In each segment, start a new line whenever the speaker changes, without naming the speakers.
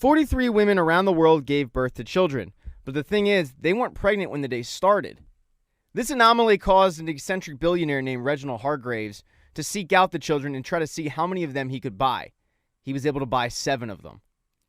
43 women around the world gave birth to children, but the thing is, they weren't pregnant when the day started. This anomaly caused an eccentric billionaire named Reginald Hargreeves to seek out the children and try to see how many of them he could buy. He was able to buy 7 of them.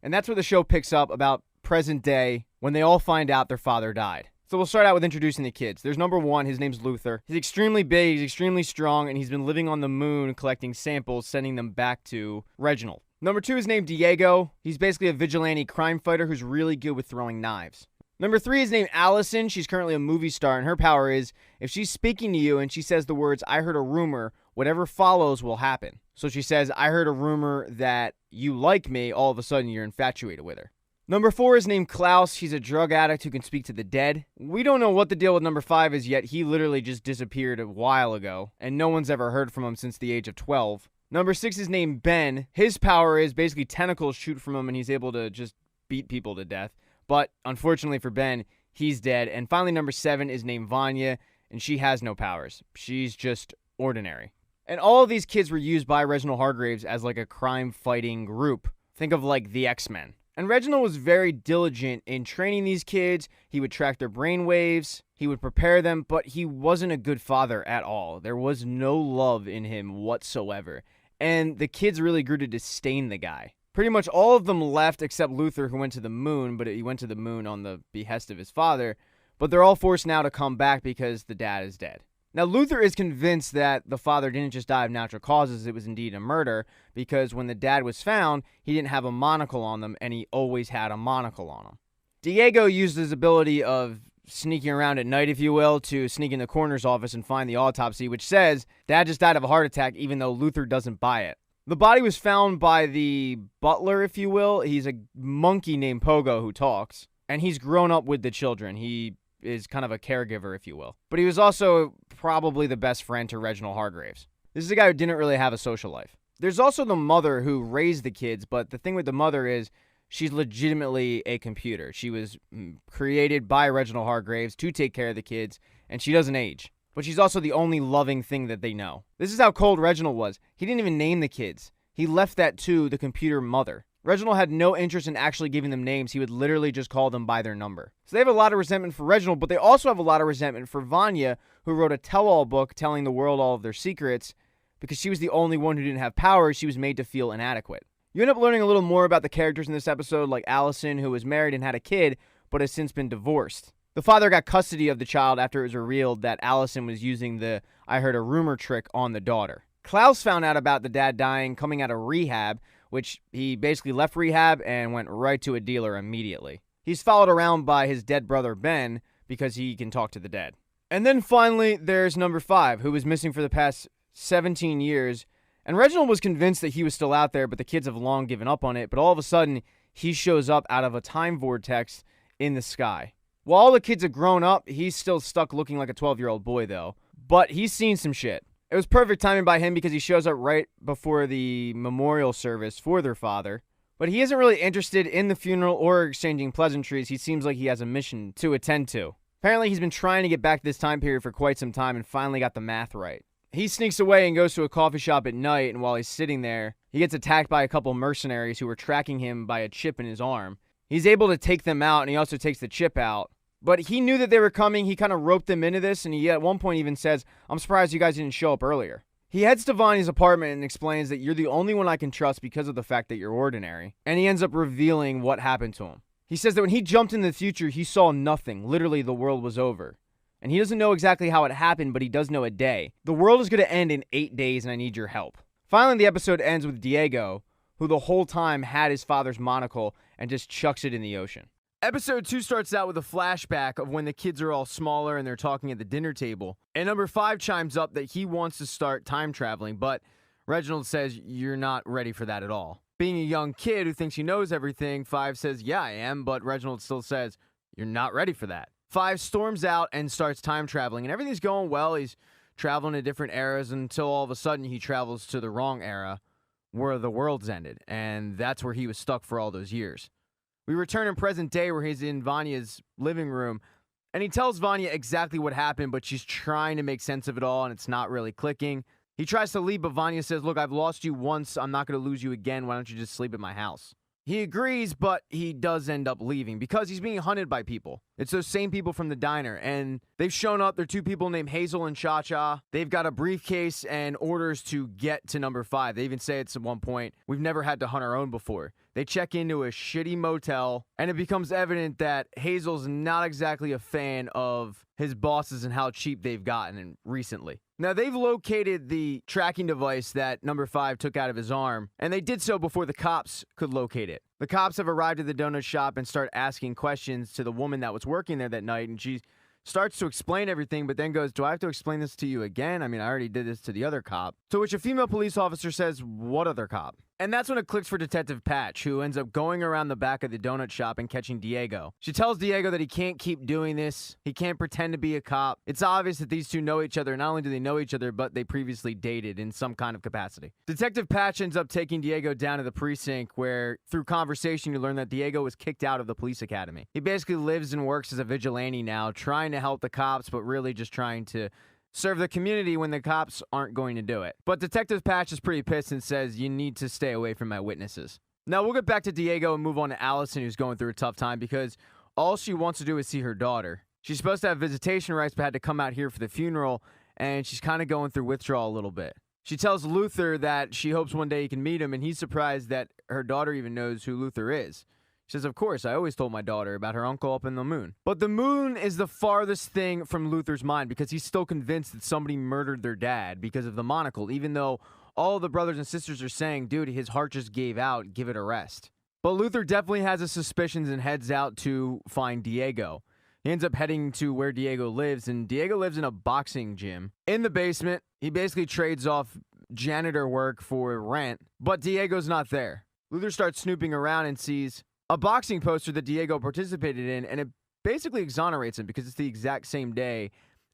And that's where the show picks up about present day when they all find out their father died. So we'll start out with introducing the kids. There's number 1, his name's Luther. He's extremely big, he's extremely strong, and he's been living on the moon collecting samples, sending them back to Reginald. Number 2 is named Diego. He's basically a vigilante crime fighter who's really good with throwing knives. Number 3 is named Allison. She's currently a movie star, and her power is, if she's speaking to you and she says the words, "I heard a rumor," whatever follows will happen. So she says, "I heard a rumor that you like me," all of a sudden you're infatuated with her. Number 4 is named Klaus. He's a drug addict who can speak to the dead. We don't know what the deal with number 5 is yet. He literally just disappeared a while ago, and no one's ever heard from him since the age of 12. Number 6 is named Ben. His power is basically tentacles shoot from him, and he's able to just beat people to death. But unfortunately for Ben, he's dead. And finally, number 7 is named Vanya, and she has no powers. She's just ordinary. And all of these kids were used by Reginald Hargreeves as like a crime-fighting group. Think of like the X-Men. And Reginald was very diligent in training these kids. He would track their brain waves. He would prepare them, but he wasn't a good father at all. There was no love in him whatsoever. And the kids really grew to disdain the guy. Pretty much all of them left except Luther, who went to the moon, but he went to the moon on the behest of his father. But they're all forced now to come back because the dad is dead. Now, Luther is convinced that the father didn't just die of natural causes, it was indeed a murder, because when the dad was found, he didn't have a monocle on them, and he always had a monocle on him. Diego used his ability of sneaking around at night, if you will, to sneak in the coroner's office and find the autopsy, which says dad just died of a heart attack, even though Luther doesn't buy it. The body was found by the butler, if you will. He's a monkey named Pogo who talks, and he's grown up with the children. He is kind of a caregiver, if you will. But he was also probably the best friend to Reginald Hargreeves. This is a guy who didn't really have a social life. There's also the mother who raised the kids, but the thing with the mother is she's legitimately a computer. She was created by Reginald Hargreeves to take care of the kids, and she doesn't age. But she's also the only loving thing that they know. This is how cold Reginald was. He didn't even name the kids. He left that to the computer mother. Reginald had no interest in actually giving them names. He would literally just call them by their number. So they have a lot of resentment for Reginald, but they also have a lot of resentment for Vanya, who wrote a tell-all book telling the world all of their secrets. Because she was the only one who didn't have powers, she was made to feel inadequate. You end up learning a little more about the characters in this episode, like Allison, who was married and had a kid, but has since been divorced. The father got custody of the child after it was revealed that Allison was using the "I heard a rumor" trick on the daughter. Klaus found out about the dad dying coming out of rehab, which he basically left rehab and went right to a dealer immediately. He's followed around by his dead brother Ben because he can talk to the dead. And then finally, there's number 5, who was missing for the past 17 years. And Reginald was convinced that he was still out there, but the kids have long given up on it. But all of a sudden, he shows up out of a time vortex in the sky. While all the kids have grown up, he's still stuck looking like a 12-year-old boy, though. But he's seen some shit. It was perfect timing by him because he shows up right before the memorial service for their father. But he isn't really interested in the funeral or exchanging pleasantries. He seems like he has a mission to attend to. Apparently, he's been trying to get back to this time period for quite some time and finally got the math right. He sneaks away and goes to a coffee shop at night, and while he's sitting there, he gets attacked by a couple mercenaries who were tracking him by a chip in his arm. He's able to take them out, and he also takes the chip out. But he knew that they were coming. He kind of roped them into this, and he at one point even says, "I'm surprised you guys didn't show up earlier." He heads to Vanya's apartment and explains that you're the only one I can trust because of the fact that you're ordinary. And he ends up revealing what happened to him. He says that when he jumped into the future, he saw nothing. Literally, the world was over. And he doesn't know exactly how it happened, but he does know a day. The world is going to end in 8 days, and I need your help. Finally, the episode ends with Diego, who the whole time had his father's monocle and just chucks it in the ocean. Episode 2 starts out with a flashback of when the kids are all smaller and they're talking at the dinner table. And number 5 chimes up that he wants to start time traveling, but Reginald says, "You're not ready for that at all." Being a young kid who thinks he knows everything, 5 says, "Yeah, I am," but Reginald still says, "You're not ready for that." 5 storms out and starts time traveling, and everything's going well. He's traveling to different eras until all of a sudden he travels to the wrong era where the world's ended, and that's where he was stuck for all those years. We return in present day where he's in Vanya's living room, and he tells Vanya exactly what happened, but she's trying to make sense of it all, and it's not really clicking. He tries to leave, but Vanya says, "Look, I've lost you once. I'm not going to lose you again. Why don't you just sleep at my house?" He agrees, but he does end up leaving because he's being hunted by people. It's those same people from the diner, and they've shown up. They're two people named Hazel and Cha-Cha. They've got a briefcase and orders to get to number 5. They even say it's at one point, we've never had to hunt our own before. They check into a shitty motel, and it becomes evident that Hazel's not exactly a fan of his bosses and how cheap they've gotten recently. Now, they've located the tracking device that number 5 took out of his arm, and they did so before the cops could locate it. The cops have arrived at the donut shop and start asking questions to the woman that was working there that night, and she starts to explain everything, but then goes, do I have to explain this to you again? I mean, I already did this to the other cop. To which a female police officer says, what other cop? And that's when it clicks for Detective Patch, who ends up going around the back of the donut shop and catching Diego. She tells Diego that he can't keep doing this. He can't pretend to be a cop. It's obvious that these two know each other. Not only do they know each other, but they previously dated in some kind of capacity. Detective Patch ends up taking Diego down to the precinct where, through conversation, you learn that Diego was kicked out of the police academy. He basically lives and works as a vigilante now, trying to help the cops, but really just trying to serve the community when the cops aren't going to do it. But Detective Patch is pretty pissed and says, you need to stay away from my witnesses. Now, we'll get back to Diego and move on to Allison, who's going through a tough time because all she wants to do is see her daughter. She's supposed to have visitation rights, but had to come out here for the funeral, and she's kind of going through withdrawal a little bit. She tells Luther that she hopes one day he can meet him, and he's surprised that her daughter even knows who Luther is. She says, of course, I always told my daughter about her uncle up in the moon. But the moon is the farthest thing from Luther's mind because he's still convinced that somebody murdered their dad because of the monocle, even though all of the brothers and sisters are saying, dude, his heart just gave out, give it a rest. But Luther definitely has his suspicions and heads out to find Diego. He ends up heading to where Diego lives, and Diego lives in a boxing gym. In the basement, he basically trades off janitor work for rent, but Diego's not there. Luther starts snooping around and sees a boxing poster that Diego participated in, and it basically exonerates him because it's the exact same day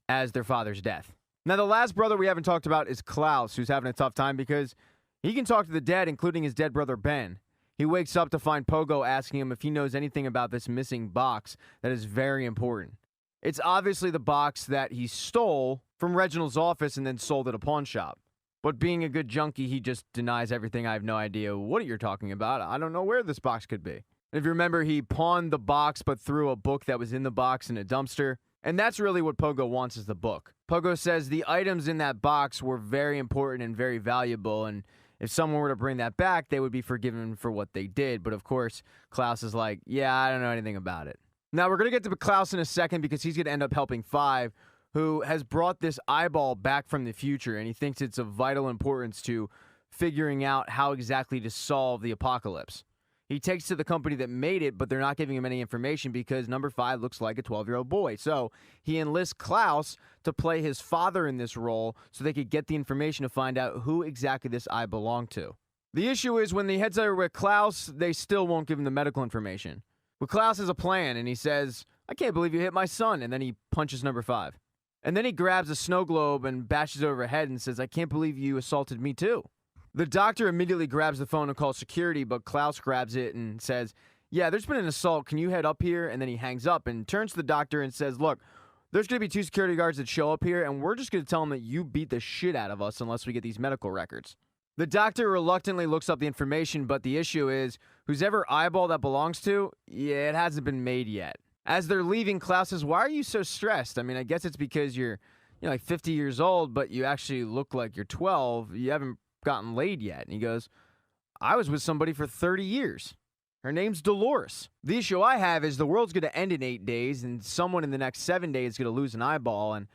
as their father's death. Now, the last brother we haven't talked about is Klaus, who's having a tough time because he can talk to the dead, including his dead brother Ben. He wakes up to find Pogo asking him if he knows anything about this missing box that is very important. It's obviously the box that he stole from Reginald's office and then sold at a pawn shop. But being a good junkie, he just denies everything. I have no idea what you're talking about. I don't know where this box could be. If you remember, he pawned the box but threw a book that was in the box in a dumpster. And that's really what Pogo wants, is the book. Pogo says the items in that box were very important and very valuable, and if someone were to bring that back, they would be forgiven for what they did. But of course, Klaus is like, yeah, I don't know anything about it. Now, we're going to get to Klaus in a second because he's going to end up helping 5, who has brought this eyeball back from the future, and he thinks it's of vital importance to figuring out how exactly to solve the apocalypse. He takes to the company that made it, but they're not giving him any information because number 5 looks like a 12-year-old boy. So he enlists Klaus to play his father in this role so they could get the information to find out who exactly this eye belonged to. The issue is when he heads over with Klaus, they still won't give him the medical information. But Klaus has a plan, and he says, I can't believe you hit my son, and then he punches number 5. And then he grabs a snow globe and bashes over her head and says, I can't believe you assaulted me too. The doctor immediately grabs the phone and calls security, but Klaus grabs it and says, yeah, there's been an assault. Can you head up here? And then he hangs up and turns to the doctor and says, look, there's going to be 2 security guards that show up here, and we're just going to tell them that you beat the shit out of us unless we get these medical records. The doctor reluctantly looks up the information, but the issue is, whoever eyeball that belongs to, yeah, it hasn't been made yet. As they're leaving, Klaus says, why are you so stressed? I mean, I guess it's because you're like 50 years old, but you actually look like you're 12. You haven't gotten laid yet. And he goes, I was with somebody for 30 years. Her name's Dolores. The issue I have is the world's going to end in 8 days, and someone in the next 7 days is going to lose an eyeball, and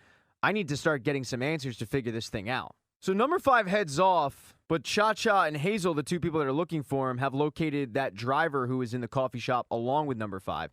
I need to start getting some answers to figure this thing out. So number 5 heads off, but Cha-Cha and Hazel, the 2 people that are looking for him, have located that driver who is in the coffee shop along with number 5,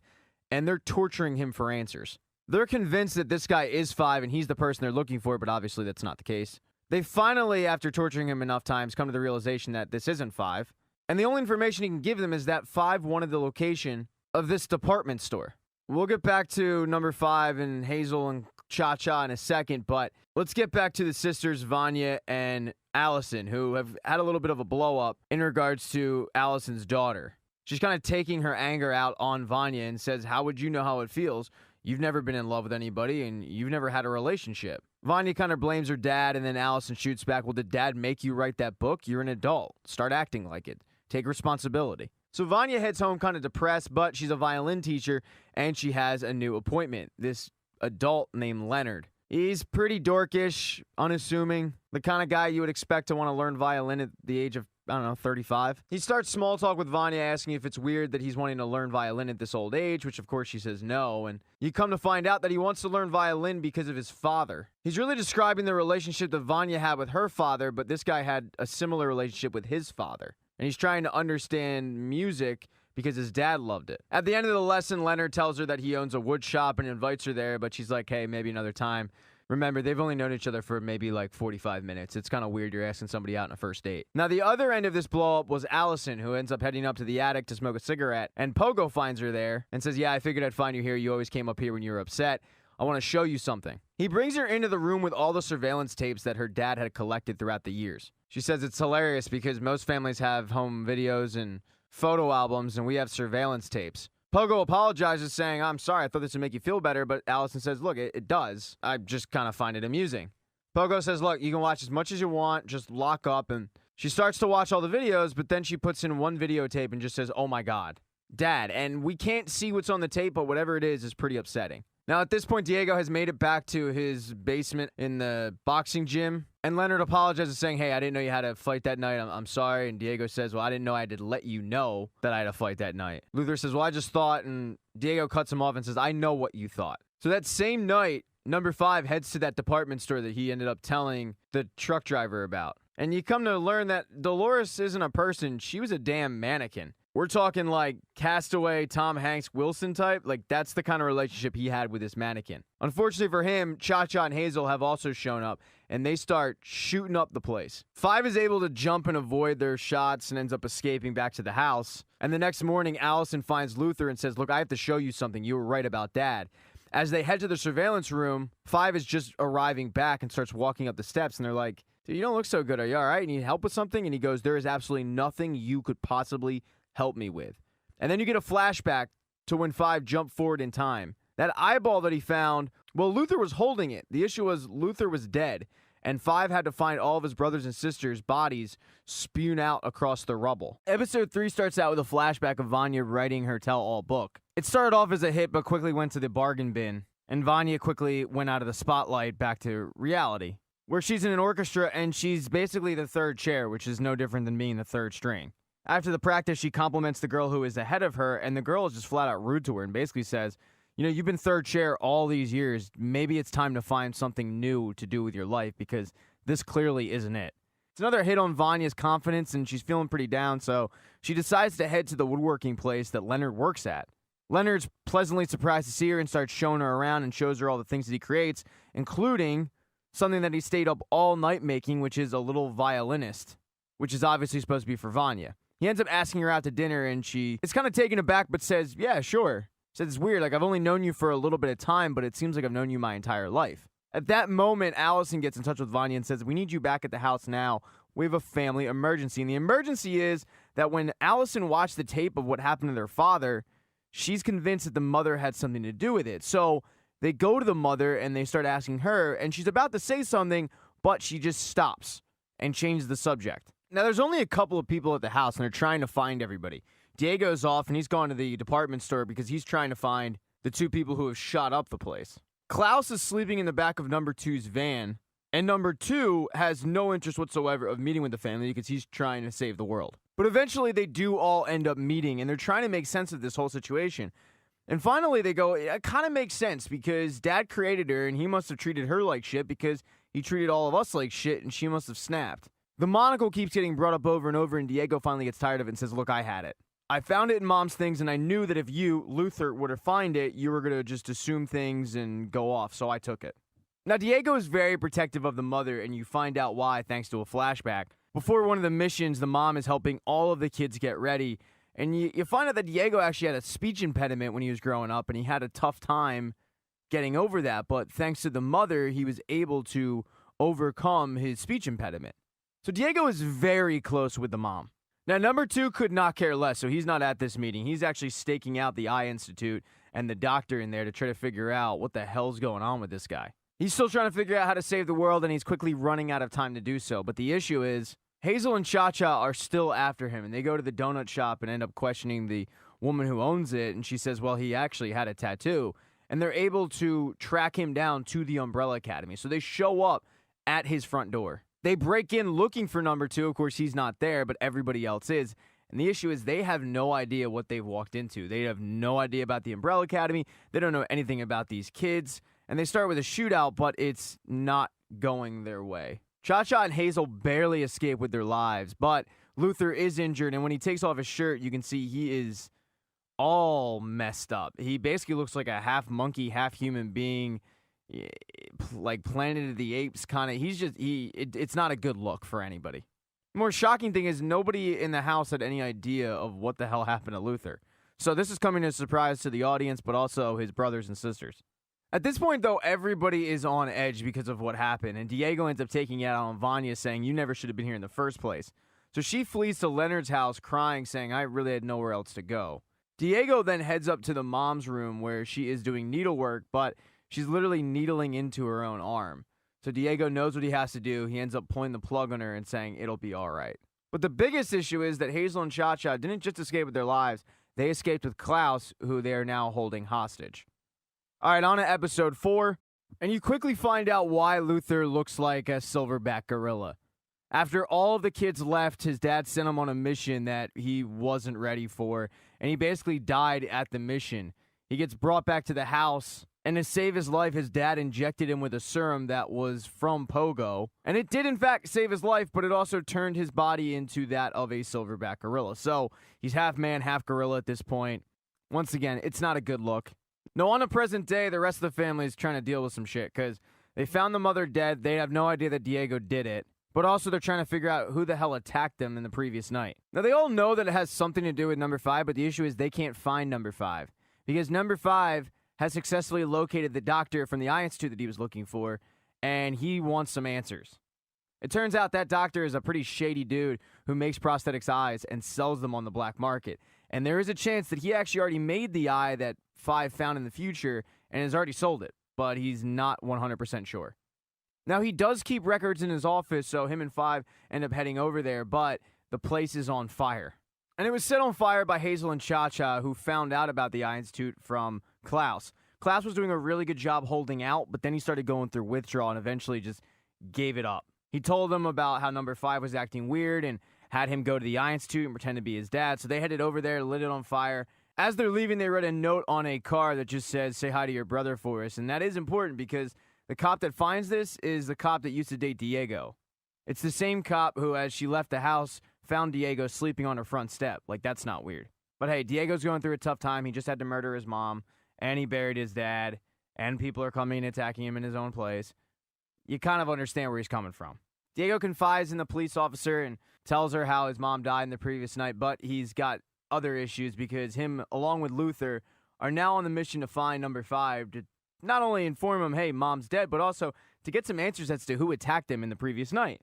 and they're torturing him for answers. They're convinced that this guy is 5 and he's the person they're looking for, but obviously that's not the case. They finally, after torturing him enough times, come to the realization that this isn't 5. And the only information he can give them is that 5 wanted the location of this department store. We'll get back to number 5 and Hazel and Cha-Cha in a second, but let's get back to the sisters Vanya and Allison, who have had a little bit of a blow-up in regards to Allison's daughter. She's kind of taking her anger out on Vanya and says, how would you know how it feels? You've never been in love with anybody, and you've never had a relationship. Vanya kind of blames her dad, and then Allison shoots back, well, did dad make you write that book? You're an adult. Start acting like it. Take responsibility. So Vanya heads home kind of depressed, but she's a violin teacher, and she has a new appointment. This adult named Leonard. He's pretty dorkish, unassuming, the kind of guy you would expect to want to learn violin at the age of, 35. He starts small talk with Vanya, asking if it's weird that he's wanting to learn violin at this old age, which of course she says no, and you come to find out that he wants to learn violin because of his father. He's really describing the relationship that Vanya had with her father, but this guy had a similar relationship with his father. And he's trying to understand music because his dad loved it. At the end of the lesson, Leonard tells her that he owns a wood shop and invites her there, but she's like, hey, maybe another time. Remember, they've only known each other for maybe like 45 minutes. It's kind of weird you're asking somebody out on a first date. Now, the other end of this blow-up was Allison, who ends up heading up to the attic to smoke a cigarette, and Pogo finds her there and says, yeah, I figured I'd find you here. You always came up here when you were upset. I want to show you something. He brings her into the room with all the surveillance tapes that her dad had collected throughout the years. She says it's hilarious because most families have home videos and photo albums, and we have surveillance tapes. Pogo apologizes, saying, I'm sorry, I thought this would make you feel better, but Allison says, look, it does. I just kind of find it amusing. Pogo says, look, you can watch as much as you want, just lock up, and she starts to watch all the videos, but then she puts in one videotape and just says, oh my God, Dad. And we can't see what's on the tape, but whatever it is pretty upsetting. Now, at this point, Diego has made it back to his basement in the boxing gym, and Leonard apologizes, saying, hey, I didn't know you had a fight that night. I'm sorry. And Diego says, well, I didn't know I had to let you know that I had a fight that night. Luther says, well, I just thought, and Diego cuts him off and says, I know what you thought. So that same night, number 5 heads to that department store that he ended up telling the truck driver about. And you come to learn that Dolores isn't a person. She was a damn mannequin. We're talking like Castaway, Tom Hanks, Wilson type. Like, that's the kind of relationship he had with this mannequin. Unfortunately for him, Cha-Cha and Hazel have also shown up, and they start shooting up the place. 5 is able to jump and avoid their shots and ends up escaping back to the house. And the next morning, Allison finds Luther and says, look, I have to show you something. You were right about Dad. As they head to the surveillance room, 5 is just arriving back and starts walking up the steps, and they're like, dude, you don't look so good. Are you all right? You need help with something? And he goes, there is absolutely nothing you could possibly help me with. And then you get a flashback to when 5 jumped forward in time. That eyeball that he found, well, Luther was holding it. The issue was Luther was dead, and 5 had to find all of his brothers and sisters' bodies spewed out across the rubble. Episode 3 starts out with a flashback of Vanya writing her tell-all book. It started off as a hit, but quickly went to the bargain bin, and Vanya quickly went out of the spotlight back to reality, where she's in an orchestra, and she's basically the third chair, which is no different than being the third string. After the practice, she compliments the girl who is ahead of her, and the girl is just flat out rude to her and basically says, you know, you've been third chair all these years. Maybe it's time to find something new to do with your life because this clearly isn't it. It's another hit on Vanya's confidence, and she's feeling pretty down, so she decides to head to the woodworking place that Leonard works at. Leonard's pleasantly surprised to see her and starts showing her around and shows her all the things that he creates, including something that he stayed up all night making, which is a little violinist, which is obviously supposed to be for Vanya. He ends up asking her out to dinner, and she is kind of taken aback, but says, yeah, sure. Says, it's weird, like, I've only known you for a little bit of time, but it seems like I've known you my entire life. At that moment, Allison gets in touch with Vanya and says, we need you back at the house now. We have a family emergency. And the emergency is that when Allison watched the tape of what happened to their father, she's convinced that the mother had something to do with it. So they go to the mother, and they start asking her, and she's about to say something, but she just stops and changes the subject. Now, there's only a couple of people at the house, and they're trying to find everybody. Diego's off, and he's gone to the department store because he's trying to find the 2 people who have shot up the place. Klaus is sleeping in the back of number 2's van, and number 2 has no interest whatsoever of meeting with the family because he's trying to save the world. But eventually, they do all end up meeting, and they're trying to make sense of this whole situation. And finally, they go, it kind of makes sense because Dad created her, and he must have treated her like shit because he treated all of us like shit, and she must have snapped. The monocle keeps getting brought up over and over, and Diego finally gets tired of it and says, look, I had it. I found it in Mom's things, and I knew that if you, Luther, were to find it, you were going to just assume things and go off, so I took it. Now, Diego is very protective of the mother, and you find out why thanks to a flashback. Before one of the missions, the mom is helping all of the kids get ready, and you find out that Diego actually had a speech impediment when he was growing up, and he had a tough time getting over that, but thanks to the mother, he was able to overcome his speech impediment. So Diego is very close with the mom. Now, number 2 could not care less, so he's not at this meeting. He's actually staking out the Eye Institute and the doctor in there to try to figure out what the hell's going on with this guy. He's still trying to figure out how to save the world, and he's quickly running out of time to do so. But the issue is, Hazel and Cha-Cha are still after him, and they go to the donut shop and end up questioning the woman who owns it, and she says, well, he actually had a tattoo, and they're able to track him down to the Umbrella Academy. So they show up at his front door. They break in looking for number 2. Of course, he's not there, but everybody else is. And the issue is they have no idea what they've walked into. They have no idea about the Umbrella Academy. They don't know anything about these kids. And they start with a shootout, but it's not going their way. Cha-Cha and Hazel barely escape with their lives, but Luther is injured, and when he takes off his shirt, you can see he is all messed up. He basically looks like a half monkey, half human being, like Planet of the Apes kind of. It's not a good look for anybody. The more shocking thing is nobody in the house had any idea of what the hell happened to Luther. So this is coming as a surprise to the audience, but also his brothers and sisters. At this point, though, everybody is on edge because of what happened, and Diego ends up taking it out on Vanya, saying, you never should have been here in the first place. So she flees to Leonard's house crying, saying, I really had nowhere else to go. Diego then heads up to the mom's room where she is doing needlework, but she's literally needling into her own arm. So Diego knows what he has to do. He ends up pulling the plug on her and saying, it'll be all right. But the biggest issue is that Hazel and Cha-Cha didn't just escape with their lives. They escaped with Klaus, who they are now holding hostage. All right, on to episode 4, and you quickly find out why Luther looks like a silverback gorilla. After all of the kids left, his dad sent him on a mission that he wasn't ready for, and he basically died at the mission. He gets brought back to the house, and to save his life, his dad injected him with a serum that was from Pogo, and it did in fact save his life, but it also turned his body into that of a silverback gorilla. So he's half man, half gorilla at this point. Once again, it's not a good look. No, on the present day, the rest of the family is trying to deal with some shit because they found the mother dead. They have no idea that Diego did it, but also they're trying to figure out who the hell attacked them in the previous night. Now, they all know that it has something to do with number 5, but the issue is they can't find number 5 because number 5 has successfully located the doctor from the Eye Institute that he was looking for, and he wants some answers. It turns out that doctor is a pretty shady dude who makes prosthetics eyes and sells them on the black market. And there is a chance that he actually already made the eye that 5 found in the future and has already sold it, but he's not 100% sure. Now, he does keep records in his office, so him and 5 end up heading over there, but the place is on fire. And it was set on fire by Hazel and Cha-Cha, who found out about the Eye Institute from Klaus. Klaus was doing a really good job holding out, but then he started going through withdrawal and eventually just gave it up. He told them about how number 5 was acting weird and had him go to the Eye Institute and pretend to be his dad. So they headed over there, lit it on fire. As they're leaving, they read a note on a car that just says, say hi to your brother for us. And that is important because the cop that finds this is the cop that used to date Diego. It's the same cop who, as she left the house, found Diego sleeping on her front step. Like, that's not weird. But hey, Diego's going through a tough time. He just had to murder his mom, and he buried his dad, and people are coming and attacking him in his own place. You kind of understand where he's coming from. Diego confides in the police officer and tells her how his mom died in the previous night, but he's got other issues because him, along with Luther, are now on the mission to find number 5 to not only inform him, hey, mom's dead, but also to get some answers as to who attacked him in the previous night.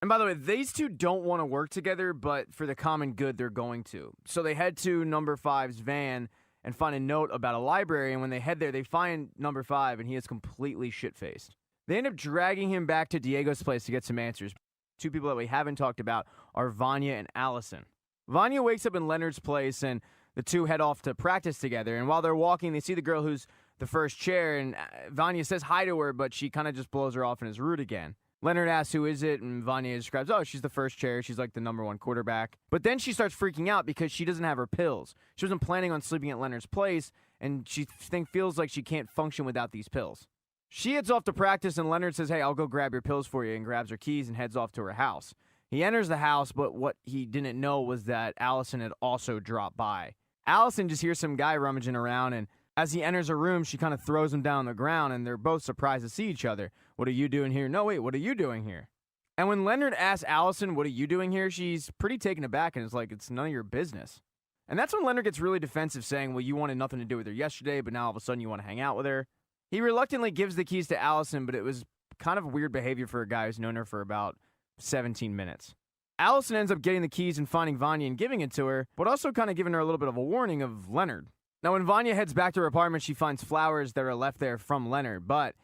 And by the way, these two don't want to work together, but for the common good, they're going to. So they head to number 5's van and find a note about a library, and when they head there, they find number 5, and he is completely shit-faced. They end up dragging him back to Diego's place to get some answers. 2 people that we haven't talked about are Vanya and Allison. Vanya wakes up in Leonard's place, and the 2 head off to practice together. And while they're walking, they see the girl who's the first chair, and Vanya says hi to her, but she kind of just blows her off and is rude again. Leonard asks, who is it? And Vanya describes, oh, she's the first chair. She's like the number 1 quarterback. But then she starts freaking out because she doesn't have her pills. She wasn't planning on sleeping at Leonard's place, and she feels like she can't function without these pills. She heads off to practice, and Leonard says, hey, I'll go grab your pills for you, and grabs her keys and heads off to her house. He enters the house, but what he didn't know was that Allison had also dropped by. Allison just hears some guy rummaging around, and as he enters her room, she kind of throws him down on the ground, and they're both surprised to see each other. What are you doing here? No, wait, what are you doing here? And when Leonard asks Allison, what are you doing here? She's pretty taken aback and is like, it's none of your business. And that's when Leonard gets really defensive, saying, well, you wanted nothing to do with her yesterday, but now all of a sudden you want to hang out with her. He reluctantly gives the keys to Allison, but it was kind of weird behavior for a guy who's known her for about 17 minutes. Allison ends up getting the keys and finding Vanya and giving it to her, but also kind of giving her a little bit of a warning of Leonard. Now, when Vanya heads back to her apartment, she finds flowers that are left there from Leonard, but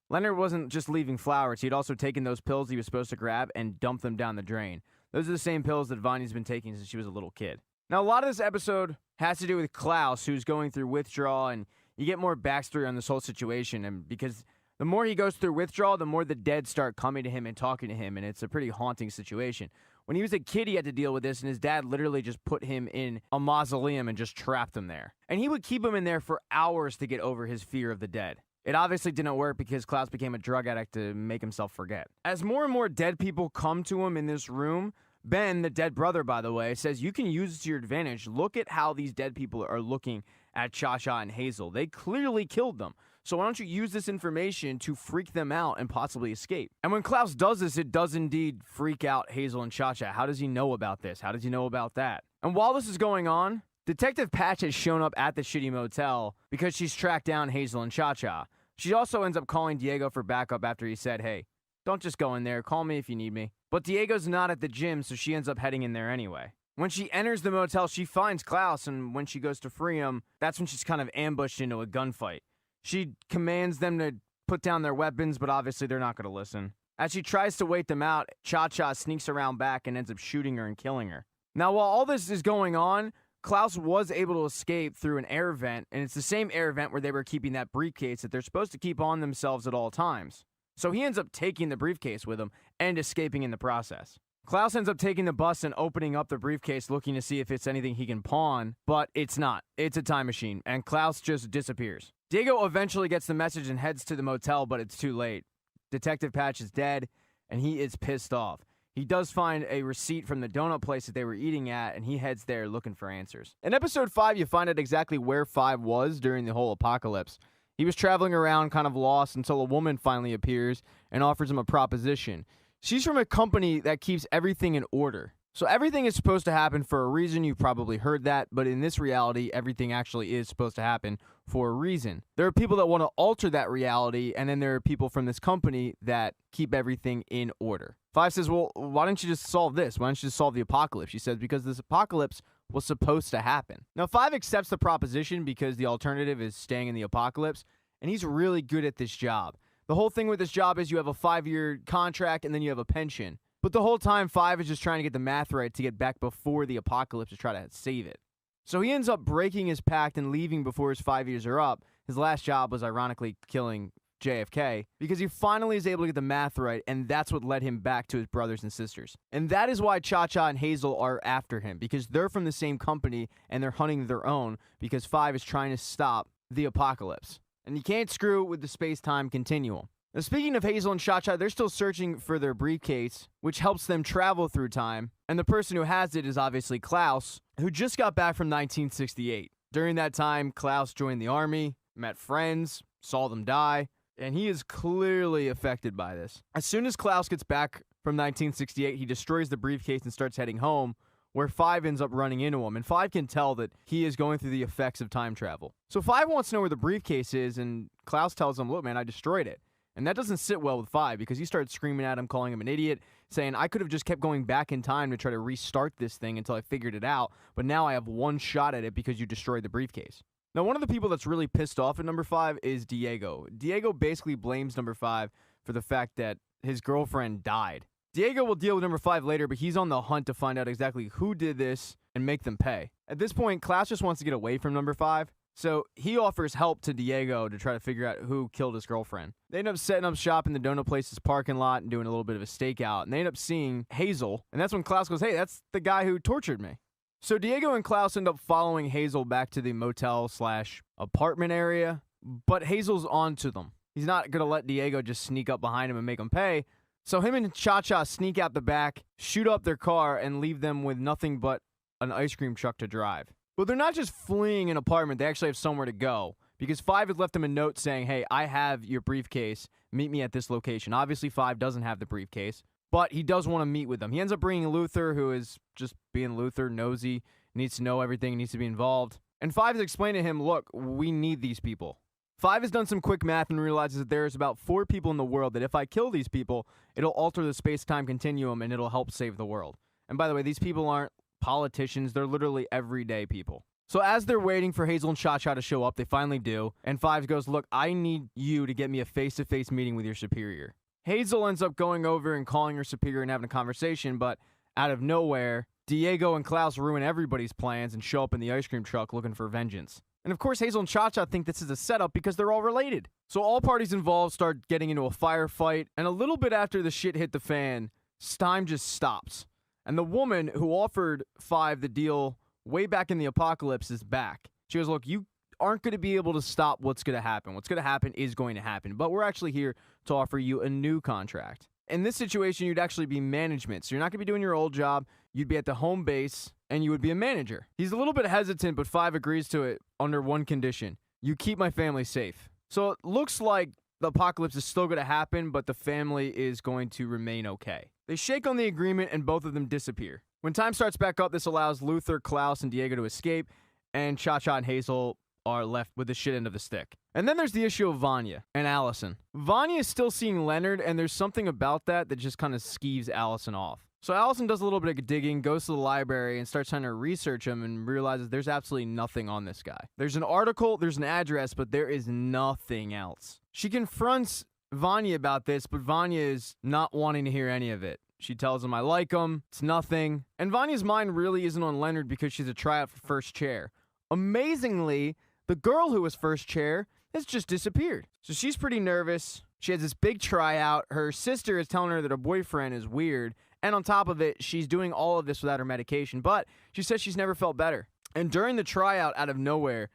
Leonard wasn't just leaving flowers. He'd also taken those pills he was supposed to grab and dumped them down the drain. Those are the same pills that Vanya's been taking since she was a little kid. Now, a lot of this episode has to do with Klaus, who's going through withdrawal, and you get more backstory on this whole situation. And because the more he goes through withdrawal, the more the dead start coming to him and talking to him, and it's a pretty haunting situation. When he was a kid, he had to deal with this, and his dad literally just put him in a mausoleum and just trapped him there. And he would keep him in there for hours to get over his fear of the dead. It obviously didn't work because Klaus became a drug addict to make himself forget. As more and more dead people come to him in this room, Ben, the dead brother, by the way, says you can use it to your advantage. Look at how these dead people are looking at Cha-Cha and Hazel. They clearly killed them. So why don't you use this information to freak them out and possibly escape? And when Klaus does this, it does indeed freak out Hazel and Cha-Cha. How does he know about this? How does he know about that? And while this is going on, Detective Patch has shown up at the shitty motel because she's tracked down Hazel and Cha-Cha. She also ends up calling Diego for backup after he said, hey, don't just go in there. Call me if you need me. But Diego's not at the gym, so she ends up heading in there anyway. When she enters the motel, she finds Klaus, and when she goes to free him, that's when she's kind of ambushed into a gunfight. She commands them to put down their weapons, but obviously they're not going to listen. As she tries to wait them out, Cha-Cha sneaks around back and ends up shooting her and killing her. Now, while all this is going on, Klaus was able to escape through an air vent, and it's the same air vent where they were keeping that briefcase that they're supposed to keep on themselves at all times. So he ends up taking the briefcase with him and escaping in the process. Klaus ends up taking the bus and opening up the briefcase looking to see if it's anything he can pawn, but it's not. It's a time machine, and Klaus just disappears. Diego eventually gets the message and heads to the motel, but it's too late. Detective Patch is dead, and he is pissed off. He does find a receipt from the donut place that they were eating at, and he heads there looking for answers. In episode 5, you find out exactly where 5 was during the whole apocalypse. He was traveling around kind of lost until a woman finally appears and offers him a proposition. She's from a company that keeps everything in order. So everything is supposed to happen for a reason. You've probably heard that, but in this reality, everything actually is supposed to happen for a reason. There are people that want to alter that reality, and then there are people from this company that keep everything in order. 5 says, well, why don't you just solve this? Why don't you just solve the apocalypse? She says, because this apocalypse was supposed to happen. Now, 5 accepts the proposition because the alternative is staying in the apocalypse, and he's really good at this job. The whole thing with this job is you have a 5-year contract, and then you have a pension. But the whole time, 5 is just trying to get the math right to get back before the apocalypse to try to save it. So he ends up breaking his pact and leaving before his 5 years are up. His last job was ironically killing JFK because he finally is able to get the math right, and that's what led him back to his brothers and sisters. And that is why Cha-Cha and Hazel are after him, because they're from the same company and they're hunting their own because 5 is trying to stop the apocalypse. And you can't screw with the space-time continuum. Now, speaking of Hazel and Cha-Cha, they're still searching for their briefcase, which helps them travel through time. And the person who has it is obviously Klaus, who just got back from 1968. During that time, Klaus joined the army, met friends, saw them die, and he is clearly affected by this. As soon as Klaus gets back from 1968, he destroys the briefcase and starts heading home, where 5 ends up running into him, and 5 can tell that he is going through the effects of time travel. So 5 wants to know where the briefcase is, and Klaus tells him, look, man, I destroyed it. And that doesn't sit well with 5 because he starts screaming at him, calling him an idiot, saying, I could have just kept going back in time to try to restart this thing until I figured it out, but now I have one shot at it because you destroyed the briefcase. Now, one of the people that's really pissed off at number 5 is Diego. Diego basically blames number 5 for the fact that his girlfriend died. Diego will deal with number 5 later, but he's on the hunt to find out exactly who did this and make them pay. At this point, Klaus just wants to get away from number 5. So he offers help to Diego to try to figure out who killed his girlfriend. They end up setting up shop in the donut place's parking lot and doing a little bit of a stakeout. And they end up seeing Hazel. And that's when Klaus goes, hey, that's the guy who tortured me. So Diego and Klaus end up following Hazel back to the motel/apartment area. But Hazel's on to them. He's not going to let Diego just sneak up behind him and make him pay. So him and Cha-Cha sneak out the back, shoot up their car, and leave them with nothing but an ice cream truck to drive. But they're not just fleeing an apartment, they actually have somewhere to go. Because 5 has left him a note saying, hey, I have your briefcase, meet me at this location. Obviously 5 doesn't have the briefcase, but he does want to meet with them. He ends up bringing Luther, who is just being Luther, nosy, needs to know everything, needs to be involved. And 5 has explained to him, look, we need these people. 5 has done some quick math and realizes that there's about 4 people in the world that if I kill these people, it'll alter the space-time continuum and it'll help save the world. And by the way, these people aren't politicians, they're literally everyday people. So as they're waiting for Hazel and Cha-Cha to show up, they finally do, and Fives goes, look, I need you to get me a face-to-face meeting with your superior. Hazel ends up going over and calling her superior and having a conversation, but out of nowhere, Diego and Klaus ruin everybody's plans and show up in the ice cream truck looking for vengeance. And of course, Hazel and Cha-Cha think this is a setup because they're all related. So all parties involved start getting into a firefight, and a little bit after the shit hit the fan, time just stops. And the woman who offered Five the deal way back in the apocalypse is back. She goes, look, you aren't going to be able to stop what's going to happen. What's going to happen is going to happen. But we're actually here to offer you a new contract. In this situation, you'd actually be management. So you're not going to be doing your old job. You'd be at the home base, and you would be a manager. He's a little bit hesitant, but Five agrees to it under one condition. You keep my family safe. So it looks like the apocalypse is still going to happen, but the family is going to remain okay. They shake on the agreement, and both of them disappear. When time starts back up, this allows Luther, Klaus, and Diego to escape, and Cha-Cha and Hazel are left with the shit end of the stick. And then there's the issue of Vanya and Allison. Vanya is still seeing Leonard, and there's something about that just kind of skeeves Allison off. So Allison does a little bit of digging, goes to the library, and starts trying to research him, and realizes there's absolutely nothing on this guy. There's an article, there's an address, but there is nothing else. She confronts Vanya about this, but Vanya is not wanting to hear any of it. She tells him, I like him, it's nothing. And Vanya's mind really isn't on Leonard because she's a tryout for first chair. Amazingly, the girl who was first chair has just disappeared. So she's pretty nervous. She has this big tryout. Her sister is telling her that her boyfriend is weird. And on top of it, she's doing all of this without her medication. But she says she's never felt better. And during the tryout, out of nowhere,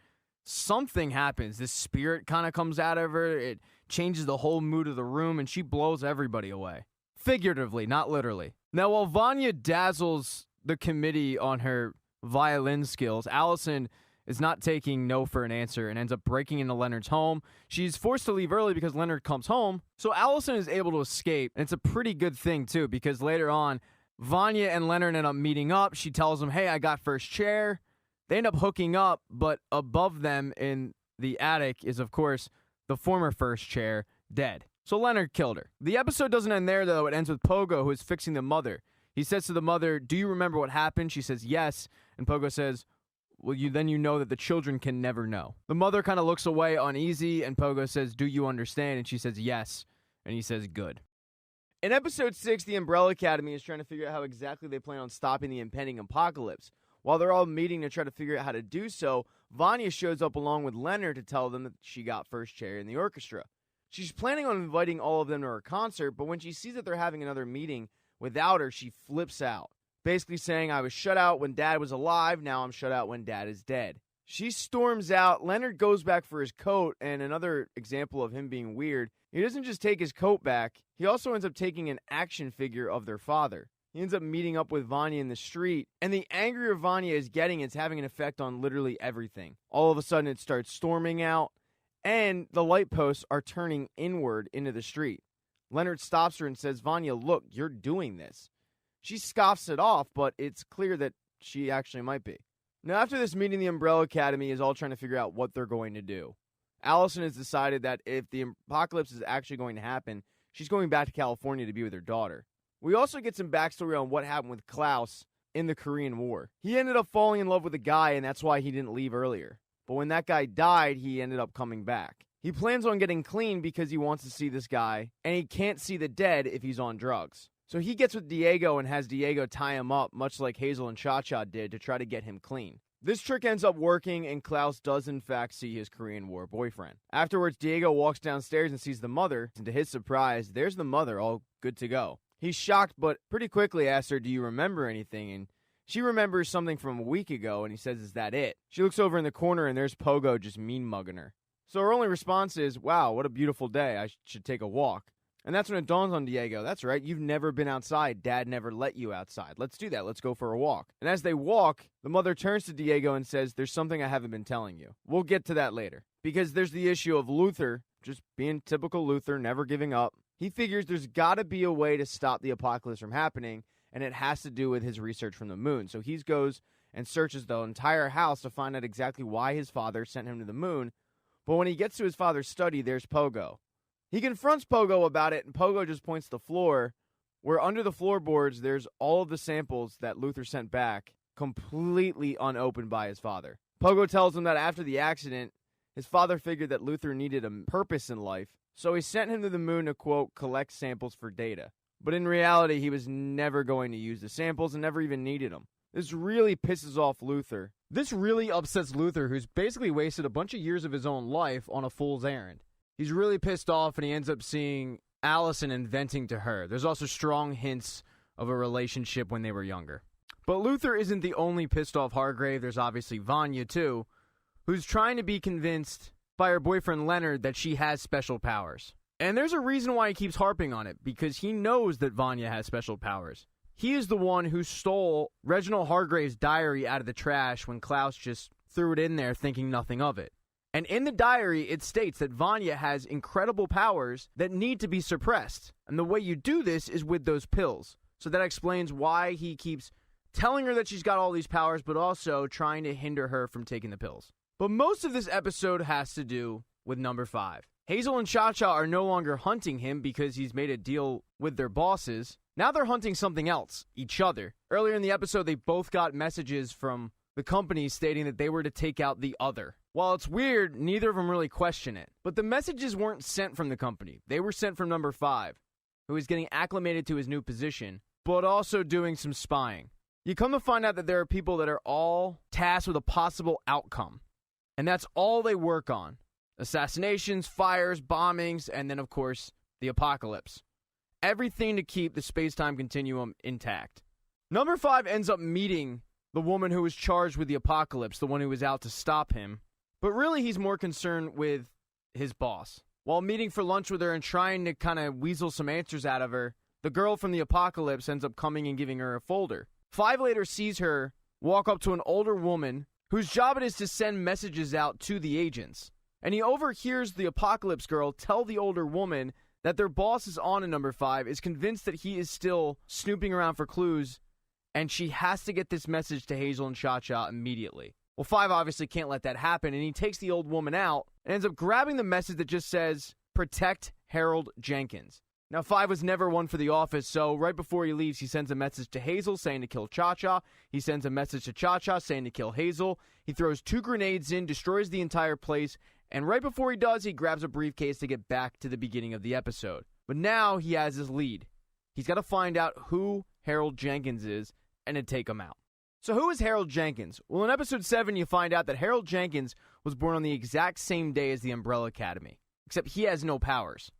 something happens. This spirit kind of comes out of her. It changes the whole mood of the room, and she blows everybody away. Figuratively, not literally. Now, while Vanya dazzles the committee on her violin skills, Allison is not taking no for an answer and ends up breaking into Leonard's home. She's forced to leave early because Leonard comes home. So Allison is able to escape, and it's a pretty good thing, too, because later on, Vanya and Leonard end up meeting up. She tells him, hey, I got first chair. They end up hooking up, but above them in the attic is, of course, the former first chair, dead. So Leonard killed her. The episode doesn't end there, though. It ends with Pogo, who is fixing the mother. He says to the mother, do you remember what happened? She says, yes. And Pogo says, well, then you know that the children can never know. The mother kind of looks away uneasy, and Pogo says, do you understand? And she says, yes. And he says, good. In episode 6, the Umbrella Academy is trying to figure out how exactly they plan on stopping the impending apocalypse. While they're all meeting to try to figure out how to do so, Vanya shows up along with Leonard to tell them that she got first chair in the orchestra. She's planning on inviting all of them to her concert, but when she sees that they're having another meeting without her, she flips out. Basically saying, I was shut out when Dad was alive, now I'm shut out when Dad is dead. She storms out. Leonard goes back for his coat, and another example of him being weird, he doesn't just take his coat back, he also ends up taking an action figure of their father. He ends up meeting up with Vanya in the street, and the angrier Vanya is getting, it's having an effect on literally everything. All of a sudden, it starts storming out, and the light posts are turning inward into the street. Leonard stops her and says, Vanya, look, you're doing this. She scoffs it off, but it's clear that she actually might be. Now, after this meeting, the Umbrella Academy is all trying to figure out what they're going to do. Allison has decided that if the apocalypse is actually going to happen, she's going back to California to be with her daughter. We also get some backstory on what happened with Klaus in the Korean War. He ended up falling in love with a guy, and that's why he didn't leave earlier. But when that guy died, he ended up coming back. He plans on getting clean because he wants to see this guy, and he can't see the dead if he's on drugs. So he gets with Diego and has Diego tie him up, much like Hazel and Cha-Cha did, to try to get him clean. This trick ends up working, and Klaus does in fact see his Korean War boyfriend. Afterwards, Diego walks downstairs and sees the mother, and to his surprise, there's the mother, all good to go. He's shocked, but pretty quickly asks her, do you remember anything? And she remembers something from a week ago, and he says, is that it? She looks over in the corner, and there's Pogo just mean-mugging her. So her only response is, wow, what a beautiful day, I should take a walk. And that's when it dawns on Diego, that's right, you've never been outside, Dad never let you outside. Let's do that, let's go for a walk. And as they walk, the mother turns to Diego and says, there's something I haven't been telling you. We'll get to that later. Because there's the issue of Luther, just being typical Luther, never giving up. He figures there's gotta be a way to stop the apocalypse from happening, and it has to do with his research from the moon. So he goes and searches the entire house to find out exactly why his father sent him to the moon. But when he gets to his father's study, there's Pogo. He confronts Pogo about it, and Pogo just points to the floor, where under the floorboards, there's all of the samples that Luther sent back, completely unopened by his father. Pogo tells him that after the accident, his father figured that Luther needed a purpose in life, so he sent him to the moon to, quote, collect samples for data. But in reality, he was never going to use the samples and never even needed them. This really pisses off Luther. This really upsets Luther, who's basically wasted a bunch of years of his own life on a fool's errand. He's really pissed off, and he ends up seeing Allison and venting to her. There's also strong hints of a relationship when they were younger. But Luther isn't the only pissed off Hargrave. There's obviously Vanya, too, who's trying to be convinced by her boyfriend Leonard that she has special powers. And there's a reason why he keeps harping on it, because he knows that Vanya has special powers. He is the one who stole Reginald Hargreeves' diary out of the trash when Klaus just threw it in there thinking nothing of it. And in the diary, it states that Vanya has incredible powers that need to be suppressed. And the way you do this is with those pills. So that explains why he keeps telling her that she's got all these powers, but also trying to hinder her from taking the pills. But most of this episode has to do with number 5. Hazel and Cha-Cha are no longer hunting him because he's made a deal with their bosses. Now they're hunting something else, each other. Earlier in the episode, they both got messages from the company stating that they were to take out the other. While it's weird, neither of them really question it. But the messages weren't sent from the company. They were sent from number 5, who is getting acclimated to his new position, but also doing some spying. You come to find out that there are people that are all tasked with a possible outcome. And that's all they work on. Assassinations, fires, bombings, and then, of course, the apocalypse. Everything to keep the space-time continuum intact. Number 5 ends up meeting the woman who was charged with the apocalypse, the one who was out to stop him. But really, he's more concerned with his boss. While meeting for lunch with her and trying to kind of weasel some answers out of her, the girl from the apocalypse ends up coming and giving her a folder. 5 later sees her walk up to an older woman whose job it is to send messages out to the agents. And he overhears the apocalypse girl tell the older woman that their boss is on in number 5, is convinced that he is still snooping around for clues, and she has to get this message to Hazel and Cha-Cha immediately. Well, 5 obviously can't let that happen, and he takes the old woman out and ends up grabbing the message that just says, "Protect Harold Jenkins." Now, 5 was never one for the office, so right before he leaves, he sends a message to Hazel saying to kill Cha-Cha. He sends a message to Cha-Cha saying to kill Hazel. He throws 2 grenades in, destroys the entire place, and right before he does, he grabs a briefcase to get back to the beginning of the episode. But now he has his lead. He's got to find out who Harold Jenkins is and to take him out. So who is Harold Jenkins? Well, in episode 7, you find out that Harold Jenkins was born on the exact same day as the Umbrella Academy, except he has no powers.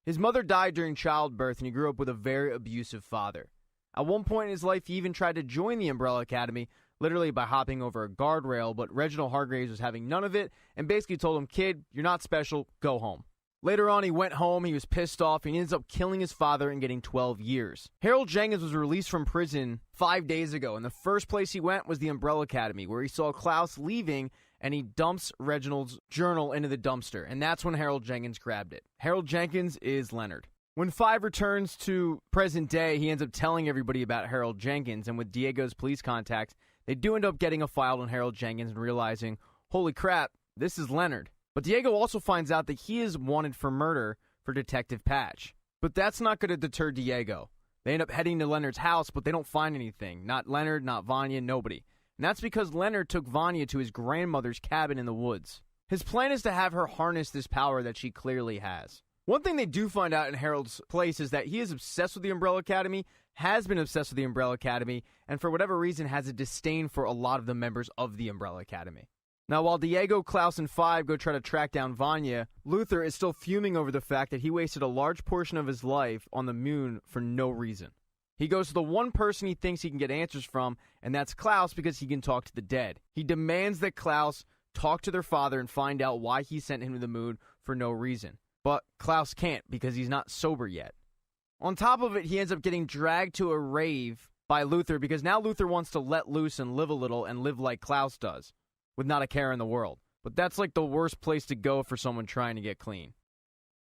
His mother died during childbirth, and he grew up with a very abusive father. At one point in his life, he even tried to join the Umbrella Academy, literally by hopping over a guardrail, but Reginald Hargreeves was having none of it, and basically told him, "Kid, you're not special, go home." Later on, he went home, he was pissed off, and he ends up killing his father and getting 12 years. Harold Jenkins was released from prison 5 days ago, and the first place he went was the Umbrella Academy, where he saw Klaus leaving, and he dumps Reginald's journal into the dumpster, and that's when Harold Jenkins grabbed it. Harold Jenkins is Leonard. When 5 returns to present day, he ends up telling everybody about Harold Jenkins, and with Diego's police contacts, they do end up getting a file on Harold Jenkins and realizing, holy crap, this is Leonard. But Diego also finds out that he is wanted for murder for Detective Patch. But that's not going to deter Diego. They end up heading to Leonard's house, but they don't find anything. Not Leonard, not Vanya, nobody. And that's because Leonard took Vanya to his grandmother's cabin in the woods. His plan is to have her harness this power that she clearly has. One thing they do find out in Harold's place is that he is obsessed with the Umbrella Academy, has been obsessed with the Umbrella Academy, and for whatever reason has a disdain for a lot of the members of the Umbrella Academy. Now, while Diego, Klaus, and 5 go try to track down Vanya, Luther is still fuming over the fact that he wasted a large portion of his life on the moon for no reason. He goes to the one person he thinks he can get answers from, and that's Klaus, because he can talk to the dead. He demands that Klaus talk to their father and find out why he sent him to the moon for no reason. But Klaus can't, because he's not sober yet. On top of it, he ends up getting dragged to a rave by Luther, because now Luther wants to let loose and live a little and live like Klaus does, with not a care in the world. But that's like the worst place to go for someone trying to get clean.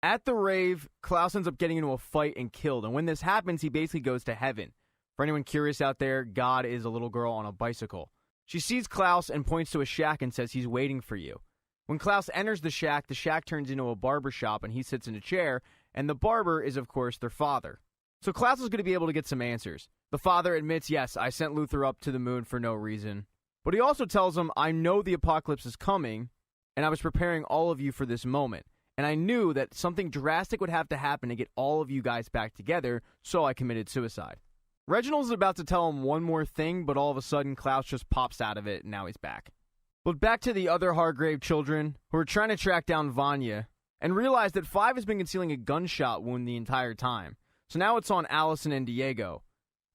At the rave, Klaus ends up getting into a fight and killed, and when this happens, he basically goes to heaven. For anyone curious out there, God is a little girl on a bicycle. She sees Klaus and points to a shack and says he's waiting for you. When Klaus enters the shack turns into a barber shop, and he sits in a chair, and the barber is, of course, their father. So Klaus is going to be able to get some answers. The father admits, yes, I sent Luther up to the moon for no reason. But he also tells them, I know the apocalypse is coming, and I was preparing all of you for this moment. And I knew that something drastic would have to happen to get all of you guys back together, so I committed suicide. Reginald's about to tell him one more thing, but all of a sudden Klaus just pops out of it, and now he's back. But back to the other Hargrave children, who are trying to track down Vanya, and realize that 5 has been concealing a gunshot wound the entire time. So now it's on Allison and Diego.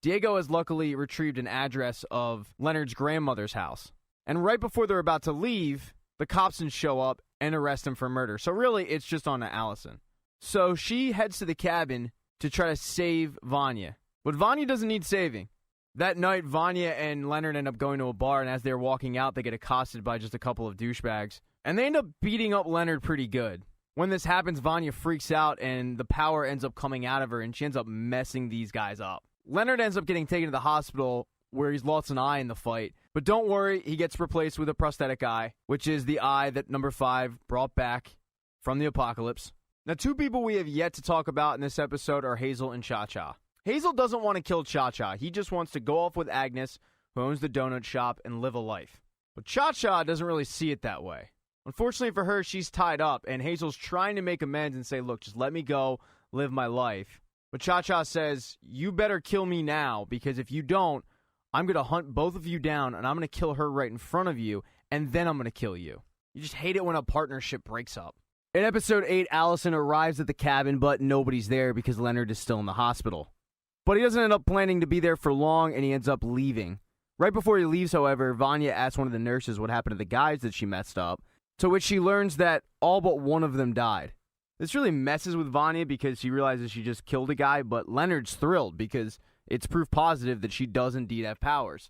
Diego has luckily retrieved an address of Leonard's grandmother's house. And right before they're about to leave, the cops show up and arrest him for murder. So really, it's just on to Allison. So she heads to the cabin to try to save Vanya. But Vanya doesn't need saving. That night, Vanya and Leonard end up going to a bar, and as they're walking out, they get accosted by just a couple of douchebags. And they end up beating up Leonard pretty good. When this happens, Vanya freaks out, and the power ends up coming out of her, and she ends up messing these guys up. Leonard ends up getting taken to the hospital, where he's lost an eye in the fight. But don't worry, he gets replaced with a prosthetic eye, which is the eye that number 5 brought back from the apocalypse. Now, 2 people we have yet to talk about in this episode are Hazel and Cha-Cha. Hazel doesn't want to kill Cha-Cha. He just wants to go off with Agnes, who owns the donut shop, and live a life. But Cha-Cha doesn't really see it that way. Unfortunately for her, she's tied up, and Hazel's trying to make amends and say, look, just let me go, live my life. But Cha-Cha says, you better kill me now, because if you don't, I'm going to hunt both of you down, and I'm going to kill her right in front of you, and then I'm going to kill you. You just hate it when a partnership breaks up. In episode 8, Allison arrives at the cabin, but nobody's there because Leonard is still in the hospital. But he doesn't end up planning to be there for long, and he ends up leaving. Right before he leaves, however, Vanya asks one of the nurses what happened to the guys that she messed up, to which she learns that all but one of them died. This really messes with Vanya because she realizes she just killed a guy, but Leonard's thrilled because it's proof positive that she does indeed have powers.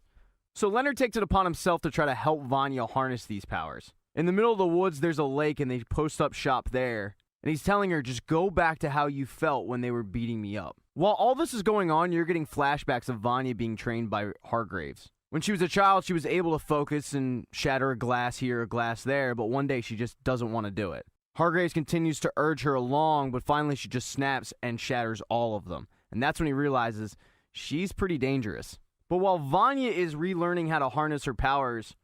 So Leonard takes it upon himself to try to help Vanya harness these powers. In the middle of the woods, there's a lake, and they post up shop there. And he's telling her, just go back to how you felt when they were beating me up. While all this is going on, you're getting flashbacks of Vanya being trained by Hargreeves. When she was a child, she was able to focus and shatter a glass here, a glass there, but one day she just doesn't want to do it. Hargreeves continues to urge her along, but finally she just snaps and shatters all of them. And that's when he realizes she's pretty dangerous. But while Vanya is relearning how to harness her powers,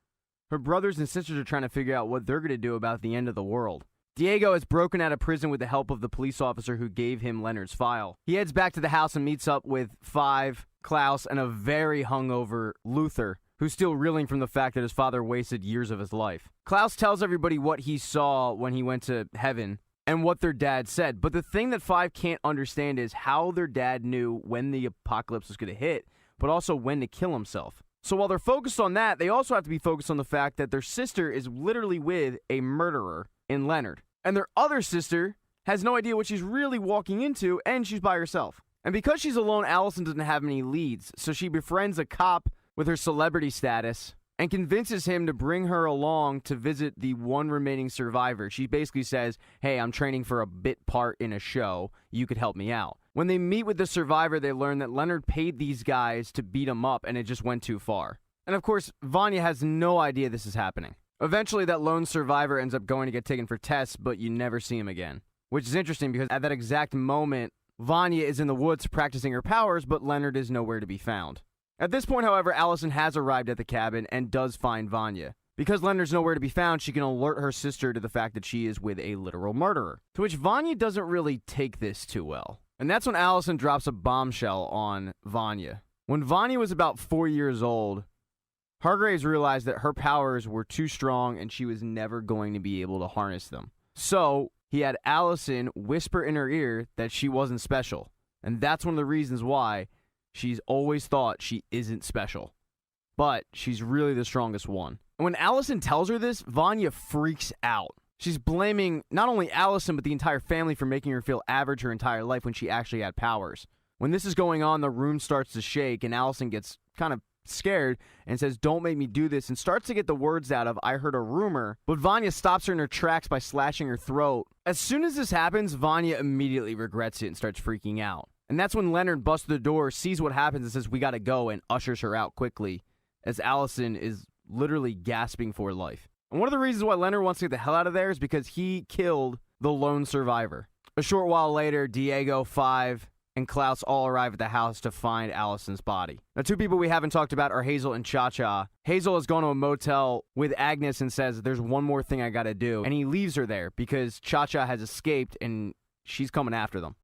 her brothers and sisters are trying to figure out what they're going to do about the end of the world. Diego is broken out of prison with the help of the police officer who gave him Leonard's file. He heads back to the house and meets up with 5, Klaus, and a very hungover Luther, who's still reeling from the fact that his father wasted years of his life. Klaus tells everybody what he saw when he went to heaven and what their dad said. But the thing that 5 can't understand is how their dad knew when the apocalypse was going to hit, but also when to kill himself. So while they're focused on that, they also have to be focused on the fact that their sister is literally with a murderer in Leonard. And their other sister has no idea what she's really walking into, and she's by herself. And because she's alone, Allison doesn't have many leads, so she befriends a cop with her celebrity status and convinces him to bring her along to visit the one remaining survivor. She basically says, hey, I'm training for a bit part in a show. You could help me out. When they meet with the survivor, they learn that Leonard paid these guys to beat him up, and it just went too far. And of course, Vanya has no idea this is happening. Eventually, that lone survivor ends up going to get taken for tests, but you never see him again. Which is interesting because at that exact moment, Vanya is in the woods practicing her powers, but Leonard is nowhere to be found. At this point, however, Allison has arrived at the cabin and does find Vanya. Because Leonard's nowhere to be found, she can alert her sister to the fact that she is with a literal murderer. To which Vanya doesn't really take this too well. And that's when Allison drops a bombshell on Vanya. When Vanya was about 4 years old, Hargreeves realized that her powers were too strong and she was never going to be able to harness them. So he had Allison whisper in her ear that she wasn't special. And that's one of the reasons why she's always thought she isn't special. But she's really the strongest one. And when Allison tells her this, Vanya freaks out. She's blaming not only Allison, but the entire family for making her feel average her entire life when she actually had powers. When this is going on, the room starts to shake and Allison gets kind of scared and says, don't make me do this, and starts to get the words out of, I heard a rumor, but Vanya stops her in her tracks by slashing her throat. As soon as this happens, Vanya immediately regrets it and starts freaking out. And that's when Leonard busts the door, sees what happens, and says, we gotta go, and ushers her out quickly, as Allison is literally gasping for life. And one of the reasons why Leonard wants to get the hell out of there is because he killed the lone survivor. A short while later, Diego, 5, and Klaus all arrive at the house to find Allison's body. Now, two people we haven't talked about are Hazel and Cha-Cha. Hazel has gone to a motel with Agnes and says, there's one more thing I gotta do. And he leaves her there because Cha-Cha has escaped and she's coming after them.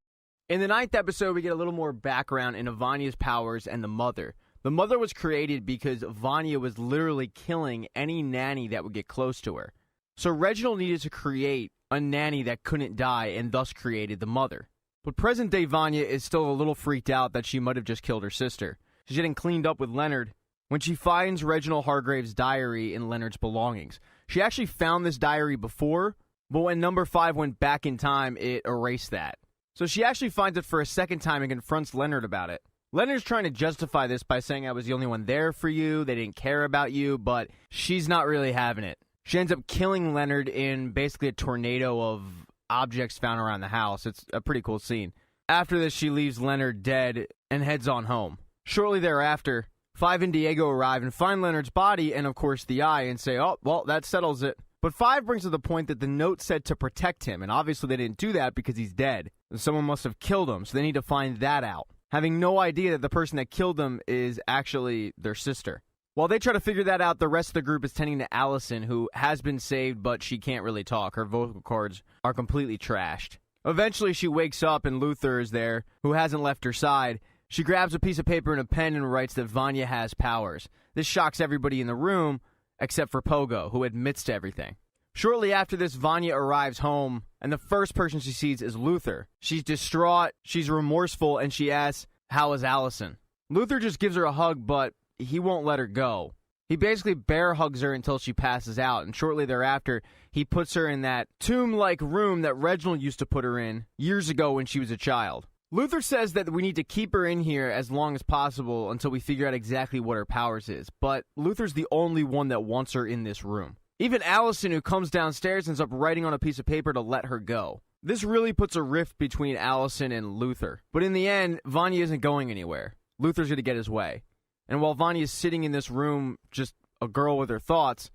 In the 9th episode, we get a little more background into Vanya's powers and the mother. The mother was created because Vanya was literally killing any nanny that would get close to her. So Reginald needed to create a nanny that couldn't die and thus created the mother. But present-day Vanya is still a little freaked out that she might have just killed her sister. She's getting cleaned up with Leonard when she finds Reginald Hargreeves' diary in Leonard's belongings. She actually found this diary before, but when number 5 went back in time, it erased that. So she actually finds it for a second time and confronts Leonard about it. Leonard's trying to justify this by saying I was the only one there for you, they didn't care about you, but she's not really having it. She ends up killing Leonard in basically a tornado of objects found around the house. It's a pretty cool scene. After this, she leaves Leonard dead and heads on home. Shortly thereafter, 5 and Diego arrive and find Leonard's body and, of course, the eye and say, oh, well, that settles it. But 5 brings to the point that the note said to protect him, and obviously they didn't do that because he's dead. Someone must have killed him, so they need to find that out, having no idea that the person that killed them is actually their sister. While they try to figure that out, the rest of the group is tending to Allison, who has been saved, but she can't really talk. Her vocal cords are completely trashed. Eventually, she wakes up, and Luther is there, who hasn't left her side. She grabs a piece of paper and a pen and writes that Vanya has powers. This shocks everybody in the room, except for Pogo, who admits to everything. Shortly after this, Vanya arrives home, and the first person she sees is Luther. She's distraught, she's remorseful, and she asks, how is Allison? Luther just gives her a hug, but he won't let her go. He basically bear hugs her until she passes out, and shortly thereafter, he puts her in that tomb-like room that Reginald used to put her in years ago when she was a child. Luther says that we need to keep her in here as long as possible until we figure out exactly what her powers is, but Luther's the only one that wants her in this room. Even Allison, who comes downstairs, ends up writing on a piece of paper to let her go. This really puts a rift between Allison and Luther, but in the end, Vanya isn't going anywhere. Luther's going to get his way. And while Vanya is sitting in this room, just a girl with her thoughts,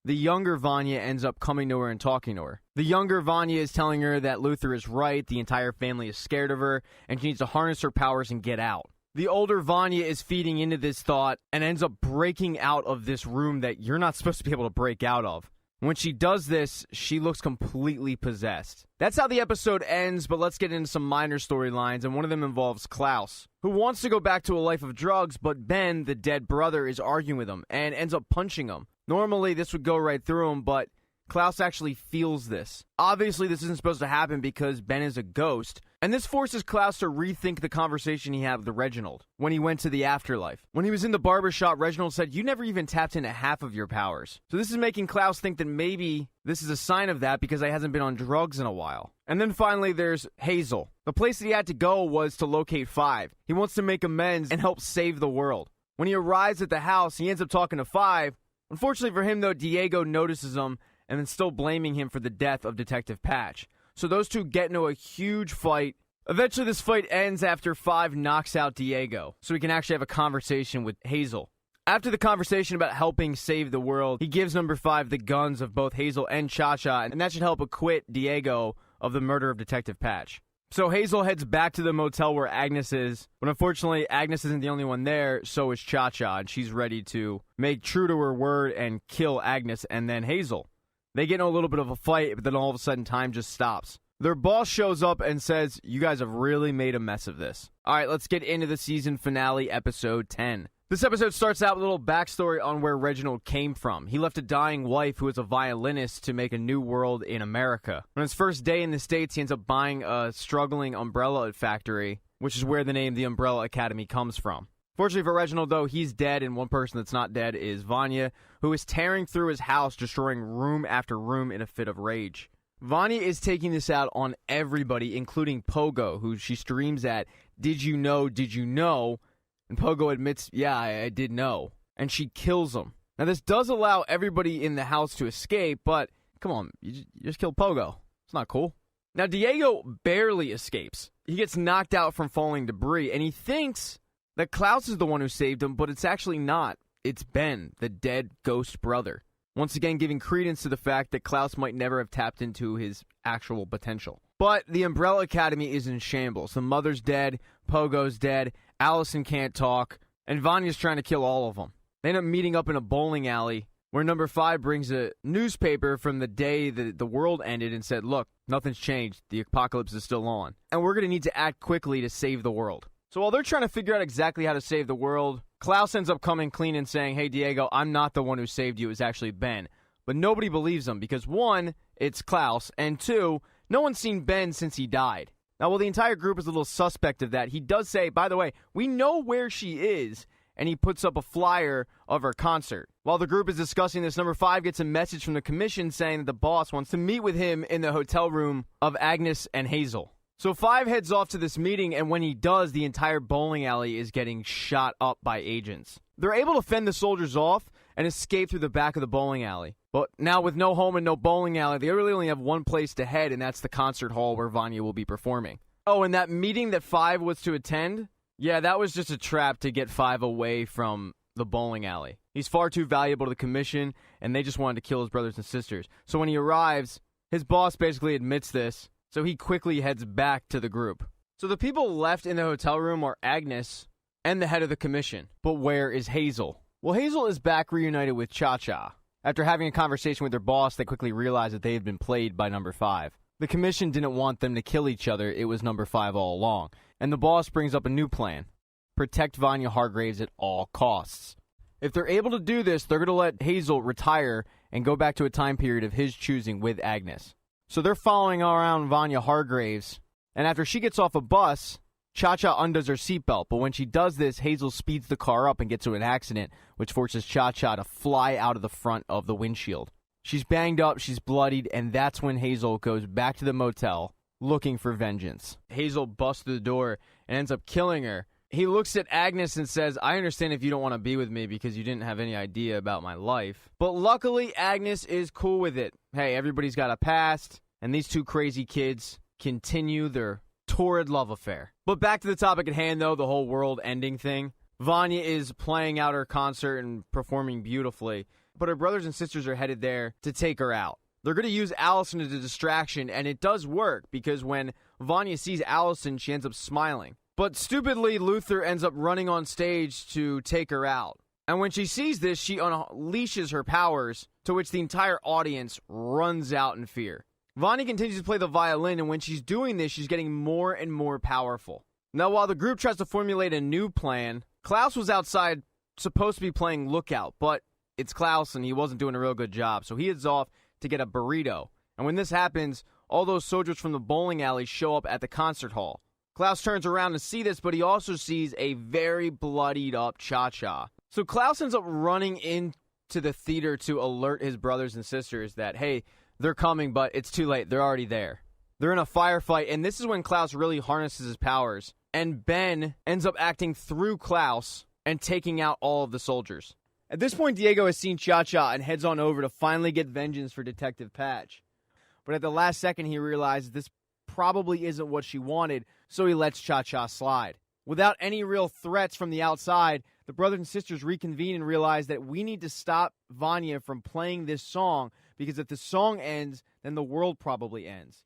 the younger Vanya ends up coming to her and talking to her. The younger Vanya is telling her that Luther is right, the entire family is scared of her, and she needs to harness her powers and get out. The older Vanya is feeding into this thought and ends up breaking out of this room that you're not supposed to be able to break out of. When she does this, she looks completely possessed. That's how the episode ends, but let's get into some minor storylines, and one of them involves Klaus, who wants to go back to a life of drugs, but Ben, the dead brother, is arguing with him and ends up punching him. Normally, this would go right through him, but Klaus actually feels this. Obviously, this isn't supposed to happen because Ben is a ghost, and this forces Klaus to rethink the conversation he had with Reginald when he went to the afterlife. When he was in the barbershop, Reginald said, you never even tapped into half of your powers. So this is making Klaus think that maybe this is a sign of that because he hasn't been on drugs in a while. And then finally, there's Hazel. The place that he had to go was to locate 5. He wants to make amends and help save the world. When he arrives at the house, he ends up talking to 5. Unfortunately for him, though, Diego notices him and then still blaming him for the death of Detective Patch. So those two get into a huge fight. Eventually, this fight ends after 5 knocks out Diego, so he can actually have a conversation with Hazel. After the conversation about helping save the world, he gives number 5 the guns of both Hazel and Cha-Cha, and that should help acquit Diego of the murder of Detective Patch. So Hazel heads back to the motel where Agnes is, but unfortunately, Agnes isn't the only one there, so is Cha-Cha, and she's ready to make true to her word and kill Agnes and then Hazel. They get in a little bit of a fight, but then all of a sudden time just stops. Their boss shows up and says, you guys have really made a mess of this. Alright, let's get into the season finale, episode 10. This episode starts out with a little backstory on where Reginald came from. He left a dying wife who was a violinist to make a new world in America. On his first day in the States, he ends up buying a struggling umbrella factory, which is where the name the Umbrella Academy comes from. Fortunately for Reginald, though, he's dead, and one person that's not dead is Vanya, who is tearing through his house, destroying room after room in a fit of rage. Vanya is taking this out on everybody, including Pogo, who she streams at, did you know, did you know? And Pogo admits, yeah, I did know. And she kills him. Now, this does allow everybody in the house to escape, but come on, you just killed Pogo. It's not cool. Now, Diego barely escapes. He gets knocked out from falling debris, and he thinks that Klaus is the one who saved him, but it's actually not. It's Ben, the dead ghost brother. Once again, giving credence to the fact that Klaus might never have tapped into his actual potential. But the Umbrella Academy is in shambles. The mother's dead, Pogo's dead, Allison can't talk, and Vanya's trying to kill all of them. They end up meeting up in a bowling alley where number 5 brings a newspaper from the day that the world ended and said, look, nothing's changed. The apocalypse is still on. And we're going to need to act quickly to save the world. So while they're trying to figure out exactly how to save the world, Klaus ends up coming clean and saying, hey, Diego, I'm not the one who saved you. It was actually Ben. But nobody believes him because 1, it's Klaus, and 2, no one's seen Ben since he died. Now, while the entire group is a little suspect of that, he does say, by the way, we know where she is, and he puts up a flyer of her concert. While the group is discussing this, number 5 gets a message from the commission saying that the boss wants to meet with him in the hotel room of Agnes and Hazel. So 5 heads off to this meeting, and when he does, the entire bowling alley is getting shot up by agents. They're able to fend the soldiers off and escape through the back of the bowling alley. But now with no home and no bowling alley, they really only have one place to head, and that's the concert hall where Vanya will be performing. Oh, and that meeting that 5 was to attend? Yeah, that was just a trap to get 5 away from the bowling alley. He's far too valuable to the commission, and they just wanted to kill his brothers and sisters. So when he arrives, his boss basically admits this, so he quickly heads back to the group. So the people left in the hotel room are Agnes and the head of the commission. But where is Hazel? Well, Hazel is back reunited with Cha-Cha. After having a conversation with their boss, they quickly realized that they had been played by number 5. The commission didn't want them to kill each other. It was number 5 all along. And the boss brings up a new plan. Protect Vanya Hargreeves at all costs. If they're able to do this, they're going to let Hazel retire and go back to a time period of his choosing with Agnes. So they're following around Vanya Hargreeves, and after she gets off a bus, Cha-Cha undoes her seatbelt. But when she does this, Hazel speeds the car up and gets into an accident, which forces Cha-Cha to fly out of the front of the windshield. She's banged up, she's bloodied, and that's when Hazel goes back to the motel looking for vengeance. Hazel busts through the door and ends up killing her. He looks at Agnes and says, I understand if you don't want to be with me because you didn't have any idea about my life. But luckily, Agnes is cool with it. Hey, everybody's got a past, and these 2 crazy kids continue their torrid love affair. But back to the topic at hand, though, the whole world ending thing. Vanya is playing out her concert and performing beautifully, but her brothers and sisters are headed there to take her out. They're going to use Allison as a distraction, and it does work because when Vanya sees Allison, she ends up smiling. But stupidly, Luther ends up running on stage to take her out. And when she sees this, she unleashes her powers, to which the entire audience runs out in fear. Vanya continues to play the violin, and when she's doing this, she's getting more and more powerful. Now, while the group tries to formulate a new plan, Klaus was outside supposed to be playing lookout, but it's Klaus, and he wasn't doing a real good job, so he heads off to get a burrito. And when this happens, all those soldiers from the bowling alley show up at the concert hall. Klaus turns around to see this, but he also sees a very bloodied up Cha-Cha. So Klaus ends up running into the theater to alert his brothers and sisters that, hey, they're coming, but it's too late. They're already there. They're in a firefight, and this is when Klaus really harnesses his powers. And Ben ends up acting through Klaus and taking out all of the soldiers. At this point, Diego has seen Cha-Cha and heads on over to finally get vengeance for Detective Patch. But at the last second, he realizes this probably isn't what she wanted, so he lets Cha-Cha slide. Without any real threats from the outside, the brothers and sisters reconvene and realize that we need to stop Vanya from playing this song, because if the song ends, then the world probably ends.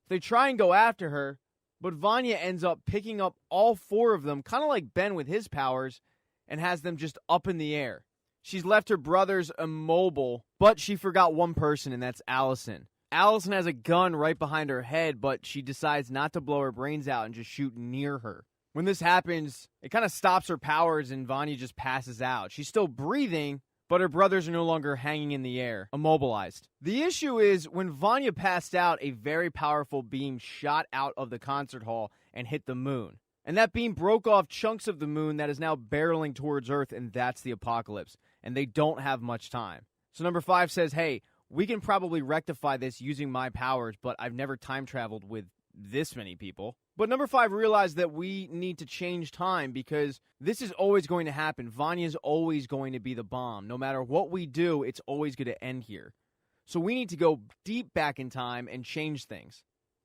They try and go after her, but Vanya ends up picking up all 4 of them, kind of like Ben with his powers, and has them just up in the air. She's left her brothers immobile, but she forgot one person, and that's Allison. Allison has a gun right behind her head, but she decides not to blow her brains out and just shoot near her. When this happens, it kind of stops her powers, and Vanya just passes out. She's still breathing, but her brothers are no longer hanging in the air, immobilized. The issue is, when Vanya passed out, a very powerful beam shot out of the concert hall and hit the moon. And that beam broke off chunks of the moon that is now barreling towards Earth, and that's the apocalypse. And they don't have much time. So number 5 says, hey, we can probably rectify this using my powers, but I've never time traveled with this many people. But number 5 realized that we need to change time because this is always going to happen. Vanya's always going to be the bomb. No matter what we do, it's always going to end here. So we need to go deep back in time and change things.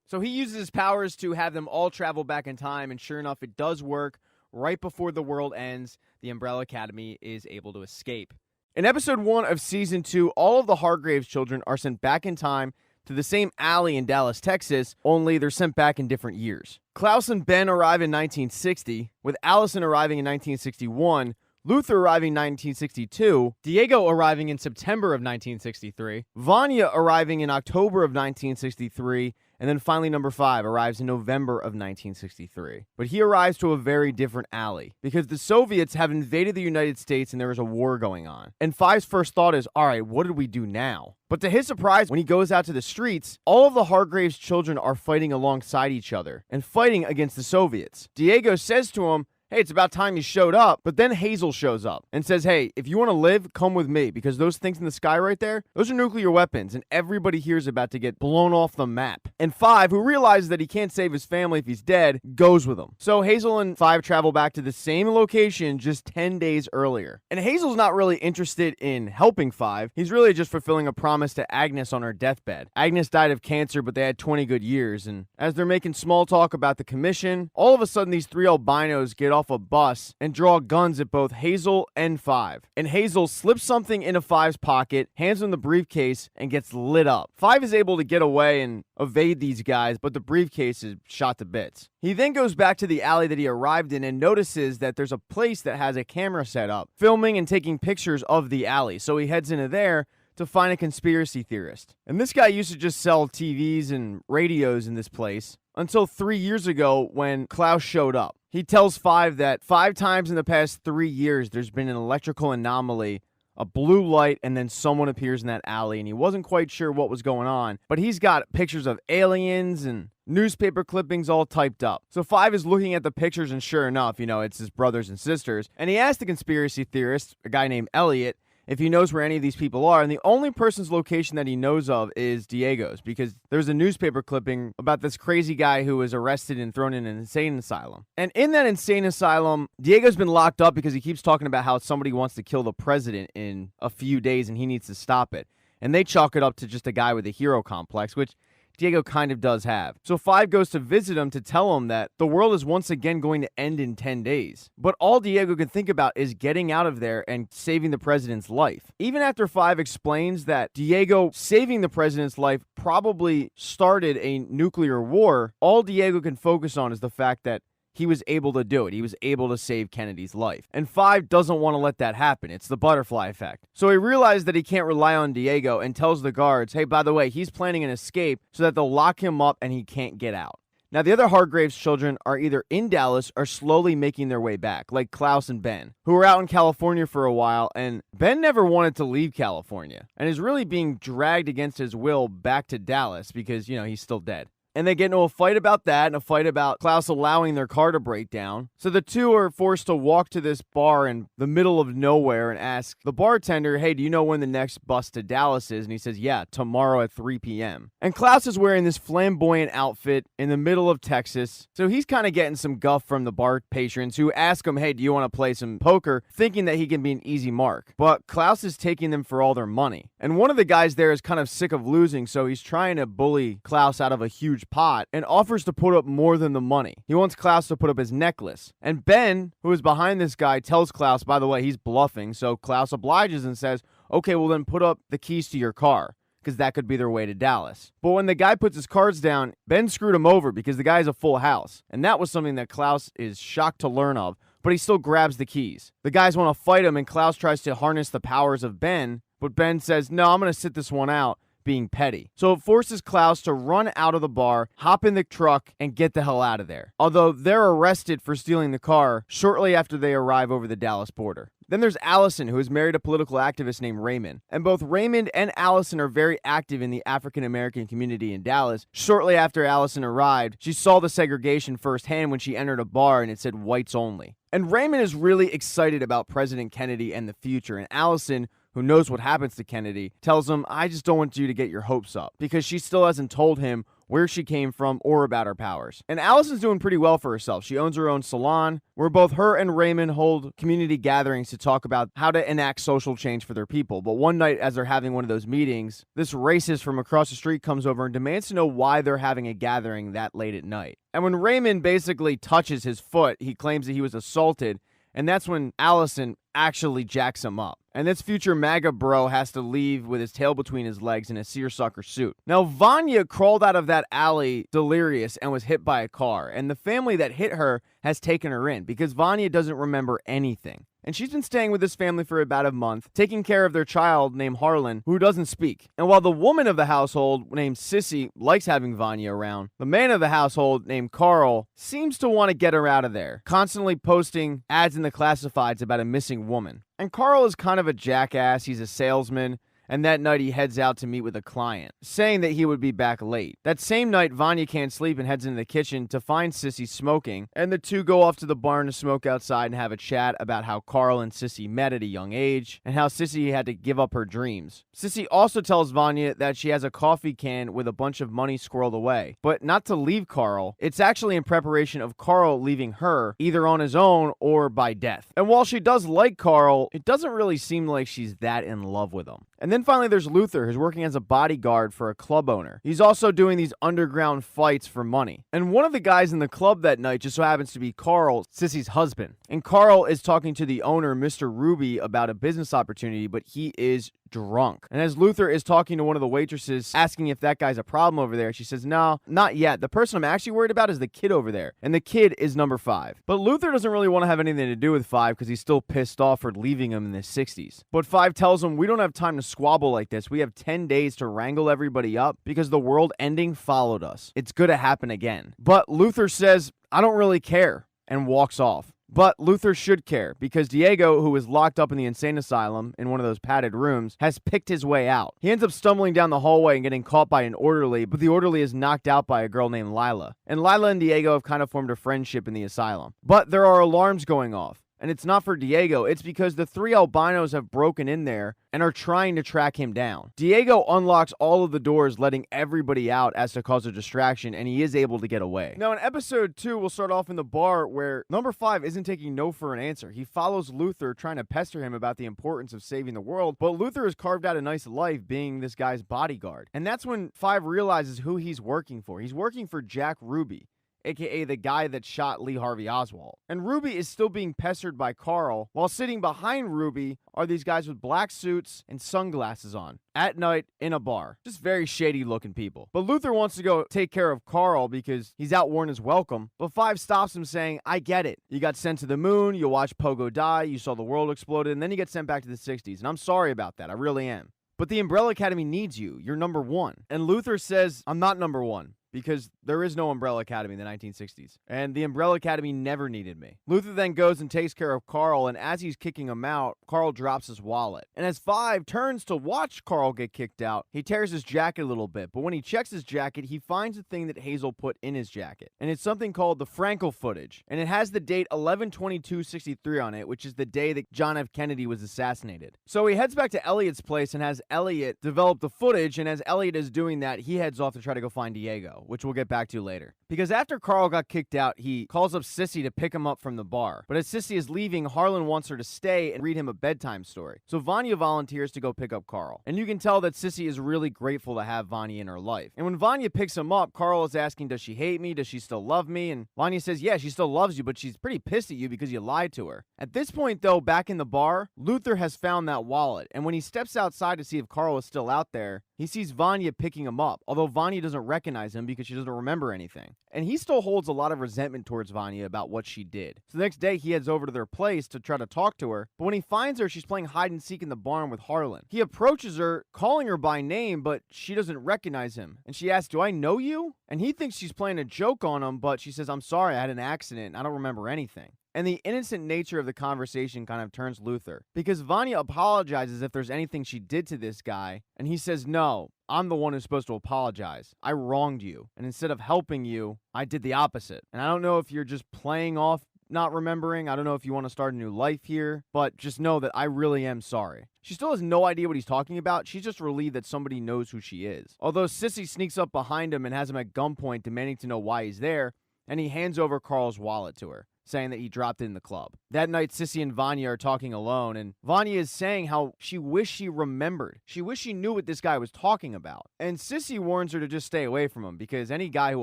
So he uses his powers to have them all travel back in time, and sure enough, it does work. Right before the world ends, the Umbrella Academy is able to escape. In episode 1 of season 2, all of the Hargreeves children are sent back in time to the same alley in Dallas, Texas, only they're sent back in different years. Klaus and Ben arrive in 1960, with Allison arriving in 1961, Luther arriving in 1962, Diego arriving in September of 1963, Vanya arriving in October of 1963, and then finally number 5 arrives in November of 1963. But he arrives to a very different alley, because the Soviets have invaded the United States and there is a war going on. And 5's first thought is, alright, what did we do now? But to his surprise, when he goes out to the streets, all of the Hargreeves children are fighting alongside each other, and fighting against the Soviets. Diego says to him, hey, it's about time you showed up. But then Hazel shows up and says, hey, if you want to live, come with me, because those things in the sky right there, those are nuclear weapons, and everybody here is about to get blown off the map. And 5, who realizes that he can't save his family if he's dead, goes with him. So Hazel and 5 travel back to the same location just 10 days earlier. And Hazel's not really interested in helping 5. He's really just fulfilling a promise to Agnes on her deathbed. Agnes died of cancer, but they had 20 good years. And as they're making small talk about the commission, all of a sudden these 3 albinos get off a bus and draw guns at both Hazel and 5. And Hazel slips something into 5's pocket, hands him the briefcase, and gets lit up. 5 is able to get away and evade these guys, but the briefcase is shot to bits. He then goes back to the alley that he arrived in and notices that there's a place that has a camera set up, filming and taking pictures of the alley. So he heads into there to find a conspiracy theorist. And this guy used to just sell TVs and radios in this place until 3 years ago when Klaus showed up. He tells 5 that 5 times in the past 3 years there's been an electrical anomaly, a blue light, and then someone appears in that alley, and he wasn't quite sure what was going on, but he's got pictures of aliens and newspaper clippings all typed up. So 5 is looking at the pictures, and sure enough, it's his brothers and sisters, and he asked the conspiracy theorist, a guy named Elliot, if he knows where any of these people are, and the only person's location that he knows of is Diego's, because there's a newspaper clipping about this crazy guy who was arrested and thrown in an insane asylum. And in that insane asylum, Diego's been locked up because he keeps talking about how somebody wants to kill the president in a few days and he needs to stop it. And they chalk it up to just a guy with a hero complex, which Diego kind of does have. So 5 goes to visit him to tell him that the world is once again going to end in 10 days. But all Diego can think about is getting out of there and saving the president's life. Even after 5 explains that Diego saving the president's life probably started a nuclear war, all Diego can focus on is the fact that he was able to do it. He was able to save Kennedy's life. And 5 doesn't want to let that happen. It's the butterfly effect. So he realized that he can't rely on Diego and tells the guards, hey, by the way, he's planning an escape so that they'll lock him up and he can't get out. Now, the other Hargreeves children are either in Dallas or slowly making their way back, like Klaus and Ben, who were out in California for a while, and Ben never wanted to leave California and is really being dragged against his will back to Dallas because, he's still dead. And they get into a fight about that and a fight about Klaus allowing their car to break down. So the two are forced to walk to this bar in the middle of nowhere and ask the bartender, hey, do you know when the next bus to Dallas is? And he says, yeah, tomorrow at 3 p.m. And Klaus is wearing this flamboyant outfit in the middle of Texas. So he's kind of getting some guff from the bar patrons who ask him, hey, do you want to play some poker? Thinking that he can be an easy mark. But Klaus is taking them for all their money. And one of the guys there is kind of sick of losing, so he's trying to bully Klaus out of a huge pot and offers to put up more than the money. He wants Klaus to put up his necklace. And Ben, who is behind this guy, tells Klaus, by the way, he's bluffing. So Klaus obliges and says, okay, well then put up the keys to your car, because that could be their way to Dallas. But when the guy puts his cards down, Ben screwed him over because the guy has a full house. And that was something that Klaus is shocked to learn of, but he still grabs the keys. The guys want to fight him and Klaus tries to harness the powers of Ben, but Ben says, no, I'm going to sit this one out, being petty. So it forces Klaus to run out of the bar, hop in the truck, and get the hell out of there. Although they're arrested for stealing the car shortly after they arrive over the Dallas border. Then there's Allison, who is married to a political activist named Raymond. And both Raymond and Allison are very active in the African-American community in Dallas. Shortly after Allison arrived, she saw the segregation firsthand when she entered a bar and it said whites only. And Raymond is really excited about President Kennedy and the future. And Allison, who knows what happens to Kennedy, tells him, I just don't want you to get your hopes up, because she still hasn't told him where she came from or about her powers. And Allison's doing pretty well for herself. She owns her own salon, where both her and Raymond hold community gatherings to talk about how to enact social change for their people. But one night, as they're having one of those meetings, this racist from across the street comes over and demands to know why they're having a gathering that late at night. And when Raymond basically touches his foot, he claims that he was assaulted, and that's when Allison actually jacks him up. And this future MAGA bro has to leave with his tail between his legs in a seersucker suit. Now, Vanya crawled out of that alley delirious and was hit by a car, and the family that hit her has taken her in because Vanya doesn't remember anything. And she's been staying with this family for about a month, taking care of their child named Harlan, who doesn't speak. And while the woman of the household, named Sissy, likes having Vanya around, the man of the household, named Carl, seems to want to get her out of there, constantly posting ads in the classifieds about a missing woman. And Carl is kind of a jackass. He's a salesman. And that night he heads out to meet with a client, saying that he would be back late. That same night, Vanya can't sleep and heads into the kitchen to find Sissy smoking, and the two go off to the barn to smoke outside and have a chat about how Carl and Sissy met at a young age, and how Sissy had to give up her dreams. Sissy also tells Vanya that she has a coffee can with a bunch of money squirreled away, but not to leave Carl. It's actually in preparation of Carl leaving her, either on his own or by death. And while she does like Carl, it doesn't really seem like she's that in love with him. And then finally there's Luther, who's working as a bodyguard for a club owner. He's also doing these underground fights for money. And one of the guys in the club that night just so happens to be Carl, Sissy's husband. And Carl is talking to the owner, Mr. Ruby, about a business opportunity, but he is drunk. And as Luther is talking to one of the waitresses, asking if that guy's a problem over there, she says, no, not yet. The person I'm actually worried about is the kid over there. And the kid is number 5. But Luther doesn't really want to have anything to do with 5 because he's still pissed off for leaving him in the 60s. But 5 tells him, we don't have time to squabble like this. We have 10 days to wrangle everybody up because the world ending followed us. It's gonna happen again. But Luther says, I don't really care, and walks off. But Luther should care, because Diego, who was locked up in the insane asylum in one of those padded rooms, has picked his way out. He ends up stumbling down the hallway and getting caught by an orderly, but the orderly is knocked out by a girl named Lyla. And Lyla and Diego have kind of formed a friendship in the asylum. But there are alarms going off. And it's not for Diego, it's because the 3 albinos have broken in there and are trying to track him down. Diego unlocks all of the doors, letting everybody out as to cause a distraction, and he is able to get away. Now, in episode 2, we'll start off in the bar where number 5 isn't taking no for an answer. He follows Luther, trying to pester him about the importance of saving the world, but Luther has carved out a nice life being this guy's bodyguard. And that's when 5 realizes who he's working for. He's working for Jack Ruby, aka the guy that shot Lee Harvey Oswald. And Ruby is still being pestered by Carl, while sitting behind Ruby are these guys with black suits and sunglasses on, at night in a bar. Just very shady looking people. But Luther wants to go take care of Carl because he's outworn his welcome, but 5 stops him saying, I get it. You got sent to the moon, you watched Pogo die, you saw the world explode, and then you get sent back to the 60s, and I'm sorry about that, I really am. But the Umbrella Academy needs you. You're number 1. And Luther says, I'm not number 1. Because there is no Umbrella Academy in the 1960s. And the Umbrella Academy never needed me. Luther then goes and takes care of Carl, and as he's kicking him out, Carl drops his wallet. And as 5 turns to watch Carl get kicked out, he tears his jacket a little bit. But when he checks his jacket, he finds the thing that Hazel put in his jacket. And it's something called the Frankel footage. And it has the date 11/22/63 on it, which is the day that John F. Kennedy was assassinated. So he heads back to Elliot's place and has Elliot develop the footage, and as Elliot is doing that, he heads off to try to go find Diego, which we'll get back to later. Because after Carl got kicked out, he calls up Sissy to pick him up from the bar. But as Sissy is leaving, Harlan wants her to stay and read him a bedtime story. So Vanya volunteers to go pick up Carl. And you can tell that Sissy is really grateful to have Vanya in her life. And when Vanya picks him up, Carl is asking, does she hate me? Does she still love me? And Vanya says, yeah, she still loves you, but she's pretty pissed at you because you lied to her. At this point, though, back in the bar, Luther has found that wallet. And when he steps outside to see if Carl is still out there, he sees Vanya picking him up, although Vanya doesn't recognize him because she doesn't remember anything. And he still holds a lot of resentment towards Vanya about what she did. So the next day, he heads over to their place to try to talk to her, but when he finds her, she's playing hide and seek in the barn with Harlan. He approaches her, calling her by name, but she doesn't recognize him. And she asks, do I know you? And he thinks she's playing a joke on him, but she says, I'm sorry, I had an accident, I don't remember anything. And the innocent nature of the conversation kind of turns Luther, because Vanya apologizes if there's anything she did to this guy, and he says, no, I'm the one who's supposed to apologize. I wronged you, and instead of helping you, I did the opposite. And I don't know if you're just playing off not remembering, I don't know if you want to start a new life here, but just know that I really am sorry. She still has no idea what he's talking about. She's just relieved that somebody knows who she is. Although Sissy sneaks up behind him and has him at gunpoint, demanding to know why he's there, and he hands over Carl's wallet to her, saying that he dropped it in the club. That night, Sissy and Vanya are talking alone, and Vanya is saying how she wished she remembered. She wished she knew what this guy was talking about. And Sissy warns her to just stay away from him, because any guy who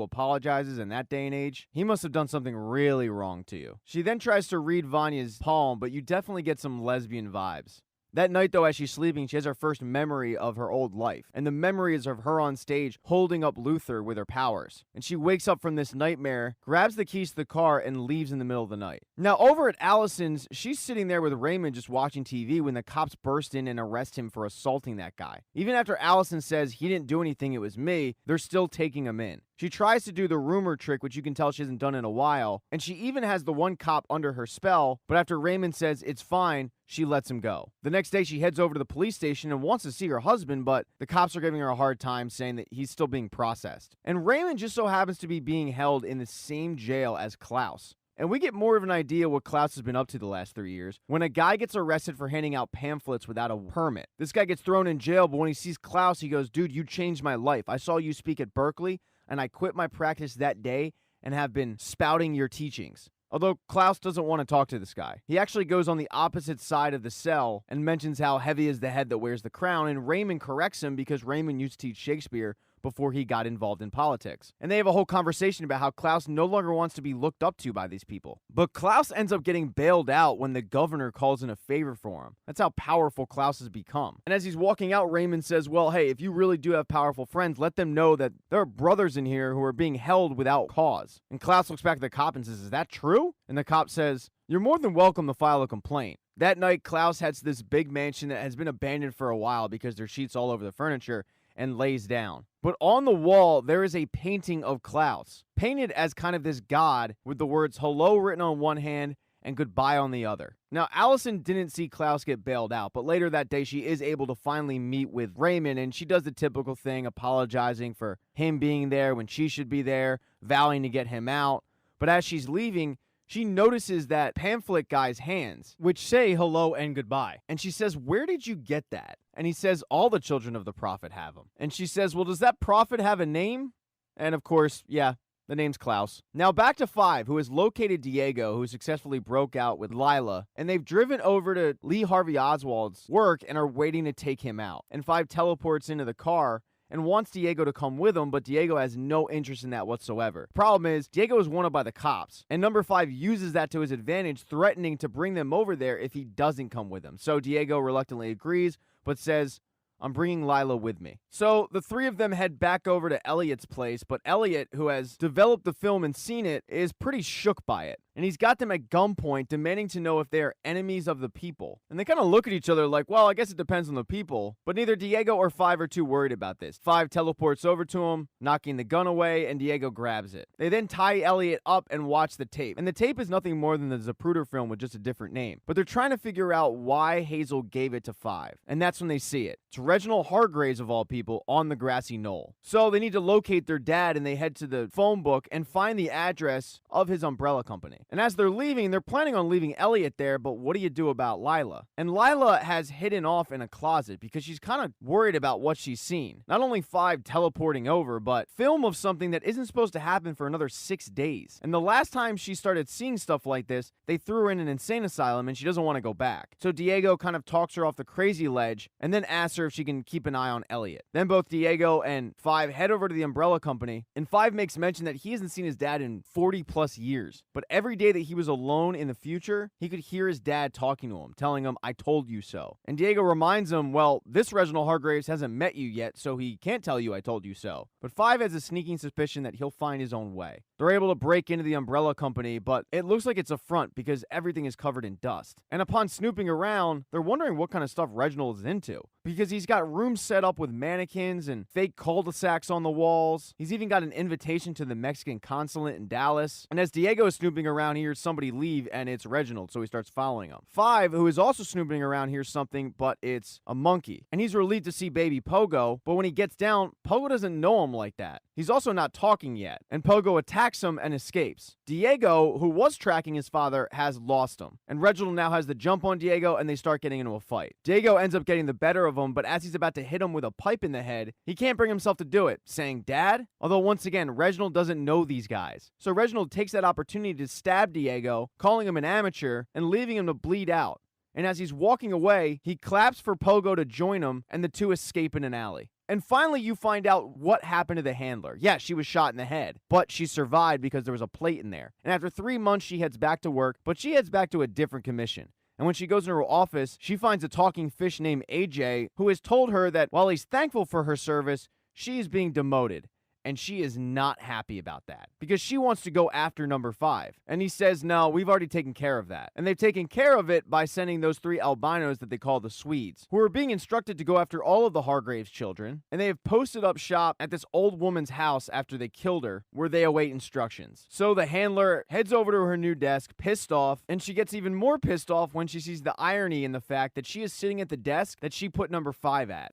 apologizes in that day and age, he must have done something really wrong to you. She then tries to read Vanya's palm, but you definitely get some lesbian vibes. That night, though, as she's sleeping, she has her first memory of her old life. And the memory is of her on stage holding up Luther with her powers. And she wakes up from this nightmare, grabs the keys to the car, and leaves in the middle of the night. Now, over at Allison's, she's sitting there with Raymond just watching TV when the cops burst in and arrest him for assaulting that guy. Even after Allison says he didn't do anything, it was me, they're still taking him in. She tries to do the rumor trick, which you can tell she hasn't done in a while, and she even has the one cop under her spell, but after Raymond says it's fine, she lets him go. The next day, she heads over to the police station and wants to see her husband, but the cops are giving her a hard time, saying that he's still being processed. And Raymond just so happens to be being held in the same jail as Klaus. And we get more of an idea what Klaus has been up to the last 3 years when a guy gets arrested for handing out pamphlets without a permit. This guy gets thrown in jail, but when he sees Klaus, he goes, "Dude, you changed my life. I saw you speak at Berkeley, and I quit my practice that day and have been spouting your teachings." Although Klaus doesn't want to talk to this guy. He actually goes on the opposite side of the cell and mentions how heavy is the head that wears the crown, and Raymond corrects him because Raymond used to teach Shakespeare before he got involved in politics. And they have a whole conversation about how Klaus no longer wants to be looked up to by these people. But Klaus ends up getting bailed out when the governor calls in a favor for him. That's how powerful Klaus has become. And as he's walking out, Raymond says, "Well, hey, if you really do have powerful friends, let them know that there are brothers in here who are being held without cause." And Klaus looks back at the cop and says, "Is that true?" And the cop says, "You're more than welcome to file a complaint." That night, Klaus heads to this big mansion that has been abandoned for a while because there's sheets all over the furniture, and lays down. But on the wall, there is a painting of Klaus, painted as kind of this god with the words hello written on one hand and goodbye on the other. Now, Allison didn't see Klaus get bailed out, but later that day, she is able to finally meet with Raymond, and she does the typical thing, apologizing for him being there when she should be there, vowing to get him out. But as she's leaving, she notices that pamphlet guy's hands, which say hello and goodbye. And she says, "Where did you get that?" And he says, "All the children of the prophet have them." And she says, "Well, does that prophet have a name?" And of course, yeah, the name's Klaus. Now back to 5, who has located Diego, who successfully broke out with Lyla, and they've driven over to Lee Harvey Oswald's work and are waiting to take him out. And 5 teleports into the car and wants Diego to come with him, but Diego has no interest in that whatsoever. Problem is, Diego is wanted by the cops, and number 5 uses that to his advantage, threatening to bring them over there if he doesn't come with him. So Diego reluctantly agrees, but says, "I'm bringing Lyla with me." So the 3 of them head back over to Elliot's place, but Elliot, who has developed the film and seen it, is pretty shook by it. And he's got them at gunpoint, demanding to know if they are enemies of the people. And they kind of look at each other like, well, I guess it depends on the people. But neither Diego or 5 are too worried about this. 5 teleports over to him, knocking the gun away, and Diego grabs it. They then tie Elliot up and watch the tape. And the tape is nothing more than the Zapruder film with just a different name. But they're trying to figure out why Hazel gave it to 5. And that's when they see it. It's Reginald Hargreeves, of all people, on the grassy knoll. So they need to locate their dad, and they head to the phone book and find the address of his umbrella company. And as they're leaving, they're planning on leaving Elliot there, but what do you do about Lyla? And Lyla has hidden off in a closet because she's kind of worried about what she's seen. Not only 5 teleporting over, but film of something that isn't supposed to happen for another 6 days. And the last time she started seeing stuff like this, they threw her in an insane asylum and she doesn't want to go back. So Diego kind of talks her off the crazy ledge and then asks her if she can keep an eye on Elliot. Then both Diego and 5 head over to the umbrella company, and 5 makes mention that he hasn't seen his dad in 40 plus years. But every day that he was alone in the future, he could hear his dad talking to him, telling him, "I told you so." And Diego reminds him, well, this Reginald Hargreeves hasn't met you yet, so he can't tell you I told you so. But 5 has a sneaking suspicion that he'll find his own way. They're able to break into the umbrella company, but it looks like it's a front because everything is covered in dust. And upon snooping around, they're wondering what kind of stuff Reginald is into, because he's got rooms set up with mannequins and fake cul-de-sacs on the walls. He's even got an invitation to the Mexican consulate in Dallas. And as Diego is snooping around, he hears somebody leave, and it's Reginald, so he starts following him. 5, who is also snooping around, hears something, but it's a monkey. And he's relieved to see baby Pogo, but when he gets down, Pogo doesn't know him like that. He's also not talking yet, and Pogo attacks him and escapes. Diego, who was tracking his father, has lost him, and Reginald now has the jump on Diego, and they start getting into a fight. Diego ends up getting the better of him, but as he's about to hit him with a pipe in the head, he can't bring himself to do it, saying, "Dad?" Although once again, Reginald doesn't know these guys. So Reginald takes that opportunity to stab Diego, calling him an amateur, and leaving him to bleed out. And as he's walking away, he claps for Pogo to join him, and the two escape in an alley. And finally, you find out what happened to the handler. Yeah, she was shot in the head, but she survived because there was a plate in there. And after 3 months, she heads back to work, but she heads back to a different commission. And when she goes into her office, she finds a talking fish named AJ who has told her that while he's thankful for her service, she is being demoted. And she is not happy about that because she wants to go after number 5. And he says, no, we've already taken care of that. And they've taken care of it by sending those 3 albinos that they call the Swedes, who are being instructed to go after all of the Hargreeves children. And they have posted up shop at this old woman's house after they killed her, where they await instructions. So the handler heads over to her new desk, pissed off, and she gets even more pissed off when she sees the irony in the fact that she is sitting at the desk that she put number 5 at.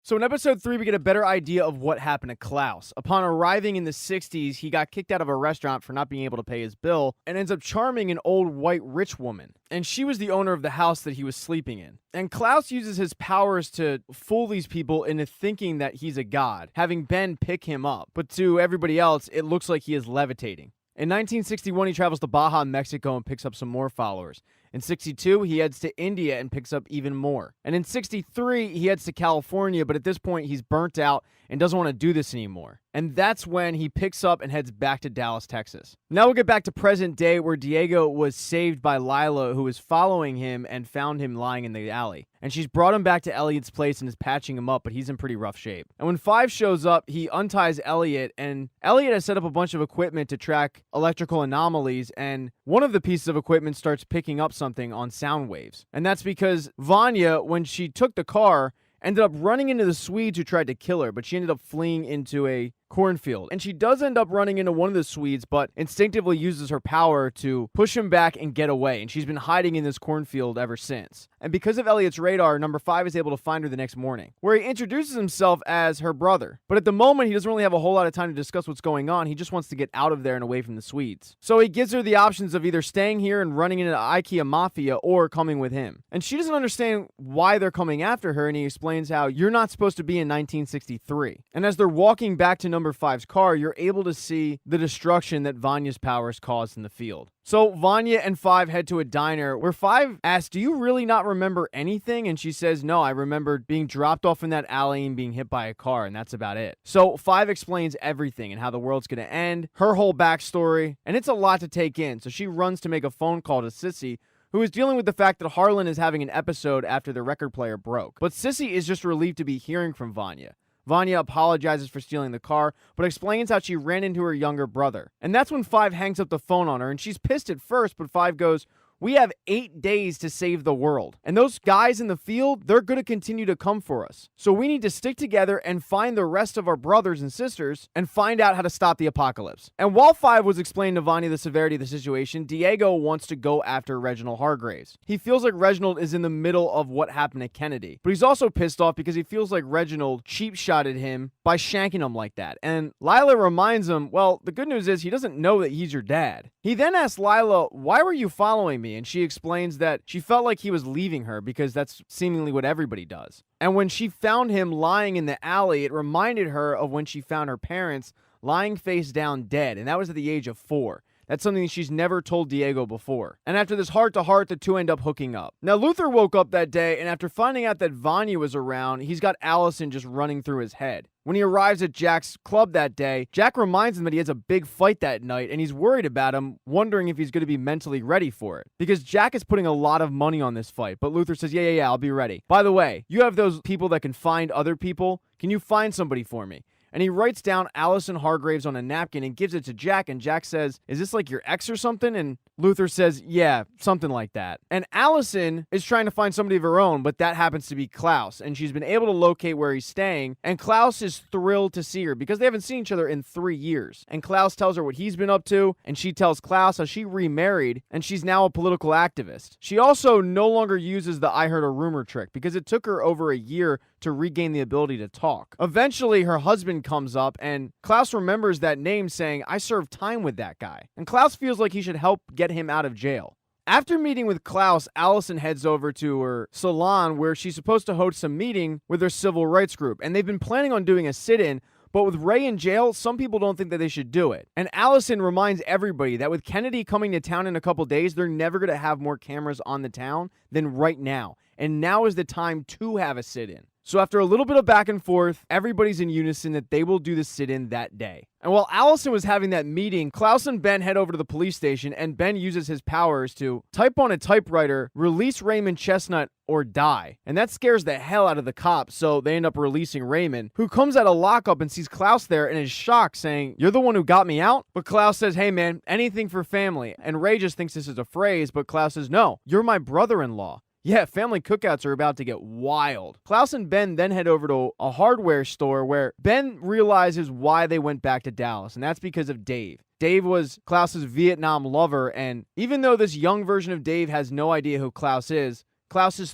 So in episode 3, we get a better idea of what happened to Klaus. Upon arriving in the 60s, he got kicked out of a restaurant for not being able to pay his bill and ends up charming an old white rich woman. And she was the owner of the house that he was sleeping in. And Klaus uses his powers to fool these people into thinking that he's a god, having Ben pick him up. But to everybody else, it looks like he is levitating. In 1961, he travels to Baja, Mexico, and picks up some more followers. In 62, he heads to India and picks up even more. And in 63, he heads to California, but at this point, he's burnt out and doesn't want to do this anymore. And that's when he picks up and heads back to Dallas, Texas. Now we'll get back to present day, where Diego was saved by Lyla, who was following him and found him lying in the alley. And she's brought him back to Elliot's place and is patching him up, but he's in pretty rough shape. And when 5 shows up, he unties Elliot, and Elliot has set up a bunch of equipment to track electrical anomalies, and one of the pieces of equipment starts picking up something on sound waves. And that's because Vanya, when she took the car, ended up running into the Swedes who tried to kill her, but she ended up fleeing into a cornfield. And she does end up running into one of the Swedes, but instinctively uses her power to push him back and get away. And she's been hiding in this cornfield ever since. And because of Elliot's radar, number 5 is able to find her the next morning, where he introduces himself as her brother. But at the moment, he doesn't really have a whole lot of time to discuss what's going on. He just wants to get out of there and away from the Swedes. So he gives her the options of either staying here and running into the IKEA Mafia or coming with him. And she doesn't understand why they're coming after her, and he explains how you're not supposed to be in 1963. And as they're walking back to number 5's car, you're able to see the destruction that Vanya's powers caused in the field. So Vanya and 5 head to a diner where 5 asks, do you really not remember anything? And she says, no, I remembered being dropped off in that alley and being hit by a car, and that's about it. So 5 explains everything and how the world's going to end, her whole backstory, and it's a lot to take in. So she runs to make a phone call to Sissy, who is dealing with the fact that Harlan is having an episode after the record player broke. But Sissy is just relieved to be hearing from Vanya. Vanya apologizes for stealing the car, but explains how she ran into her younger brother. And that's when 5 hangs up the phone on her, and she's pissed at first, but 5 goes, we have 8 days to save the world. And those guys in the field, they're going to continue to come for us. So we need to stick together and find the rest of our brothers and sisters and find out how to stop the apocalypse. And while 5 was explaining to Vanya the severity of the situation, Diego wants to go after Reginald Hargreeves. He feels like Reginald is in the middle of what happened to Kennedy. But he's also pissed off because he feels like Reginald cheap-shotted him by shanking him like that. And Lyla reminds him, well, the good news is he doesn't know that he's your dad. He then asks Lyla, why were you following me? And she explains that she felt like he was leaving her because that's seemingly what everybody does. And when she found him lying in the alley, it reminded her of when she found her parents lying face down dead, and that was at the age of 4. That's something she's never told Diego before. And after this heart-to-heart, the two end up hooking up. Now, Luther woke up that day, and after finding out that Vanya was around, he's got Allison just running through his head. When he arrives at Jack's club that day, Jack reminds him that he has a big fight that night, and he's worried about him, wondering if he's going to be mentally ready for it. Because Jack is putting a lot of money on this fight, but Luther says, yeah, I'll be ready. By the way, you have those people that can find other people. Can you find somebody for me? And he writes down Allison Hargreeves on a napkin and gives it to Jack, and Jack says, is this like your ex or something? And Luther says, yeah, something like that. And Allison is trying to find somebody of her own, but that happens to be Klaus, and she's been able to locate where he's staying, and Klaus is thrilled to see her because they haven't seen each other in 3 years. And Klaus tells her what he's been up to, and she tells Klaus how she remarried, and she's now a political activist. She also no longer uses the I heard a rumor trick because it took her over a year to regain the ability to talk. Eventually, her husband comes up, and Klaus remembers that name, saying, I served time with that guy. And Klaus feels like he should help get him out of jail. After meeting with Klaus, Allison heads over to her salon where she's supposed to host a meeting with her civil rights group. And they've been planning on doing a sit-in, but with Ray in jail, some people don't think that they should do it. And Allison reminds everybody that with Kennedy coming to town in a couple days, they're never going to have more cameras on the town than right now. And now is the time to have a sit-in. So after a little bit of back and forth, everybody's in unison that they will do the sit-in that day. And while Allison was having that meeting, Klaus and Ben head over to the police station, and Ben uses his powers to type on a typewriter, release Raymond Chestnut or die. And that scares the hell out of the cops, so they end up releasing Raymond, who comes out of lockup and sees Klaus there and is shocked, saying, "You're the one who got me out?" But Klaus says, "Hey man, anything for family." And Ray just thinks this is a phrase, but Klaus says, "No, you're my brother-in-law." Yeah, family cookouts are about to get wild. Klaus and Ben then head over to a hardware store where Ben realizes why they went back to Dallas, and that's because of Dave. Dave was Klaus's Vietnam lover, and even though this young version of Dave has no idea who Klaus is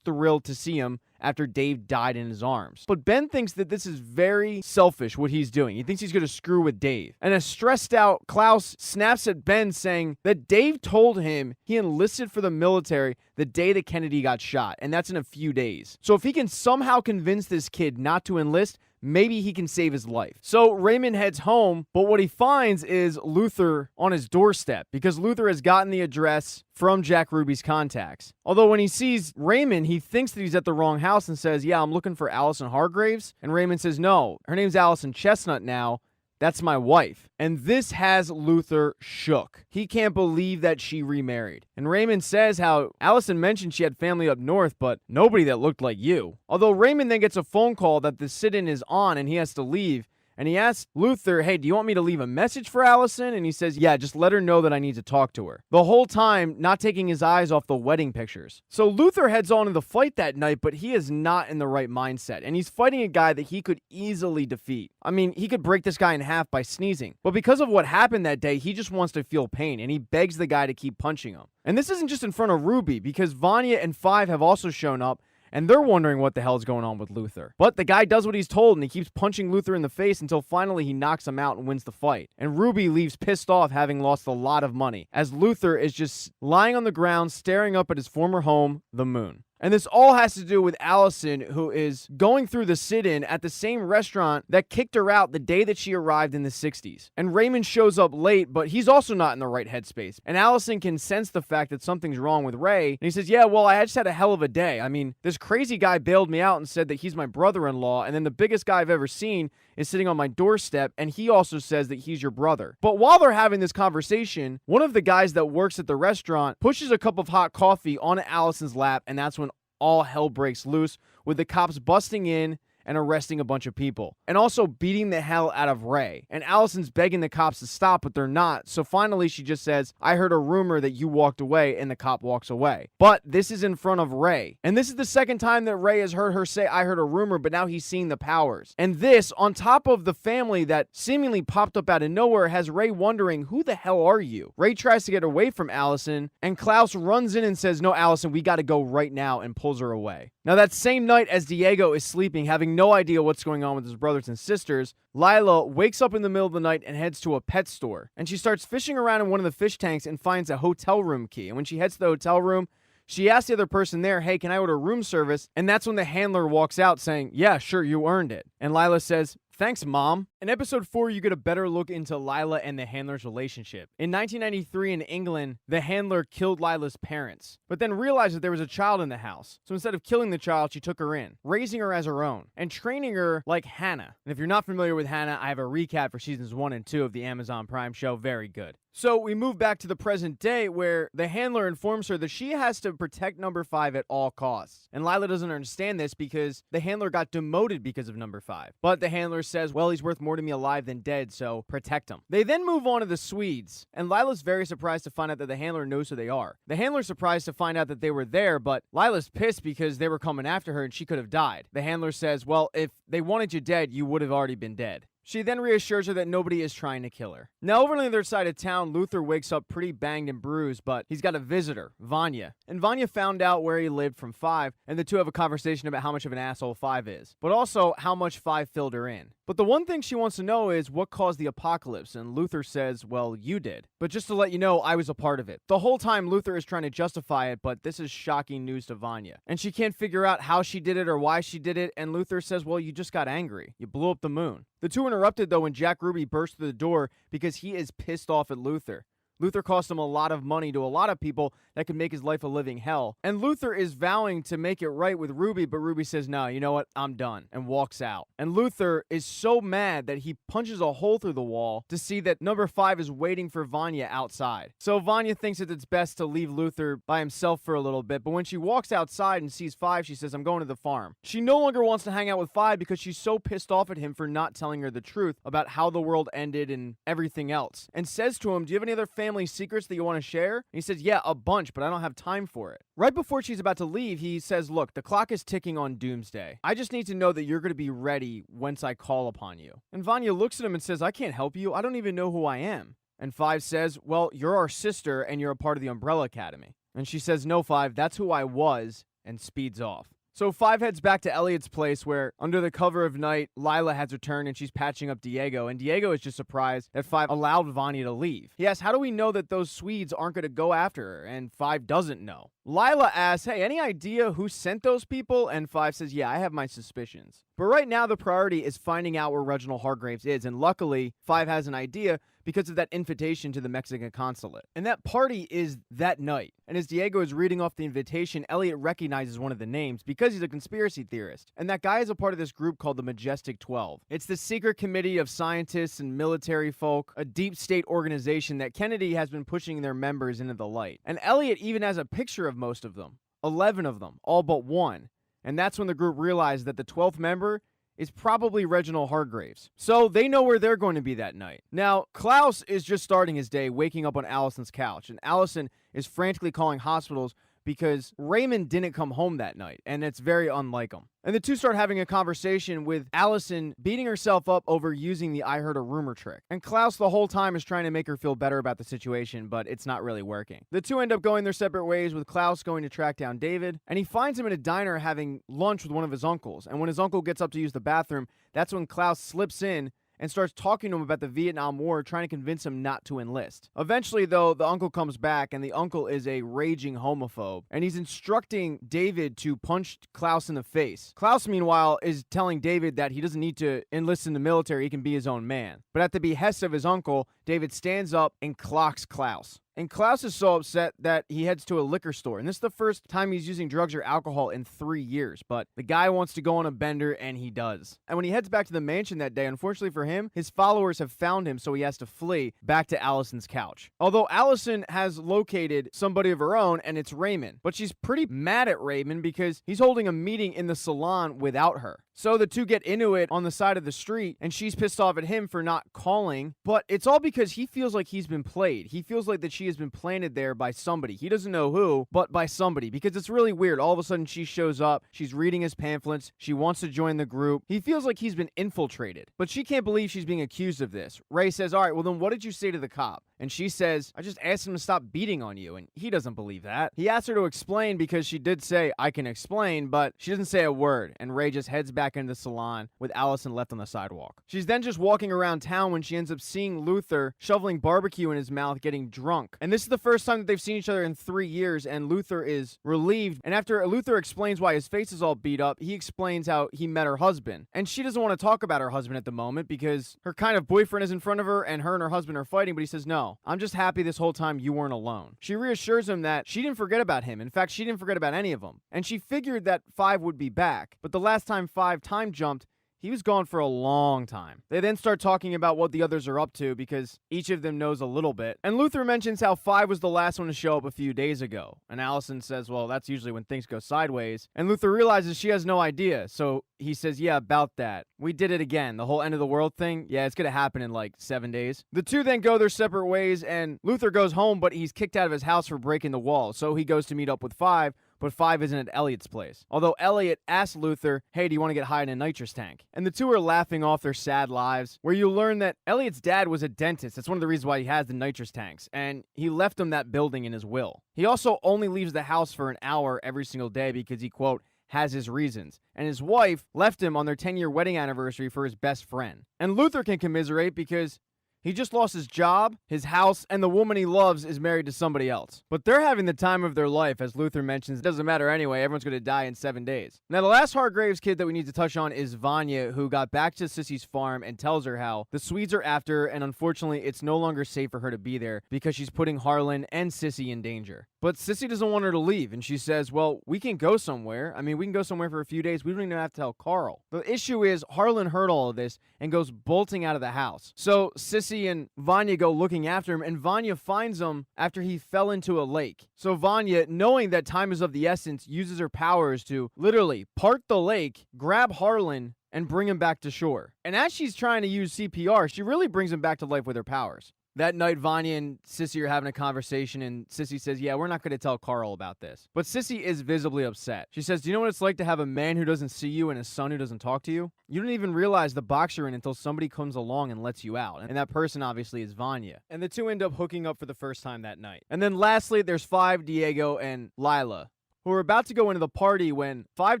thrilled to see him after Dave died in his arms. But Ben thinks that this is very selfish, what he's doing. He thinks he's going to screw with Dave. And a stressed out Klaus snaps at Ben, saying that Dave told him he enlisted for the military the day that Kennedy got shot, and that's in a few days. So if he can somehow convince this kid not to enlist, maybe he can save his life. So Raymond heads home, but what he finds is Luther on his doorstep, because Luther has gotten the address from Jack Ruby's contacts. Although when he sees Raymond, he thinks that he's at the wrong house and says, "Yeah, I'm looking for Allison Hargreeves." And Raymond says, "No, her name's Allison Chestnut now. That's my wife." And this has Luther shook. He can't believe that she remarried. And Raymond says how Allison mentioned she had family up north, but nobody that looked like you. Although Raymond then gets a phone call that the sit-in is on and he has to leave. And he asks Luther, "Hey, do you want me to leave a message for Allison?" And he says, "Yeah, just let her know that I need to talk to her." The whole time, not taking his eyes off the wedding pictures. So Luther heads on to the fight that night, but he is not in the right mindset. And he's fighting a guy that he could easily defeat. I mean, he could break this guy in half by sneezing. But because of what happened that day, he just wants to feel pain, and he begs the guy to keep punching him. And this isn't just in front of Ruby, because Vanya and Five have also shown up, and they're wondering what the hell's going on with Luther. But the guy does what he's told, and he keeps punching Luther in the face until finally he knocks him out and wins the fight. And Ruby leaves pissed off, having lost a lot of money, as Luther is just lying on the ground staring up at his former home, the moon. And this all has to do with Allison, who is going through the sit-in at the same restaurant that kicked her out the day that she arrived in the 60s. And Raymond shows up late, but he's also not in the right headspace. And Allison can sense the fact that something's wrong with Ray. And he says, "Yeah, well, I just had a hell of a day. I mean, this crazy guy bailed me out and said that he's my brother-in-law, and then the biggest guy I've ever seen is sitting on my doorstep, and he also says that he's your brother." But while they're having this conversation, one of the guys that works at the restaurant pushes a cup of hot coffee on Allison's lap, and that's when all hell breaks loose, with the cops busting in and arresting a bunch of people, and also beating the hell out of Ray. And Allison's begging the cops to stop, but they're not. So finally she just says, "I heard a rumor that you walked away," and the cop walks away. But this is in front of Ray. And this is the second time that Ray has heard her say, "I heard a rumor," but now he's seeing the powers. And this, on top of the family that seemingly popped up out of nowhere, has Ray wondering, who the hell are you? Ray tries to get away from Allison, and Klaus runs in and says, "No, Allison, we gotta go right now," and pulls her away. Now that same night, as Diego is sleeping, having no idea what's going on with his brothers and sisters, Lyla wakes up in the middle of the night and heads to a pet store. And she starts fishing around in one of the fish tanks and finds a hotel room key. And when she heads to the hotel room, she asks the other person there, "Hey, can I order room service?" And that's when the handler walks out saying, "Yeah, sure, you earned it." And Lyla says, "Thanks, Mom." In episode 4, you get a better look into Lyla and the handler's relationship. In 1993 in England, the handler killed Lyla's parents, but then realized that there was a child in the house. So instead of killing the child, she took her in, raising her as her own, and training her like Hannah. And if you're not familiar with Hannah, I have a recap for seasons 1 and 2 of the Amazon Prime show. Very good. So we move back to the present day, where the handler informs her that she has to protect number 5 at all costs. And Lyla doesn't understand this because the handler got demoted because of number 5. But the handler says, "Well, he's worth more to me alive than dead, so protect him." They then move on to the Swedes, and Lila's very surprised to find out that the handler knows who they are. The handler's surprised to find out that they were there, but Lila's pissed because they were coming after her and she could have died. The handler says, "Well, if they wanted you dead, you would have already been dead." She then reassures her that nobody is trying to kill her. Now, over on the other side of town, Luther wakes up pretty banged and bruised, but he's got a visitor, Vanya. And Vanya found out where he lived from Five, and the two have a conversation about how much of an asshole Five is, but also how much Five filled her in. But the one thing she wants to know is what caused the apocalypse, and Luther says, "Well, you did. But just to let you know, I was a part of it." The whole time, Luther is trying to justify it, but this is shocking news to Vanya. And she can't figure out how she did it or why she did it, and Luther says, "Well, you just got angry. You blew up the moon." The two are interrupted, though, when Jack Ruby bursts through the door because he is pissed off at Luther. Luther cost him a lot of money to a lot of people that could make his life a living hell. And Luther is vowing to make it right with Ruby, but Ruby says, no, you know what? I'm done, and walks out. And Luther is so mad that he punches a hole through the wall to see that number 5 is waiting for Vanya outside. So Vanya thinks that it's best to leave Luther by himself for a little bit, but when she walks outside and sees 5, she says, I'm going to the farm. She no longer wants to hang out with 5 because she's so pissed off at him for not telling her the truth about how the world ended and everything else, and says to him, do you have any other family secrets that you want to share? And he says, yeah, a bunch, but I don't have time for it. Right before she's about to leave, he says, look, the clock is ticking on doomsday. I just need to know that you're going to be ready once I call upon you. And Vanya looks at him and says, I can't help you. I don't even know who I am. And 5 says, well, you're our sister and you're a part of the Umbrella Academy. And she says, no, 5, that's who I was, and speeds off. So 5 heads back to Elliot's place where, under the cover of night, Lyla has returned and she's patching up Diego, and Diego is just surprised that 5 allowed Vanya to leave. He asks, how do we know that those Swedes aren't going to go after her? And 5 doesn't know. Lyla asks, hey, any idea who sent those people? And 5 says, yeah, I have my suspicions. But right now, the priority is finding out where Reginald Hargreeves is, and luckily, 5 has an idea because of that invitation to the Mexican consulate. And that party is that night. And as Diego is reading off the invitation, Elliot recognizes one of the names because he's a conspiracy theorist. And that guy is a part of this group called the Majestic 12. It's the secret committee of scientists and military folk, a deep state organization that Kennedy has been pushing their members into the light. And Elliot even has a picture of most of them, 11 of them, all but one. And that's when the group realized that the 12th member is probably Reginald Hargreeves. So they know where they're going to be that night. Now, Klaus is just starting his day waking up on Allison's couch, and Allison is frantically calling hospitals because Raymond didn't come home that night, and it's very unlike him. And the two start having a conversation with Allison beating herself up over using the I heard a rumor trick. And Klaus the whole time is trying to make her feel better about the situation, but it's not really working. The two end up going their separate ways, with Klaus going to track down David, and he finds him in a diner having lunch with one of his uncles. And when his uncle gets up to use the bathroom, that's when Klaus slips in and starts talking to him about the Vietnam War, trying to convince him not to enlist. Eventually, though, the uncle comes back, and the uncle is a raging homophobe, and he's instructing David to punch Klaus in the face. Klaus, meanwhile, is telling David that he doesn't need to enlist in the military, he can be his own man. But at the behest of his uncle, David stands up and clocks Klaus. And Klaus is so upset that he heads to a liquor store. And this is the first time he's using drugs or alcohol in 3 years. But the guy wants to go on a bender, and he does. And when he heads back to the mansion that day, unfortunately for him, his followers have found him, so he has to flee back to Allison's couch. Although Allison has located somebody of her own, and it's Raymond. But she's pretty mad at Raymond because he's holding a meeting in the salon without her. So the two get into it on the side of the street, and she's pissed off at him for not calling. But it's all because he feels like he's been played. He feels like that she has been planted there by somebody. He doesn't know who, but by somebody, because it's really weird. All of a sudden, she shows up. She's reading his pamphlets. She wants to join the group. He feels like he's been infiltrated, but she can't believe she's being accused of this. Ray says, all right, well then what did you say to the cop? And she says, I just asked him to stop beating on you, and he doesn't believe that. He asked her to explain because she did say, I can explain, but she doesn't say a word, and Ray just heads back into the salon with Allison left on the sidewalk. She's then just walking around town when she ends up seeing Luther shoveling barbecue in his mouth, getting drunk. And this is the first time that they've seen each other in 3 years, and Luther is relieved. And after Luther explains why his face is all beat up, he explains how he met her husband. And she doesn't want to talk about her husband at the moment because her kind of boyfriend is in front of her, and her husband are fighting, but he says, no, I'm just happy this whole time you weren't alone. She reassures him that she didn't forget about him. In fact, she didn't forget about any of them. And she figured that 5 would be back. But the last time 5 time jumped, he was gone for a long time. They then start talking about what the others are up to because each of them knows a little bit. And Luther mentions how 5 was the last one to show up a few days ago. And Allison says, well, that's usually when things go sideways. And Luther realizes she has no idea. So he says, yeah, about that. We did it again. The whole end of the world thing. Yeah, it's going to happen in like 7 days. The two then go their separate ways, and Luther goes home, but he's kicked out of his house for breaking the wall. So he goes to meet up with 5. But 5 isn't at Elliot's place. Although Elliot asks Luther, hey, do you want to get high in a nitrous tank? And the two are laughing off their sad lives, where you learn that Elliot's dad was a dentist. That's one of the reasons why he has the nitrous tanks. And he left him that building in his will. He also only leaves the house for an hour every single day because he, quote, has his reasons. And his wife left him on their 10-year wedding anniversary for his best friend. And Luther can commiserate because He just lost his job, his house, and the woman he loves is married to somebody else. But they're having the time of their life, as Luther mentions. It doesn't matter anyway, everyone's going to die in 7 days. Now, the last Hargreeves kid that we need to touch on is Vanya, who got back to Sissy's farm and tells her how the Swedes are after her, and unfortunately, it's no longer safe for her to be there because she's putting Harlan and Sissy in danger. But Sissy doesn't want her to leave, and she says, well, we can go somewhere. I mean, we can go somewhere for a few days. We don't even have to tell Carl. The issue is Harlan heard all of this and goes bolting out of the house. So Sissy and Vanya go looking after him, and Vanya finds him after he fell into a lake. So Vanya, knowing that time is of the essence, uses her powers to literally part the lake, grab Harlan, and bring him back to shore. And as she's trying to use CPR, she really brings him back to life with her powers. That night, Vanya and Sissy are having a conversation, and Sissy says, yeah, we're not going to tell Carl about this. But Sissy is visibly upset. She says, do you know what it's like to have a man who doesn't see you and a son who doesn't talk to you? You don't even realize the box you're in until somebody comes along and lets you out. And that person, obviously, is Vanya. And the two end up hooking up for the first time that night. And then lastly, there's Five, Diego, and Lyla, who are about to go into the party when Five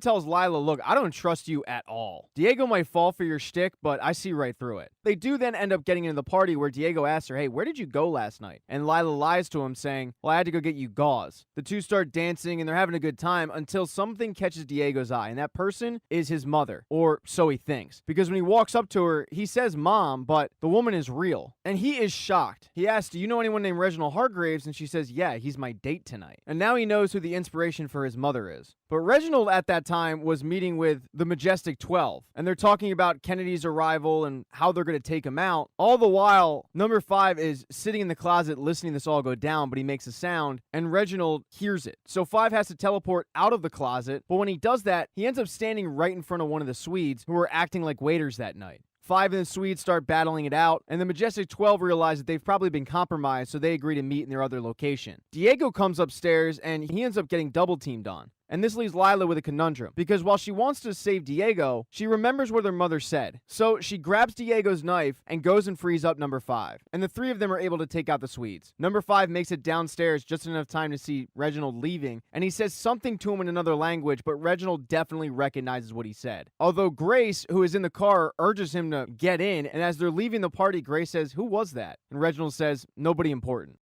tells Lyla, look, I don't trust you at all. Diego might fall for your shtick, but I see right through it. They do then end up getting into the party where Diego asks her, hey, where did you go last night? And Lyla lies to him saying, well, I had to go get you gauze. The two start dancing and they're having a good time until something catches Diego's eye, and that person is his mother, or so he thinks. Because when he walks up to her, he says mom, but the woman is real. And he is shocked. He asks, do you know anyone named Reginald Hargreeves? And she says, yeah, he's my date tonight. And now he knows who the inspiration for his mother is. But Reginald at that time was meeting with the Majestic 12, and they're talking about Kennedy's arrival and how they're going to take him out. All the while, number 5 is sitting in the closet listening to this all go down, but he makes a sound, and Reginald hears it. So 5 has to teleport out of the closet, but when he does that, he ends up standing right in front of one of the Swedes who were acting like waiters that night. 5 and the Swedes start battling it out, and the Majestic 12 realize that they've probably been compromised, so they agree to meet in their other location. Diego comes upstairs, and he ends up getting double-teamed on. And this leaves Lyla with a conundrum, because while she wants to save Diego, she remembers what her mother said. So she grabs Diego's knife and goes and frees up number 5. And the three of them are able to take out the Swedes. Number 5 makes it downstairs just enough time to see Reginald leaving, and he says something to him in another language, but Reginald definitely recognizes what he said. Although Grace, who is in the car, urges him to get in, and as they're leaving the party, Grace says, who was that? And Reginald says, nobody important.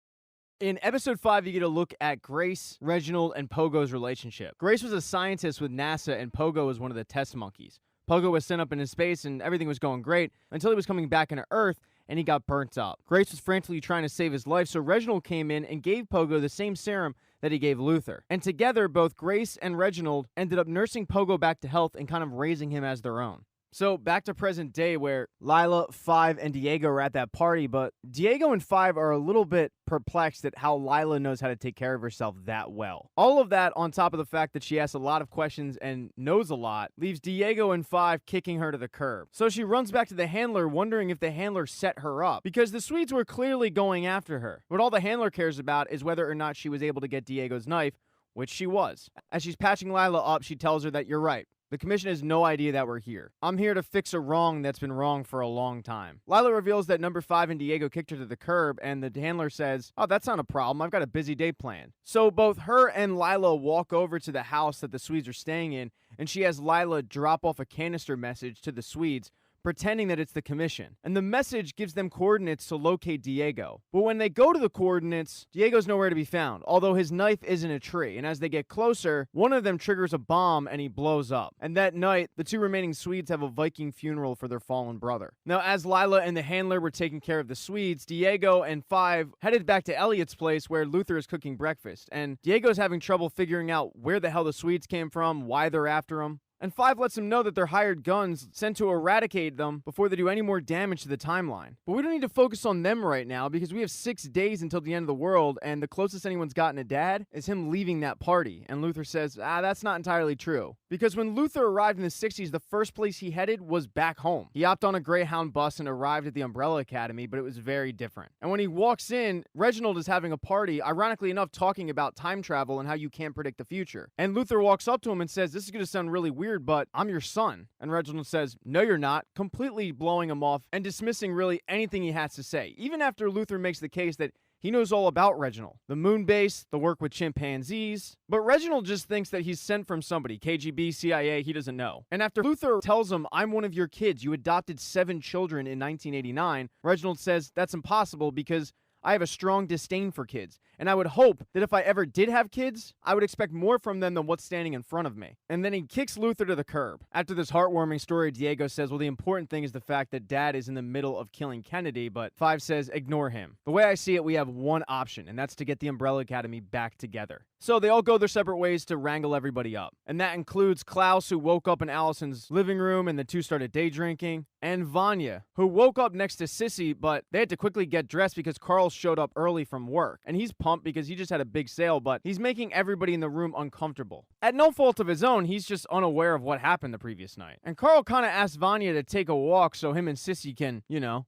In episode 5, you get a look at Grace, Reginald, and Pogo's relationship. Grace was a scientist with NASA, and Pogo was one of the test monkeys. Pogo was sent up into space, and everything was going great until he was coming back into Earth, and he got burnt up. Grace was frantically trying to save his life, so Reginald came in and gave Pogo the same serum that he gave Luther. And together, both Grace and Reginald ended up nursing Pogo back to health and kind of raising him as their own. So back to present day where Lyla, 5, and Diego are at that party, but Diego and 5 are a little bit perplexed at how Lyla knows how to take care of herself that well. All of that on top of the fact that she asks a lot of questions and knows a lot leaves Diego and 5 kicking her to the curb. So she runs back to the handler wondering if the handler set her up, because the Swedes were clearly going after her. What all the handler cares about is whether or not she was able to get Diego's knife, which she was. As she's patching Lyla up, she tells her that you're right. The commission has no idea that we're here. I'm here to fix a wrong that's been wrong for a long time. Lyla reveals that number 5 and Diego kicked her to the curb, and the handler says, oh, that's not a problem. I've got a busy day planned. So both her and Lyla walk over to the house that the Swedes are staying in, and she has Lyla drop off a canister message to the Swedes, pretending that it's the commission. And the message gives them coordinates to locate Diego. But when they go to the coordinates, Diego's nowhere to be found, although his knife is in a tree. And as they get closer, one of them triggers a bomb and he blows up. And that night, the 2 remaining Swedes have a Viking funeral for their fallen brother. Now, as Lyla and the handler were taking care of the Swedes, Diego and 5 headed back to Elliot's place where Luther is cooking breakfast. And Diego's having trouble figuring out where the hell the Swedes came from, why they're after him. And 5 lets him know that they're hired guns sent to eradicate them before they do any more damage to the timeline. But we don't need to focus on them right now because we have 6 days until the end of the world, and the closest anyone's gotten to Dad is him leaving that party. And Luther says, that's not entirely true. Because when Luther arrived in the 60s, the first place he headed was back home. He hopped on a Greyhound bus and arrived at the Umbrella Academy, but it was very different. And when he walks in, Reginald is having a party, ironically enough, talking about time travel and how you can't predict the future. And Luther walks up to him and says, this is going to sound really weird, weird, but I'm your son. And Reginald says, no, you're not, completely blowing him off and dismissing really anything he has to say, even after Luther makes the case that he knows all about Reginald, the moon base, the work with chimpanzees. But Reginald just thinks that he's sent from somebody, KGB, CIA, he doesn't know. And after Luther tells him, I'm one of your kids, you adopted 7 children in 1989, Reginald says, that's impossible because I have a strong disdain for kids, and I would hope that if I ever did have kids, I would expect more from them than what's standing in front of me. And then he kicks Luther to the curb. After this heartwarming story, Diego says, well, the important thing is the fact that Dad is in the middle of killing Kennedy, but Five says, ignore him. The way I see it, we have one option, and that's to get the Umbrella Academy back together. So they all go their separate ways to wrangle everybody up. And that includes Klaus, who woke up in Allison's living room and the two started day drinking, and Vanya, who woke up next to Sissy, but they had to quickly get dressed because Carl showed up early from work. And he's pumped because he just had a big sale, but he's making everybody in the room uncomfortable. At no fault of his own, he's just unaware of what happened the previous night. And Carl kind of asked Vanya to take a walk so him and Sissy can,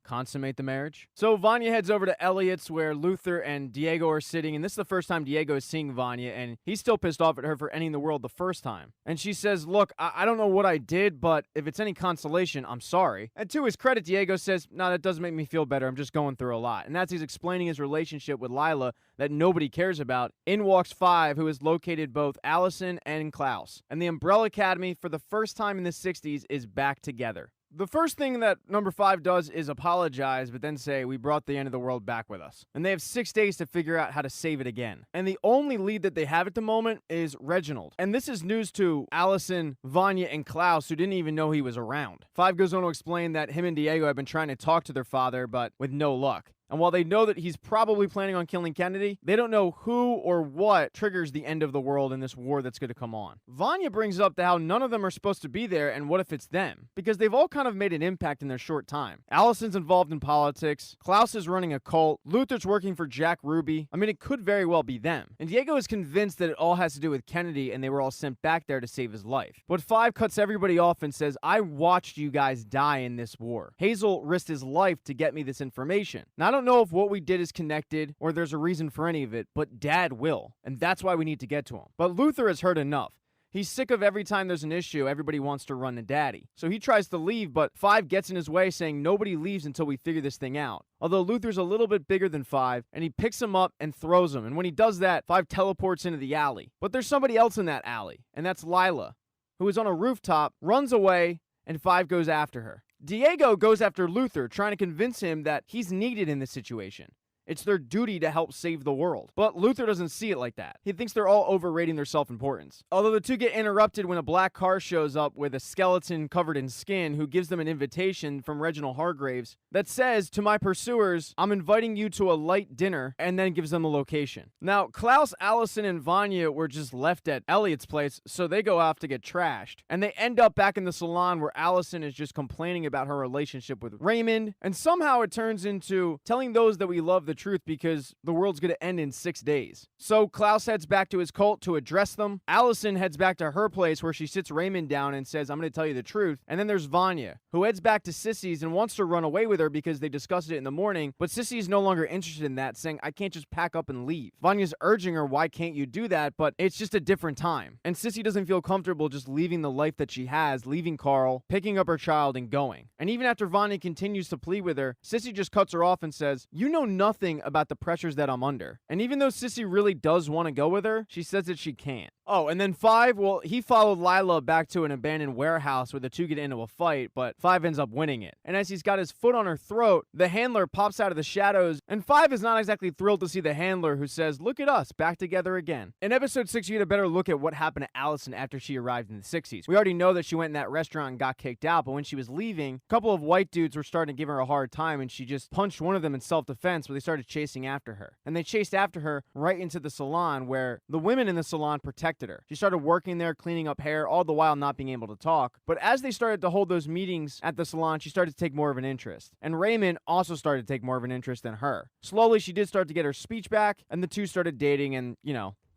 consummate the marriage. So Vanya heads over to Elliot's where Luther and Diego are sitting, and this is the first time Diego is seeing Vanya, and he's still pissed off at her for ending the world the first time. And she says, look, I don't know what I did, but if it's any consolation, I'm sorry. And to his credit, Diego says, no, that doesn't make me feel better. I'm just going through a lot. And that's he's explaining his relationship with Lyla that nobody cares about. In walks Five, who has located both Allison and Klaus. And the Umbrella Academy, for the first time in the 60s, is back together. The first thing that number 5 does is apologize, but then say, we brought the end of the world back with us. And they have 6 days to figure out how to save it again. And the only lead that they have at the moment is Reginald. And this is news to Allison, Vanya, and Klaus, who didn't even know he was around. 5 goes on to explain that him and Diego have been trying to talk to their father, but with no luck. And while they know that he's probably planning on killing Kennedy, they don't know who or what triggers the end of the world in this war that's going to come on. Vanya brings up how none of them are supposed to be there, and what if it's them? Because they've all kind of made an impact in their short time. Allison's involved in politics, Klaus is running a cult, Luther's working for Jack Ruby. I mean, it could very well be them. And Diego is convinced that it all has to do with Kennedy, and they were all sent back there to save his life. But 5 cuts everybody off and says, I watched you guys die in this war. Hazel risked his life to get me this information. Now, I don't know if what we did is connected or there's a reason for any of it, but Dad will, and that's why we need to get to him. But Luther has heard enough. He's sick of every time there's an issue, everybody wants to run to Daddy. So he tries to leave, but 5 gets in his way, saying nobody leaves until we figure this thing out. Although Luther's a little bit bigger than 5, and he picks him up and throws him. And when he does that, 5 teleports into the alley. But there's somebody else in that alley, and that's Lyla, who is on a rooftop, runs away, and 5 goes after her. Diego goes after Luther, trying to convince him that he's needed in this situation. It's their duty to help save the world. But Luther doesn't see it like that. He thinks they're all overrating their self-importance. Although the two get interrupted when a black car shows up with a skeleton covered in skin who gives them an invitation from Reginald Hargreeves that says, to my pursuers, I'm inviting you to a light dinner, and then gives them a location. Now, Klaus, Allison, and Vanya were just left at Elliot's place, so they go off to get trashed. And they end up back in the salon where Allison is just complaining about her relationship with Raymond, and somehow it turns into telling those that we love the truth because the world's going to end in 6 days. So Klaus heads back to his cult to address them. Allison heads back to her place where she sits Raymond down and says, I'm going to tell you the truth. And then there's Vanya, who heads back to Sissy's and wants to run away with her because they discussed it in the morning, but Sissy's no longer interested in that, saying, I can't just pack up and leave. Vanya's urging her, why can't you do that? But it's just a different time. And Sissy doesn't feel comfortable just leaving the life that she has, leaving Carl, picking up her child, and going. And even after Vanya continues to plead with her, Sissy just cuts her off and says, you know nothing about the pressures that I'm under. And even though Sissy really does want to go with her, she says that she can't. Oh, and then 5, well, he followed Lyla back to an abandoned warehouse where the two get into a fight, but 5 ends up winning it. And as he's got his foot on her throat, the handler pops out of the shadows, and 5 is not exactly thrilled to see the handler, who says, look at us, back together again. In episode 6, you get a better look at what happened to Allison after she arrived in the 60s. We already know that she went in that restaurant and got kicked out, but when she was leaving, a couple of white dudes were starting to give her a hard time, and she just punched one of them in self-defense, but they started chasing after her. And they chased after her right into the salon, where the women in the salon protected her. She started working there, cleaning up hair, all the while not being able to talk. But as they started to hold those meetings at the salon, she started to take more of an interest. And Raymond also started to take more of an interest than her. Slowly, she did start to get her speech back, and the two started dating and,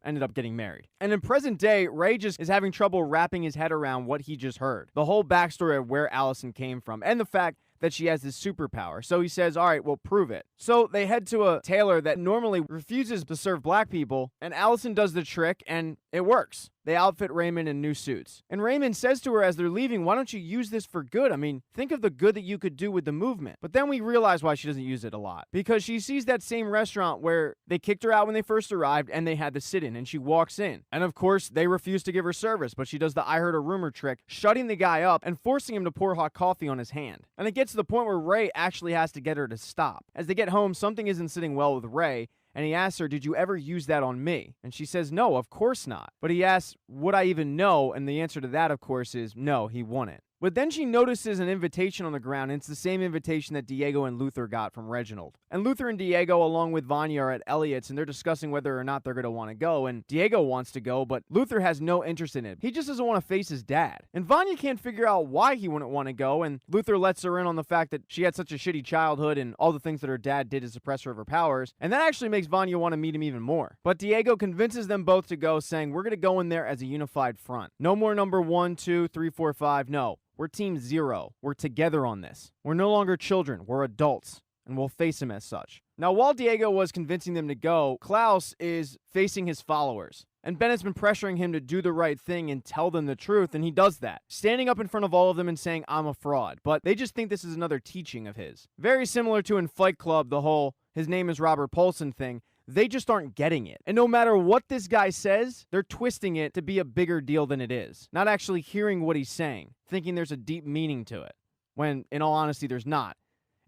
ended up getting married. And in present day, Ray just is having trouble wrapping his head around what he just heard. The whole backstory of where Allison came from, and the fact that she has this superpower. So he says, all right, well, prove it. So they head to a tailor that normally refuses to serve black people, and Allison does the trick, and it works. they outfit Raymond in new suits. And Raymond says to her as they're leaving, why don't you use this for good? I mean, think of the good that you could do with the movement. But then we realize why she doesn't use it a lot. Because she sees that same restaurant where they kicked her out when they first arrived and they had the sit-in, and she walks in. And of course, they refuse to give her service, but she does the I heard a rumor trick, shutting the guy up and forcing him to pour hot coffee on his hand. And it gets to the point where Ray actually has to get her to stop. As they get home, something isn't sitting well with Ray, and he asks her, did you ever use that on me? And she says, no, of course not. But he asks, would I even know? And the answer to that, of course, is no, he wouldn't. But then she notices an invitation on the ground, and it's the same invitation that Diego and Luther got from Reginald. And Luther and Diego, along with Vanya, are at Elliot's, and they're discussing whether or not they're going to want to go, and Diego wants to go, but Luther has no interest in it. He just doesn't want to face his dad. And Vanya can't figure out why he wouldn't want to go, and Luther lets her in on the fact that she had such a shitty childhood and all the things that her dad did to suppress her of her powers, and that actually makes Vanya want to meet him even more. But Diego convinces them both to go, saying, we're going to go in there as a unified front. No more number 1, 2, 3, 4, 5, no. We're Team Zero. We're together on this. We're no longer children. We're adults, and we'll face him as such. Now, while Diego was convincing them to go, Klaus is facing his followers. And Bennett's been pressuring him to do the right thing and tell them the truth, and he does that, standing up in front of all of them and saying, I'm a fraud. But they just think this is another teaching of his. Very similar to in Fight Club, the whole his name is Robert Paulson thing. They just aren't getting it. And no matter what this guy says, they're twisting it to be a bigger deal than it is. Not actually hearing what he's saying, thinking there's a deep meaning to it, when in all honesty, there's not.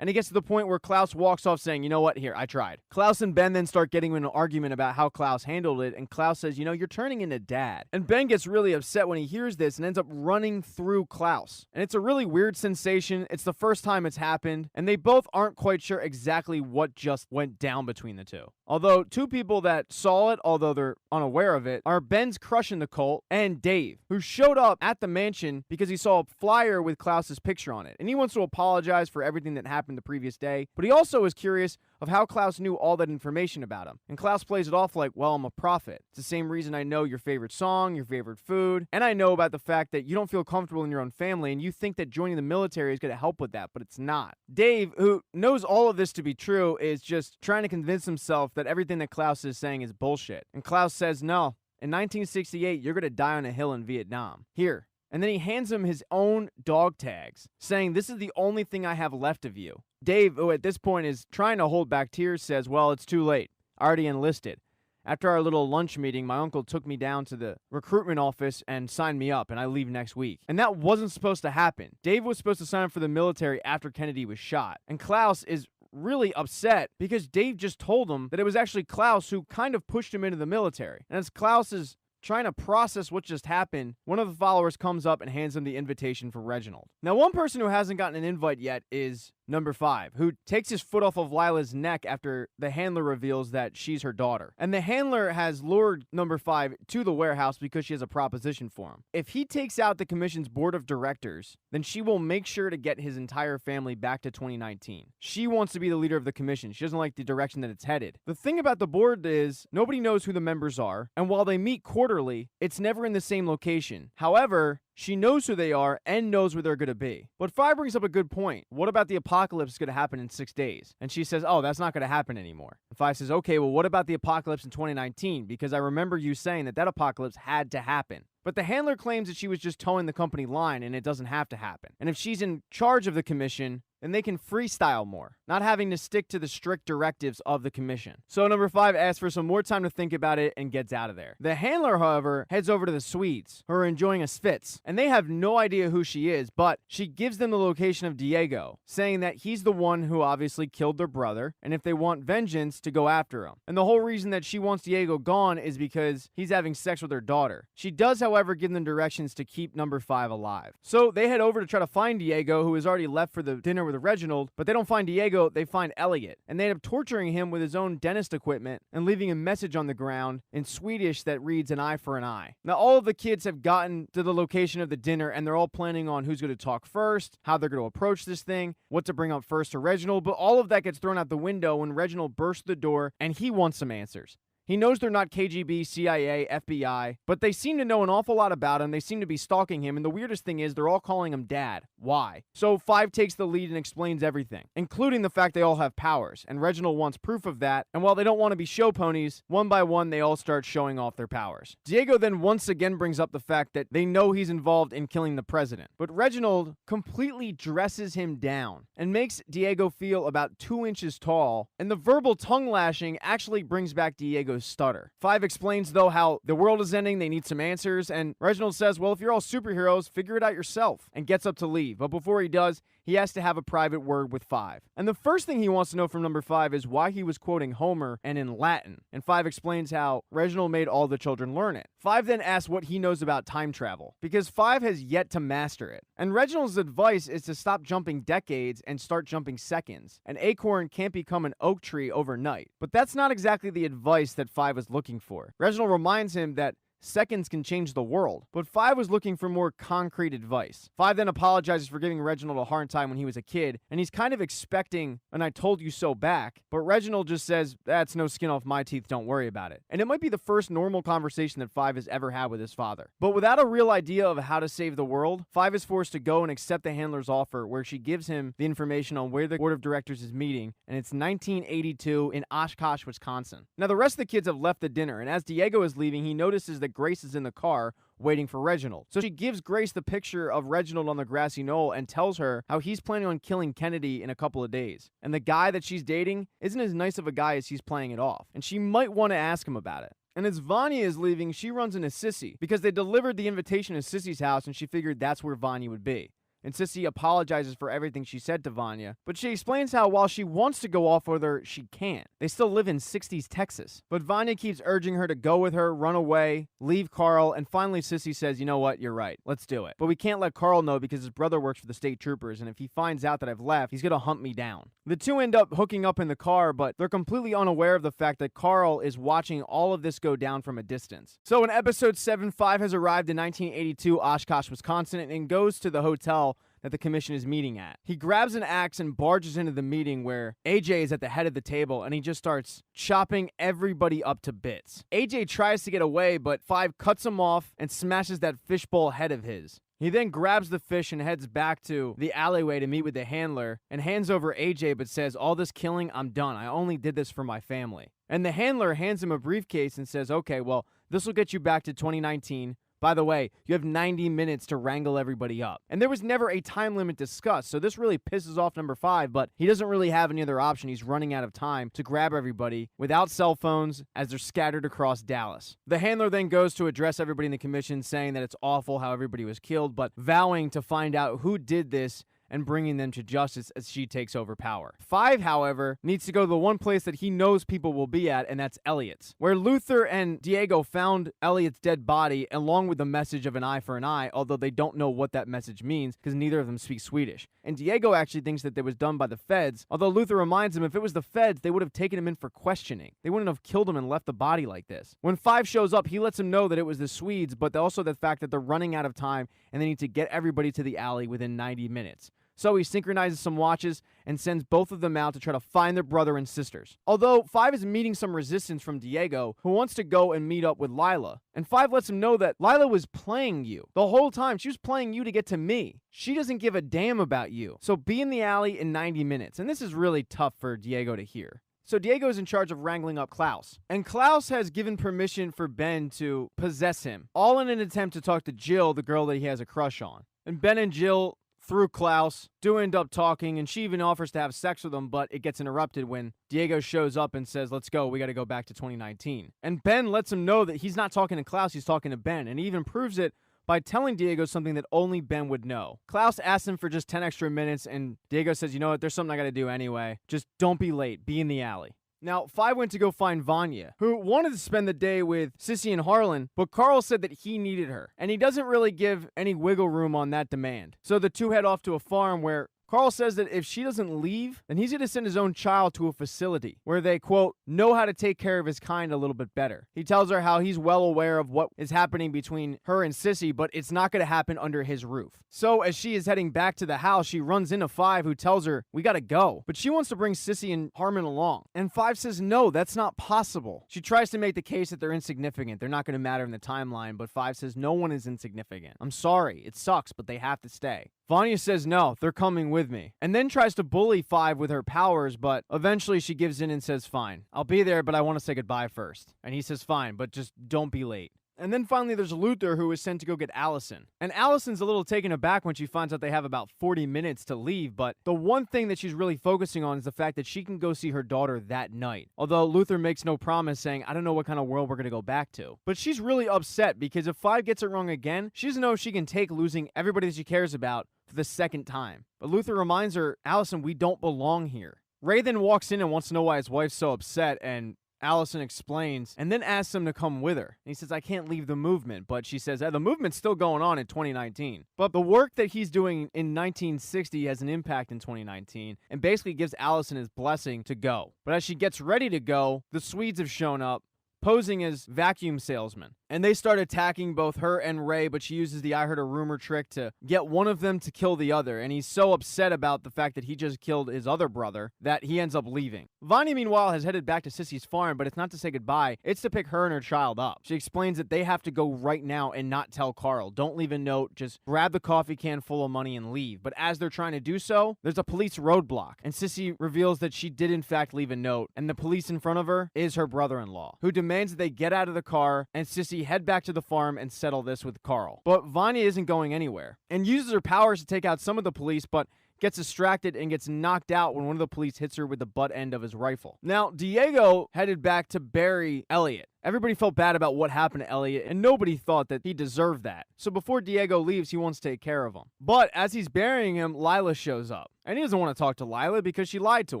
And it gets to the point where Klaus walks off saying, you know what, here, I tried. Klaus and Ben then start getting in an argument about how Klaus handled it, and Klaus says, you know, you're turning into dad. And Ben gets really upset when he hears this and ends up running through Klaus. And it's a really weird sensation. It's the first time it's happened, and they both aren't quite sure exactly what just went down between the two. Although two people that saw it, although they're unaware of it, are Ben's crush in the cult and Dave, who showed up at the mansion because he saw a flyer with Klaus's picture on it. And he wants to apologize for everything that happened the previous day, but he also is curious of how Klaus knew all that information about him. And Klaus plays it off like, well, I'm a prophet. It's the same reason I know your favorite song, your favorite food, and I know about the fact that you don't feel comfortable in your own family, and you think that joining the military is going to help with that, but it's not. Dave, who knows all of this to be true, is just trying to convince himself that everything that Klaus is saying is bullshit. And Klaus says, no, in 1968, you're going to die on a hill in Vietnam. Here. And then he hands him his own dog tags, saying, this is the only thing I have left of you. Dave, who at this point is trying to hold back tears, says, well, it's too late. I already enlisted. After our little lunch meeting, my uncle took me down to the recruitment office and signed me up, and I leave next week. And that wasn't supposed to happen. Dave was supposed to sign up for the military after Kennedy was shot. And Klaus is really upset because Dave just told him that it was actually Klaus who kind of pushed him into the military. And as Klaus is trying to process what just happened, one of the followers comes up and hands him the invitation for Reginald. Now, one person who hasn't gotten an invite yet is number 5, who takes his foot off of Lyla's neck after the handler reveals that she's her daughter. And the handler has lured number 5 to the warehouse because she has a proposition for him. If he takes out the commission's board of directors, then she will make sure to get his entire family back to 2019. She wants to be the leader of the commission. She doesn't like the direction that it's headed. The thing about the board is nobody knows who the members are, and while they meet quarterly, it's never in the same location. However, she knows who they are and knows where they're going to be. But 5 brings up a good point. What about the apocalypse is going to happen in 6 days? And she says, oh, that's not going to happen anymore. And 5 says, okay, well, what about the apocalypse in 2019? Because I remember you saying that that apocalypse had to happen. But the handler claims that she was just towing the company line and it doesn't have to happen. And if she's in charge of the commission, then they can freestyle more, not having to stick to the strict directives of the commission. So number 5 asks for some more time to think about it and gets out of there. The handler, however, heads over to the Swedes, who are enjoying a Svitz, and they have no idea who she is, but she gives them the location of Diego, saying that he's the one who obviously killed their brother, and if they want vengeance, to go after him. And the whole reason that she wants Diego gone is because he's having sex with her daughter. She does, however, give them directions to keep number 5 alive. So they head over to try to find Diego, who has already left for the dinner with Reginald, but they don't find Diego, they find Elliot. And they end up torturing him with his own dentist equipment and leaving a message on the ground in Swedish that reads an eye for an eye. Now, all of the kids have gotten to the location of the dinner, and they're all planning on who's going to talk first, how they're going to approach this thing, what to bring up first to Reginald, but all of that gets thrown out the window when Reginald bursts the door, and he wants some answers. He knows they're not KGB, CIA, FBI, but they seem to know an awful lot about him. They seem to be stalking him, and the weirdest thing is they're all calling him Dad. Why? So 5 takes the lead and explains everything, including the fact they all have powers, and Reginald wants proof of that, and while they don't want to be show ponies, one by one they all start showing off their powers. Diego then once again brings up the fact that they know he's involved in killing the president, but Reginald completely dresses him down and makes Diego feel about 2 inches tall, and the verbal tongue lashing actually brings back Diego's stutter. 5 explains though how the world is ending, they need some answers, and Reginald says, well, if you're all superheroes, figure it out yourself, and gets up to leave. But before he does, he has to have a private word with 5. And the first thing he wants to know from number 5 is why he was quoting Homer and in Latin. And 5 explains how Reginald made all the children learn it. 5 then asks what he knows about time travel, because 5 has yet to master it. And Reginald's advice is to stop jumping decades and start jumping seconds. An acorn can't become an oak tree overnight. But that's not exactly the advice that 5 is looking for. Reginald reminds him that seconds can change the world, but 5 was looking for more concrete advice. 5 then apologizes for giving Reginald a hard time when he was a kid, and he's kind of expecting an I told you so back, but Reginald just says, that's no skin off my teeth, don't worry about it. And it might be the first normal conversation that 5 has ever had with his father. But without a real idea of how to save the world, 5 is forced to go and accept the handler's offer, where she gives him the information on where the board of directors is meeting, and it's 1982 in Oshkosh, Wisconsin. Now the rest of the kids have left the dinner, and as Diego is leaving, he notices that Grace is in the car waiting for Reginald. So she gives Grace the picture of Reginald on the grassy knoll and tells her how he's planning on killing Kennedy in a couple of days. And the guy that she's dating isn't as nice of a guy as he's playing it off. And she might want to ask him about it. And as Vanya is leaving, she runs into Sissy because they delivered the invitation to Sissy's house and she figured that's where Vanya would be. And Sissy apologizes for everything she said to Vanya, but she explains how while she wants to go off with her, she can't. They still live in 60s Texas. But Vanya keeps urging her to go with her, run away, leave Carl, and finally Sissy says, you know what, you're right, let's do it. But we can't let Carl know because his brother works for the state troopers, and if he finds out that I've left, he's gonna hunt me down. The two end up hooking up in the car, but they're completely unaware of the fact that Carl is watching all of this go down from a distance. So in episode 7, 5 has arrived in 1982 Oshkosh, Wisconsin, and goes to the hotel that the commission is meeting at. He grabs an axe and barges into the meeting where AJ is at the head of the table and he just starts chopping everybody up to bits. AJ tries to get away, but 5 cuts him off and smashes that fishbowl head of his. He then grabs the fish and heads back to the alleyway to meet with the handler and hands over AJ but says, all this killing, I'm done. I only did this for my family. And the handler hands him a briefcase and says, okay, well, this will get you back to 2019. By the way, you have 90 minutes to wrangle everybody up. And there was never a time limit discussed, so this really pisses off number 5, but he doesn't really have any other option. He's running out of time to grab everybody without cell phones as they're scattered across Dallas. The handler then goes to address everybody in the commission, saying that it's awful how everybody was killed, but vowing to find out who did this and bringing them to justice as she takes over power. 5, however, needs to go to the one place that he knows people will be at, and that's Elliot's, where Luther and Diego found Elliot's dead body along with the message of an eye for an eye, although they don't know what that message means because neither of them speak Swedish. And Diego actually thinks that it was done by the feds, although Luther reminds him if it was the feds, they would have taken him in for questioning. They wouldn't have killed him and left the body like this. When 5 shows up, he lets him know that it was the Swedes, but also the fact that they're running out of time and they need to get everybody to the alley within 90 minutes. So he synchronizes some watches and sends both of them out to try to find their brother and sisters. Although 5 is meeting some resistance from Diego, who wants to go and meet up with Lyla. And 5 lets him know that Lyla was playing you. The whole time, she was playing you to get to me. She doesn't give a damn about you. So be in the alley in 90 minutes. And this is really tough for Diego to hear. So Diego is in charge of wrangling up Klaus. And Klaus has given permission for Ben to possess him, all in an attempt to talk to Jill, the girl that he has a crush on. And Ben and Jill, through Klaus, do end up talking, and she even offers to have sex with him, but it gets interrupted when Diego shows up and says, let's go, we gotta go back to 2019. And Ben lets him know that he's not talking to Klaus, he's talking to Ben, and he even proves it by telling Diego something that only Ben would know. Klaus asks him for just 10 extra minutes, and Diego says, you know what, there's something I gotta do anyway. Just don't be late, be in the alley. Now, 5 went to go find Vanya, who wanted to spend the day with Sissy and Harlan, but Carl said that he needed her, and he doesn't really give any wiggle room on that demand. So the two head off to a farm where Carl says that if she doesn't leave, then he's going to send his own child to a facility where they, quote, know how to take care of his kind a little bit better. He tells her how he's well aware of what is happening between her and Sissy, but it's not going to happen under his roof. So as she is heading back to the house, she runs into Five, who tells her, we got to go. But she wants to bring Sissy and Harmon along. And Five says, no, that's not possible. She tries to make the case that they're insignificant. They're not going to matter in the timeline, but Five says, no one is insignificant. I'm sorry. It sucks, but they have to stay. Vanya says no, they're coming with me, and then tries to bully Five with her powers, but eventually she gives in and says, fine, I'll be there, but I want to say goodbye first. And he says, fine, but just don't be late. And then finally there's Luther, who is sent to go get Allison. And Allison's a little taken aback when she finds out they have about 40 minutes to leave, but the one thing that she's really focusing on is the fact that she can go see her daughter that night. Although Luther makes no promise, saying, I don't know what kind of world we're going to go back to. But she's really upset because if Five gets it wrong again, she doesn't know if she can take losing everybody that she cares about for the second time. But Luther reminds her, Allison, we don't belong here. Ray then walks in and wants to know why his wife's so upset, and Allison explains and then asks him to come with her. And he says, I can't leave the movement. But she says, the movement's still going on in 2019. But the work that he's doing in 1960 has an impact in 2019 and basically gives Allison his blessing to go. But as she gets ready to go, the Swedes have shown up, posing as vacuum salesmen. And they start attacking both her and Ray, but she uses the I heard a rumor trick to get one of them to kill the other. And he's so upset about the fact that he just killed his other brother that he ends up leaving. Vanya, meanwhile, has headed back to Sissy's farm, but it's not to say goodbye. It's to pick her and her child up. She explains that they have to go right now and not tell Carl. Don't leave a note. Just grab the coffee can full of money and leave. But as they're trying to do so, there's a police roadblock. And Sissy reveals that she did in fact leave a note. And the police in front of her is her brother-in-law, who demands that they get out of the car and Sissy head back to the farm and settle this with Carl. But Vanya isn't going anywhere and uses her powers to take out some of the police, but gets distracted and gets knocked out when one of the police hits her with the butt end of his rifle. Now, Diego headed back to bury Elliot. Everybody felt bad about what happened to Elliot, and nobody thought that he deserved that. So before Diego leaves, he wants to take care of him. But as he's burying him, Lyla shows up. And he doesn't want to talk to Lyla because she lied to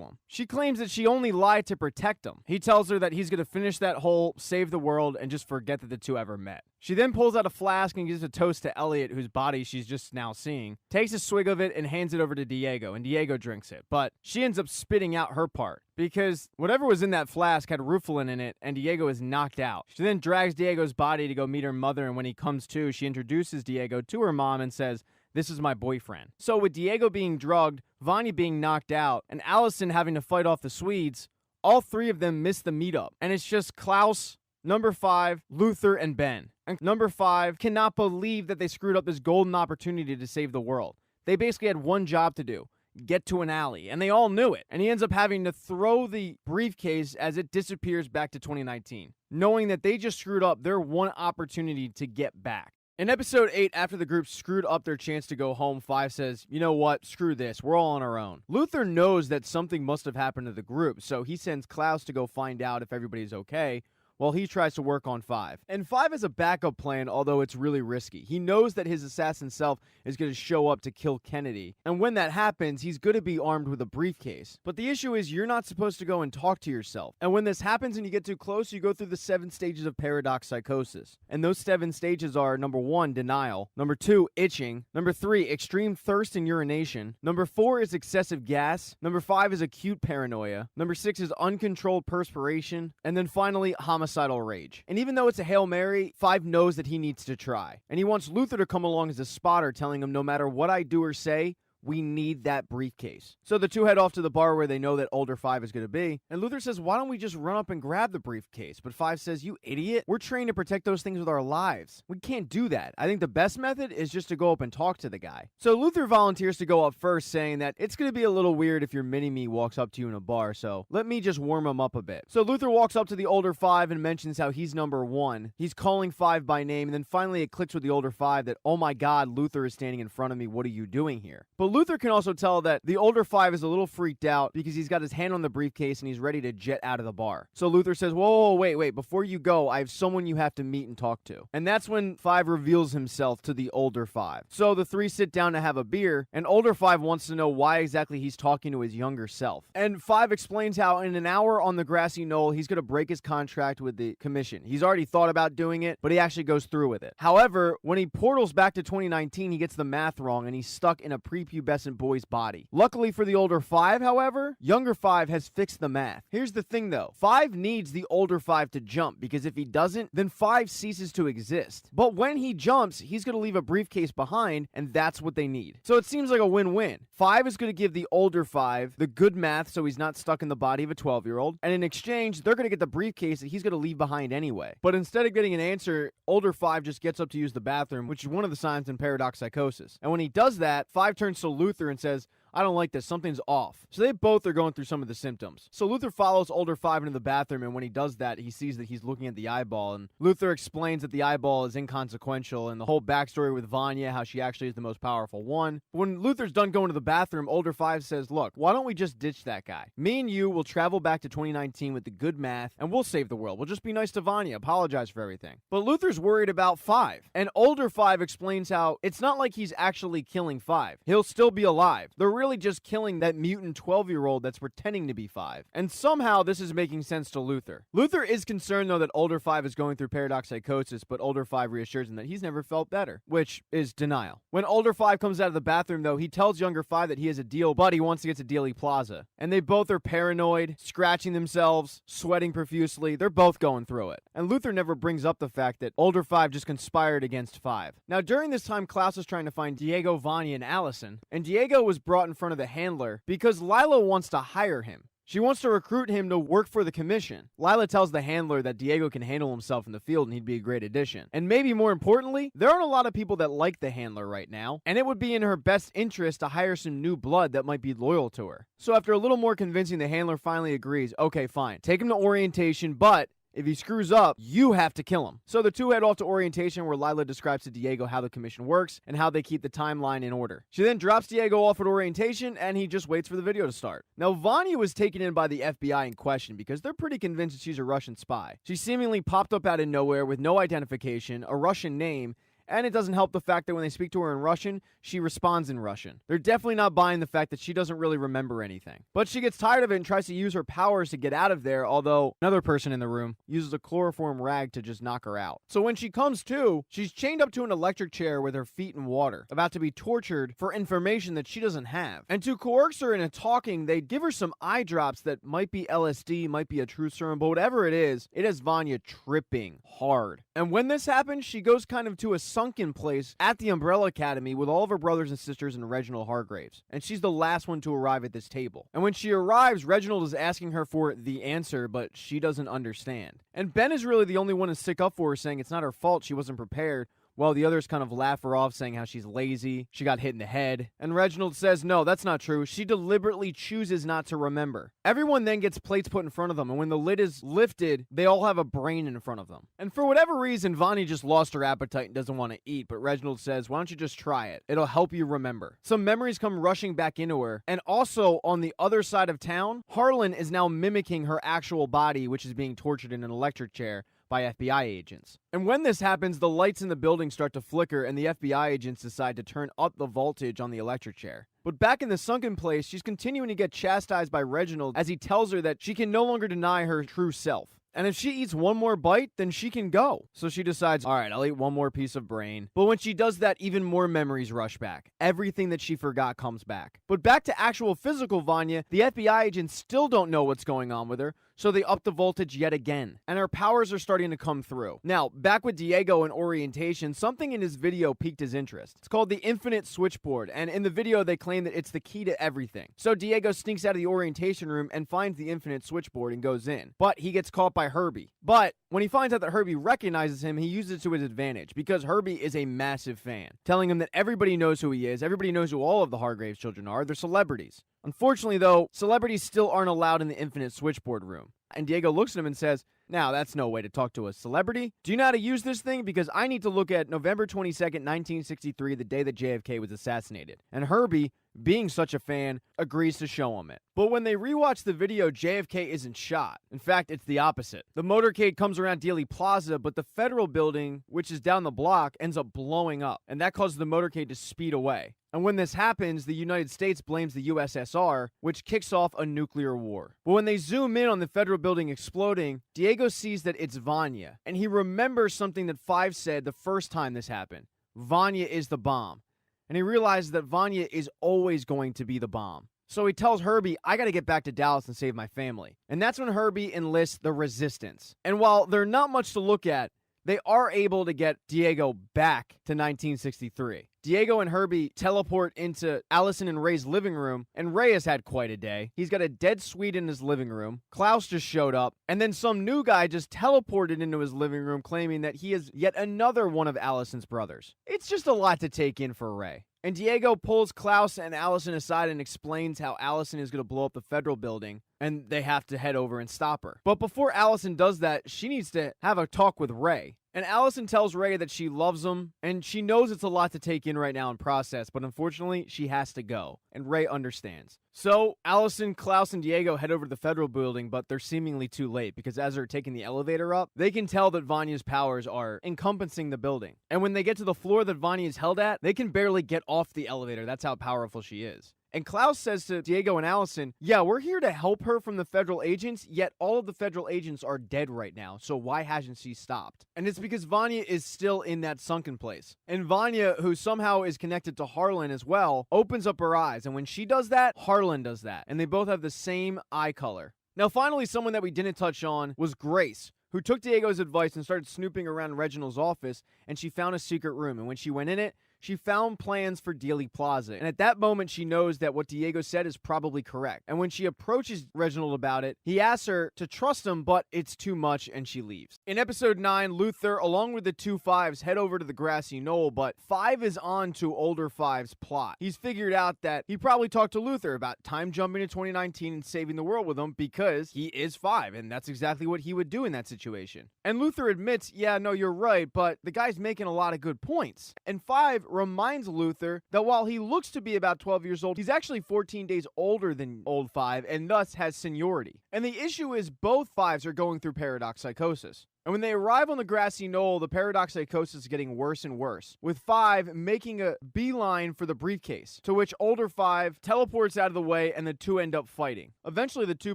him. She claims that she only lied to protect him. He tells her that he's going to finish that whole save the world and just forget that the two ever met. She then pulls out a flask and gives a toast to Elliot, whose body she's just now seeing, takes a swig of it and hands it over to Diego, and Diego drinks it. But she ends up spitting out her part, because whatever was in that flask had rufalin in it, and Diego is knocked out. She then drags Diego's body to go meet her mother, and when he comes to, she introduces Diego to her mom and says, this is my boyfriend. So with Diego being drugged, Vanya being knocked out, and Allison having to fight off the Swedes, all three of them miss the meetup. And it's just Klaus, number 5, Luther, and Ben. And number 5 cannot believe that they screwed up this golden opportunity to save the world. They basically had one job to do: get to an alley, and they all knew it. And he ends up having to throw the briefcase as it disappears back to 2019, knowing that they just screwed up their one opportunity to get back. In episode 8, after the group screwed up their chance to go home, 5 says, you know what, screw this, we're all on our own. Luther knows that something must have happened to the group, so he sends Klaus to go find out if everybody's okay, while he tries to work on 5. And 5 has a backup plan, although it's really risky. He knows that his assassin self is going to show up to kill Kennedy, and when that happens, he's going to be armed with a briefcase. But the issue is, you're not supposed to go and talk to yourself. And when this happens and you get too close, you go through the 7 stages of paradox psychosis. And those 7 stages are, number 1, denial. Number 2, itching. Number 3, extreme thirst and urination. Number 4 is excessive gas. Number 5 is acute paranoia. Number 6 is uncontrolled perspiration. And then finally, homicidal rage. And even though it's a Hail Mary, 5 knows that he needs to try. And he wants Luther to come along as a spotter, telling him no matter what I do or say, we need that briefcase. So the two head off to the bar where they know that older 5 is going to be. And Luther says, why don't we just run up and grab the briefcase? But 5 says, you idiot. We're trained to protect those things with our lives. We can't do that. I think the best method is just to go up and talk to the guy. So Luther volunteers to go up first, saying that it's going to be a little weird if your mini-me walks up to you in a bar, so let me just warm him up a bit. So Luther walks up to the older 5 and mentions how he's number 1. He's calling 5 by name, and then finally it clicks with the older 5 that, oh my god, Luther is standing in front of me. What are you doing here? But Luther can also tell that the older 5 is a little freaked out because he's got his hand on the briefcase and he's ready to jet out of the bar. So Luther says, whoa, wait, before you go, I have someone you have to meet and talk to. And that's when 5 reveals himself to the older 5. So the 3 sit down to have a beer, and older 5 wants to know why exactly he's talking to his younger self. And 5 explains how in an hour on the grassy knoll, he's going to break his contract with the commission. He's already thought about doing it, but he actually goes through with it. However, when he portals back to 2019, he gets the math wrong and he's stuck in a prepubescent prepubescent boy's body. Luckily for the older 5, however, younger 5 has fixed the math. Here's the thing though, 5 needs the older 5 to jump, because if he doesn't, then 5 ceases to exist. But when he jumps, he's going to leave a briefcase behind, and that's what they need. So it seems like a win-win. 5 is going to give the older 5 the good math so he's not stuck in the body of a 12-year-old, and in exchange, they're going to get the briefcase that he's going to leave behind anyway. But instead of getting an answer, older 5 just gets up to use the bathroom, which is one of the signs in paradox psychosis. And when he does that, 5 turns to Luther and says, I don't like this, something's off. So they both are going through some of the symptoms. So Luther follows older 5 into the bathroom, and when he does that, he sees that he's looking at the eyeball, and Luther explains that the eyeball is inconsequential, and the whole backstory with Vanya, how she actually is the most powerful one. When Luther's done going to the bathroom, older 5 says, look, why don't we just ditch that guy? Me and you will travel back to 2019 with the good math, and we'll save the world. We'll just be nice to Vanya, apologize for everything. But Luther's worried about 5, and older 5 explains how it's not like he's actually killing 5. He'll still be alive. They're really just killing that mutant 12-year-old that's pretending to be 5. And somehow this is making sense to Luther. Luther is concerned, though, that older 5 is going through paradox psychosis, but older 5 reassures him that he's never felt better, which is denial. When older 5 comes out of the bathroom, though, he tells younger 5 that he has a deal, but he wants to get to Dealey Plaza. And they both are paranoid, scratching themselves, sweating profusely. They're both going through it. And Luther never brings up the fact that older 5 just conspired against 5. Now, during this time, Klaus is trying to find Diego, Vanya, and Allison, and Diego was brought in front of the handler because Lyla wants to hire him. She wants to recruit him to work for the commission. Lyla tells the handler that Diego can handle himself in the field and he'd be a great addition. And maybe more importantly, there aren't a lot of people that like the handler right now, and it would be in her best interest to hire some new blood that might be loyal to her. So after a little more convincing, the handler finally agrees, okay, fine, take him to orientation, but if he screws up, you have to kill him. So the two head off to orientation, where Lyla describes to Diego how the commission works and how they keep the timeline in order. She then drops Diego off at orientation, and he just waits for the video to start. Now, Vanya was taken in by the FBI in question because they're pretty convinced that she's a Russian spy. She seemingly popped up out of nowhere with no identification, a Russian name, and it doesn't help the fact that when they speak to her in Russian, she responds in Russian. They're definitely not buying the fact that she doesn't really remember anything. But she gets tired of it and tries to use her powers to get out of there, although another person in the room uses a chloroform rag to just knock her out. So when she comes to, she's chained up to an electric chair with her feet in water, about to be tortured for information that she doesn't have. And to coerce her into talking, they give her some eye drops that might be LSD, might be a truth serum, but whatever it is, it has Vanya tripping hard. And when this happens, she goes kind of to a sunken place at the Umbrella Academy with all of her brothers and sisters and Reginald Hargreeves. And she's the last one to arrive at this table. And when she arrives, Reginald is asking her for the answer, but she doesn't understand. And Ben is really the only one to stick up for her, saying it's not her fault, she wasn't prepared. Well, the others kind of laugh her off, saying how she's lazy, she got hit in the head. And Reginald says, no, that's not true. She deliberately chooses not to remember. Everyone then gets plates put in front of them, and when the lid is lifted, they all have a brain in front of them. And for whatever reason, Vanya just lost her appetite and doesn't want to eat, but Reginald says, why don't you just try it? It'll help you remember. Some memories come rushing back into her, and also, on the other side of town, Harlan is now mimicking her actual body, which is being tortured in an electric chair by FBI agents. And when this happens, the lights in the building start to flicker, and the FBI agents decide to turn up the voltage on the electric chair. But back in the sunken place, she's continuing to get chastised by Reginald as he tells her that she can no longer deny her true self. And if she eats one more bite, then she can go. So she decides, all right, I'll eat one more piece of brain. But when she does that, even more memories rush back. Everything that she forgot comes back. But back to actual physical Vanya, the FBI agents still don't know what's going on with her, so they up the voltage yet again. And her powers are starting to come through. Now, back with Diego in orientation, something in his video piqued his interest. It's called the Infinite Switchboard, and in the video they claim that it's the key to everything. So Diego sneaks out of the orientation room and finds the Infinite Switchboard and goes in. But he gets caught by Herbie. But when he finds out that Herbie recognizes him, he uses it to his advantage, because Herbie is a massive fan, telling him that everybody knows who he is, everybody knows who all of the Hargreeves children are, they're celebrities. Unfortunately, though, celebrities still aren't allowed in the Infinite Switchboard room. And Diego looks at him and says, now, that's no way to talk to a celebrity. Do you know how to use this thing? Because I need to look at November 22nd, 1963, the day that JFK was assassinated. And Herbie, being such a fan, agrees to show him it. But when they rewatch the video, JFK isn't shot. In fact, it's the opposite. The motorcade comes around Dealey Plaza, but the federal building, which is down the block, ends up blowing up. And that causes the motorcade to speed away. And when this happens, the United States blames the USSR, which kicks off a nuclear war. But when they zoom in on the federal building exploding, Diego sees that it's Vanya. And he remembers something that 5 said the first time this happened. Vanya is the bomb. and he realizes that Vanya is always going to be the bomb. So he tells Herbie, I gotta get back to Dallas and save my family. And that's when Herbie enlists the Resistance. And while they're not much to look at, they are able to get Diego back to 1963. Diego and Herbie teleport into Allison and Ray's living room, and Ray has had quite a day. He's got a dead Swede in his living room. Klaus just showed up, and then some new guy just teleported into his living room claiming that he is yet another one of Allison's brothers. It's just a lot to take in for Ray. And Diego pulls Klaus and Allison aside and explains how Allison is going to blow up the federal building, and they have to head over and stop her. But before Allison does that, she needs to have a talk with Ray. And Allison tells Ray that she loves him, and she knows it's a lot to take in right now and process, but unfortunately, she has to go. And Ray understands. So, Allison, Klaus, and Diego head over to the federal building, but they're seemingly too late, because as they're taking the elevator up, they can tell that Vanya's powers are encompassing the building. And when they get to the floor that Vanya is held at, they can barely get off the elevator. That's how powerful she is. And Klaus says to Diego and Allison, yeah, we're here to help her from the federal agents, yet all of the federal agents are dead right now, so why hasn't she stopped? And it's because Vanya is still in that sunken place. And Vanya, who somehow is connected to Harlan as well, opens up her eyes, and when she does that, Harlan does that. And they both have the same eye color. Now finally, someone that we didn't touch on was Grace, who took Diego's advice and started snooping around Reginald's office, and she found a secret room, and when she went in it, she found plans for Dealey Plaza, and at that moment she knows that what Diego said is probably correct. And when she approaches Reginald about it, he asks her to trust him, but it's too much, and she leaves. In episode 9, Luther, along with the two Fives, head over to the grassy knoll, but Five is on to older Five's plot. He's figured out that he probably talked to Luther about time jumping to 2019 and saving the world with him because he is Five, and that's exactly what he would do in that situation. And Luther admits, yeah, no, you're right, but the guy's making a lot of good points. And Five reminds Luther that while he looks to be about 12 years old, he's actually 14 days older than old Five and thus has seniority. And the issue is both Fives are going through paradox psychosis. And when they arrive on the grassy knoll, the paradox psychosis is getting worse and worse, with Five making a beeline for the briefcase, to which older Five teleports out of the way and the two end up fighting. Eventually, the two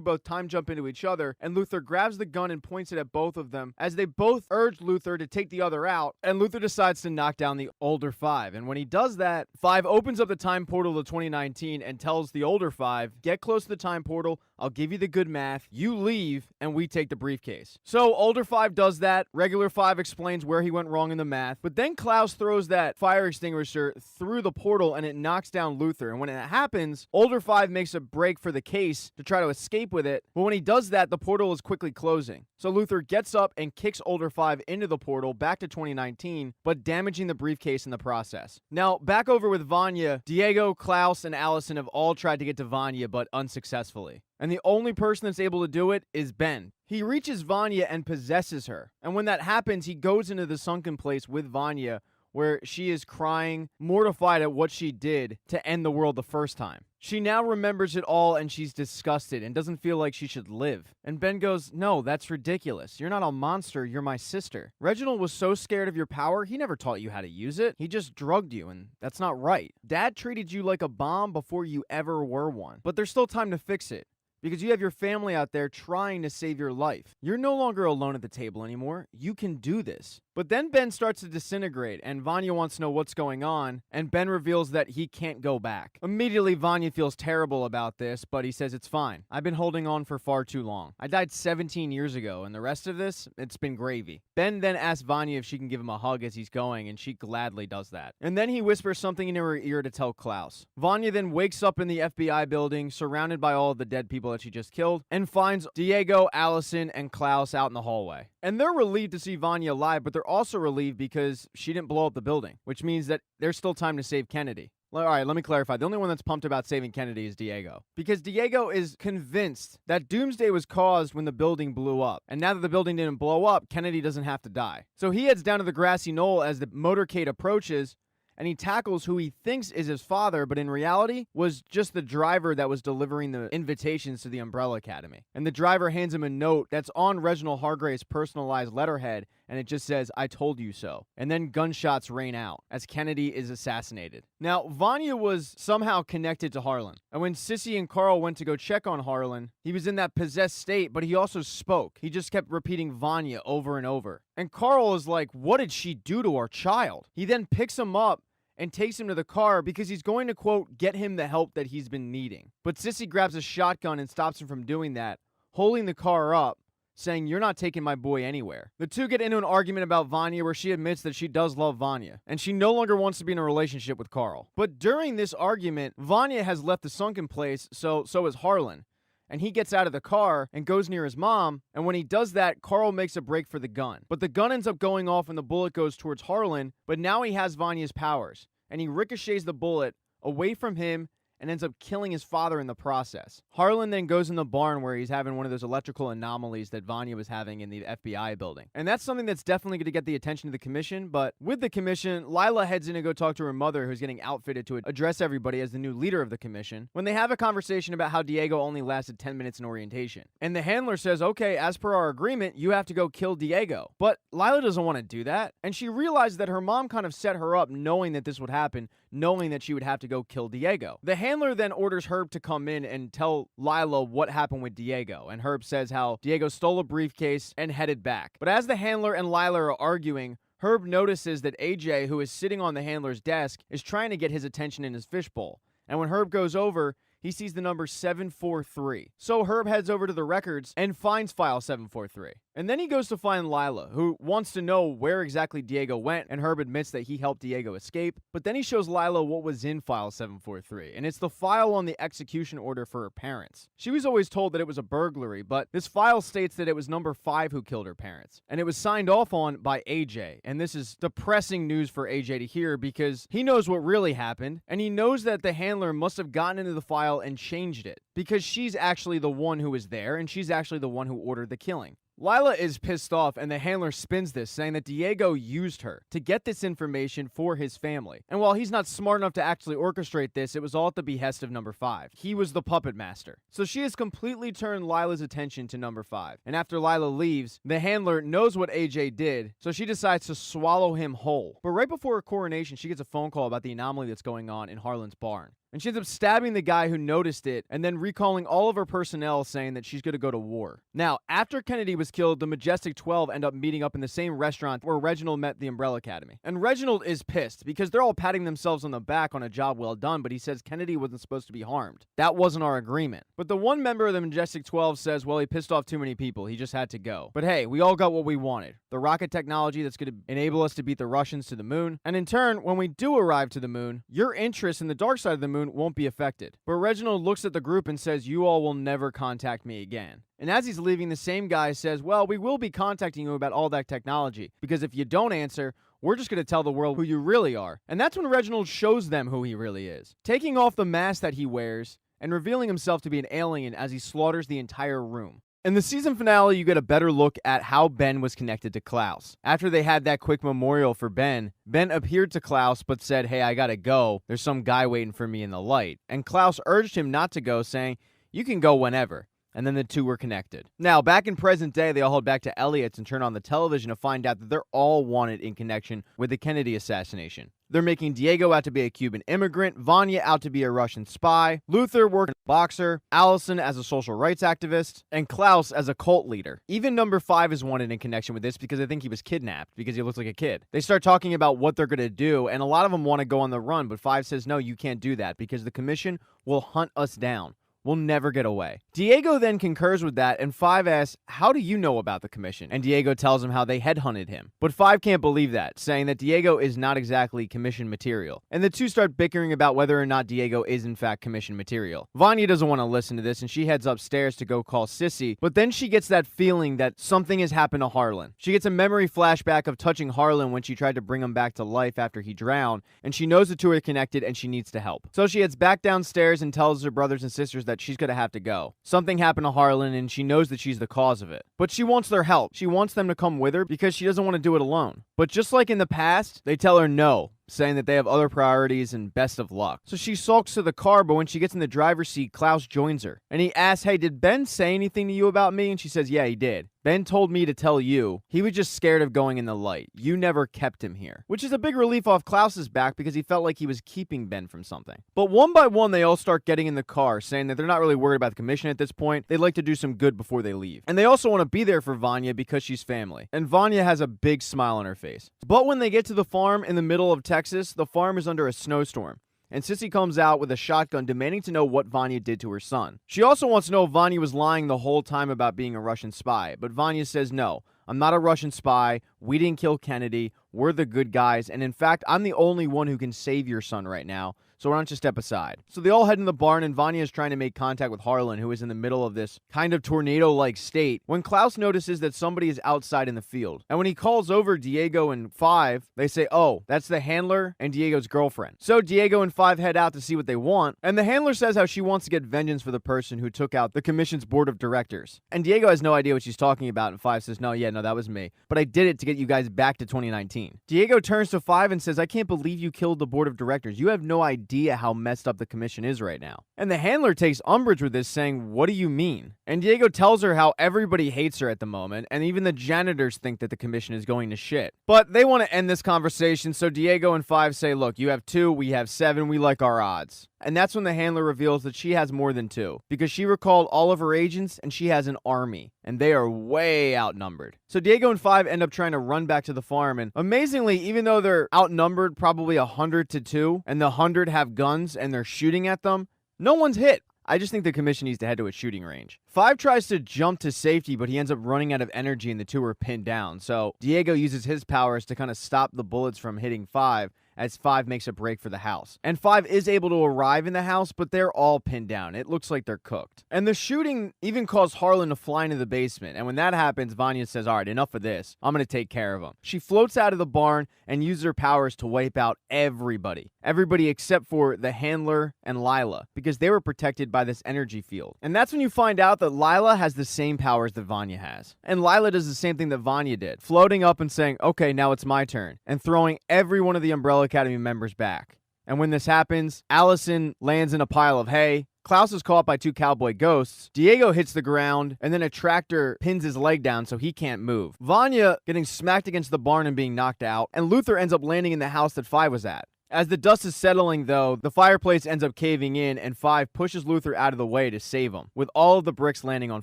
both time jump into each other, and Luther grabs the gun and points it at both of them as they both urge Luther to take the other out, and Luther decides to knock down the older Five. And when he does that, Five opens up the time portal to 2019 and tells the older Five, get close to the time portal, I'll give you the good math, you leave, and we take the briefcase. So older Five does that. Regular Five explains where he went wrong in the math, but then Klaus throws that fire extinguisher through the portal and it knocks down Luther. And when it happens, older Five makes a break for the case to try to escape with it, but when he does that, the portal is quickly closing. So Luther gets up and kicks older Five into the portal back to 2019, but damaging the briefcase in the process. Now, back over with Vanya, Diego, Klaus, and Allison have all tried to get to Vanya, but unsuccessfully. And the only person that's able to do it is Ben. He reaches Vanya and possesses her. And when that happens, he goes into the sunken place with Vanya, where she is crying, mortified at what she did to end the world the first time. She now remembers it all and she's disgusted and doesn't feel like she should live. And Ben goes, no, that's ridiculous. You're not a monster, you're my sister. Reginald was so scared of your power, he never taught you how to use it. He just drugged you, and that's not right. Dad treated you like a bomb before you ever were one. But there's still time to fix it, because you have your family out there trying to save your life. You're no longer alone at the table anymore. You can do this. But then Ben starts to disintegrate, and Vanya wants to know what's going on, and Ben reveals that he can't go back. Immediately, Vanya feels terrible about this, but he says it's fine. I've been holding on for far too long. I died 17 years ago, and the rest of this, it's been gravy. Ben then asks Vanya if she can give him a hug as he's going, and she gladly does that. And then he whispers something in her ear to tell Klaus. Vanya then wakes up in the FBI building, surrounded by all of the dead people that she just killed, and finds Diego, Allison, and Klaus out in the hallway. And they're relieved to see Vanya alive, but they're also relieved because she didn't blow up the building, which means that there's still time to save Kennedy. All right, let me clarify. The only one that's pumped about saving Kennedy is Diego, because Diego is convinced that doomsday was caused when the building blew up. And now that the building didn't blow up, Kennedy doesn't have to die. So he heads down to the grassy knoll as the motorcade approaches, and he tackles who he thinks is his father, but in reality was just the driver that was delivering the invitations to the Umbrella Academy. And the driver hands him a note that's on Reginald Hargreeves' personalized letterhead, and it just says, I told you so. And then gunshots rain out as Kennedy is assassinated. Now, Vanya was somehow connected to Harlan. And when Sissy and Carl went to go check on Harlan, he was in that possessed state, but he also spoke. He just kept repeating Vanya over and over. And Carl is like, what did she do to our child? He then picks him up and takes him to the car because he's going to, quote, get him the help that he's been needing. But Sissy grabs a shotgun and stops him from doing that, holding the car up, saying, "You're not taking my boy anywhere." The two get into an argument about Vanya where she admits that she does love Vanya, and she no longer wants to be in a relationship with Carl. But during this argument, Vanya has left the sunken place, so is Harlan. And he gets out of the car and goes near his mom, and when he does that, Carl makes a break for the gun. But the gun ends up going off and the bullet goes towards Harlan, but now he has Vanya's powers, and he ricochets the bullet away from him and ends up killing his father in the process. Harlan then goes in the barn where he's having one of those electrical anomalies that Vanya was having in the FBI building. And that's something that's definitely going to get the attention of the commission, but with the commission, Lyla heads in to go talk to her mother, who's getting outfitted to address everybody as the new leader of the commission, when they have a conversation about how Diego only lasted 10 minutes in orientation. And the handler says, okay, as per our agreement, you have to go kill Diego. But Lyla doesn't want to do that, and she realizes that her mom kind of set her up knowing that this would happen, knowing that she would have to go kill Diego. The handler then orders Herb to come in and tell Lyla what happened with Diego, and Herb says how Diego stole a briefcase and headed back. But as the handler and Lyla are arguing, Herb notices that AJ, who is sitting on the handler's desk, is trying to get his attention in his fishbowl. And when Herb goes over, he sees the number 743. So Herb heads over to the records and finds file 743. And then he goes to find Lyla, who wants to know where exactly Diego went, and Herb admits that he helped Diego escape. But then he shows Lyla what was in file 743, and it's the file on the execution order for her parents. She was always told that it was a burglary, but this file states that it was number 5 who killed her parents. And it was signed off on by AJ. And this is depressing news for AJ to hear because he knows what really happened, and he knows that the handler must have gotten into the file and changed it because she's actually the one who was there, and she's actually the one who ordered the killing. Lyla is pissed off, and the handler spins this, saying that Diego used her to get this information for his family. And while he's not smart enough to actually orchestrate this, it was all at the behest of number 5. He was the puppet master. So she has completely turned Lyla's attention to number 5. And after Lyla leaves, the handler knows what AJ did, so she decides to swallow him whole. But right before her coronation, she gets a phone call about the anomaly that's going on in Harlan's barn. And she ends up stabbing the guy who noticed it and then recalling all of her personnel, saying that she's going to go to war. Now, after Kennedy was killed, the Majestic 12 end up meeting up in the same restaurant where Reginald met the Umbrella Academy. And Reginald is pissed because they're all patting themselves on the back on a job well done, but he says Kennedy wasn't supposed to be harmed. That wasn't our agreement. But the one member of the Majestic 12 says, well, he pissed off too many people. He just had to go. But hey, we all got what we wanted. The rocket technology that's going to enable us to beat the Russians to the moon. And in turn, when we do arrive to the moon, your interest in the dark side of the moon won't be affected. But Reginald looks at the group and says, you all will never contact me again. And as he's leaving, the same guy says, well, we will be contacting you about all that technology, because if you don't answer, we're just going to tell the world who you really are. And that's when Reginald shows them who he really is, taking off the mask that he wears and revealing himself to be an alien as he slaughters the entire room. In the season finale, you get a better look at how Ben was connected to Klaus. After they had that quick memorial for Ben appeared to Klaus but said, hey, I gotta go. There's some guy waiting for me in the light. And Klaus urged him not to go, saying, you can go whenever. And then the two were connected. Now, back in present day, they all head back to Elliot's and turn on the television to find out that they're all wanted in connection with the Kennedy assassination. They're making Diego out to be a Cuban immigrant, Vanya out to be a Russian spy, Luther working as a boxer, Allison as a social rights activist, and Klaus as a cult leader. Even number 5 is wanted in connection with this because I think he was kidnapped because he looks like a kid. They start talking about what they're going to do, and a lot of them want to go on the run, but 5 says, no, you can't do that because the commission will hunt us down. We'll never get away. Diego then concurs with that, and 5 asks, how do you know about the commission? And Diego tells him how they headhunted him. But 5 can't believe that, saying that Diego is not exactly commission material. And the two start bickering about whether or not Diego is in fact commission material. Vanya doesn't want to listen to this, and she heads upstairs to go call Sissy, but then she gets that feeling that something has happened to Harlan. She gets a memory flashback of touching Harlan when she tried to bring him back to life after he drowned, and she knows the two are connected and she needs to help. So she heads back downstairs and tells her brothers and sisters that she's gonna have to go. Something happened to Harlan and she knows that she's the cause of it. But she wants their help. She wants them to come with her because she doesn't want to do it alone. But just like in the past, they tell her no, saying that they have other priorities and best of luck. So she sulks to the car, but when she gets in the driver's seat, Klaus joins her. And he asks, hey, did Ben say anything to you about me? And she says, yeah, he did. Ben told me to tell you. He was just scared of going in the light. You never kept him here. Which is a big relief off Klaus's back because he felt like he was keeping Ben from something. But one by one, they all start getting in the car, saying that they're not really worried about the commission at this point. They'd like to do some good before they leave. And they also want to be there for Vanya because she's family. And Vanya has a big smile on her face. But when they get to the farm in the middle of Texas, the farm is under a snowstorm. And Sissy comes out with a shotgun demanding to know what Vanya did to her son. She also wants to know if Vanya was lying the whole time about being a Russian spy. But Vanya says, no, I'm not a Russian spy. We didn't kill Kennedy. We're the good guys. And in fact, I'm the only one who can save your son right now. So why don't you step aside? So they all head in the barn, and Vanya is trying to make contact with Harlan, who is in the middle of this kind of tornado-like state, when Klaus notices that somebody is outside in the field. And when he calls over Diego and Five, they say, oh, that's the handler and Diego's girlfriend. So Diego and Five head out to see what they want, and the handler says how she wants to get vengeance for the person who took out the commission's board of directors. And Diego has no idea what she's talking about, and Five says, no, that was me. But I did it to get you guys back to 2019. Diego turns to Five and says, I can't believe you killed the board of directors. You have no idea how messed up the commission is right now. And the handler takes umbrage with this, saying, what do you mean? And Diego tells her how everybody hates her at the moment, and even the janitors think that the commission is going to shit. But they want to end this conversation, so Diego and Five say, look, you have 2, we have 7, we like our odds. And that's when the handler reveals that she has more than 2, because she recalled all of her agents, and she has an army, and they are way outnumbered. So Diego and Five end up trying to run back to the farm, and amazingly, even though they're outnumbered probably 100-2, and the 100 have guns, and they're shooting at them, no one's hit. I just think the commission needs to head to a shooting range. Five tries to jump to safety, but he ends up running out of energy, and the 2 are pinned down. So Diego uses his powers to kind of stop the bullets from hitting Five, as Five makes a break for the house. And Five is able to arrive in the house, but they're all pinned down. It looks like they're cooked. And the shooting even caused Harlan to fly into the basement. And when that happens, Vanya says, all right, enough of this. I'm going to take care of him. She floats out of the barn and uses her powers to wipe out everybody. Everybody except for the handler and Lyla, because they were protected by this energy field. And that's when you find out that Lyla has the same powers that Vanya has. And Lyla does the same thing that Vanya did, floating up and saying, okay, now it's my turn, and throwing every one of the Umbrella Academy members back. And when this happens, Allison lands in a pile of hay. Klaus is caught by 2 cowboy ghosts. Diego hits the ground, and then a tractor pins his leg down so he can't move. Vanya getting smacked against the barn and being knocked out, and Luther ends up landing in the house that Five was at. As the dust is settling, though, the fireplace ends up caving in, and Five pushes Luther out of the way to save him, with all of the bricks landing on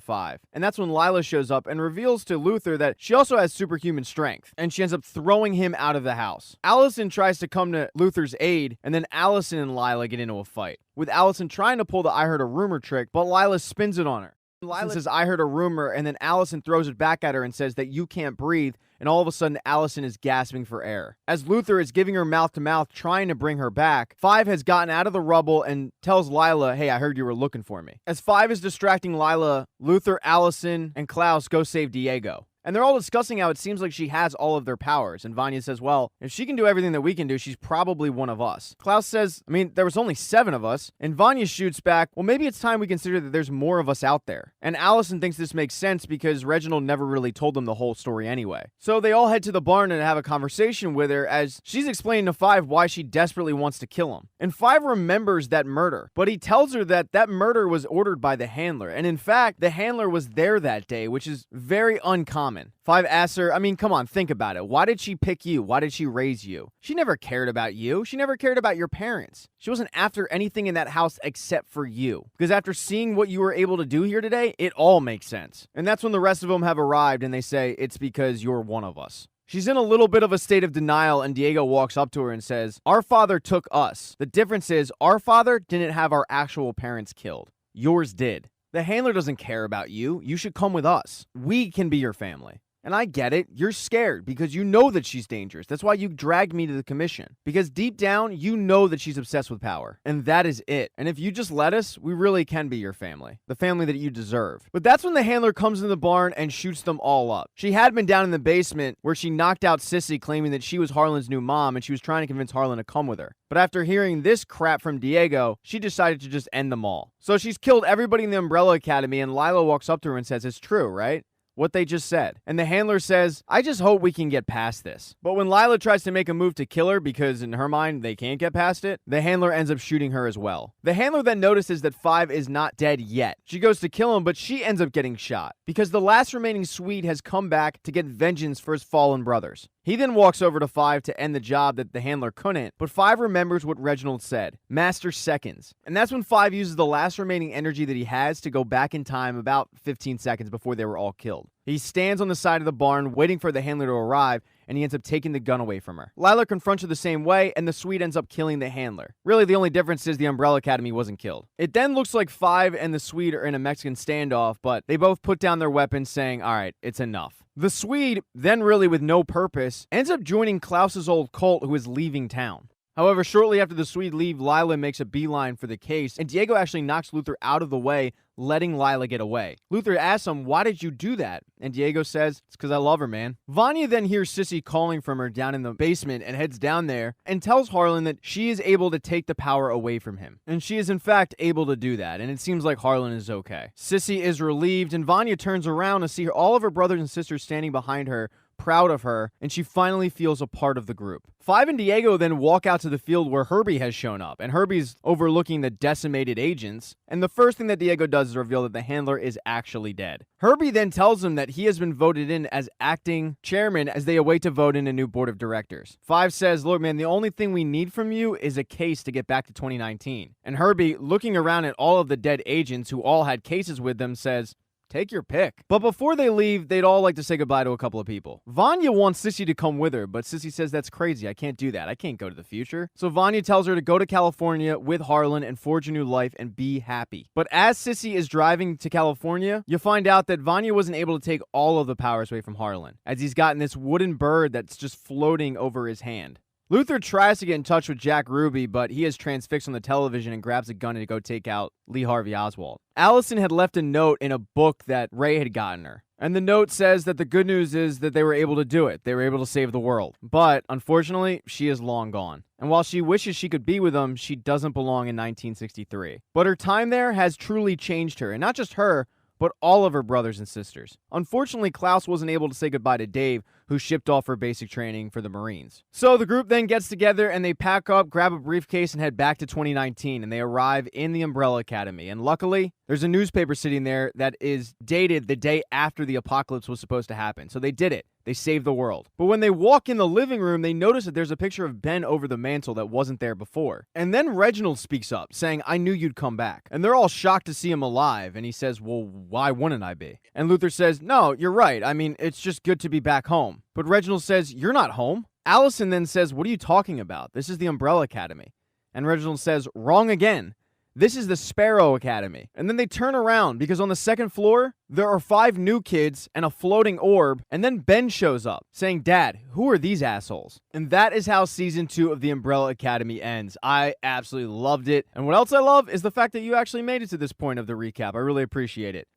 Five. And that's when Lyla shows up and reveals to Luther that she also has superhuman strength, and she ends up throwing him out of the house. Allison tries to come to Luther's aid, and then Allison and Lyla get into a fight, with Allison trying to pull the I heard a rumor trick, but Lyla spins it on her. Lyla says, I heard a rumor, and then Allison throws it back at her and says that you can't breathe, and all of a sudden Allison is gasping for air. As Luther is giving her mouth-to-mouth, trying to bring her back, Five has gotten out of the rubble and tells Lyla, hey, I heard you were looking for me. As Five is distracting Lyla, Luther, Allison, and Klaus go save Diego. And they're all discussing how it seems like she has all of their powers. And Vanya says, well, if she can do everything that we can do, she's probably one of us. Klaus says, there was only 7 of us. And Vanya shoots back, well, maybe it's time we consider that there's more of us out there. And Allison thinks this makes sense because Reginald never really told them the whole story anyway. So they all head to the barn and have a conversation with her as she's explaining to Five why she desperately wants to kill him. And Five remembers that murder, but he tells her that that murder was ordered by the handler. And in fact, the handler was there that day, which is very uncommon. Five asks her, come on, think about it. Why did she pick you? Why did she raise you? She never cared about you. She never cared about your parents. She wasn't after anything in that house except for you. Because after seeing what you were able to do here today, it all makes sense. And that's when the rest of them have arrived and they say, it's because you're one of us. She's in a little bit of a state of denial, and Diego walks up to her and says, our father took us. The difference is our father didn't have our actual parents killed. Yours did. The handler doesn't care about you. You should come with us. We can be your family. And I get it. You're scared because you know that she's dangerous. That's why you dragged me to the commission. Because deep down, you know that she's obsessed with power. And that is it. And if you just let us, we really can be your family. The family that you deserve. But that's when the handler comes in the barn and shoots them all up. She had been down in the basement where she knocked out Sissy, claiming that she was Harlan's new mom and she was trying to convince Harlan to come with her. But after hearing this crap from Diego, she decided to just end them all. So she's killed everybody in the Umbrella Academy, and Lyla walks up to her and says, it's true, right? what they just said. And the handler says, I just hope we can get past this. But when Lyla tries to make a move to kill her because in her mind they can't get past it, the handler ends up shooting her as well. The handler then notices that 5 is not dead yet. She goes to kill him, but she ends up getting shot because the last remaining Swede has come back to get vengeance for his fallen brothers. He then walks over to 5 to end the job that the handler couldn't, but 5 remembers what Reginald said, master seconds. And that's when 5 uses the last remaining energy that he has to go back in time about 15 seconds before they were all killed. He stands on the side of the barn waiting for the handler to arrive, and he ends up taking the gun away from her. Lyla confronts her the same way, and the Swede ends up killing the handler. Really, the only difference is the Umbrella Academy wasn't killed. It then looks like 5 and the Swede are in a Mexican standoff, but they both put down their weapons saying, all right, it's enough. The Swede, then really with no purpose, ends up joining Klaus's old cult who is leaving town. However, shortly after the Swede leave, Lyla makes a beeline for the case, and Diego actually knocks Luther out of the way, letting Lyla get away. Luther asks him, why did you do that? And Diego says, it's because I love her, man. Vanya then hears Sissy calling from her down in the basement and heads down there and tells Harlan that she is able to take the power away from him. And she is in fact able to do that, and it seems like Harlan is okay. Sissy is relieved, and Vanya turns around to see all of her brothers and sisters standing behind her, proud of her, and she finally feels a part of the group. 5 and Diego then walk out to the field where Herbie has shown up, and Herbie's overlooking the decimated agents, and the first thing that Diego does is reveal that the handler is actually dead. Herbie then tells him that he has been voted in as acting chairman as they await to vote in a new board of directors. 5 says, look man, the only thing we need from you is a case to get back to 2019. And Herbie, looking around at all of the dead agents who all had cases with them, says, take your pick. But before they leave, they'd all like to say goodbye to a couple of people. Vanya wants Sissy to come with her, but Sissy says that's crazy. I can't do that. I can't go to the future. So Vanya tells her to go to California with Harlan and forge a new life and be happy. But as Sissy is driving to California, you find out that Vanya wasn't able to take all of the powers away from Harlan, as he's gotten this wooden bird that's just floating over his hand. Luther tries to get in touch with Jack Ruby, but he is transfixed on the television and grabs a gun to go take out Lee Harvey Oswald. Allison had left a note in a book that Ray had gotten her. And the note says that the good news is that they were able to do it. They were able to save the world. But, unfortunately, she is long gone. And while she wishes she could be with them, she doesn't belong in 1963. But her time there has truly changed her. And not just her, but all of her brothers and sisters. Unfortunately, Klaus wasn't able to say goodbye to Dave, who shipped off for basic training for the Marines. So the group then gets together and they pack up, grab a briefcase, and head back to 2019, and they arrive in the Umbrella Academy. And luckily, there's a newspaper sitting there that is dated the day after the apocalypse was supposed to happen. So they did it. They saved the world. But when they walk in the living room, they notice that there's a picture of Ben over the mantle that wasn't there before. And then Reginald speaks up, saying, I knew you'd come back. And they're all shocked to see him alive. And he says, well, why wouldn't I be? And Luther says, no, you're right. I mean, it's just good to be back home. But Reginald says, you're not home. Allison then says, what are you talking about? This is the Umbrella Academy. And Reginald says, wrong again. This is the Sparrow Academy. And then they turn around because on the second floor, there are 5 new kids and a floating orb. And then Ben shows up saying, Dad, who are these assholes? And that is how season 2 of the Umbrella Academy ends. I absolutely loved it. And what else I love is the fact that you actually made it to this point of the recap. I really appreciate it.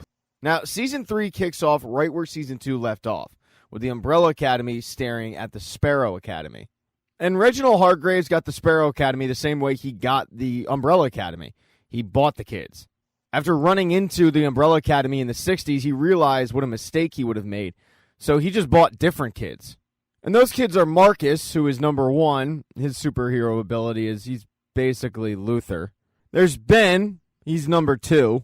Now, season 3 kicks off right where season 2 left off, with the Umbrella Academy staring at the Sparrow Academy. And Reginald Hargreeves got the Sparrow Academy the same way he got the Umbrella Academy. He bought the kids. After running into the Umbrella Academy in the 60s, he realized what a mistake he would have made. So he just bought different kids. And those kids are Marcus, who is number 1. His superhero ability is he's basically Luther. There's Ben. He's number 2.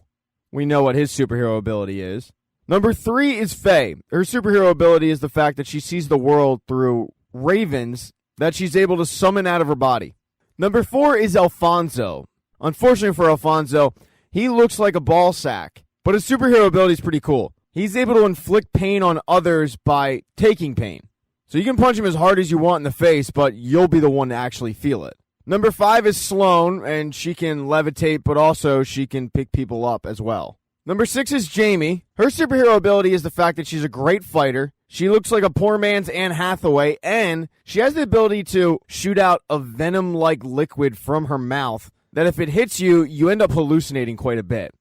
We know what his superhero ability is. Number 3 is Faye. Her superhero ability is the fact that she sees the world through ravens that she's able to summon out of her body. Number 4 is Alfonso. Unfortunately for Alfonso, he looks like a ball sack, but his superhero ability is pretty cool. He's able to inflict pain on others by taking pain. So you can punch him as hard as you want in the face, but you'll be the one to actually feel it. Number 5 is Sloane, and she can levitate, but also she can pick people up as well. Number 6 is Jamie. Her superhero ability is the fact that she's a great fighter. She looks like a poor man's Anne Hathaway, and she has the ability to shoot out a venom-like liquid from her mouth that if it hits you, you end up hallucinating quite a bit.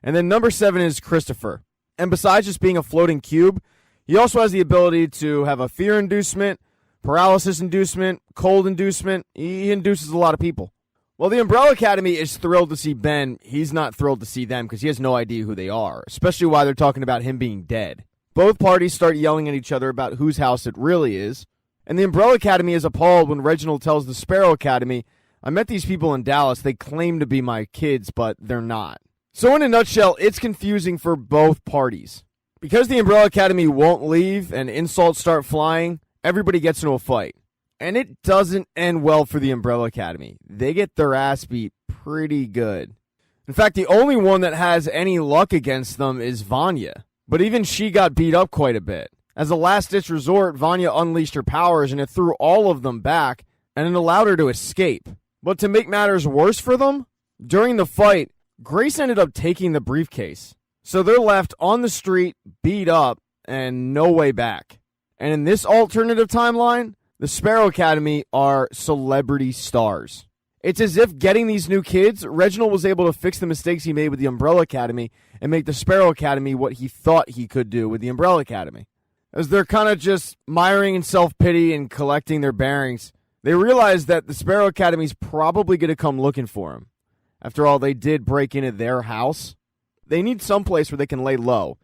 And then number 7 is Christopher. And besides just being a floating cube, he also has the ability to have a fear inducement, paralysis inducement, cold inducement. He induces a lot of people. While the Umbrella Academy is thrilled to see Ben, he's not thrilled to see them because he has no idea who they are, especially while they're talking about him being dead. Both parties start yelling at each other about whose house it really is. And the Umbrella Academy is appalled when Reginald tells the Sparrow Academy, I met these people in Dallas. They claim to be my kids, but they're not. So in a nutshell, it's confusing for both parties. Because the Umbrella Academy won't leave and insults start flying, everybody gets into a fight. And it doesn't end well for the Umbrella Academy. They get their ass beat pretty good. In fact, the only one that has any luck against them is Vanya. But even she got beat up quite a bit. As a last-ditch resort, Vanya unleashed her powers and it threw all of them back, and it allowed her to escape. But to make matters worse for them, during the fight, Grace ended up taking the briefcase. So they're left on the street, beat up, and no way back. And in this alternative timeline, the Sparrow Academy are celebrity stars. It's as if getting these new kids, Reginald was able to fix the mistakes he made with the Umbrella Academy and make the Sparrow Academy what he thought he could do with the Umbrella Academy. As they're kind of just miring in self-pity and collecting their bearings, they realize that the Sparrow Academy's probably going to come looking for him. After all, they did break into their house. They need some place where they can lay low.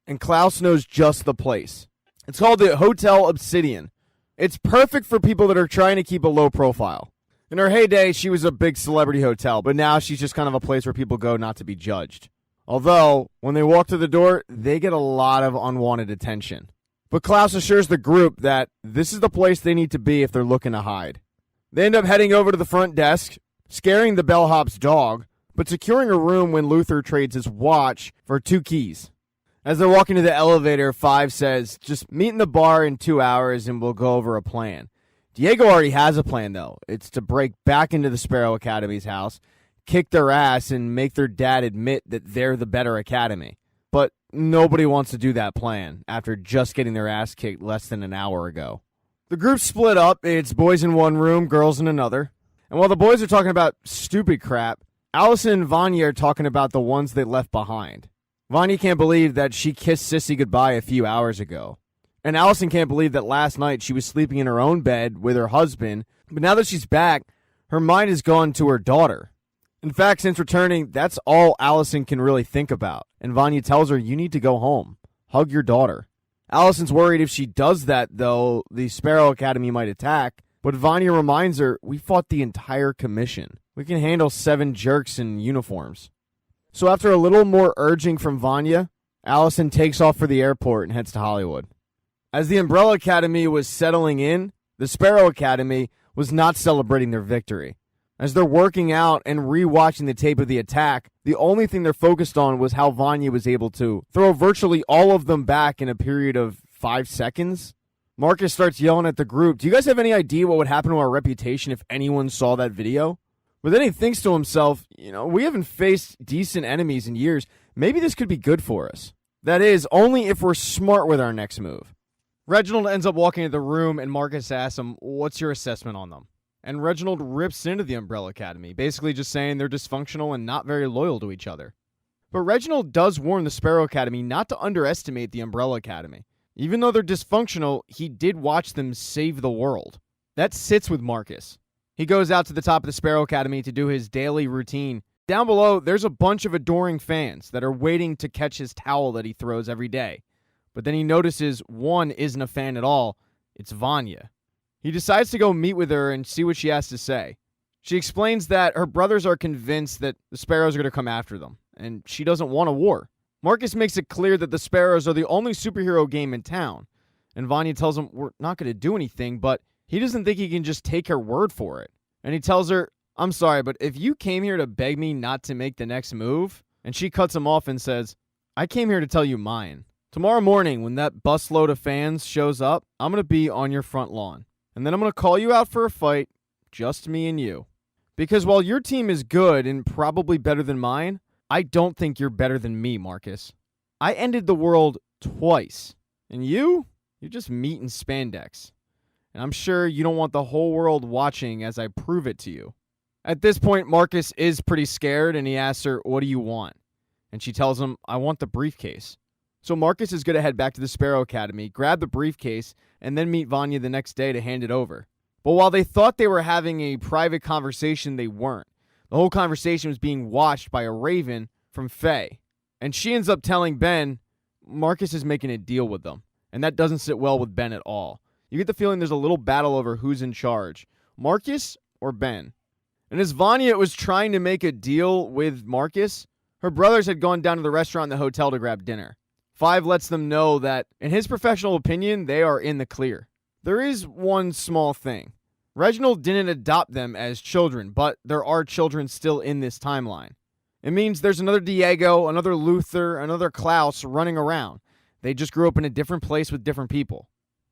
And Klaus knows just the place. It's called the Hotel Obsidian. It's perfect for people that are trying to keep a low profile. In her heyday, she was a big celebrity hotel, but now she's just kind of a place where people go not to be judged. Although, when they walk through the door, they get a lot of unwanted attention. But Klaus assures the group that this is the place they need to be if they're looking to hide. They end up heading over to the front desk, scaring the bellhop's dog, but securing a room when Luther trades his watch for 2 keys. As they're walking to the elevator, Five says, just meet in the bar in 2 hours and we'll go over a plan. Diego already has a plan, though. It's to break back into the Sparrow Academy's house, kick their ass, and make their dad admit that they're the better academy. But nobody wants to do that plan after just getting their ass kicked less than an hour ago. The group split up. It's boys in one room, girls in another. And while the boys are talking about stupid crap, Allison and Vanya are talking about the ones they left behind. Vanya can't believe that she kissed Sissy goodbye a few hours ago. And Allison can't believe that last night she was sleeping in her own bed with her husband, but now that she's back, her mind has gone to her daughter. In fact, since returning, that's all Allison can really think about. And Vanya tells her, you need to go home. Hug your daughter. Allison's worried if she does that, though, the Sparrow Academy might attack. But Vanya reminds her, we fought the entire commission. We can handle 7 jerks in uniforms. So after a little more urging from Vanya, Allison takes off for the airport and heads to Hollywood. As the Umbrella Academy was settling in, the Sparrow Academy was not celebrating their victory. As they're working out and rewatching the tape of the attack, the only thing they're focused on was how Vanya was able to throw virtually all of them back in a period of 5 seconds. Marcus starts yelling at the group, do you guys have any idea what would happen to our reputation if anyone saw that video? But then he thinks to himself, we haven't faced decent enemies in years. Maybe this could be good for us. That is, only if we're smart with our next move. Reginald ends up walking into the room, and Marcus asks him, what's your assessment on them? And Reginald rips into the Umbrella Academy, basically just saying they're dysfunctional and not very loyal to each other. But Reginald does warn the Sparrow Academy not to underestimate the Umbrella Academy. Even though they're dysfunctional, he did watch them save the world. That sits with Marcus. He goes out to the top of the Sparrow Academy to do his daily routine. Down below, there's a bunch of adoring fans that are waiting to catch his towel that he throws every day. But then he notices one isn't a fan at all. It's Vanya. He decides to go meet with her and see what she has to say. She explains that her brothers are convinced that the Sparrows are going to come after them, and she doesn't want a war. Marcus makes it clear that the Sparrows are the only superhero game in town, and Vanya tells him we're not going to do anything, but he doesn't think he can just take her word for it. And he tells her, I'm sorry, but if you came here to beg me not to make the next move, and she cuts him off and says, I came here to tell you mine. Tomorrow morning, when that busload of fans shows up, I'm going to be on your front lawn. And then I'm going to call you out for a fight, just me and you. Because while your team is good and probably better than mine, I don't think you're better than me, Marcus. I ended the world twice. And you're just meat and spandex. And I'm sure you don't want the whole world watching as I prove it to you. At this point, Marcus is pretty scared, and he asks her, what do you want? And she tells him, I want the briefcase. So Marcus is going to head back to the Sparrow Academy, grab the briefcase, and then meet Vanya the next day to hand it over. But while they thought they were having a private conversation, they weren't. The whole conversation was being watched by a raven from Faye. And she ends up telling Ben, Marcus is making a deal with them, and that doesn't sit well with Ben at all. You get the feeling there's a little battle over who's in charge, Marcus or Ben. And as Vanya was trying to make a deal with Marcus, her brothers had gone down to the restaurant and the hotel to grab dinner. Five lets them know that, in his professional opinion, they are in the clear. There is one small thing. Reginald didn't adopt them as children, but there are children still in this timeline. It means there's another Diego, another Luther, another Klaus running around. They just grew up in a different place with different people.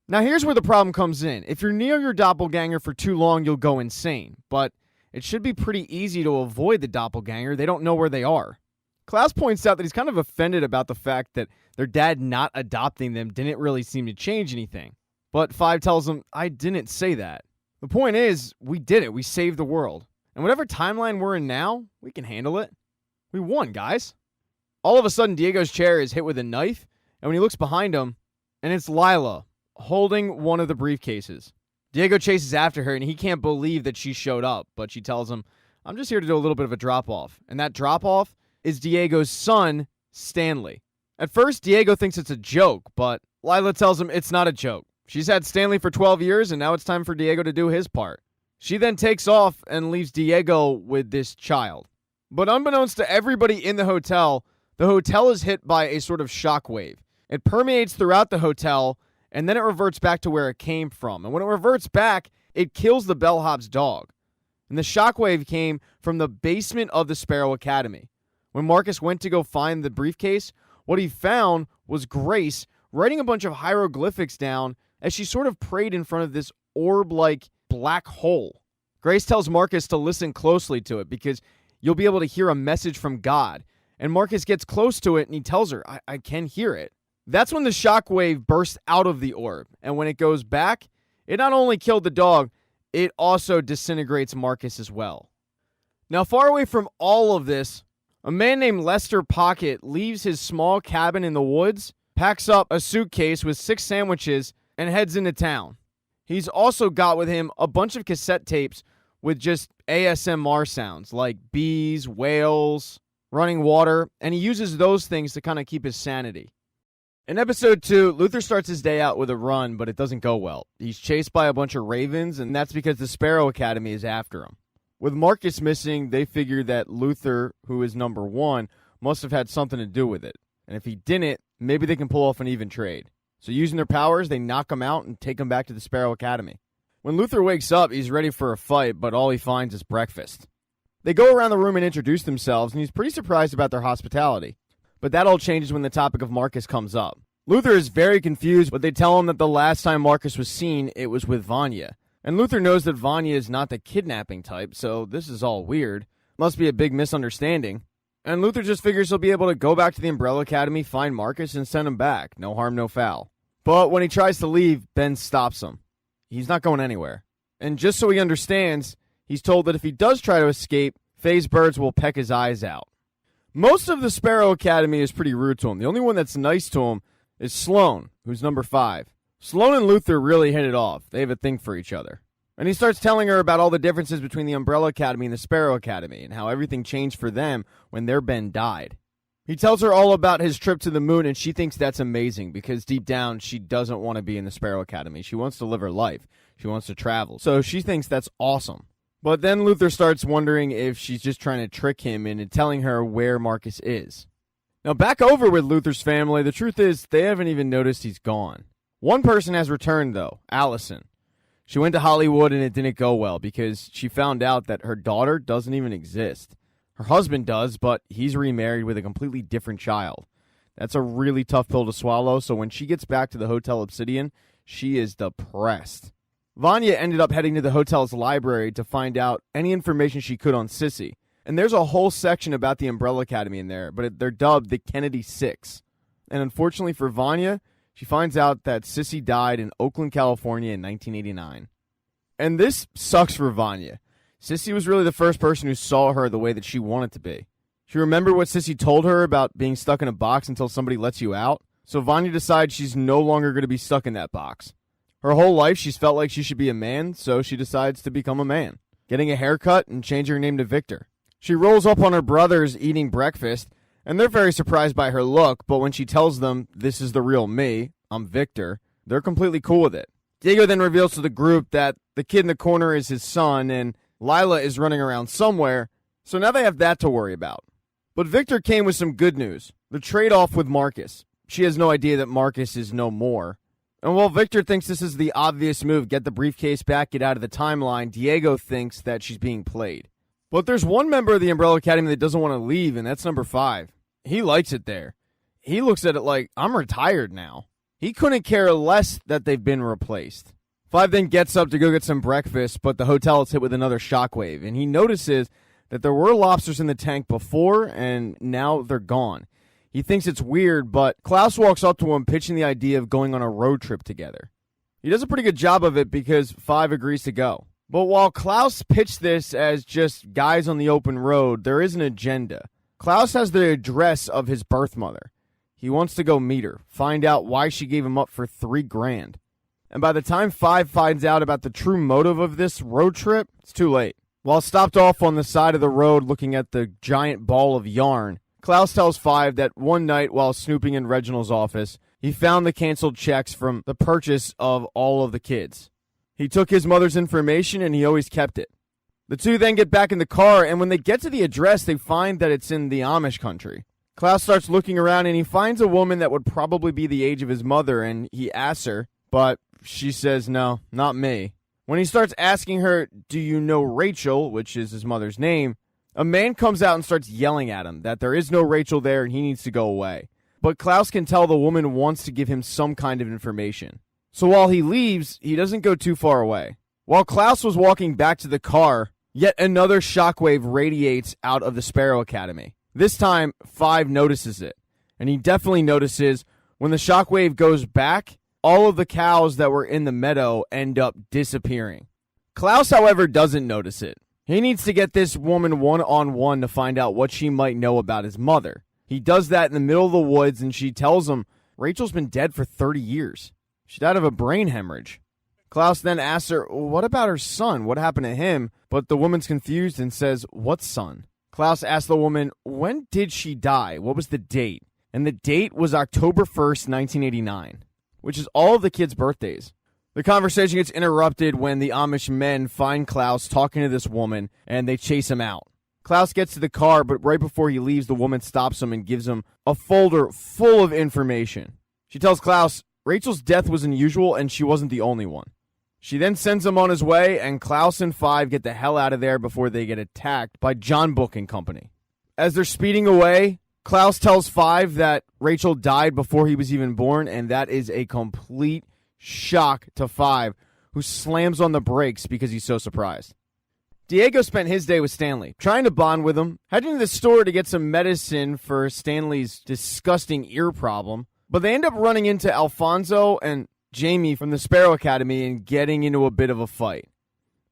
Now here's where the problem comes in. If you're near your doppelganger for too long, you'll go insane. But it should be pretty easy to avoid the doppelganger. They don't know where they are. Klaus points out that he's kind of offended about the fact that their dad not adopting them didn't really seem to change anything. But Five tells him, I didn't say that. The point is, we did it. We saved the world. And whatever timeline we're in now, we can handle it. We won, guys. All of a sudden, Diego's chair is hit with a knife, and when he looks behind him, and it's Lyla, holding one of the briefcases. Diego chases after her, and he can't believe that she showed up, but she tells him, I'm just here to do a little bit of a drop-off. And that drop-off is Diego's son, Stanley. At first, Diego thinks it's a joke, but Lyla tells him it's not a joke. She's had Stanley for 12 years, and now it's time for Diego to do his part. She then takes off and leaves Diego with this child. But unbeknownst to everybody in the hotel is hit by a sort of shockwave. It permeates throughout the hotel, and then it reverts back to where it came from. And when it reverts back, it kills the bellhop's dog. And the shockwave came from the basement of the Sparrow Academy. When Marcus went to go find the briefcase, what he found was Grace writing a bunch of hieroglyphics down as she sort of prayed in front of this orb-like black hole. Grace tells Marcus to listen closely to it because you'll be able to hear a message from God. And Marcus gets close to it and he tells her, I can hear it. That's when the shockwave bursts out of the orb. And when it goes back, it not only killed the dog, it also disintegrates Marcus as well. Now, far away from all of this, a man named Lester Pocket leaves his small cabin in the woods, packs up a suitcase with 6 sandwiches, and heads into town. He's also got with him a bunch of cassette tapes with just ASMR sounds like bees, whales, running water, and he uses those things to kind of keep his sanity. In episode 2, Luther starts his day out with a run, but it doesn't go well. He's chased by a bunch of ravens, and that's because the Sparrow Academy is after him. With Marcus missing, they figure that Luther, who is number 1, must have had something to do with it. And if he didn't, maybe they can pull off an even trade. So using their powers, they knock him out and take him back to the Sparrow Academy. When Luther wakes up, he's ready for a fight, but all he finds is breakfast. They go around the room and introduce themselves, and he's pretty surprised about their hospitality. But that all changes when the topic of Marcus comes up. Luther is very confused, but they tell him that the last time Marcus was seen, it was with Vanya. And Luther knows that Vanya is not the kidnapping type, so this is all weird. Must be a big misunderstanding. And Luther just figures he'll be able to go back to the Umbrella Academy, find Marcus, and send him back. No harm, no foul. But when he tries to leave, Ben stops him. He's not going anywhere. And just so he understands, he's told that if he does try to escape, Faye's birds will peck his eyes out. Most of the Sparrow Academy is pretty rude to him. The only one that's nice to him is Sloan, who's number 5. Sloan and Luther really hit it off. They have a thing for each other. And he starts telling her about all the differences between the Umbrella Academy and the Sparrow Academy and how everything changed for them when their Ben died. He tells her all about his trip to the moon, and she thinks that's amazing because deep down she doesn't want to be in the Sparrow Academy. She wants to live her life. She wants to travel. So she thinks that's awesome. But then Luther starts wondering if she's just trying to trick him into telling her where Marcus is. Now back over with Luther's family, the truth is they haven't even noticed he's gone. One person has returned though, Allison. She went to Hollywood and it didn't go well because she found out that her daughter doesn't even exist. Her husband does, but he's remarried with a completely different child. That's a really tough pill to swallow, so when she gets back to the Hotel Obsidian, she is depressed. Vanya ended up heading to the hotel's library to find out any information she could on Sissy. And there's a whole section about the Umbrella Academy in there, but they're dubbed the Kennedy Six. And unfortunately for Vanya, she finds out that Sissy died in Oakland, California in 1989. And this sucks for Vanya. Sissy was really the first person who saw her the way that she wanted to be. She remembered what Sissy told her about being stuck in a box until somebody lets you out. So Vanya decides she's no longer going to be stuck in that box. Her whole life, she's felt like she should be a man, so she decides to become a man, getting a haircut and changing her name to Victor. She rolls up on her brothers eating breakfast, And they're very surprised by her look, but when she tells them, this is the real me, I'm Victor, they're completely cool with it. Diego then reveals to the group that the kid in the corner is his son, and Lyla is running around somewhere, so now they have that to worry about. But Victor came with some good news. The trade-off with Marcus. She has no idea that Marcus is no more. And while Victor thinks this is the obvious move, get the briefcase back, get out of the timeline, Diego thinks that she's being played. But there's one member of the Umbrella Academy that doesn't want to leave, and that's number 5. He likes it there. He looks at it like, I'm retired now. He couldn't care less that they've been replaced. 5 then gets up to go get some breakfast, but the hotel is hit with another shockwave, and he notices that there were lobsters in the tank before, and now they're gone. He thinks it's weird, but Klaus walks up to him, pitching the idea of going on a road trip together. He does a pretty good job of it because 5 agrees to go. But while Klaus pitched this as just guys on the open road, there is an agenda. Klaus has the address of his birth mother. He wants to go meet her, find out why she gave him up for $3,000. And by the time 5 finds out about the true motive of this road trip, it's too late. While stopped off on the side of the road looking at the giant ball of yarn, Klaus tells 5 that one night while snooping in Reginald's office, he found the canceled checks from the purchase of all of the kids. He took his mother's information and he always kept it. The two then get back in the car, and when they get to the address, they find that it's in the Amish country. Klaus starts looking around and he finds a woman that would probably be the age of his mother, and he asks her, but she says, no, not me. When he starts asking her, do you know Rachel, which is his mother's name, a man comes out and starts yelling at him that there is no Rachel there and he needs to go away. But Klaus can tell the woman wants to give him some kind of information. So while he leaves, he doesn't go too far away. While Klaus was walking back to the car, yet another shockwave radiates out of the Sparrow Academy. This time, 5 notices it. And he definitely notices when the shockwave goes back, all of the cows that were in the meadow end up disappearing. Klaus, however, doesn't notice it. He needs to get this woman one-on-one to find out what she might know about his mother. He does that in the middle of the woods, and she tells him Rachel's been dead for 30 years. She died of a brain hemorrhage. Klaus then asks her, what about her son? What happened to him? But the woman's confused and says, what son? Klaus asks the woman, when did she die? What was the date? And the date was October 1st, 1989, which is all of the kids' birthdays. The conversation gets interrupted when the Amish men find Klaus talking to this woman, and they chase him out. Klaus gets to the car, but right before he leaves, the woman stops him and gives him a folder full of information. She tells Klaus Rachel's death was unusual, and she wasn't the only one. She then sends him on his way, and Klaus and 5 get the hell out of there before they get attacked by John Book and company. As they're speeding away, Klaus tells 5 that Rachel died before he was even born, and that is a complete shock to 5, who slams on the brakes because he's so surprised. Diego spent his day with Stanley, trying to bond with him, heading to the store to get some medicine for Stanley's disgusting ear problem, but they end up running into Alfonso and Jamie from the Sparrow Academy and getting into a bit of a fight.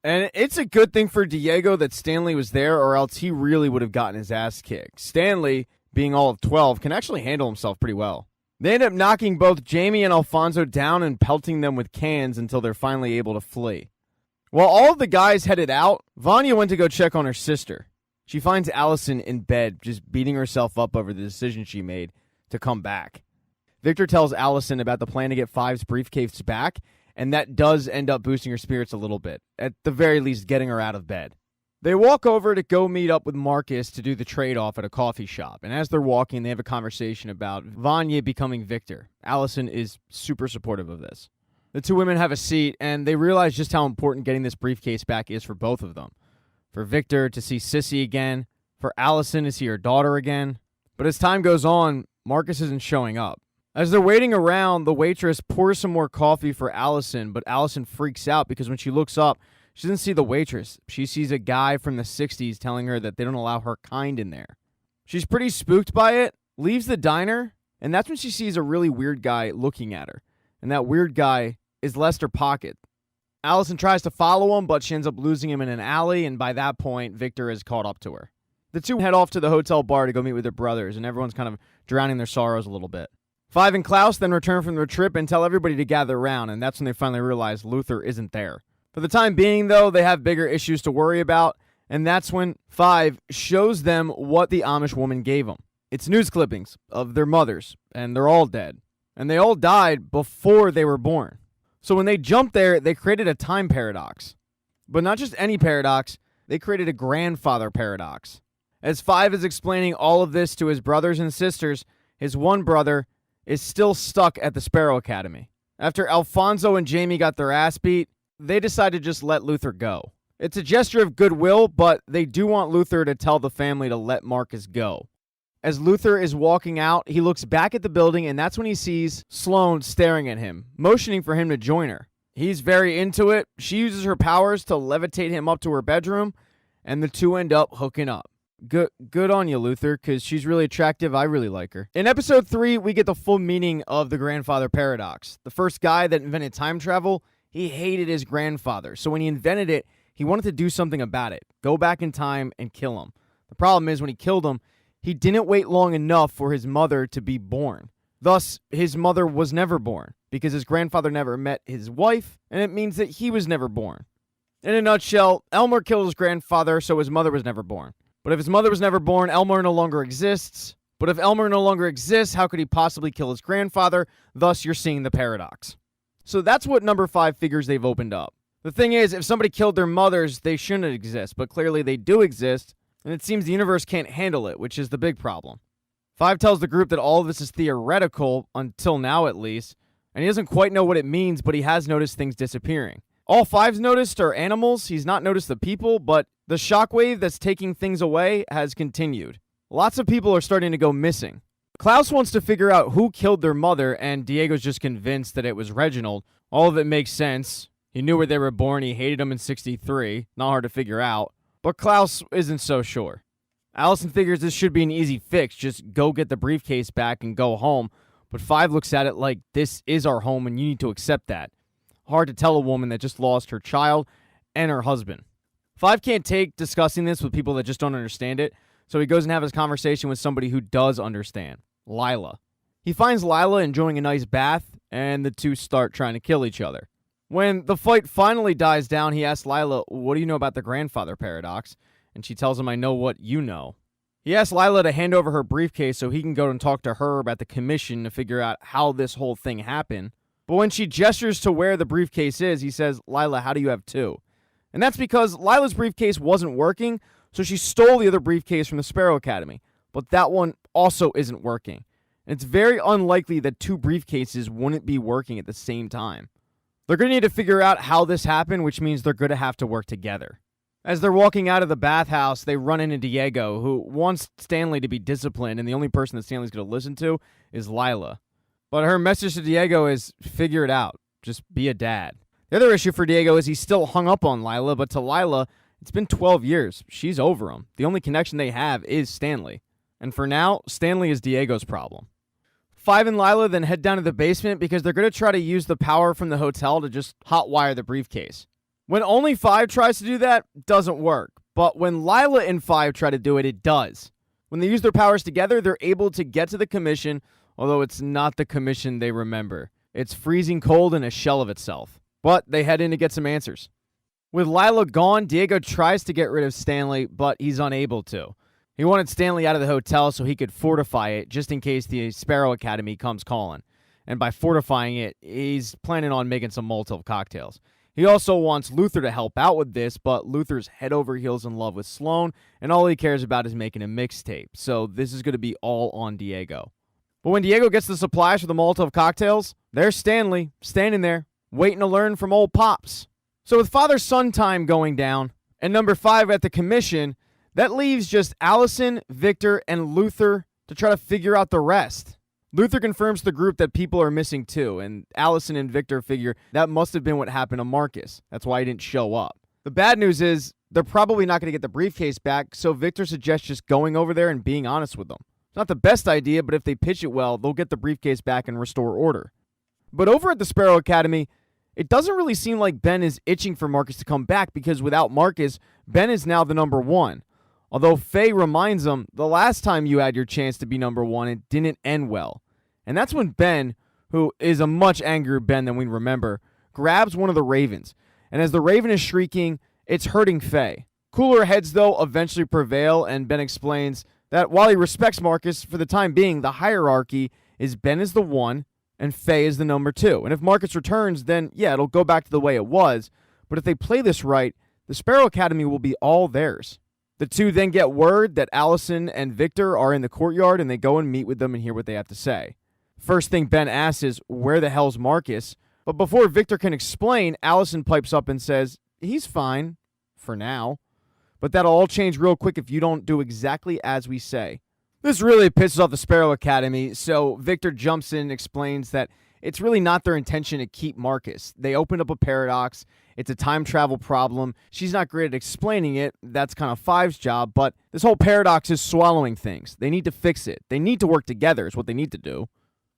And it's a good thing for Diego that Stanley was there, or else he really would have gotten his ass kicked. Stanley, being all of 12, can actually handle himself pretty well. They end up knocking both Jamie and Alfonso down and pelting them with cans until they're finally able to flee. While all of the guys headed out, Vanya went to go check on her sister. She finds Allison in bed, just beating herself up over the decision she made to come back. Victor tells Allison about the plan to get 5's briefcase back, and that does end up boosting her spirits a little bit, at the very least getting her out of bed. They walk over to go meet up with Marcus to do the trade-off at a coffee shop, and as they're walking, they have a conversation about Vanya becoming Victor. Allison is super supportive of this. The two women have a seat, and they realize just how important getting this briefcase back is for both of them. For Victor to see Sissy again, for Allison to see her daughter again. But as time goes on, Marcus isn't showing up. As they're waiting around, the waitress pours some more coffee for Allison, but Allison freaks out because when she looks up, she doesn't see the waitress. She sees a guy from the 60s telling her that they don't allow her kind in there. She's pretty spooked by it, leaves the diner, and that's when she sees a really weird guy looking at her. And that weird guy is Lester Pocket. Allison tries to follow him, but she ends up losing him in an alley, and by that point, Victor has caught up to her. The two head off to the hotel bar to go meet with their brothers, and everyone's kind of drowning their sorrows a little bit. 5 and Klaus then return from their trip and tell everybody to gather around, and that's when they finally realize Luther isn't there. For the time being, though, they have bigger issues to worry about, and that's when 5 shows them what the Amish woman gave them. It's news clippings of their mothers, and they're all dead. And they all died before they were born. So when they jumped there, they created a time paradox. But not just any paradox, they created a grandfather paradox. As Five is explaining all of this to his brothers and sisters, his one brother is still stuck at the Sparrow Academy. After Alfonso and Jamie got their ass beat, they decide to just let Luther go. It's a gesture of goodwill, but they do want Luther to tell the family to let Marcus go. As Luther is walking out, he looks back at the building, and that's when he sees Sloane staring at him, motioning for him to join her. He's very into it. She uses her powers to levitate him up to her bedroom, and the two end up hooking up. Good on you, Luther, because she's really attractive. I really like her. In episode 3, we get the full meaning of the grandfather paradox. The first guy that invented time travel, he hated his grandfather. So when he invented it, he wanted to do something about it. Go back in time and kill him. The problem is when he killed him, he didn't wait long enough for his mother to be born. Thus, his mother was never born because his grandfather never met his wife, and it means that he was never born. In a nutshell, Elmer killed his grandfather, so his mother was never born. But if his mother was never born, Elmer no longer exists. But if Elmer no longer exists, how could he possibly kill his grandfather? Thus, you're seeing the paradox. So that's what number 5 figures they've opened up. The thing is, if somebody killed their mothers, they shouldn't exist, but clearly they do exist, and it seems the universe can't handle it, which is the big problem. 5 tells the group that all of this is theoretical, until now at least, and he doesn't quite know what it means, but he has noticed things disappearing. All 5's noticed are animals. He's not noticed the people, but the shockwave that's taking things away has continued. Lots of people are starting to go missing. Klaus wants to figure out who killed their mother, and Diego's just convinced that it was Reginald. All of it makes sense. He knew where they were born. He hated them in 63. Not hard to figure out. But Klaus isn't so sure. Allison figures this should be an easy fix. Just go get the briefcase back and go home. But 5 looks at it like this is our home and you need to accept that. Hard to tell a woman that just lost her child and her husband. 5 can't take discussing this with people that just don't understand it. So he goes and has his conversation with somebody who does understand. Lyla. He finds Lyla enjoying a nice bath and the two start trying to kill each other. When the fight finally dies down, he asks Lyla, what do you know about the grandfather paradox? And she tells him, I know what you know. He asks Lyla to hand over her briefcase so he can go and talk to her about the commission to figure out how this whole thing happened. But when she gestures to where the briefcase is, he says, Lyla, how do you have 2? And that's because Lila's briefcase wasn't working, so she stole the other briefcase from the Sparrow Academy. But that one also isn't working. And it's very unlikely that 2 briefcases wouldn't be working at the same time. They're going to need to figure out how this happened, which means they're going to have to work together. As they're walking out of the bathhouse, they run into Diego, who wants Stanley to be disciplined, and the only person that Stanley's going to listen to is Lyla. But her message to Diego is, figure it out. Just be a dad. The other issue for Diego is he's still hung up on Lyla, but to Lyla, it's been 12 years. She's over him. The only connection they have is Stanley. And for now, Stanley is Diego's problem. 5 and Lyla then head down to the basement because they're going to try to use the power from the hotel to just hotwire the briefcase. When only 5 tries to do that, it doesn't work. But when Lyla and 5 try to do it, it does. When they use their powers together, they're able to get to the commission, although it's not the commission they remember. It's freezing cold in a shell of itself. But they head in to get some answers. With Lyla gone, Diego tries to get rid of Stanley, but he's unable to. He wanted Stanley out of the hotel so he could fortify it just in case the Sparrow Academy comes calling. And by fortifying it, he's planning on making some Molotov cocktails. He also wants Luther to help out with this, but Luther's head over heels in love with Sloane, and all he cares about is making a mixtape. So this is going to be all on Diego. But when Diego gets the supplies for the Molotov cocktails, there's Stanley standing there, waiting to learn from old Pops. So with father-son time going down, and number 5 at the commission, that leaves just Allison, Victor, and Luther to try to figure out the rest. Luther confirms to the group that people are missing too, and Allison and Victor figure that must have been what happened to Marcus. That's why he didn't show up. The bad news is they're probably not going to get the briefcase back, so Victor suggests just going over there and being honest with them. It's not the best idea, but if they pitch it well, they'll get the briefcase back and restore order. But over at the Sparrow Academy, it doesn't really seem like Ben is itching for Marcus to come back because without Marcus, Ben is now the number 1. Although Faye reminds him, the last time you had your chance to be number 1, it didn't end well. And that's when Ben, who is a much angrier Ben than we remember, grabs one of the ravens. And as the raven is shrieking, it's hurting Faye. Cooler heads, though, eventually prevail, and Ben explains, That while he respects Marcus, for the time being, the hierarchy is Ben is the 1 and Faye is the number 2. And if Marcus returns, then yeah, it'll go back to the way it was. But if they play this right, the Sparrow Academy will be all theirs. The two then get word that Allison and Victor are in the courtyard, and they go and meet with them and hear what they have to say. First thing Ben asks is, where the hell's Marcus? But before Victor can explain, Allison pipes up and says, he's fine, for now. But that'll all change real quick if you don't do exactly as we say. This really pisses off the Sparrow Academy, so Victor jumps in and explains that it's really not their intention to keep Marcus. They opened up a paradox. It's a time travel problem. She's not great at explaining it. That's kind of Five's job, but this whole paradox is swallowing things. They need to fix it. They need to work together is what they need to do.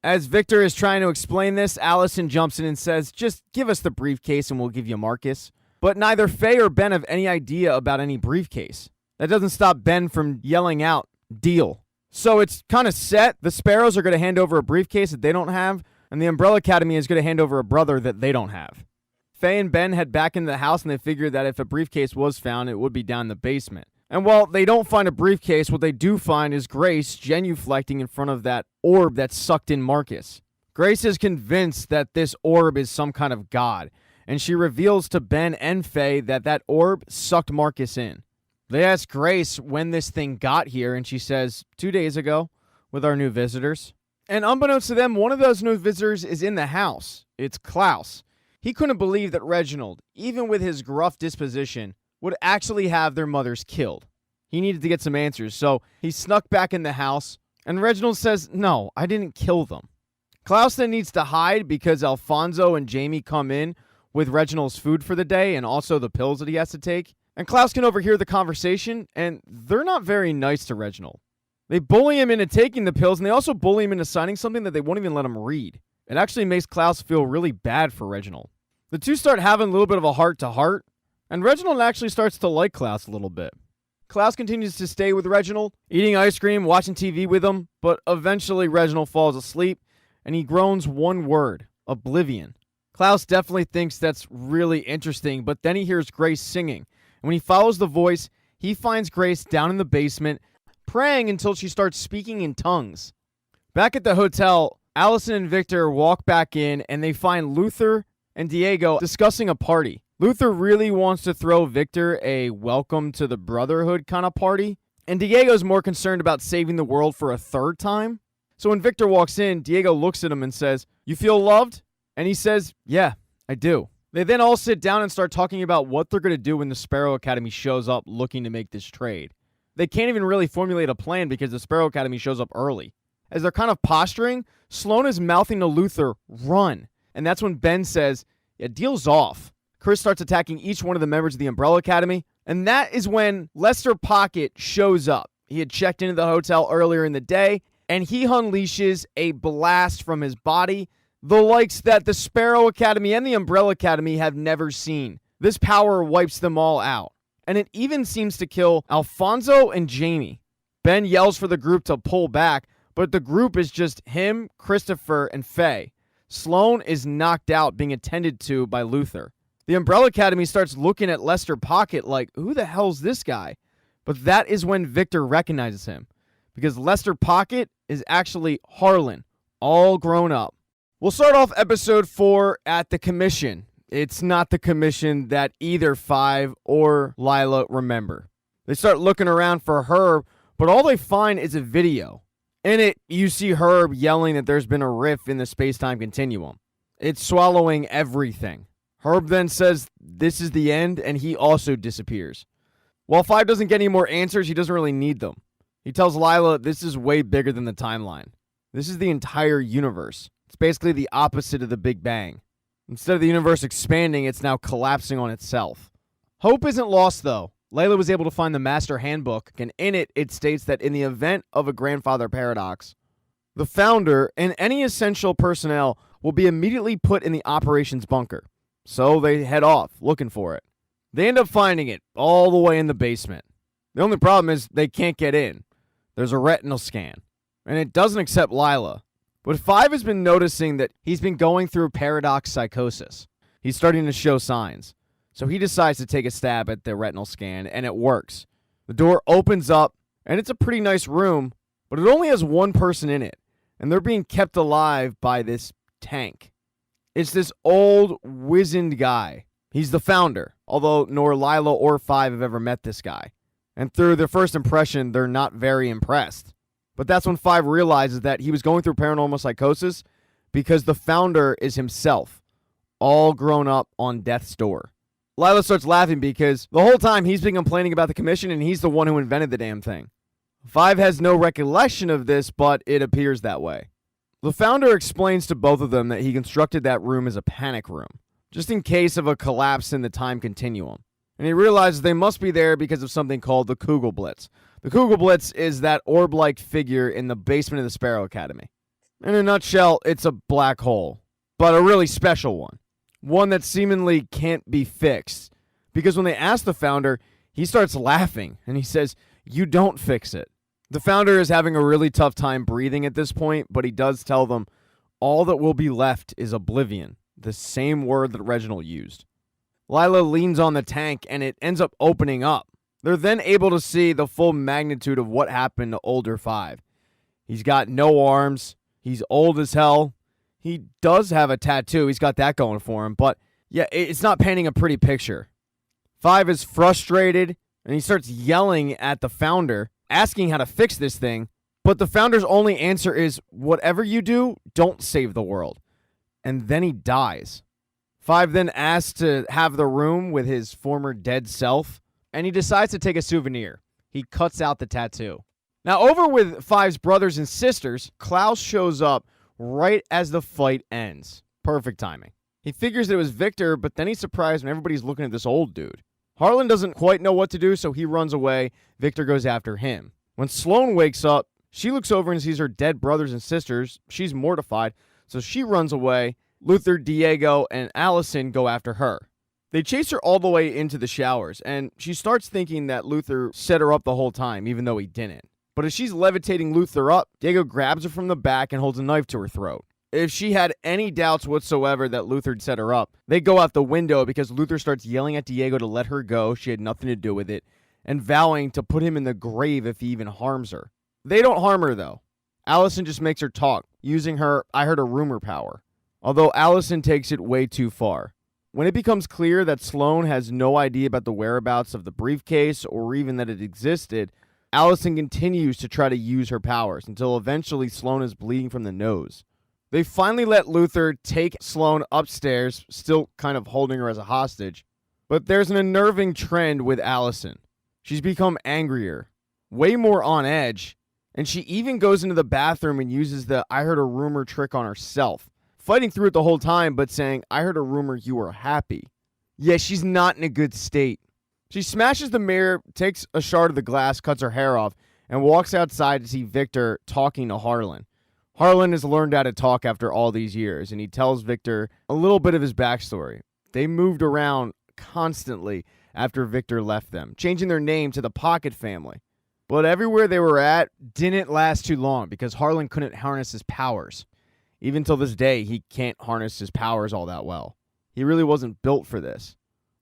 As Victor is trying to explain this, Allison jumps in and says, just give us the briefcase and we'll give you Marcus. But neither Faye or Ben have any idea about any briefcase. That doesn't stop Ben from yelling out, deal. So it's kind of set. The Sparrows are going to hand over a briefcase that they don't have, and the Umbrella Academy is going to hand over a brother that they don't have. Faye and Ben head back into the house, and they figure that if a briefcase was found, it would be down in the basement. And while they don't find a briefcase, what they do find is Grace genuflecting in front of that orb that sucked in Marcus. Grace is convinced that this orb is some kind of god, and she reveals to Ben and Faye that that orb sucked Marcus in. They ask Grace when this thing got here, and she says, 2 days ago, with our new visitors. And unbeknownst to them, one of those new visitors is in the house. It's Klaus. He couldn't believe that Reginald, even with his gruff disposition, would actually have their mothers killed. He needed to get some answers, so he snuck back in the house, and Reginald says, no, I didn't kill them. Klaus then needs to hide because Alfonso and Jamie come in with Reginald's food for the day and also the pills that he has to take. And Klaus can overhear the conversation, and they're not very nice to Reginald. They bully him into taking the pills, and they also bully him into signing something that they won't even let him read. It actually makes Klaus feel really bad for Reginald. The two start having a little bit of a heart-to-heart, and Reginald actually starts to like Klaus a little bit. Klaus continues to stay with Reginald, eating ice cream, watching TV with him, but eventually Reginald falls asleep, and he groans one word, Oblivion. Klaus definitely thinks that's really interesting, but then he hears Grace singing. And when he follows the voice, he finds Grace down in the basement, praying until she starts speaking in tongues. Back at the hotel, Allison and Victor walk back in, and they find Luther and Diego discussing a party. Luther really wants to throw Victor a welcome to the Brotherhood kind of party, and Diego's more concerned about saving the world for a third time. So when Victor walks in, Diego looks at him and says, you feel loved? And he says, yeah, I do. They then all sit down and start talking about what they're going to do when the Sparrow Academy shows up looking to make this trade. They can't even really formulate a plan because the Sparrow Academy shows up early. As they're kind of posturing, Sloane is mouthing to Luther, run. And that's when Ben says, yeah, deal's off. Chris starts attacking each one of the members of the Umbrella Academy. And that is when Lester Pocket shows up. He had checked into the hotel earlier in the day, and he unleashes a blast from his body, the likes that the Sparrow Academy and the Umbrella Academy have never seen. This power wipes them all out. And it even seems to kill Alfonso and Jamie. Ben yells for the group to pull back, but the group is just him, Christopher, and Faye. Sloane is knocked out being attended to by Luther. The Umbrella Academy starts looking at Lester Pocket like, who the hell's this guy? But that is when Victor recognizes him, because Lester Pocket is actually Harlan, all grown up. We'll start off episode 4 at the commission. It's not the commission that either Five or Lyla remember. They start looking around for Herb, but all they find is a video. In it, you see Herb yelling that there's been a rift in the space-time continuum. It's swallowing everything. Herb then says this is the end, and he also disappears. While Five doesn't get any more answers, he doesn't really need them. He tells Lyla this is way bigger than the timeline. This is the entire universe. It's basically the opposite of the Big Bang. Instead of the universe expanding, it's now collapsing on itself. Hope isn't lost, though. Layla was able to find the Master Handbook, and in it, it states that in the event of a grandfather paradox, the founder and any essential personnel will be immediately put in the operations bunker. So they head off, looking for it. They end up finding it all the way in the basement. The only problem is they can't get in. There's a retinal scan, and it doesn't accept Lyla. But Five has been noticing that he's been going through paradox psychosis. He's starting to show signs. So he decides to take a stab at the retinal scan, and it works. The door opens up, And it's a pretty nice room, but it only has one person in it, and they're being kept alive by this tank. It's this old, wizened guy. He's the founder, although nor Lyla or Five have ever met this guy. And through their first impression, they're not very impressed. But that's when Five realizes that he was going through paranormal psychosis because the founder is himself, all grown up on death's door. Lyla starts laughing because the whole time he's been complaining about the commission and he's the one who invented the damn thing. Five has no recollection of this, but it appears that way. The founder explains to both of them that he constructed that room as a panic room, just in case of a collapse in the time continuum. And he realizes they must be there because of something called the Kugelblitz. The Kugelblitz is that orb-like figure in the basement of the Sparrow Academy. In a nutshell, it's a black hole, but a really special one. One that seemingly can't be fixed. Because when they ask the founder, he starts laughing, and he says, "You don't fix it." The founder is having a really tough time breathing at this point, but he does tell them, all that will be left is Oblivion, the same word that Reginald used. Lyla leans on the tank, and it ends up opening up. They're then able to see the full magnitude of what happened to older Five. He's got no arms. He's old as hell. He does have a tattoo. He's got that going for him. But, yeah, it's not painting a pretty picture. Five is frustrated, and he starts yelling at the founder, asking how to fix this thing. But the founder's only answer is, whatever you do, don't save the world. And then he dies. Five then asks to have the room with his former dead self, and he decides to take a souvenir. He cuts out the tattoo. Now, over with Five's brothers and sisters, Klaus shows up right as the fight ends. Perfect timing. He figures it was Victor, but then he's surprised when everybody's looking at this old dude. Harlan doesn't quite know what to do, so he runs away. Victor goes after him. When Sloane wakes up, she looks over and sees her dead brothers and sisters. She's mortified, so she runs away. Luther, Diego, and Allison go after her. They chase her all the way into the showers, and she starts thinking that Luther set her up the whole time, even though he didn't. But as she's levitating Luther up, Diego grabs her from the back and holds a knife to her throat. If she had any doubts whatsoever that Luther set her up, they go out the window because Luther starts yelling at Diego to let her go. She had nothing to do with it, and vowing to put him in the grave if he even harms her. They don't harm her, though. Allison just makes her talk, using her "I heard a rumor" power. Although Allison takes it way too far. When it becomes clear that Sloane has no idea about the whereabouts of the briefcase or even that it existed, Allison continues to try to use her powers until eventually Sloane is bleeding from the nose. They finally let Luther take Sloane upstairs, still kind of holding her as a hostage. But there's an unnerving trend with Allison. She's become angrier, way more on edge, and she even goes into the bathroom and uses the "I heard a rumor" trick on herself. Fighting through it the whole time, but saying, "I heard a rumor you were happy." Yeah, she's not in a good state. She smashes the mirror, takes a shard of the glass, cuts her hair off, and walks outside to see Victor talking to Harlan. Harlan has learned how to talk after all these years, and he tells Victor a little bit of his backstory. They moved around constantly after Victor left them, changing their name to the Pocket family. But everywhere they were at didn't last too long because Harlan couldn't harness his powers. Even till this day, he can't harness his powers all that well. He really wasn't built for this.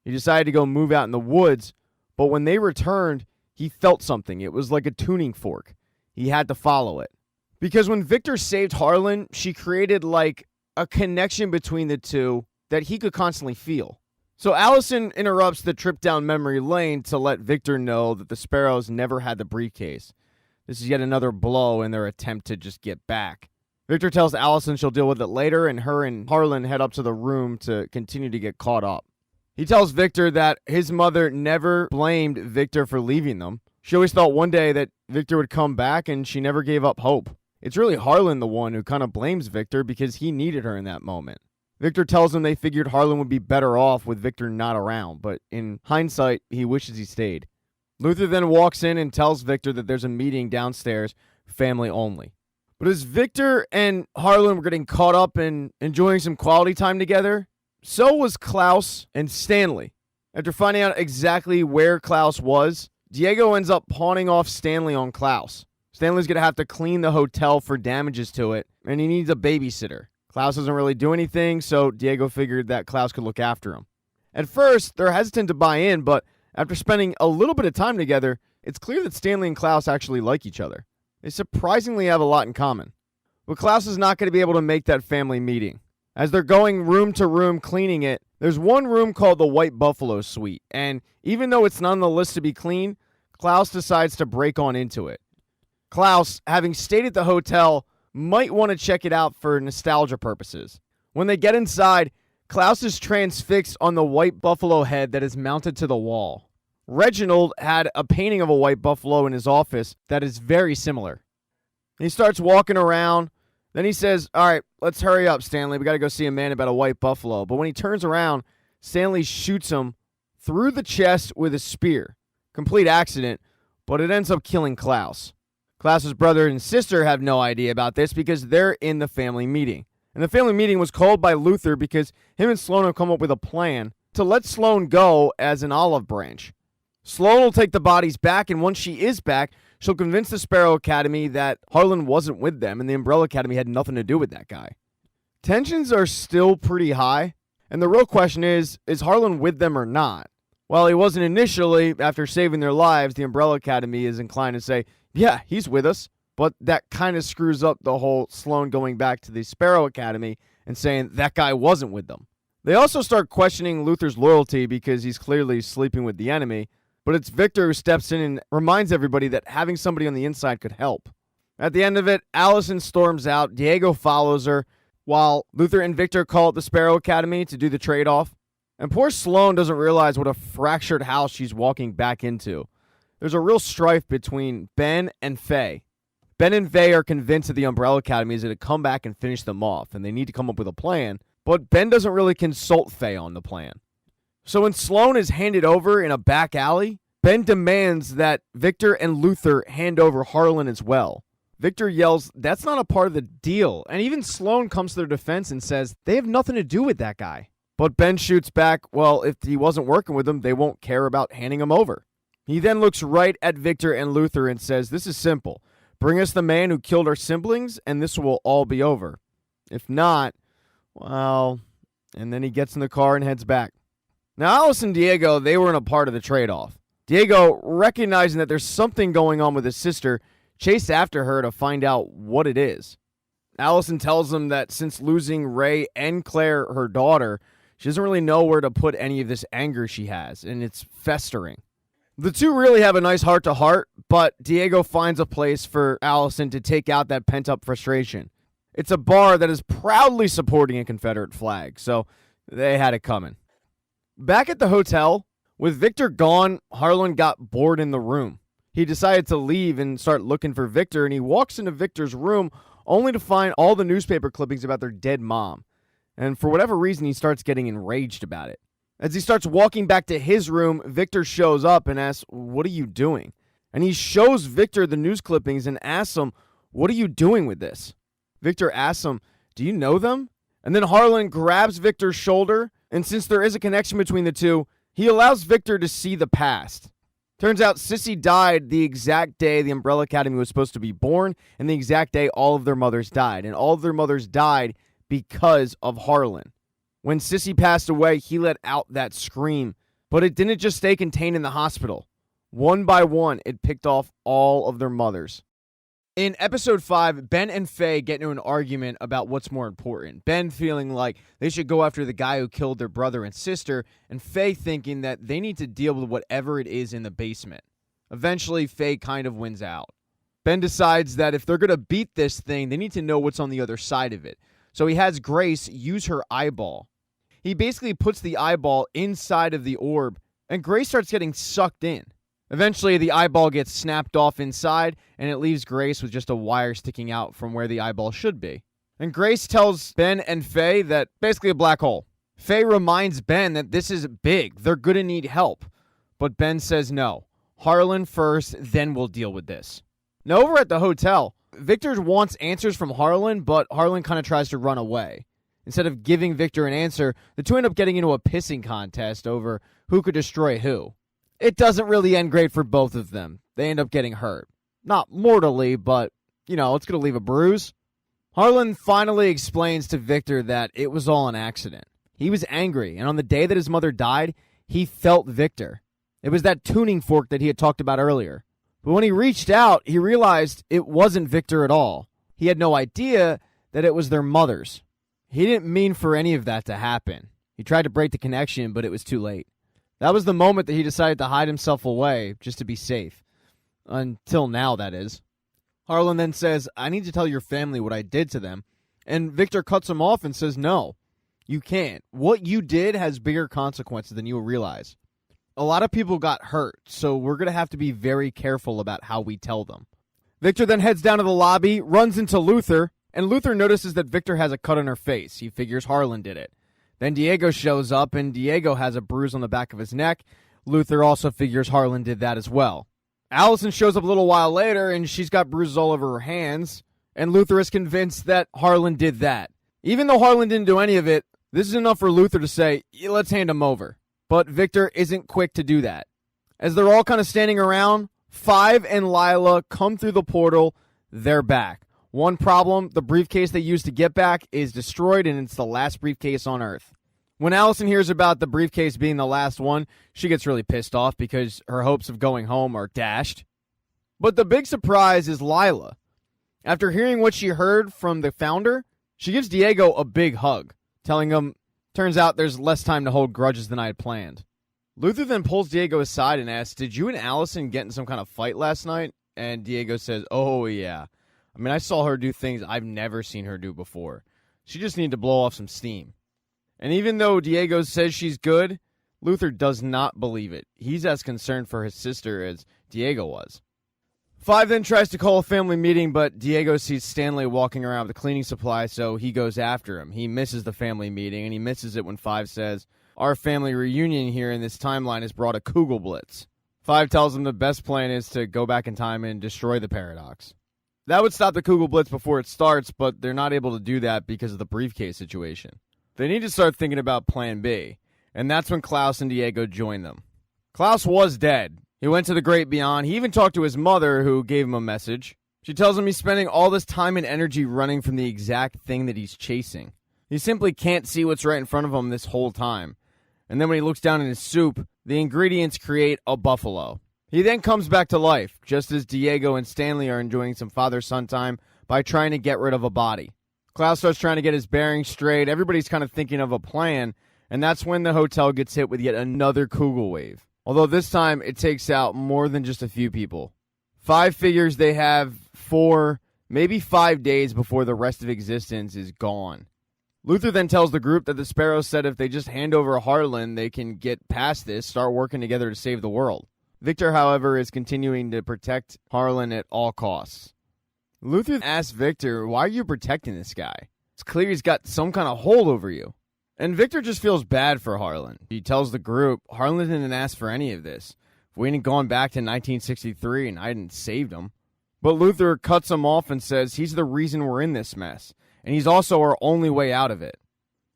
He decided to go move out in the woods, but when they returned, he felt something. It was like a tuning fork. He had to follow it. Because when Victor saved Harlan, she created like a connection between the two that he could constantly feel. So Allison interrupts the trip down memory lane to let Victor know that the Sparrows never had the briefcase. This is yet another blow in their attempt to just get back. Victor tells Allison she'll deal with it later, and her and Harlan head up to the room to continue to get caught up. He tells Victor that his mother never blamed Victor for leaving them. She always thought one day that Victor would come back, and she never gave up hope. It's really Harlan the one who kind of blames Victor because he needed her in that moment. Victor tells him they figured Harlan would be better off with Victor not around, but in hindsight, he wishes he stayed. Luther then walks in and tells Victor that there's a meeting downstairs, family only. But as Victor and Harlan were getting caught up and enjoying some quality time together, so was Klaus and Stanley. After finding out exactly where Klaus was, Diego ends up pawning off Stanley on Klaus. Stanley's going to have to clean the hotel for damages to it, and he needs a babysitter. Klaus doesn't really do anything, so Diego figured that Klaus could look after him. At first, they're hesitant to buy in, but after spending a little bit of time together, It's clear that Stanley and Klaus actually like each other. They surprisingly have a lot in common. But Klaus is not going to be able to make that family meeting. As they're going room to room cleaning it, there's one room called the White Buffalo Suite, and even though it's not on the list to be cleaned, Klaus decides to break on into it. Klaus, having stayed at the hotel, might want to check it out for nostalgia purposes. When they get inside, Klaus is transfixed on the white buffalo head that is mounted to the wall. Reginald had a painting of a white buffalo in his office that is very similar. He starts walking around. Then he says, all right, let's hurry up, Stanley. We got to go see a man about a white buffalo. But when he turns around, Stanley shoots him through the chest with a spear. Complete accident, but it ends up killing Klaus. Klaus's brother and sister have no idea about this because they're in the family meeting. And the family meeting was called by Luther because him and Sloan have come up with a plan to let Sloan go as an olive branch. Sloan will take the bodies back, and once she is back, she'll convince the Sparrow Academy that Harlan wasn't with them and the Umbrella Academy had nothing to do with that guy. Tensions are still pretty high, and the real question is Harlan with them or not? While he wasn't initially, after saving their lives, the Umbrella Academy is inclined to say, yeah, he's with us, but that kind of screws up the whole Sloan going back to the Sparrow Academy and saying that guy wasn't with them. They also start questioning Luther's loyalty because he's clearly sleeping with the enemy, but it's Victor who steps in and reminds everybody that having somebody on the inside could help. At the end of it, Allison storms out. Diego follows her, while Luther and Victor call at the Sparrow Academy to do the trade-off. And poor Sloan doesn't realize what a fractured house she's walking back into. There's a real strife between Ben and Faye. Ben and Faye are convinced that the Umbrella Academy is going to come back and finish them off, and they need to come up with a plan, but Ben doesn't really consult Faye on the plan. So when Sloan is handed over in a back alley, Ben demands that Victor and Luther hand over Harlan as well. Victor yells, that's not a part of the deal, and even Sloan comes to their defense and says they have nothing to do with that guy. But Ben shoots back, well, if he wasn't working with them, they won't care about handing him over. He then looks right at Victor and Luther and says, this is simple. Bring us the man who killed our siblings, and this will all be over. If not, well, and then he gets in the car and heads back. Now, Alice and Diego, they weren't a part of the trade-off. Diego, recognizing that there's something going on with his sister, chased after her to find out what it is. Allison tells him that since losing Ray and Claire, her daughter, she doesn't really know where to put any of this anger she has, and it's festering. The two really have a nice heart-to-heart, but Diego finds a place for Allison to take out that pent-up frustration. It's a bar that is proudly supporting a Confederate flag, so they had it coming. Back at the hotel, with Victor gone, Harlan got bored in the room. He decided to leave and start looking for Victor, and he walks into Victor's room only to find all the newspaper clippings about their dead mom. And for whatever reason, he starts getting enraged about it. As he starts walking back to his room, Victor shows up and asks, what are you doing? And he shows Victor the news clippings and asks him, what are you doing with this? Victor asks him, do you know them? And then Harlan grabs Victor's shoulder, and since there is a connection between the two, he allows Victor to see the past. Turns out Sissy died the exact day the Umbrella Academy was supposed to be born, and the exact day all of their mothers died. And all of their mothers died because of Harlan. When Sissy passed away, he let out that scream, but it didn't just stay contained in the hospital. One by one, it picked off all of their mothers. In episode 5, Ben and Faye get into an argument about what's more important. Ben feeling like they should go after the guy who killed their brother and sister, and Faye thinking that they need to deal with whatever it is in the basement. Eventually, Faye kind of wins out. Ben decides that if they're going to beat this thing, they need to know what's on the other side of it. So he has Grace use her eyeball. He basically puts the eyeball inside of the orb, and Grace starts getting sucked in. Eventually, the eyeball gets snapped off inside, and it leaves Grace with just a wire sticking out from where the eyeball should be. And Grace tells Ben and Faye that basically a black hole. Faye reminds Ben that this is big. They're going to need help. But Ben says no. Harlan first, then we'll deal with this. Now, over at the hotel, Victor wants answers from Harlan, but Harlan kind of tries to run away. Instead of giving Victor an answer, the two end up getting into a pissing contest over who could destroy who. It doesn't really end great for both of them. They end up getting hurt. Not mortally, but, it's going to leave a bruise. Harlan finally explains to Victor that it was all an accident. He was angry, and on the day that his mother died, he felt Victor. It was that tuning fork that he had talked about earlier. But when he reached out, he realized it wasn't Victor at all. He had no idea that it was their mothers. He didn't mean for any of that to happen. He tried to break the connection, but it was too late. That was the moment that he decided to hide himself away just to be safe. Until now, that is. Harlan then says, I need to tell your family what I did to them. And Victor cuts him off and says, no, you can't. What you did has bigger consequences than you'll realize. A lot of people got hurt, so we're going to have to be very careful about how we tell them. Victor then heads down to the lobby, runs into Luther, and Luther notices that Victor has a cut on her face. He figures Harlan did it. Then Diego shows up, and Diego has a bruise on the back of his neck. Luther also figures Harlan did that as well. Allison shows up a little while later, and she's got bruises all over her hands, and Luther is convinced that Harlan did that. Even though Harlan didn't do any of it, this is enough for Luther to say, let's hand him over. But Victor isn't quick to do that. As they're all kind of standing around, Five and Lyla come through the portal. They're back. One problem, the briefcase they used to get back is destroyed, and it's the last briefcase on Earth. When Allison hears about the briefcase being the last one, she gets really pissed off because her hopes of going home are dashed. But the big surprise is Lyla. After hearing what she heard from the founder, she gives Diego a big hug, telling him, turns out there's less time to hold grudges than I had planned. Luther then pulls Diego aside and asks, did you and Allison get in some kind of fight last night? And Diego says, oh yeah. I mean, I saw her do things I've never seen her do before. She just needed to blow off some steam. And even though Diego says she's good, Luther does not believe it. He's as concerned for his sister as Diego was. Five then tries to call a family meeting, but Diego sees Stanley walking around with a cleaning supply, so he goes after him. He misses the family meeting, and he misses it when Five says, our family reunion here in this timeline has brought a Kugelblitz. Five tells him the best plan is to go back in time and destroy the paradox. That would stop the Kugelblitz before it starts, but they're not able to do that because of the briefcase situation. They need to start thinking about Plan B, and that's when Klaus and Diego join them. Klaus was dead. He went to the great beyond. He even talked to his mother, who gave him a message. She tells him he's spending all this time and energy running from the exact thing that he's chasing. He simply can't see what's right in front of him this whole time. And then when he looks down in his soup, the ingredients create a buffalo. He then comes back to life, just as Diego and Stanley are enjoying some father-son time by trying to get rid of a body. Klaus starts trying to get his bearings straight. Everybody's kind of thinking of a plan, and that's when the hotel gets hit with yet another Kugel wave. Although this time, it takes out more than just a few people. Five figures they have 4, maybe 5 days before the rest of existence is gone. Luther then tells the group that the Sparrows said if they just hand over Harlan, they can get past this, start working together to save the world. Victor, however, is continuing to protect Harlan at all costs. Luther asks Victor, why are you protecting this guy? It's clear he's got some kind of hold over you. And Victor just feels bad for Harlan. He tells the group, Harlan didn't ask for any of this. If we hadn't gone back to 1963 and I hadn't saved him. But Luther cuts him off and says he's the reason we're in this mess. And he's also our only way out of it.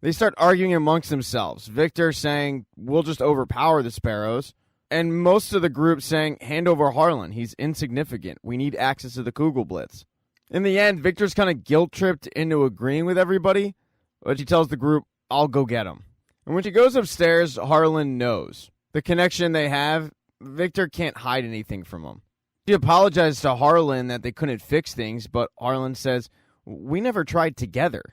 They start arguing amongst themselves. Victor saying, we'll just overpower the Sparrows. And most of the group saying, hand over Harlan. He's insignificant. We need access to the Kugelblitz. In the end, Victor's kind of guilt-tripped into agreeing with everybody. But she tells the group, I'll go get him. And when she goes upstairs, Harlan knows. The connection they have, Victor can't hide anything from him. She apologizes to Harlan that they couldn't fix things, but Harlan says, we never tried together.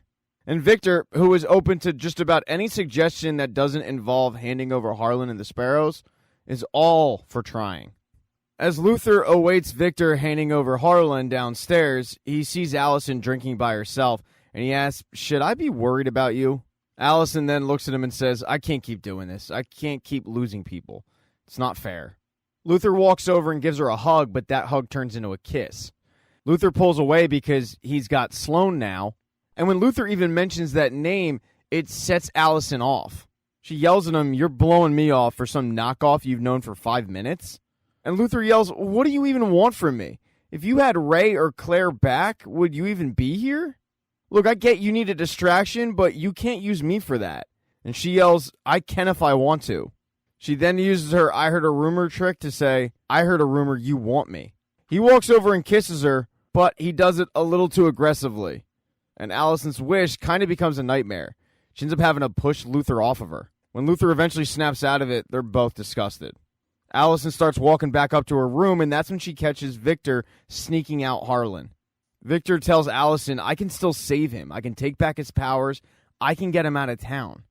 And Victor, who is open to just about any suggestion that doesn't involve handing over Harlan and the Sparrows, is all for trying. As Luther awaits Victor handing over Harlan downstairs, he sees Allison drinking by herself, and he asks, should I be worried about you? Allison then looks at him and says, I can't keep doing this. I can't keep losing people. It's not fair. Luther walks over and gives her a hug, but that hug turns into a kiss. Luther pulls away because he's got Sloane now, and when Luther even mentions that name, it sets Allison off. She yells at him, you're blowing me off for some knockoff you've known for 5 minutes? And Luther yells, what do you even want from me? If you had Ray or Claire back, would you even be here? Look, I get you need a distraction, but you can't use me for that. And she yells, I can if I want to. She then uses her I heard a rumor trick to say, I heard a rumor you want me. He walks over and kisses her, but he does it a little too aggressively. And Allison's wish kind of becomes a nightmare. She ends up having to push Luther off of her. When Luther eventually snaps out of it, they're both disgusted. Allison starts walking back up to her room, and that's when she catches Victor sneaking out Harlan. Victor tells Allison, I can still save him. I can take back his powers. I can get him out of town.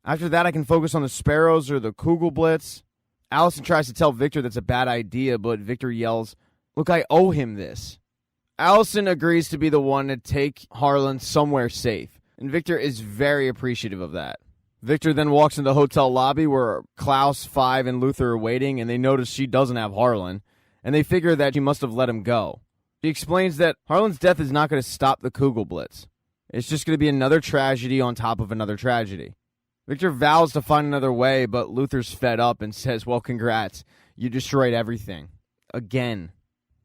After that, I can focus on the Sparrows or the Kugelblitz. Allison tries to tell Victor that's a bad idea, but Victor yells, look, I owe him this. Allison agrees to be the one to take Harlan somewhere safe, and Victor is very appreciative of that. Victor then walks in the hotel lobby where Klaus, Five, and Luther are waiting, and they notice she doesn't have Harlan, and they figure that she must have let him go. She explains that Harlan's death is not going to stop the Kugelblitz. It's just going to be another tragedy on top of another tragedy. Victor vows to find another way, but Luther's fed up and says, well, congrats, you destroyed everything. Again.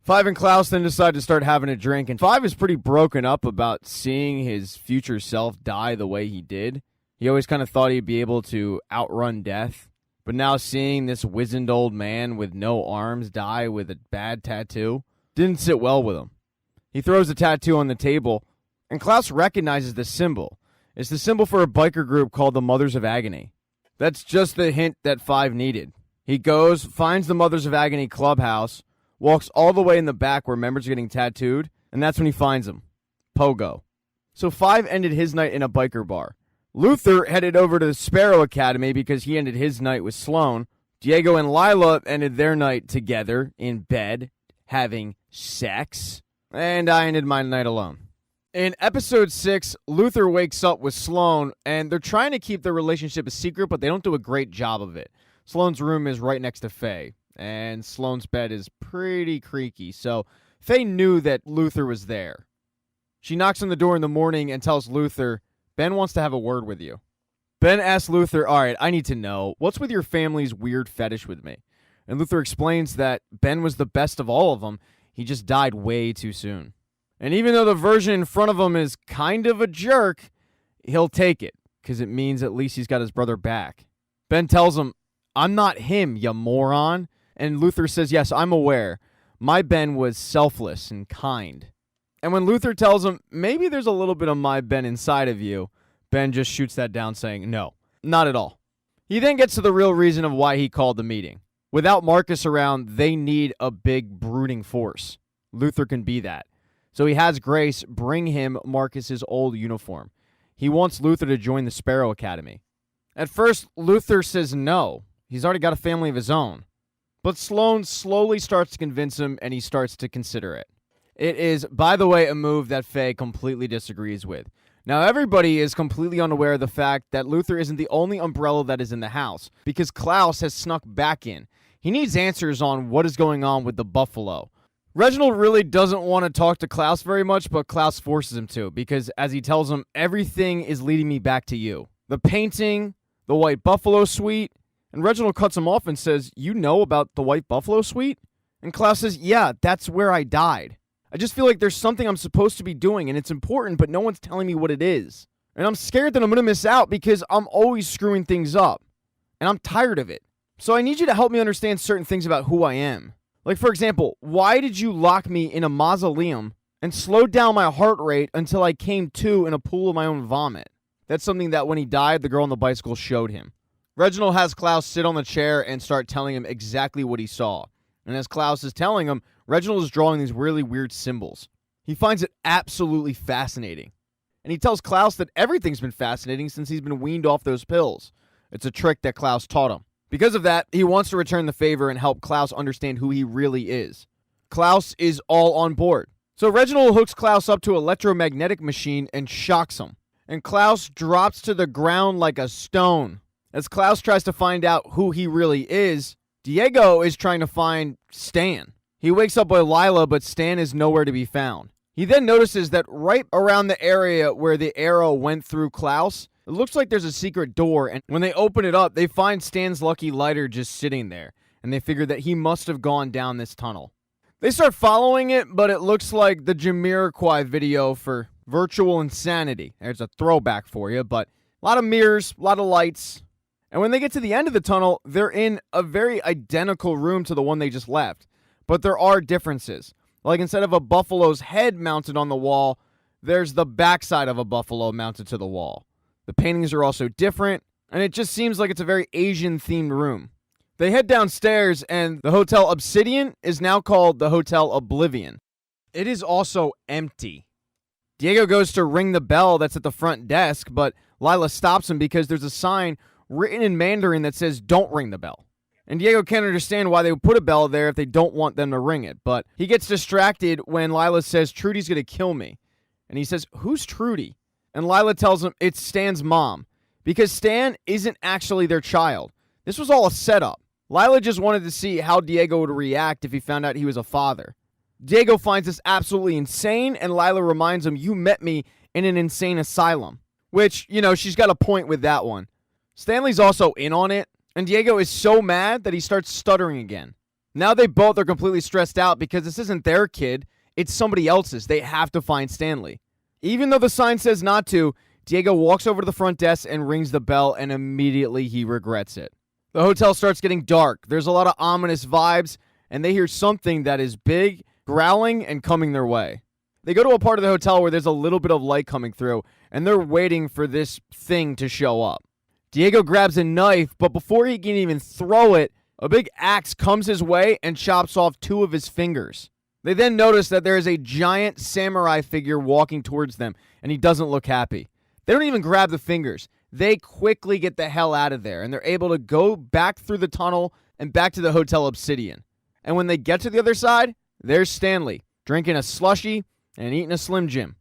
Five and Klaus then decide to start having a drink, and Five is pretty broken up about seeing his future self die the way he did. He always kind of thought he'd be able to outrun death, but now seeing this wizened old man with no arms die with a bad tattoo didn't sit well with him. He throws the tattoo on the table, and Klaus recognizes the symbol. It's the symbol for a biker group called the Mothers of Agony. That's just the hint that Five needed. He goes, finds the Mothers of Agony clubhouse, walks all the way in the back where members are getting tattooed, and that's when he finds them. Pogo. So Five ended his night in a biker bar. Luther headed over to the Sparrow Academy because he ended his night with Sloane. Diego and Lyla ended their night together in bed, having sex. And I ended my night alone. In episode 6, Luther wakes up with Sloane, and they're trying to keep their relationship a secret, but they don't do a great job of it. Sloane's room is right next to Faye, and Sloane's bed is pretty creaky, so Faye knew that Luther was there. She knocks on the door in the morning and tells Luther, Ben wants to have a word with you. Ben asks Luther, all right, I need to know, what's with your family's weird fetish with me? And Luther explains that Ben was the best of all of them. He just died way too soon. And even though the version in front of him is kind of a jerk, he'll take it, because it means at least he's got his brother back. Ben tells him, I'm not him, you moron. And Luther says, yes, I'm aware. My Ben was selfless and kind. And when Luther tells him, maybe there's a little bit of my Ben inside of you, Ben just shoots that down saying, no, not at all. He then gets to the real reason of why he called the meeting. Without Marcus around, they need a big brooding force. Luther can be that. So he has Grace bring him Marcus's old uniform. He wants Luther to join the Sparrow Academy. At first, Luther says no. He's already got a family of his own. But Sloane slowly starts to convince him, and he starts to consider it. It is, by the way, a move that Faye completely disagrees with. Now, everybody is completely unaware of the fact that Luther isn't the only umbrella that is in the house, because Klaus has snuck back in. He needs answers on what is going on with the buffalo. Reginald really doesn't want to talk to Klaus very much, but Klaus forces him to, because as he tells him, everything is leading me back to you. The painting, the white buffalo suite, and Reginald cuts him off and says, you know about the white buffalo suite? And Klaus says, yeah, that's where I died. I just feel like there's something I'm supposed to be doing, and it's important, but no one's telling me what it is. And I'm scared that I'm going to miss out because I'm always screwing things up. And I'm tired of it. So I need you to help me understand certain things about who I am. Like, for example, why did you lock me in a mausoleum and slow down my heart rate until I came to in a pool of my own vomit? That's something that when he died, the girl on the bicycle showed him. Reginald has Klaus sit on the chair and start telling him exactly what he saw. And as Klaus is telling him, Reginald is drawing these really weird symbols. He finds it absolutely fascinating. And he tells Klaus that everything's been fascinating since he's been weaned off those pills. It's a trick that Klaus taught him. Because of that, he wants to return the favor and help Klaus understand who he really is. Klaus is all on board. So Reginald hooks Klaus up to an electromagnetic machine and shocks him. And Klaus drops to the ground like a stone. As Klaus tries to find out who he really is, Diego is trying to find Stan. He wakes up with Lyla, but Stan is nowhere to be found. He then notices that right around the area where the arrow went through Klaus, it looks like there's a secret door, and when they open it up, they find Stan's lucky lighter just sitting there, and they figure that he must have gone down this tunnel. They start following it, but it looks like the Jamiroquai video for Virtual Insanity. There's a throwback for you, but a lot of mirrors, a lot of lights. And when they get to the end of the tunnel, they're in a very identical room to the one they just left. But there are differences. Like instead of a buffalo's head mounted on the wall, there's the backside of a buffalo mounted to the wall. The paintings are also different, and it just seems like it's a very Asian-themed room. They head downstairs, and the Hotel Obsidian is now called the Hotel Oblivion. It is also empty. Diego goes to ring the bell that's at the front desk, but Lyla stops him because there's a sign written in Mandarin that says, "Don't ring the bell." And Diego can't understand why they would put a bell there if they don't want them to ring it. But he gets distracted when Lyla says, "Trudy's going to kill me." And he says, "Who's Trudy?" And Lyla tells him it's Stan's mom, because Stan isn't actually their child. This was all a setup. Lyla just wanted to see how Diego would react if he found out he was a father. Diego finds this absolutely insane, and Lyla reminds him, "You met me in an insane asylum." Which, she's got a point with that one. Stanley's also in on it, and Diego is so mad that he starts stuttering again. Now they both are completely stressed out because this isn't their kid, it's somebody else's. They have to find Stanley. Even though the sign says not to, Diego walks over to the front desk and rings the bell, and immediately he regrets it. The hotel starts getting dark. There's a lot of ominous vibes, and they hear something that is big, growling, and coming their way. They go to a part of the hotel where there's a little bit of light coming through, and they're waiting for this thing to show up. Diego grabs a knife, but before he can even throw it, a big axe comes his way and chops off 2 of his fingers. They then notice that there is a giant samurai figure walking towards them, and he doesn't look happy. They don't even grab the fingers. They quickly get the hell out of there, and they're able to go back through the tunnel and back to the Hotel Obsidian. And when they get to the other side, there's Stanley, drinking a slushie and eating a Slim Jim.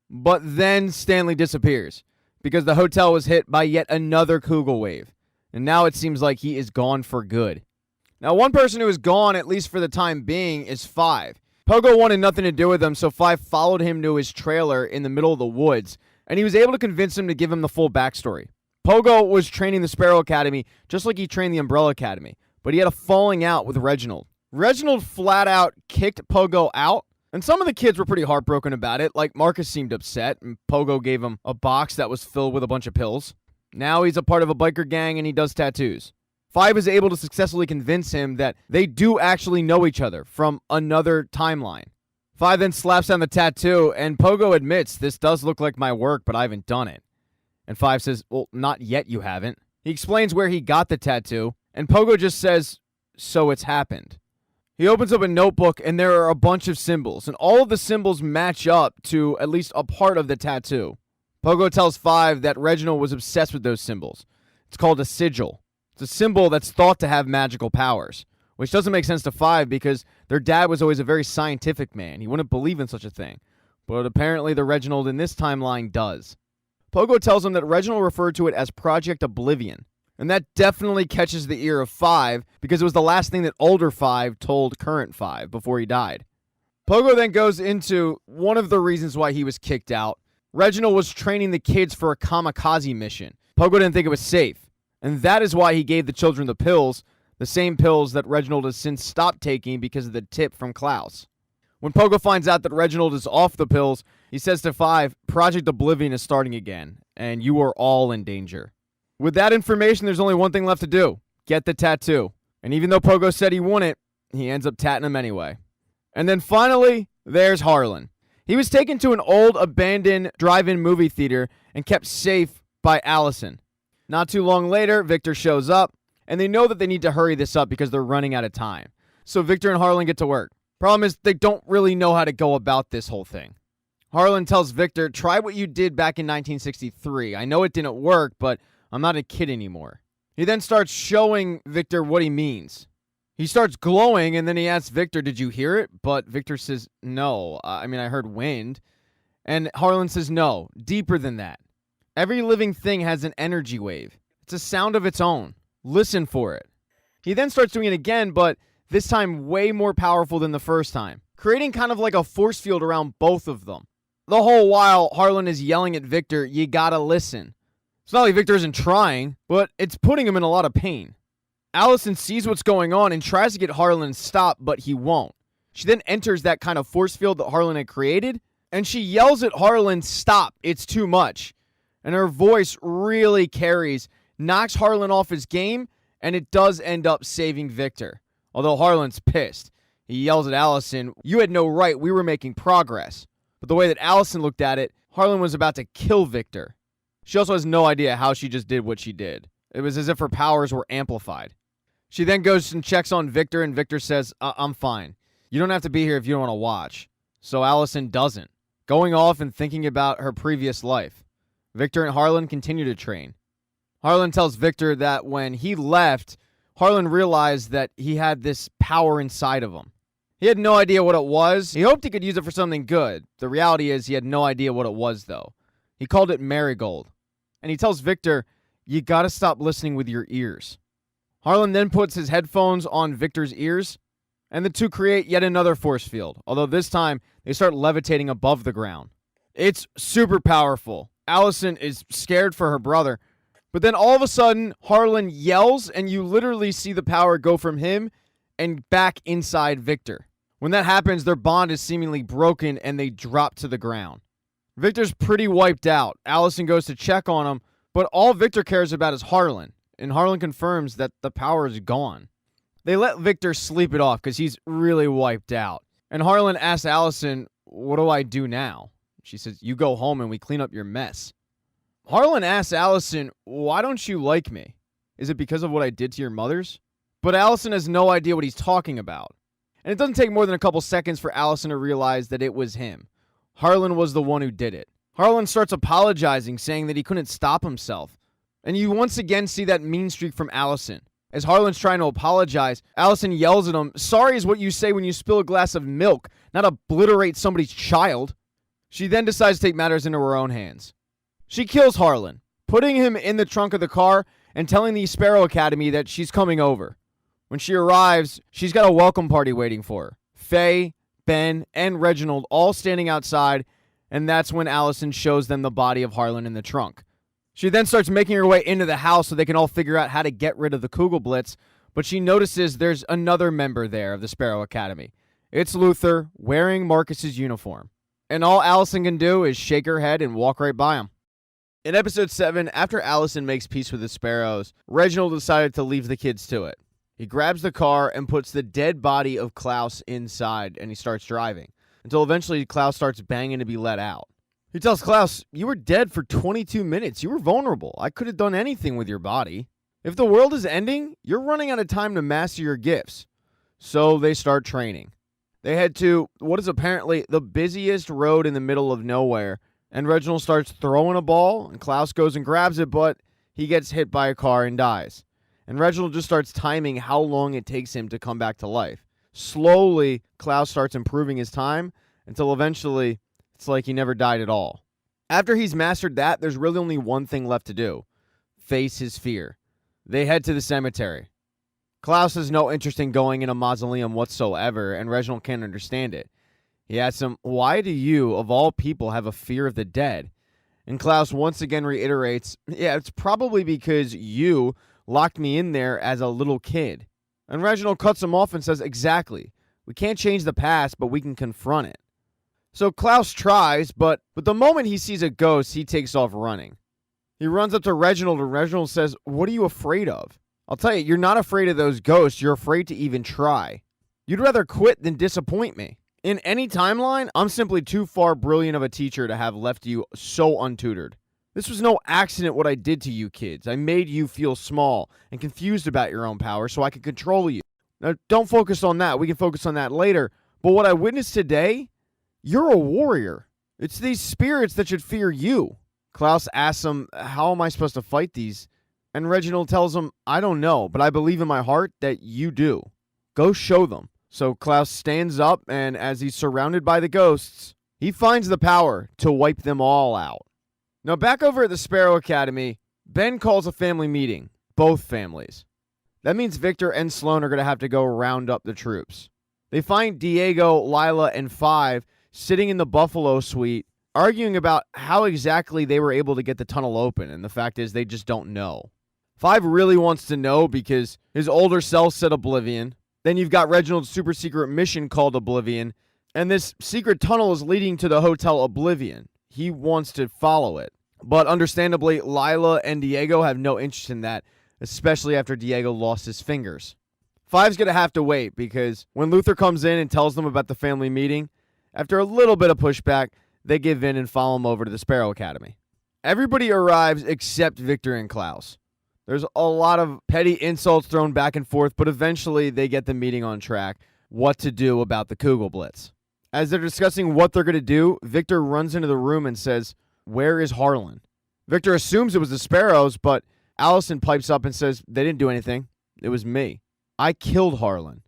But then Stanley disappears, because the hotel was hit by yet another Kugel wave, and now it seems like he is gone for good. Now, one person who is gone, at least for the time being, is Five. Pogo wanted nothing to do with him, so Five followed him to his trailer in the middle of the woods, and he was able to convince him to give him the full backstory. Pogo was training the Sparrow Academy just like he trained the Umbrella Academy, but he had a falling out with Reginald. Reginald flat out kicked Pogo out, and some of the kids were pretty heartbroken about it, like Marcus seemed upset, and Pogo gave him a box that was filled with a bunch of pills. Now he's a part of a biker gang and he does tattoos. Five is able to successfully convince him that they do actually know each other from another timeline. Five then slaps down the tattoo, and Pogo admits, "This does look like my work, but I haven't done it." And Five says, "Well, not yet, you haven't." He explains where he got the tattoo, and Pogo just says, "So it's happened." He opens up a notebook, and there are a bunch of symbols, and all of the symbols match up to at least a part of the tattoo. Pogo tells Five that Reginald was obsessed with those symbols. It's called a sigil. It's a symbol that's thought to have magical powers, which doesn't make sense to Five because their dad was always a very scientific man. He wouldn't believe in such a thing. But apparently the Reginald in this timeline does. Pogo tells him that Reginald referred to it as Project Oblivion. And that definitely catches the ear of Five because it was the last thing that older Five told current Five before he died. Pogo then goes into one of the reasons why he was kicked out. Reginald was training the kids for a kamikaze mission. Pogo didn't think it was safe. And that is why he gave the children the pills, the same pills that Reginald has since stopped taking because of the tip from Klaus. When Pogo finds out that Reginald is off the pills, he says to Five, "Project Oblivion is starting again, and you are all in danger." With that information, there's only one thing left to do. Get the tattoo. And even though Pogo said he wouldn't, he ends up tatting him anyway. And then finally, there's Harlan. He was taken to an old abandoned drive-in movie theater and kept safe by Allison. Not too long later, Victor shows up, and they know that they need to hurry this up because they're running out of time. So Victor and Harlan get to work. Problem is, they don't really know how to go about this whole thing. Harlan tells Victor, "Try what you did back in 1963. I know it didn't work, but I'm not a kid anymore." He then starts showing Victor what he means. He starts glowing, and then he asks Victor, "Did you hear it?" But Victor says, "No. I heard wind." And Harlan says, "No, deeper than that. Every living thing has an energy wave. It's a sound of its own. Listen for it." He then starts doing it again, but this time way more powerful than the first time, creating kind of like a force field around both of them. The whole while, Harlan is yelling at Victor, "You gotta listen." It's not like Victor isn't trying, but it's putting him in a lot of pain. Allison sees what's going on and tries to get Harlan to stop, but he won't. She then enters that kind of force field that Harlan had created, and she yells at Harlan, "Stop, it's too much." And her voice really carries, knocks Harlan off his game, and it does end up saving Victor. Although Harlan's pissed. He yells at Allison, "You had no right, we were making progress." But the way that Allison looked at it, Harlan was about to kill Victor. She also has no idea how she just did what she did. It was as if her powers were amplified. She then goes and checks on Victor, and Victor says, I'm fine. You don't have to be here if you don't want to watch. So Allison doesn't, going off and thinking about her previous life. Victor and Harlan continue to train. Harlan tells Victor that when he left, Harlan realized that he had this power inside of him. He had no idea what it was. He hoped he could use it for something good. The reality is he had no idea what it was, though. He called it Marigold. And he tells Victor, you gotta stop listening with your ears. Harlan then puts his headphones on Victor's ears, and the two create yet another force field, although this time they start levitating above the ground. It's super powerful. Allison is scared for her brother, but then all of a sudden, Harlan yells, and you literally see the power go from him and back inside Victor. When that happens, their bond is seemingly broken, and they drop to the ground. Victor's pretty wiped out. Allison goes to check on him, but all Victor cares about is Harlan, and Harlan confirms that the power is gone. They let Victor sleep it off because he's really wiped out. And Harlan asks Allison, what do I do now? She says, you go home and we clean up your mess. Harlan asks Allison, why don't you like me? Is it because of what I did to your mothers? But Allison has no idea what he's talking about. And it doesn't take more than a couple seconds for Allison to realize that it was him. Harlan was the one who did it. Harlan starts apologizing, saying that he couldn't stop himself. And you once again see that mean streak from Allison. As Harlan's trying to apologize, Allison yells at him, sorry is what you say when you spill a glass of milk, not obliterate somebody's child. She then decides to take matters into her own hands. She kills Harlan, putting him in the trunk of the car and telling the Sparrow Academy that she's coming over. When she arrives, she's got a welcome party waiting for her. Faye, Ben, and Reginald all standing outside, and that's when Allison shows them the body of Harlan in the trunk. She then starts making her way into the house so they can all figure out how to get rid of the Kugelblitz, but she notices there's another member there of the Sparrow Academy. It's Luther, wearing Marcus's uniform. And all Allison can do is shake her head and walk right by him. In episode 7, after Allison makes peace with the Sparrows, Reginald decided to leave the kids to it. He grabs the car and puts the dead body of Klaus inside, and he starts driving, until eventually Klaus starts banging to be let out. He tells Klaus, you were dead for 22 minutes. You were vulnerable. I could have done anything with your body. If the world is ending, you're running out of time to master your gifts. So they start training. They head to what is apparently the busiest road in the middle of nowhere, and Reginald starts throwing a ball, and Klaus goes and grabs it, but he gets hit by a car and dies. And Reginald just starts timing how long it takes him to come back to life. Slowly, Klaus starts improving his time until eventually it's like he never died at all. After he's mastered that, there's really only one thing left to do. Face his fear. They head to the cemetery. Klaus has no interest in going in a mausoleum whatsoever, and Reginald can't understand it. He asks him, why do you, of all people, have a fear of the dead? And Klaus once again reiterates, yeah, it's probably because you locked me in there as a little kid. And Reginald cuts him off and says, exactly. We can't change the past, but we can confront it. So Klaus tries, but the moment he sees a ghost, he takes off running. He runs up to Reginald, and Reginald says, what are you afraid of? I'll tell you, you're not afraid of those ghosts. You're afraid to even try. You'd rather quit than disappoint me. In any timeline, I'm simply too far brilliant of a teacher to have left you so untutored. This was no accident what I did to you kids. I made you feel small and confused about your own power so I could control you. Now, don't focus on that. We can focus on that later. But what I witnessed today, you're a warrior. It's these spirits that should fear you. Klaus asks him, how am I supposed to fight these? And Reginald tells him, I don't know, but I believe in my heart that you do. Go show them. So Klaus stands up, and as he's surrounded by the ghosts, he finds the power to wipe them all out. Now, back over at the Sparrow Academy, Ben calls a family meeting, both families. That means Victor and Sloan are going to have to go round up the troops. They find Diego, Lyla, and Five sitting in the Buffalo suite, arguing about how exactly they were able to get the tunnel open, and the fact is they just don't know. Five really wants to know because his older self said Oblivion. Then you've got Reginald's super secret mission called Oblivion, and this secret tunnel is leading to the Hotel Oblivion. He wants to follow it. But understandably, Lyla and Diego have no interest in that, especially after Diego lost his fingers. Five's going to have to wait because when Luther comes in and tells them about the family meeting, after a little bit of pushback, they give in and follow him over to the Sparrow Academy. Everybody arrives except Victor and Klaus. There's a lot of petty insults thrown back and forth, but eventually they get the meeting on track, what to do about the Kugelblitz. As they're discussing what they're going to do, Victor runs into the room and says, "Where is Harlan?" Victor assumes it was the Sparrows, but Allison pipes up and says, "They didn't do anything. It was me. I killed Harlan."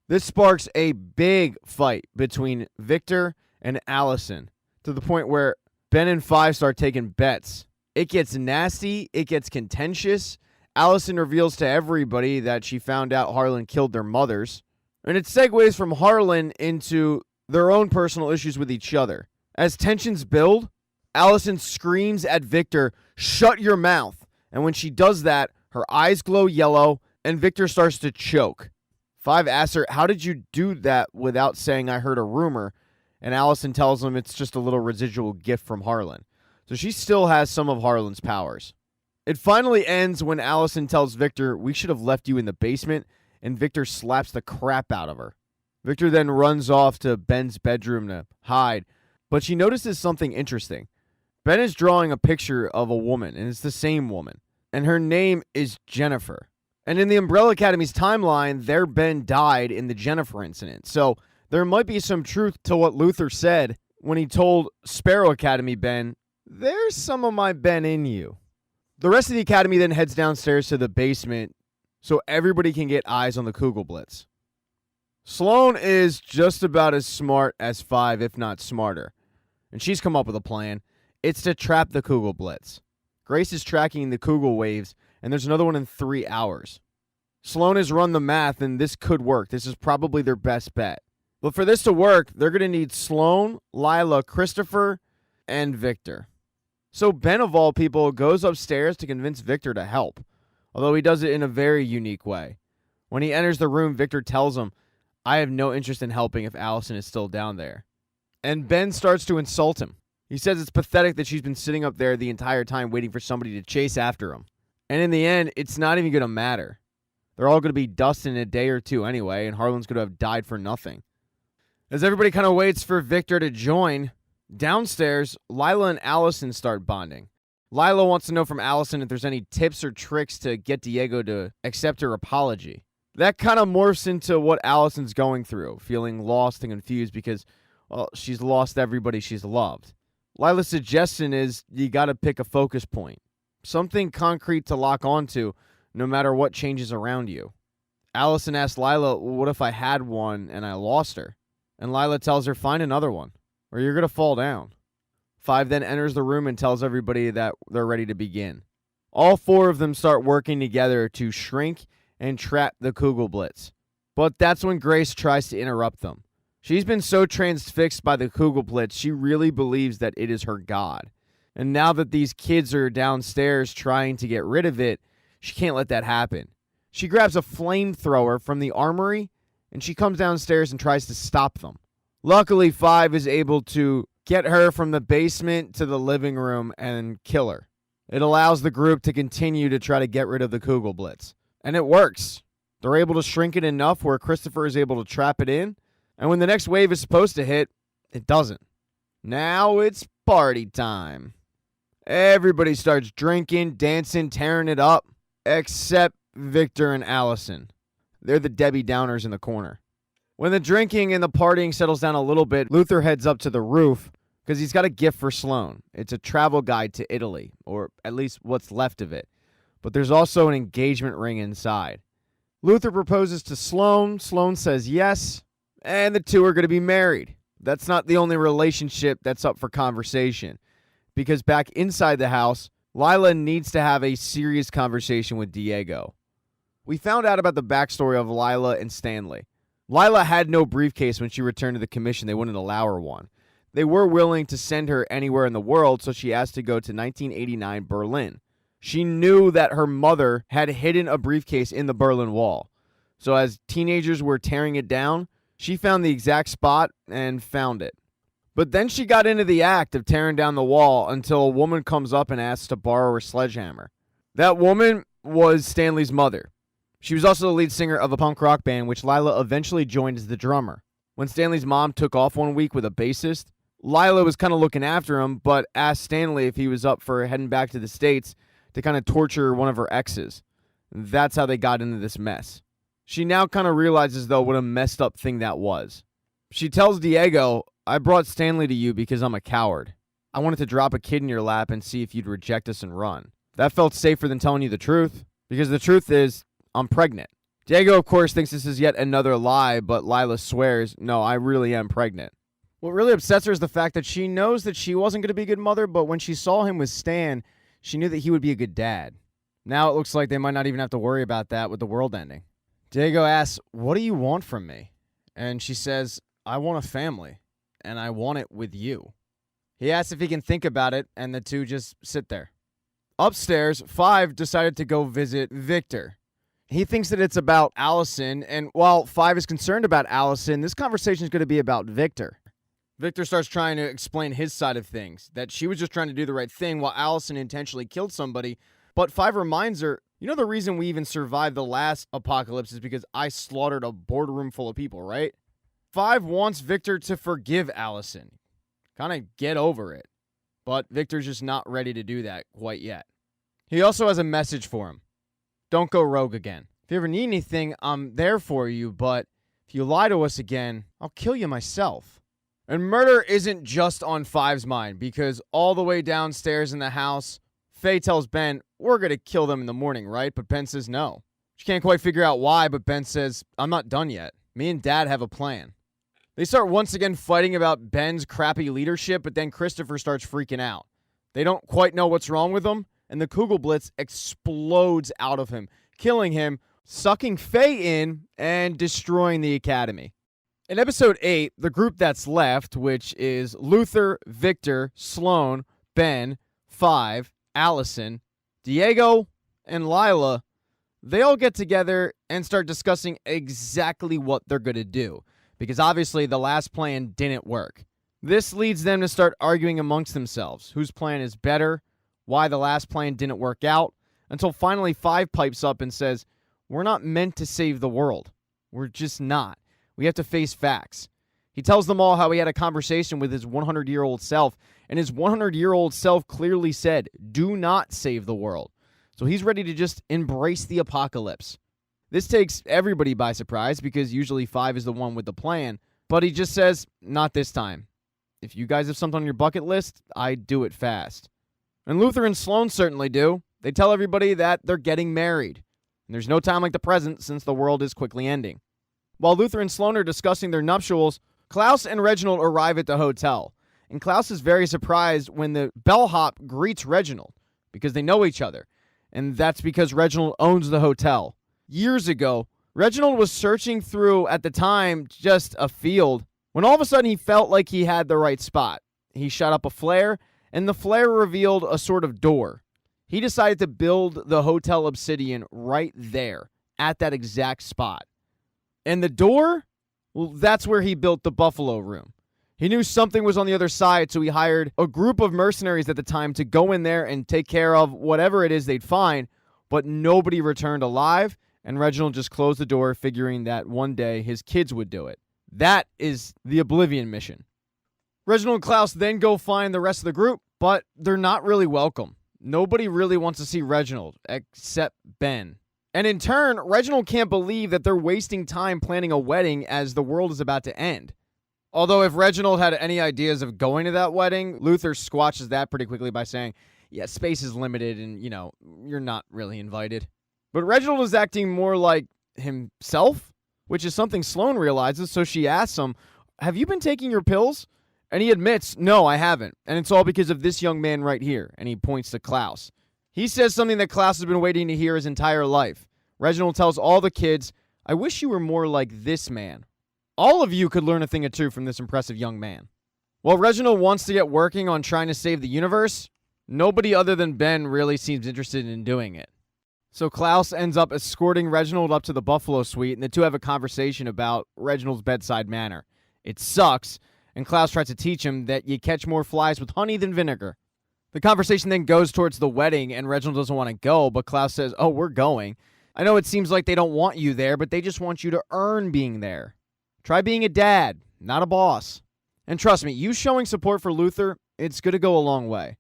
This sparks a big fight between Victor and Allison, to the point where Ben and Five start taking bets. It gets nasty. It gets contentious. Allison reveals to everybody that she found out Harlan killed their mothers. And it segues from Harlan into their own personal issues with each other. As tensions build, Allison screams at Victor, "Shut your mouth." And when she does that, her eyes glow yellow, and Victor starts to choke. Five asks her, "How did you do that without saying I heard a rumor?" And Allison tells him it's just a little residual gift from Harlan. So she still has some of Harlan's powers. It finally ends when Allison tells Victor, "We should have left you in the basement," and Victor slaps the crap out of her. Victor then runs off to Ben's bedroom to hide, but she notices something interesting. Ben is drawing a picture of a woman, and it's the same woman, and her name is Jennifer. And in the Umbrella Academy's timeline, their Ben died in the Jennifer incident, so there might be some truth to what Luther said when he told Sparrow Academy Ben, "There's some of my Ben in you." The rest of the Academy then heads downstairs to the basement so everybody can get eyes on the Kugelblitz. Sloane is just about as smart as Five, if not smarter. And she's come up with a plan. It's to trap the Kugelblitz. Grace is tracking the Kugel waves, and there's another one in 3 hours. Sloane has run the math, and this could work. This is probably their best bet. But for this to work, they're going to need Sloane, Lyla, Christopher, and Victor. So Ben, of all people, goes upstairs to convince Victor to help, although he does it in a very unique way. When he enters the room, Victor tells him, "I have no interest in helping if Allison is still down there." And Ben starts to insult him. He says it's pathetic that she's been sitting up there the entire time waiting for somebody to chase after him. And in the end, it's not even going to matter. They're all going to be dust in a day or two anyway, and Harlan's going to have died for nothing. As everybody kind of waits for Victor to join, downstairs, Lyla and Allison start bonding. Lyla wants to know from Allison if there's any tips or tricks to get Diego to accept her apology. That kind of morphs into what Allison's going through, feeling lost and confused because, well, she's lost everybody she's loved. Lyla's suggestion is you got to pick a focus point, something concrete to lock onto no matter what changes around you. Allison asks Lyla, "What if I had one and I lost her?" And Lyla tells her, "Find another one, or you're going to fall down." Five then enters the room and tells everybody that they're ready to begin. All 4 of them start working together to shrink and trap the Kugelblitz. But that's when Grace tries to interrupt them. She's been so transfixed by the Kugelblitz, she really believes that it is her god. And now that these kids are downstairs trying to get rid of it, she can't let that happen. She grabs a flamethrower from the armory, and she comes downstairs and tries to stop them. Luckily, Five is able to get her from the basement to the living room and kill her. It allows the group to continue to try to get rid of the Kugelblitz. And it works. They're able to shrink it enough where Christopher is able to trap it in. And when the next wave is supposed to hit, it doesn't. Now it's party time. Everybody starts drinking, dancing, tearing it up, except Victor and Allison. They're the Debbie Downers in the corner. When the drinking and the partying settles down a little bit, Luther heads up to the roof because he's got a gift for Sloane. It's a travel guide to Italy, or at least what's left of it. But there's also an engagement ring inside. Luther proposes to Sloane. Sloane says yes, and the two are going to be married. That's not the only relationship that's up for conversation, because back inside the house, Lyla needs to have a serious conversation with Diego. We found out about the backstory of Lyla and Stanley. Lyla had no briefcase when she returned to the commission. They wouldn't allow her one. They were willing to send her anywhere in the world, so she asked to go to 1989 Berlin. She knew that her mother had hidden a briefcase in the Berlin Wall. So as teenagers were tearing it down, she found the exact spot and found it. But then she got into the act of tearing down the wall until a woman comes up and asks to borrow her sledgehammer. That woman was Stanley's mother. She was also the lead singer of a punk rock band, which Lyla eventually joined as the drummer. When Stanley's mom took off one week with a bassist, Lyla was kind of looking after him, but asked Stanley if he was up for heading back to the States to kind of torture one of her exes. That's how they got into this mess. She now kind of realizes, though, what a messed up thing that was. She tells Diego, I brought Stanley to you because I'm a coward. I wanted to drop a kid in your lap and see if you'd reject us and run. That felt safer than telling you the truth, because the truth is, I'm pregnant. Diego, of course, thinks this is yet another lie, but Lyla swears, no, I really am pregnant. What really upsets her is the fact that she knows that she wasn't going to be a good mother, but when she saw him with Stan, she knew that he would be a good dad. Now it looks like they might not even have to worry about that with the world ending. Diego asks, what do you want from me? And she says, I want a family, and I want it with you. He asks if he can think about it, and the two just sit there. Upstairs, Five decided to go visit Victor. He thinks that it's about Allison, and while Five is concerned about Allison, this conversation is going to be about Victor. Victor starts trying to explain his side of things, that she was just trying to do the right thing while Allison intentionally killed somebody, but Five reminds her, you know the reason we even survived the last apocalypse is because I slaughtered a boardroom full of people, right? Five wants Victor to forgive Allison, kind of get over it, but Victor's just not ready to do that quite yet. He also has a message for him. Don't go rogue again. If you ever need anything, I'm there for you, but if you lie to us again, I'll kill you myself. And murder isn't just on Five's mind, because all the way downstairs in the house, Faye tells Ben, we're going to kill them in the morning, right? But Ben says no. She can't quite figure out why, but Ben says, I'm not done yet. Me and Dad have a plan. They start once again fighting about Ben's crappy leadership, but then Christopher starts freaking out. They don't quite know what's wrong with him, and the Kugelblitz explodes out of him, killing him, sucking Faye in, and destroying the academy. In episode 8, the group that's left, which is Luther, Victor, Sloan, Ben, Five, Allison, Diego, and Lyla, they all get together and start discussing exactly what they're going to do, because obviously the last plan didn't work. This leads them to start arguing amongst themselves, whose plan is better, why the last plan didn't work out, until finally Five pipes up and says, we're not meant to save the world. We're just not. We have to face facts. He tells them all how he had a conversation with his 100-year-old self, and his 100-year-old self clearly said, do not save the world. So he's ready to just embrace the apocalypse. This takes everybody by surprise, because usually Five is the one with the plan, but he just says, not this time. If you guys have something on your bucket list, I'd do it fast. And Luther and Sloan certainly do. They tell everybody that they're getting married. And there's no time like the present, since the world is quickly ending. While Luther and Sloan are discussing their nuptials, Klaus and Reginald arrive at the hotel. And Klaus is very surprised when the bellhop greets Reginald, because they know each other. And that's because Reginald owns the hotel. Years ago, Reginald was searching through, at the time, just a field, when all of a sudden he felt like he had the right spot. He shot up a flare, and the flare revealed a sort of door. He decided to build the Hotel Obsidian right there, at that exact spot. And the door? Well, that's where he built the Buffalo Room. He knew something was on the other side, so he hired a group of mercenaries at the time to go in there and take care of whatever it is they'd find, but nobody returned alive, and Reginald just closed the door, figuring that one day his kids would do it. That is the Oblivion mission. Reginald and Klaus then go find the rest of the group, but they're not really welcome. Nobody really wants to see Reginald, except Ben. And in turn, Reginald can't believe that they're wasting time planning a wedding as the world is about to end. Although if Reginald had any ideas of going to that wedding, Luther squashes that pretty quickly by saying, yeah, space is limited and, you're not really invited. But Reginald is acting more like himself, which is something Sloan realizes, so she asks him, have you been taking your pills? And he admits, no, I haven't. And it's all because of this young man right here. And he points to Klaus. He says something that Klaus has been waiting to hear his entire life. Reginald tells all the kids, I wish you were more like this man. All of you could learn a thing or two from this impressive young man. While Reginald wants to get working on trying to save the universe, nobody other than Ben really seems interested in doing it. So Klaus ends up escorting Reginald up to the Buffalo Suite, and the two have a conversation about Reginald's bedside manner. It sucks, and Klaus tries to teach him that you catch more flies with honey than vinegar. The conversation then goes towards the wedding, and Reginald doesn't want to go, but Klaus says, oh, we're going. I know it seems like they don't want you there, but they just want you to earn being there. Try being a dad, not a boss. And trust me, you showing support for Luther, it's going to go a long way.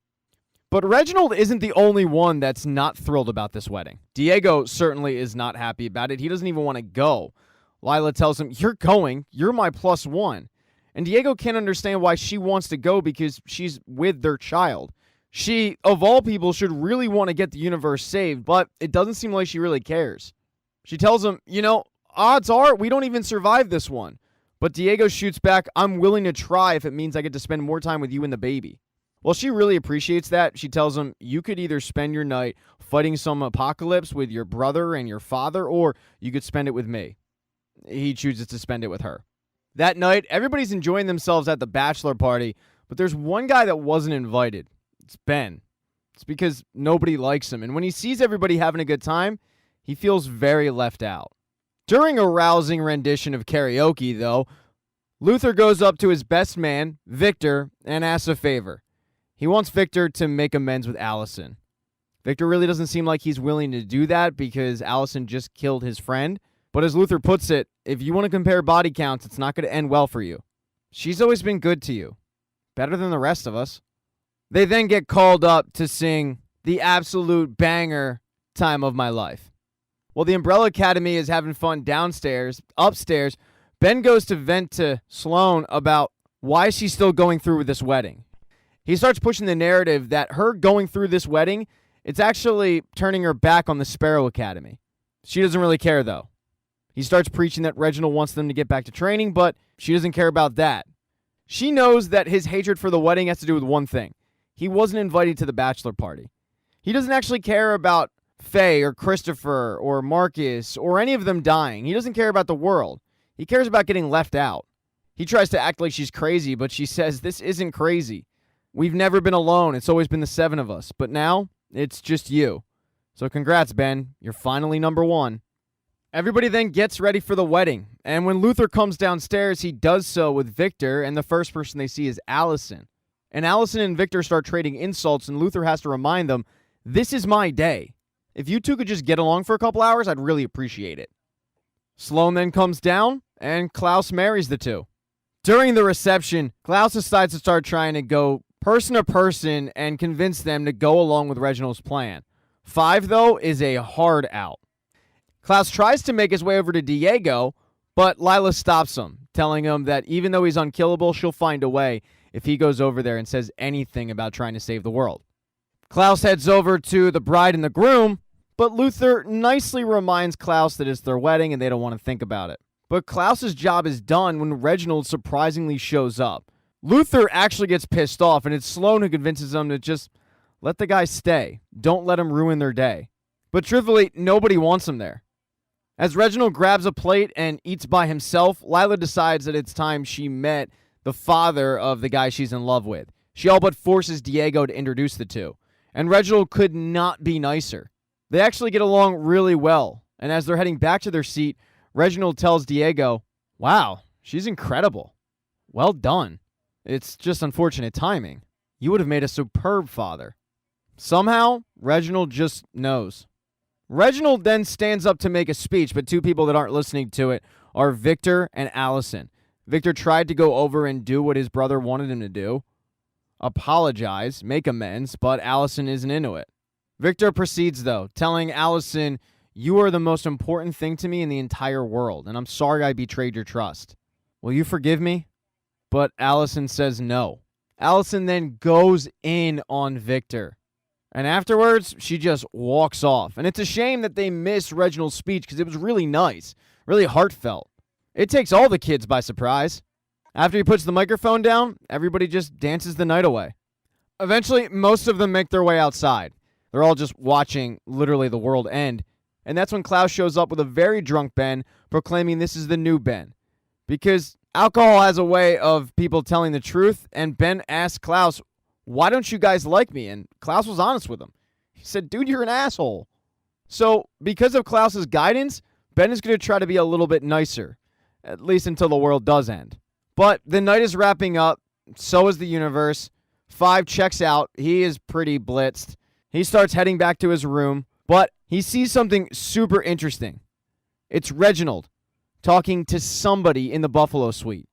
But Reginald isn't the only one that's not thrilled about this wedding. Diego certainly is not happy about it. He doesn't even want to go. Lyla tells him, "You're going. You're my +1." And Diego can't understand why she wants to go because she's with their child. She, of all people, should really want to get the universe saved, but it doesn't seem like she really cares. She tells him, odds are we don't even survive this one. But Diego shoots back, "I'm willing to try if it means I get to spend more time with you and the baby." Well, she really appreciates that. She tells him, "You could either spend your night fighting some apocalypse with your brother and your father, or you could spend it with me." He chooses to spend it with her. That night, everybody's enjoying themselves at the bachelor party, but there's one guy that wasn't invited. It's Ben. It's because nobody likes him, and when he sees everybody having a good time, he feels very left out. During a rousing rendition of karaoke, though, Luther goes up to his best man, Victor, and asks a favor. He wants Victor to make amends with Allison. Victor really doesn't seem like he's willing to do that because Allison just killed his friend. But as Luther puts it, if you want to compare body counts, it's not going to end well for you. She's always been good to you. Better than the rest of us. They then get called up to sing the absolute banger, "Time of My Life." While the Umbrella Academy is having fun downstairs, upstairs, Ben goes to vent to Sloane about why she's still going through with this wedding. He starts pushing the narrative that her going through this wedding, it's actually turning her back on the Sparrow Academy. She doesn't really care, though. He starts preaching that Reginald wants them to get back to training, but she doesn't care about that. She knows that his hatred for the wedding has to do with one thing. He wasn't invited to the bachelor party. He doesn't actually care about Faye or Christopher or Marcus or any of them dying. He doesn't care about the world. He cares about getting left out. He tries to act like she's crazy, but she says, "This isn't crazy. We've never been alone. It's always been the 7 of us. But now, it's just you. So congrats, Ben. You're finally #1. Everybody then gets ready for the wedding. And when Luther comes downstairs, he does so with Victor, and the first person they see is Allison. And Allison and Victor start trading insults, and Luther has to remind them, "This is my day. If you two could just get along for a couple hours, I'd really appreciate it." Sloane then comes down, and Klaus marries the two. During the reception, Klaus decides to start trying to go person to person and convince them to go along with Reginald's plan. 5, though, is a hard out. Klaus tries to make his way over to Diego, but Lyla stops him, telling him that even though he's unkillable, she'll find a way if he goes over there and says anything about trying to save the world. Klaus heads over to the bride and the groom, but Luther nicely reminds Klaus that it's their wedding and they don't want to think about it. But Klaus's job is done when Reginald surprisingly shows up. Luther actually gets pissed off, and it's Sloane who convinces him to just let the guy stay. Don't let him ruin their day. But truthfully, nobody wants him there. As Reginald grabs a plate and eats by himself, Lyla decides that it's time she met the father of the guy she's in love with. She all but forces Diego to introduce the two. And Reginald could not be nicer. They actually get along really well. And as they're heading back to their seat, Reginald tells Diego, "Wow, she's incredible. Well done. It's just unfortunate timing. You would have made a superb father." Somehow, Reginald just knows. Reginald then stands up to make a speech, but two people that aren't listening to it are Victor and Allison. Victor tried to go over and do what his brother wanted him to do. Apologize, make amends, but Allison isn't into it. Victor proceeds, though, telling Allison, "You are the most important thing to me in the entire world, and I'm sorry I betrayed your trust. Will you forgive me?" But Allison says no. Allison then goes in on Victor. And afterwards, she just walks off. And it's a shame that they missed Reginald's speech because it was really nice, really heartfelt. It takes all the kids by surprise. After he puts the microphone down, everybody just dances the night away. Eventually, most of them make their way outside. They're all just watching literally the world end. And that's when Klaus shows up with a very drunk Ben, proclaiming this is the new Ben. Because alcohol has a way of people telling the truth, and Ben asks Klaus, "Why don't you guys like me?" And Klaus was honest with him. He said, "Dude, you're an asshole." So, because of Klaus's guidance, Ben is going to try to be a little bit nicer, at least until the world does end. But the night is wrapping up, so is the universe. 5 checks out. He is pretty blitzed. He starts heading back to his room, but he sees something super interesting. It's Reginald talking to somebody in the Buffalo Suite.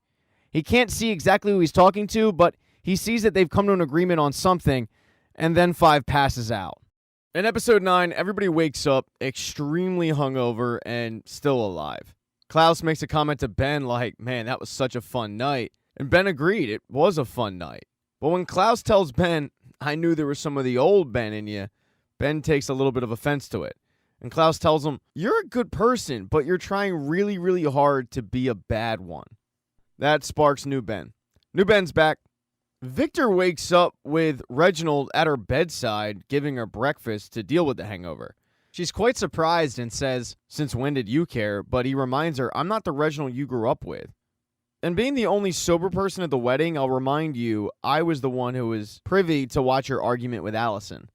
He can't see exactly who he's talking to, but he sees that they've come to an agreement on something, And then 5 passes out. In episode 9, everybody wakes up extremely hungover and still alive. Klaus makes a comment to Ben like, man, that was such a fun night. And Ben agreed, it was a fun night. But when Klaus tells Ben, I knew there was some of the old Ben in you, Ben takes a little bit of offense to it. And Klaus tells him, you're a good person, but you're trying really, really hard to be a bad one. That sparks New Ben. New Ben's back. Victor wakes up with Reginald at her bedside, giving her breakfast to deal with the hangover. She's quite surprised and says, since when did you care? But he reminds her, I'm not the Reginald you grew up with. And being the only sober person at the wedding, I'll remind you, I was the one who was privy to watch your argument with Allison.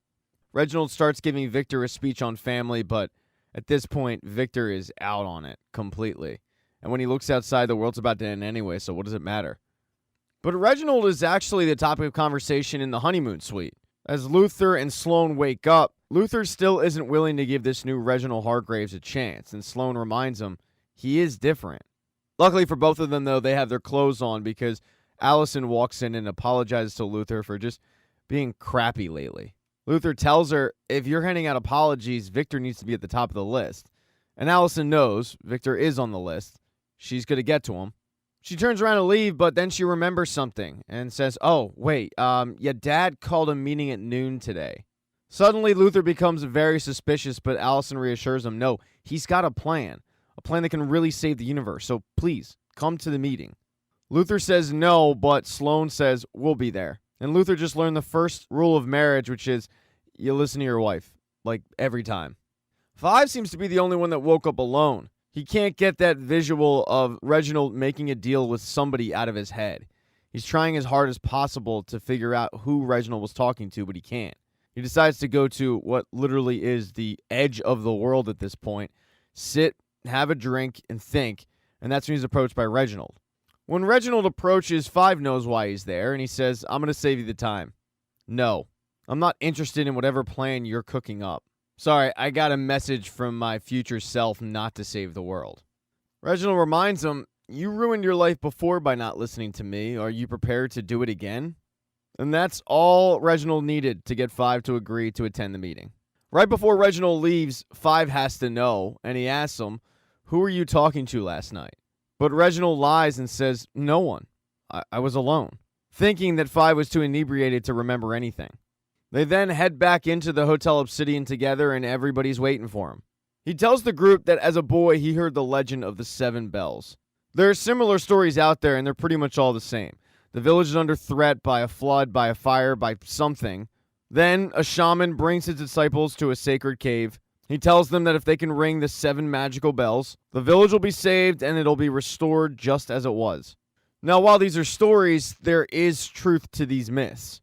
Reginald starts giving Victor a speech on family, but at this point, Victor is out on it completely. And when he looks outside, the world's about to end anyway, so what does it matter? But Reginald is actually the topic of conversation in the honeymoon suite. As Luther and Sloane wake up, Luther still isn't willing to give this new Reginald Hargreeves a chance, and Sloane reminds him he is different. Luckily for both of them, though, they have their clothes on because Allison walks in and apologizes to Luther for just being crappy lately. Luther tells her, if you're handing out apologies, Victor needs to be at the top of the list. And Allison knows Victor is on the list. She's going to get to him. She turns around to leave, but then she remembers something and says, oh, wait, your dad called a meeting at noon today. Suddenly, Luther becomes very suspicious, but Allison reassures him, no, he's got a plan that can really save the universe, so please, come to the meeting. Luther says no, but Sloane says, we'll be there. And Luther just learned the first rule of marriage, which is, you listen to your wife, like, every time. 5 seems to be the only one that woke up alone. He can't get that visual of Reginald making a deal with somebody out of his head. He's trying as hard as possible to figure out who Reginald was talking to, but he can't. He decides to go to what literally is the edge of the world at this point, sit, have a drink, and think, and that's when he's approached by Reginald. When Reginald approaches, 5 knows why he's there, and he says, I'm going to save you the time. No, I'm not interested in whatever plan you're cooking up. Sorry, I got a message from my future self not to save the world. Reginald reminds him, you ruined your life before by not listening to me. Are you prepared to do it again? And that's all Reginald needed to get 5 to agree to attend the meeting. Right before Reginald leaves, 5 has to know, and he asks him, who were you talking to last night? But Reginald lies and says, no one. I was alone, thinking that 5 was too inebriated to remember anything. They then head back into the Hotel Obsidian together, and everybody's waiting for him. He tells the group that as a boy, he heard the legend of the 7 bells. There are similar stories out there, and they're pretty much all the same. The village is under threat by a flood, by a fire, by something. Then a shaman brings his disciples to a sacred cave. He tells them that if they can ring the 7 magical bells, the village will be saved and it'll be restored just as it was. Now, while these are stories, there is truth to these myths.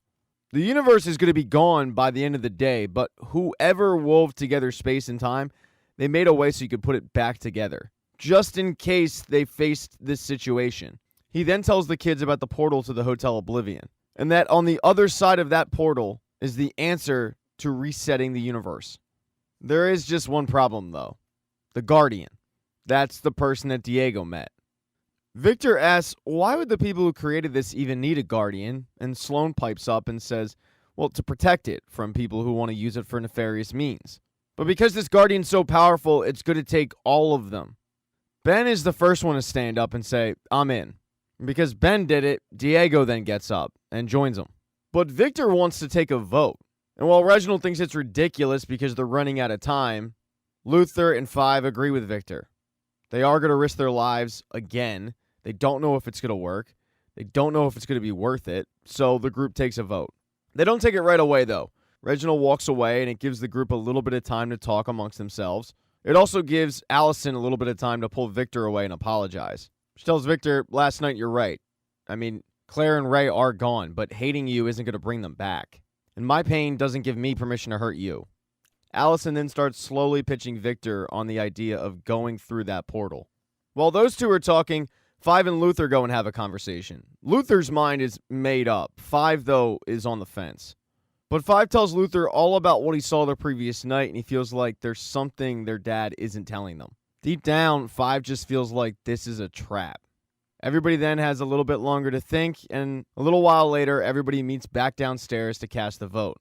The universe is going to be gone by the end of the day, but whoever wove together space and time, they made a way so you could put it back together, just in case they faced this situation. He then tells the kids about the portal to the Hotel Oblivion, and that on the other side of that portal is the answer to resetting the universe. There is just one problem, though. The Guardian. That's the person that Diego met. Victor asks, why would the people who created this even need a Guardian? And Sloane pipes up and says, well, to protect it from people who want to use it for nefarious means. But because this Guardian's so powerful, it's going to take all of them. Ben is the first one to stand up and say, I'm in. Because Ben did it, Diego then gets up and joins him. But Victor wants to take a vote. And while Reginald thinks it's ridiculous because they're running out of time, Luther and 5 agree with Victor. They are going to risk their lives again. They don't know if it's going to work. They don't know if it's going to be worth it. So the group takes a vote. They don't take it right away, though. Reginald walks away, and it gives the group a little bit of time to talk amongst themselves. It also gives Allison a little bit of time to pull Victor away and apologize. She tells Victor, last night you're right. I mean, Claire and Ray are gone, but hating you isn't going to bring them back. And my pain doesn't give me permission to hurt you. Allison then starts slowly pitching Victor on the idea of going through that portal. While those two are talking, 5 and Luther go and have a conversation. Luther's mind is made up. 5, though, is on the fence. But 5 tells Luther all about what he saw the previous night, and he feels like there's something their dad isn't telling them. Deep down, 5 just feels like this is a trap. Everybody then has a little bit longer to think, and a little while later, everybody meets back downstairs to cast the vote.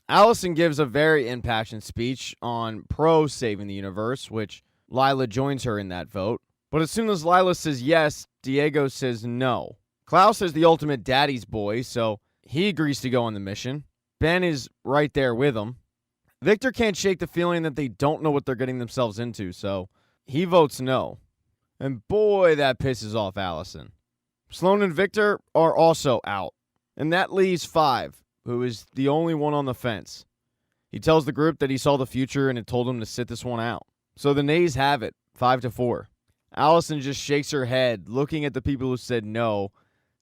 Allison gives a very impassioned speech on pro-saving the universe, which Lyla joins her in that vote. But as soon as Lyla says yes, Diego says no. Klaus is the ultimate daddy's boy, so he agrees to go on the mission. Ben is right there with him. Victor can't shake the feeling that they don't know what they're getting themselves into, so he votes no. And boy, that pisses off Allison. Sloan and Victor are also out. And that leaves Five, who is the only one on the fence. He tells the group that he saw the future and it told him to sit this one out. So the nays have it, 5-4. Allison just shakes her head, looking at the people who said no,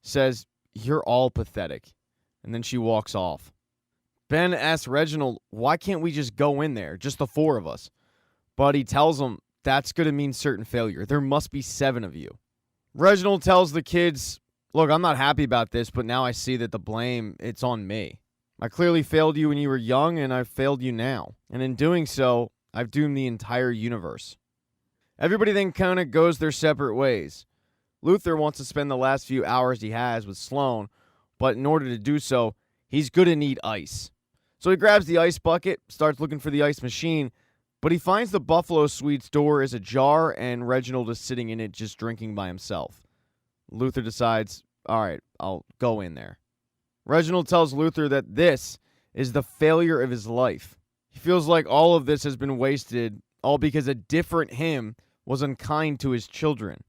says, "You're all pathetic." And then she walks off. Ben asks Reginald, why can't we just go in there, just the 4 of us? But he tells him that's going to mean certain failure. There must be 7 of you. Reginald tells the kids, look, I'm not happy about this, but now I see that the blame, it's on me. I clearly failed you when you were young, and I've failed you now. And in doing so, I've doomed the entire universe. Everybody then kind of goes their separate ways. Luther wants to spend the last few hours he has with Sloan, but in order to do so, he's going to need ice. So he grabs the ice bucket, starts looking for the ice machine, but he finds the Buffalo Suite's door is ajar and Reginald is sitting in it just drinking by himself. Luther decides, all right, I'll go in there. Reginald tells Luther that this is the failure of his life. He feels like all of this has been wasted, all because a different him was unkind to his children.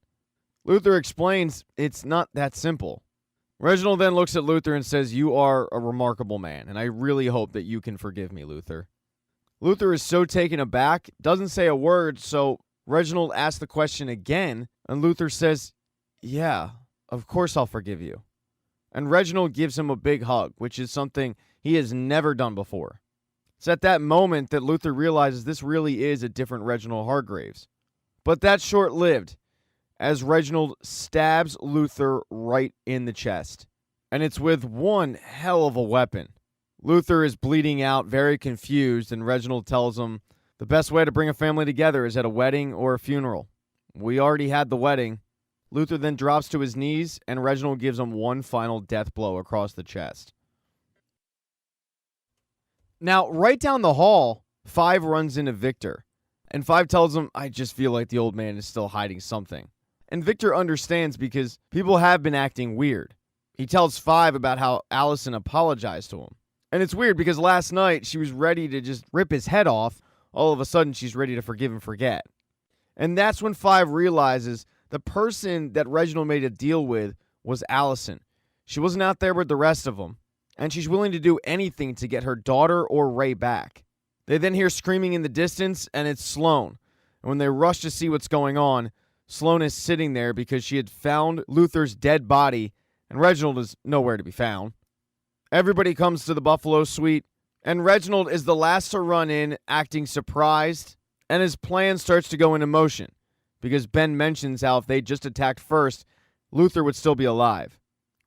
Luther explains it's not that simple. Reginald then looks at Luther and says, you are a remarkable man, and I really hope that you can forgive me, Luther. Luther is so taken aback, doesn't say a word, so Reginald asks the question again, and Luther says, yeah, of course I'll forgive you. And Reginald gives him a big hug, which is something he has never done before. It's at that moment that Luther realizes this really is a different Reginald Hargreeves. But that's short-lived, as Reginald stabs Luther right in the chest. And it's with one hell of a weapon. Luther is bleeding out, very confused, and Reginald tells him the best way to bring a family together is at a wedding or a funeral. We already had the wedding. Luther then drops to his knees, and Reginald gives him one final death blow across the chest. Now, right down the hall, Five runs into Victor, and Five tells him, I just feel like the old man is still hiding something. And Victor understands because people have been acting weird. He tells Five about how Allison apologized to him. And it's weird because last night she was ready to just rip his head off. All of a sudden she's ready to forgive and forget. And that's when Five realizes the person that Reginald made a deal with was Allison. She wasn't out there with the rest of them. And she's willing to do anything to get her daughter or Ray back. They then hear screaming in the distance, and it's Sloan. And when they rush to see what's going on, Sloan is sitting there because she had found Luther's dead body, and Reginald is nowhere to be found. Everybody comes to the Buffalo Suite, and Reginald is the last to run in, acting surprised, and his plan starts to go into motion, because Ben mentions how if they just attacked first, Luther would still be alive.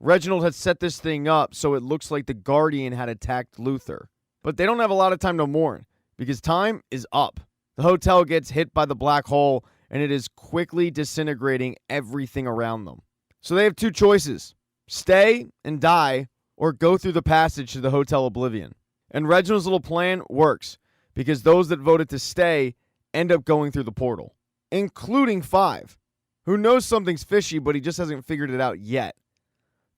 Reginald had set this thing up so it looks like the Guardian had attacked Luther. But they don't have a lot of time to mourn, because time is up. The hotel gets hit by the black hole, and it is quickly disintegrating everything around them. So they have 2 choices: stay and die, or go through the passage to the Hotel Oblivion. And Reginald's little plan works, because those that voted to stay end up going through the portal, including Five, who knows something's fishy, but he just hasn't figured it out yet.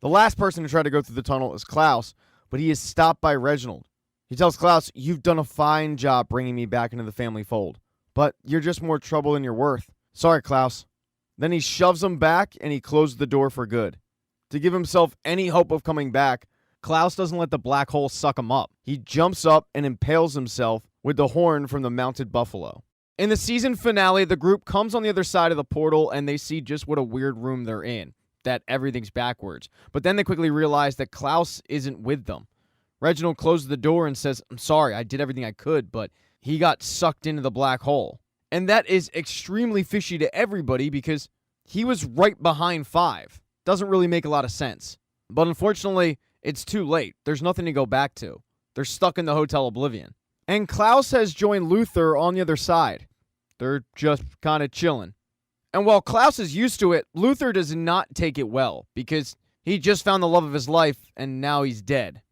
The last person to try to go through the tunnel is Klaus, but he is stopped by Reginald. He tells Klaus, you've done a fine job bringing me back into the family fold, but you're just more trouble than you're worth. Sorry, Klaus. Then he shoves him back, and he closes the door for good. To give himself any hope of coming back, Klaus doesn't let the black hole suck him up. He jumps up and impales himself with the horn from the mounted buffalo. In the season finale, the group comes on the other side of the portal, and they see just what a weird room they're in, that everything's backwards. But then they quickly realize that Klaus isn't with them. Reginald closes the door and says, I'm sorry, I did everything I could, but he got sucked into the black hole. And that is extremely fishy to everybody because he was right behind Five. Doesn't really make a lot of sense. But unfortunately, it's too late. There's nothing to go back to. They're stuck in the Hotel Oblivion. And Klaus has joined Luther on the other side. They're just kind of chilling. And while Klaus is used to it, Luther does not take it well because he just found the love of his life and now he's dead.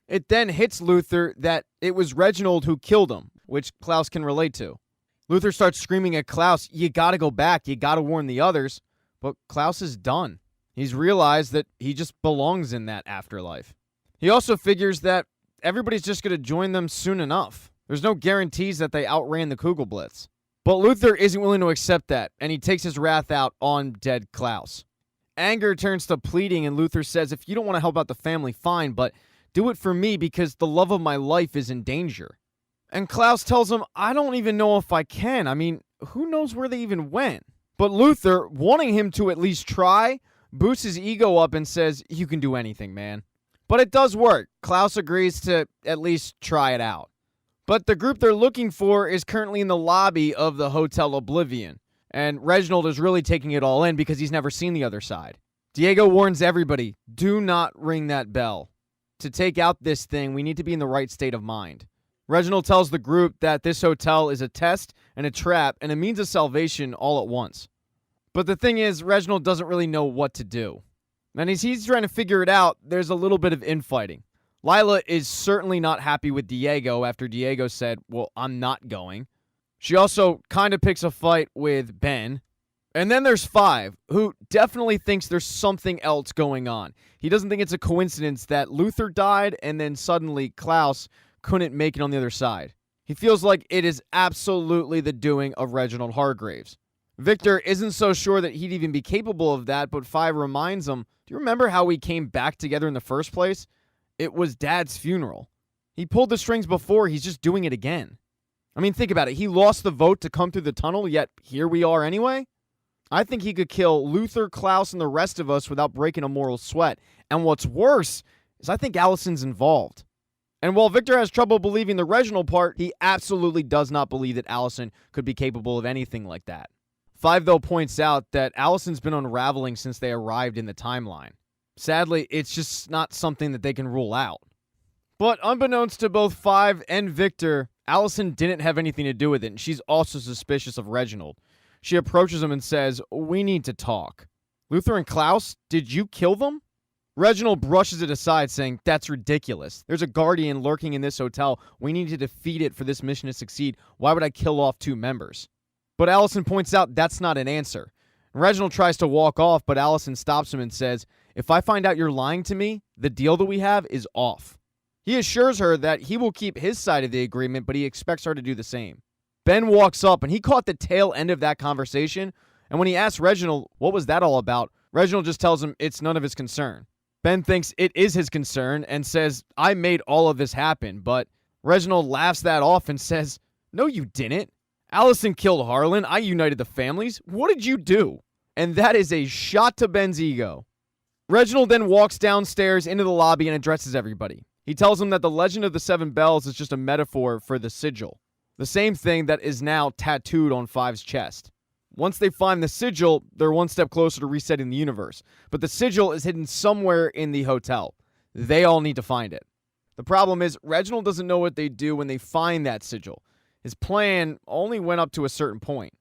It then hits Luther that it was Reginald who killed him, which Klaus can relate to. Luther starts screaming at Klaus, "You gotta go back, you gotta warn the others." But Klaus is done. He's realized that he just belongs in that afterlife. He also figures that everybody's just gonna join them soon enough. There's no guarantees that they outran the Kugelblitz. But Luther isn't willing to accept that, and he takes his wrath out on dead Klaus. Anger turns to pleading, and Luther says, "If you don't want to help out the family, fine, but do it for me because the love of my life is in danger." And Klaus tells him, "I don't even know if I can. I mean, who knows where they even went?" But Luther, wanting him to at least try, boosts his ego up and says, "You can do anything, man." But it does work. Klaus agrees to at least try it out. But the group they're looking for is currently in the lobby of the Hotel Oblivion, and Reginald is really taking it all in because he's never seen the other side. Diego warns everybody, do not ring that bell. To take out this thing, we need to be in the right state of mind. Reginald tells the group that this hotel is a test and a trap and a means of salvation all at once. But the thing is, Reginald doesn't really know what to do. And as he's trying to figure it out, there's a little bit of infighting. Lyla is certainly not happy with Diego after Diego said, "Well, I'm not going." She also kind of picks a fight with Ben. And then there's Five, who definitely thinks there's something else going on. He doesn't think it's a coincidence that Luther died and then suddenly Klaus couldn't make it on the other side. He feels like it is absolutely the doing of Reginald Hargreeves. Victor isn't so sure that he'd even be capable of that, but Five reminds him, "Do you remember how we came back together in the first place? It was Dad's funeral. He pulled the strings before, he's just doing it again." I mean, think about it. He lost the vote to come through the tunnel, yet here we are anyway? I think he could kill Luther, Klaus, and the rest of us without breaking a moral sweat. And what's worse is I think Allison's involved. And while Victor has trouble believing the Reginald part, he absolutely does not believe that Allison could be capable of anything like that. Five, though, points out that Allison's been unraveling since they arrived in the timeline. Sadly, it's just not something that they can rule out. But unbeknownst to both Five and Victor, Allison didn't have anything to do with it, and she's also suspicious of Reginald. She approaches him and says, "We need to talk. Luther and Klaus, did you kill them?" Reginald brushes it aside, saying, "That's ridiculous. There's a guardian lurking in this hotel. We need to defeat it for this mission to succeed. Why would I kill off 2 members? But Allison points out that's not an answer. Reginald tries to walk off, but Allison stops him and says, "If I find out you're lying to me, the deal that we have is off." He assures her that he will keep his side of the agreement, but he expects her to do the same. Ben walks up, and he caught the tail end of that conversation, and when he asks Reginald what was that all about, Reginald just tells him it's none of his concern. Ben thinks it is his concern and says, "I made all of this happen," but Reginald laughs that off and says, "No, you didn't. Allison killed Harlan. I united the families. What did you do?" And that is a shot to Ben's ego. Reginald then walks downstairs into the lobby and addresses everybody. He tells them that the legend of the 7 bells is just a metaphor for the sigil, the same thing that is now tattooed on Five's chest. Once they find the sigil, they're one step closer to resetting the universe. But the sigil is hidden somewhere in the hotel. They all need to find it. The problem is, Reginald doesn't know what they do when they find that sigil. His plan only went up to a certain point.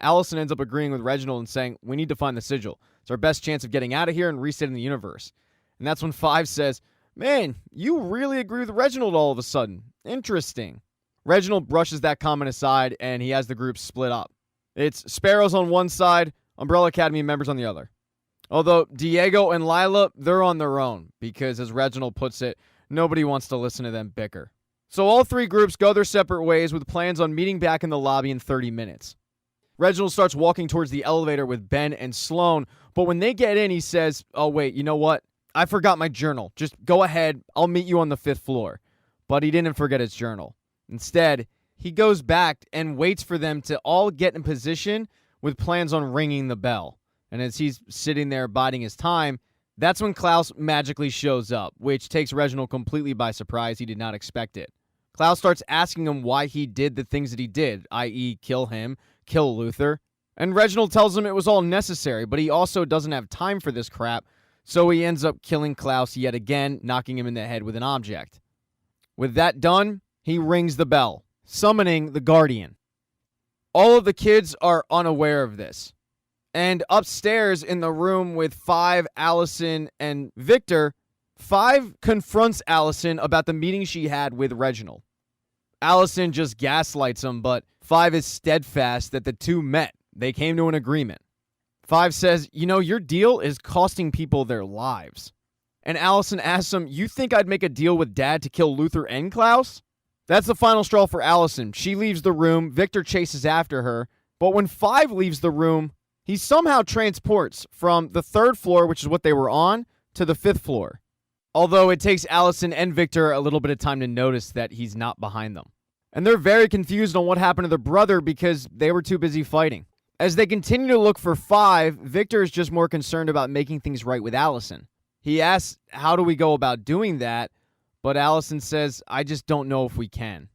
Allison ends up agreeing with Reginald and saying, "We need to find the sigil. It's our best chance of getting out of here and resetting the universe." And that's when Five says, "Man, you really agree with Reginald all of a sudden. Interesting." Reginald brushes that comment aside, and he has the group split up. It's Sparrows on one side, Umbrella Academy members on the other. Although Diego and Lyla, they're on their own, because as Reginald puts it, nobody wants to listen to them bicker. So all 3 groups go their separate ways with plans on meeting back in the lobby in 30 minutes. Reginald starts walking towards the elevator with Ben and Sloane, but when they get in, he says, "Oh wait, you know what? I forgot my journal. Just go ahead, I'll meet you on the 5th floor." But he didn't forget his journal. Instead, he goes back and waits for them to all get in position with plans on ringing the bell. And as he's sitting there biding his time, that's when Klaus magically shows up, which takes Reginald completely by surprise. He did not expect it. Klaus starts asking him why he did the things that he did, i.e. kill him, kill Luther. And Reginald tells him it was all necessary, but he also doesn't have time for this crap, so he ends up killing Klaus yet again, knocking him in the head with an object. With that done, he rings the bell, summoning the Guardian. All of the kids are unaware of this. And upstairs in the room with Five, Allison, and Victor, 5 confronts Allison about the meeting she had with Reginald. Allison just gaslights him, but 5 is steadfast that the two met. They came to an agreement. 5 says, your deal is costing people their lives. And Allison asks him, you think I'd make a deal with Dad to kill Luther and Klaus? That's the final straw for Allison. She leaves the room. Victor chases after her. But when 5 leaves the room, he somehow transports from the 3rd floor, which is what they were on, to the 5th floor. Although it takes Allison and Victor a little bit of time to notice that he's not behind them. And they're very confused on what happened to their brother because they were too busy fighting. As they continue to look for 5, Victor is just more concerned about making things right with Allison. He asks, how do we go about doing that? But Allison says, I just don't know if we can.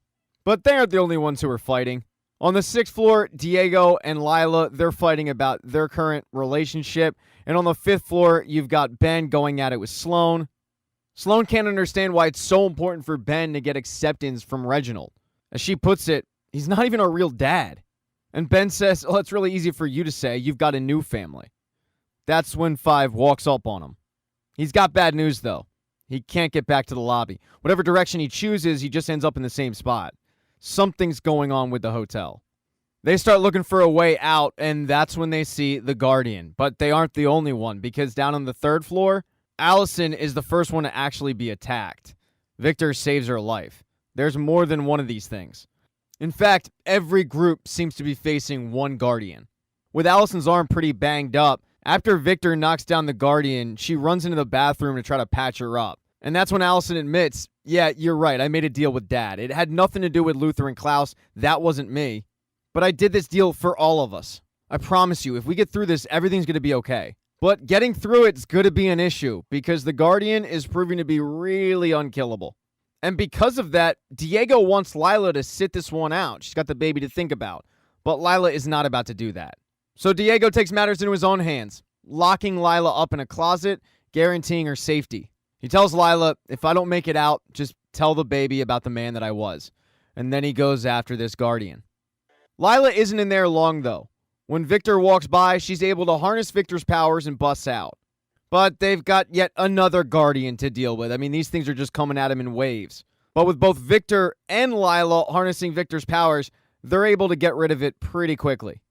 But they aren't the only ones who are fighting. On the 6th floor, Diego and Lyla, they're fighting about their current relationship. And on the 5th floor, you've got Ben going at it with Sloane. Sloane can't understand why it's so important for Ben to get acceptance from Reginald. As she puts it, he's not even our real dad. And Ben says, it's really easy for you to say. You've got a new family. That's when 5 walks up on him. He's got bad news, though. He can't get back to the lobby. Whatever direction he chooses, he just ends up in the same spot. Something's going on with the hotel. They start looking for a way out, and that's when they see the Guardian. But they aren't the only one, because down on the 3rd floor, Allison is the first one to actually be attacked. Victor saves her life. There's more than one of these things. In fact, every group seems to be facing one Guardian. With Allison's arm pretty banged up, after Victor knocks down the Guardian, she runs into the bathroom to try to patch her up. And that's when Allison admits, yeah, you're right, I made a deal with Dad. It had nothing to do with Luther and Klaus. That wasn't me. But I did this deal for all of us. I promise you, if we get through this, everything's going to be okay. But getting through it's going to be an issue, because the Guardian is proving to be really unkillable. And because of that, Diego wants Lyla to sit this one out. She's got the baby to think about. But Lyla is not about to do that. So Diego takes matters into his own hands, locking Lyla up in a closet, guaranteeing her safety. He tells Lyla, if I don't make it out, just tell the baby about the man that I was. And then he goes after this Guardian. Lyla isn't in there long, though. When Victor walks by, she's able to harness Victor's powers and busts out. But they've got yet another Guardian to deal with. I mean, these things are just coming at him in waves. But with both Victor and Lyla harnessing Victor's powers, they're able to get rid of it pretty quickly.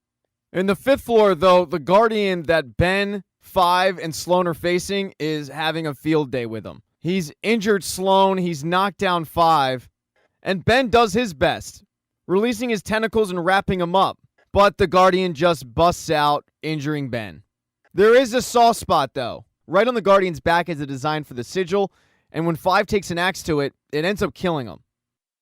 In the 5th floor, though, the Guardian that Ben, 5, and Sloane are facing is having a field day with him. He's injured Sloane, he's knocked down 5, and Ben does his best, releasing his tentacles and wrapping him up. But the Guardian just busts out, injuring Ben. There is a soft spot, though. Right on the Guardian's back is a design for the sigil, and when 5 takes an axe to it, it ends up killing him.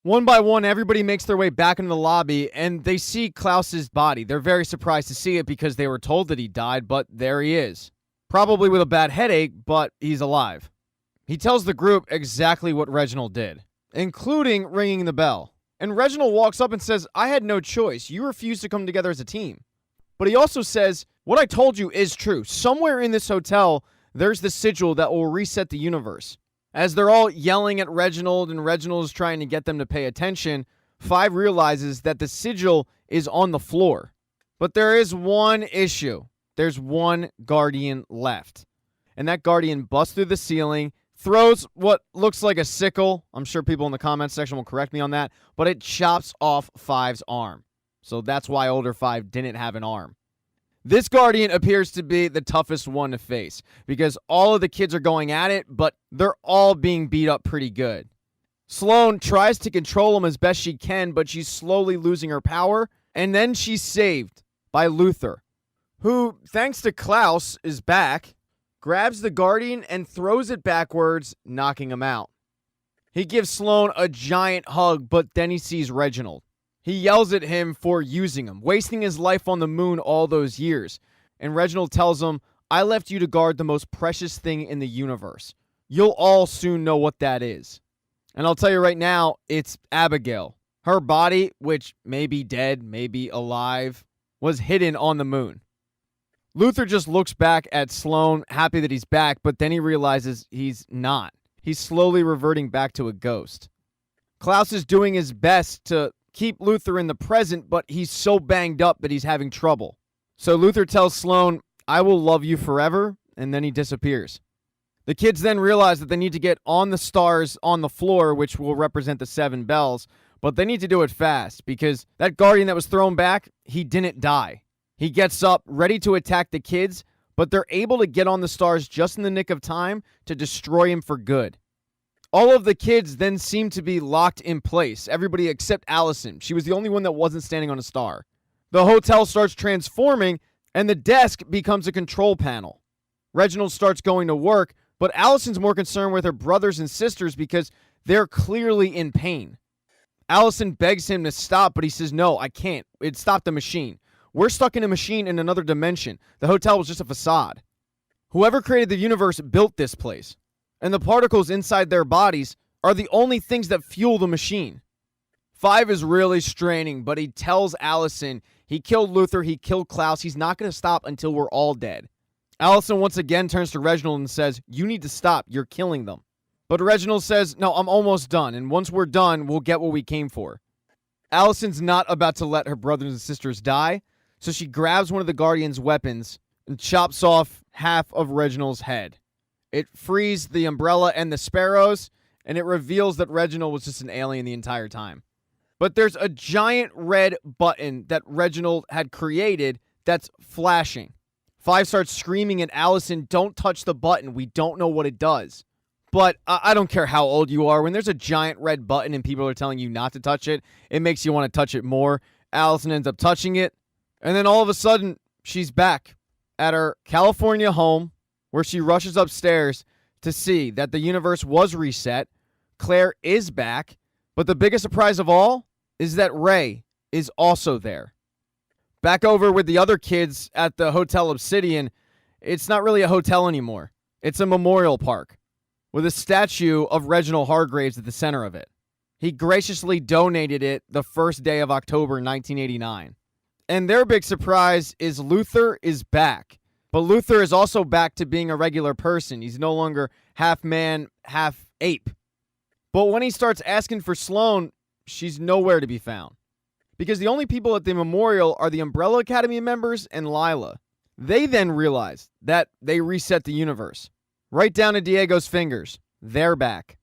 One by one, everybody makes their way back into the lobby, and they see Klaus's body. They're very surprised to see it because they were told that he died, but there he is. Probably with a bad headache, but he's alive. He tells the group exactly what Reginald did, including ringing the bell. And Reginald walks up and says, I had no choice. You refused to come together as a team. But he also says, what I told you is true. Somewhere in this hotel, there's the sigil that will reset the universe. As they're all yelling at Reginald and Reginald is trying to get them to pay attention, 5 realizes that the sigil is on the floor. But there is one issue. There's one Guardian left. And that Guardian busts through the ceiling, throws what looks like a sickle. I'm sure people in the comments section will correct me on that. But it chops off 5's arm. So that's why older 5 didn't have an arm. This Guardian appears to be the toughest one to face because all of the kids are going at it, but they're all being beat up pretty good. Sloane tries to control him as best she can, but she's slowly losing her power, and then she's saved by Luther, who, thanks to Klaus, is back, grabs the Guardian and throws it backwards, knocking him out. He gives Sloane a giant hug, but then he sees Reginald. He yells at him for using him, wasting his life on the moon all those years. And Reginald tells him, I left you to guard the most precious thing in the universe. You'll all soon know what that is. And I'll tell you right now, it's Abigail. Her body, which may be dead, may be alive, was hidden on the moon. Luther just looks back at Sloane, happy that he's back, but then he realizes he's not. He's slowly reverting back to a ghost. Klaus is doing his best to keep Luther in the present, but he's so banged up that he's having trouble. So Luther tells Sloane, I will love you forever, and then he disappears. The kids then realize that they need to get on the stars on the floor, which will represent the 7 bells, but they need to do it fast because that guardian that was thrown back, he didn't die. He gets up, ready to attack the kids, but they're able to get on the stars just in the nick of time to destroy him for good. All of the kids then seem to be locked in place, everybody except Allison. She was the only one that wasn't standing on a star. The hotel starts transforming, and the desk becomes a control panel. Reginald starts going to work, but Allison's more concerned with her brothers and sisters because they're clearly in pain. Allison begs him to stop, but he says, no, I can't. It stopped the machine. We're stuck in a machine in another dimension. The hotel was just a facade. Whoever created the universe built this place, and the particles inside their bodies are the only things that fuel the machine. 5 is really straining, but he tells Allison he killed Luther, he killed Klaus. He's not going to stop until we're all dead. Allison once again turns to Reginald and says, you need to stop. You're killing them. But Reginald says, no, I'm almost done, and once we're done, we'll get what we came for. Allison's not about to let her brothers and sisters die, so she grabs one of the Guardian's weapons and chops off half of Reginald's head. It frees the umbrella and the sparrows, and it reveals that Reginald was just an alien the entire time. But there's a giant red button that Reginald had created that's flashing. 5 starts screaming at Allison, don't touch the button. We don't know what it does. But I don't care how old you are. When there's a giant red button and people are telling you not to touch it, it makes you want to touch it more. Allison ends up touching it. And then all of a sudden, she's back at her California home where she rushes upstairs to see that the universe was reset. Claire is back. But the biggest surprise of all is that Ray is also there. Back over with the other kids at the Hotel Obsidian, it's not really a hotel anymore. It's a memorial park with a statue of Reginald Hargreeves at the center of it. He graciously donated it the first day of October 1989. And their big surprise is Luther is back. But Luther is also back to being a regular person. He's no longer half man, half ape. But when he starts asking for Sloane, she's nowhere to be found. Because the only people at the memorial are the Umbrella Academy members and Lyla. They then realize that they reset the universe. Right down to Diego's fingers. They're back.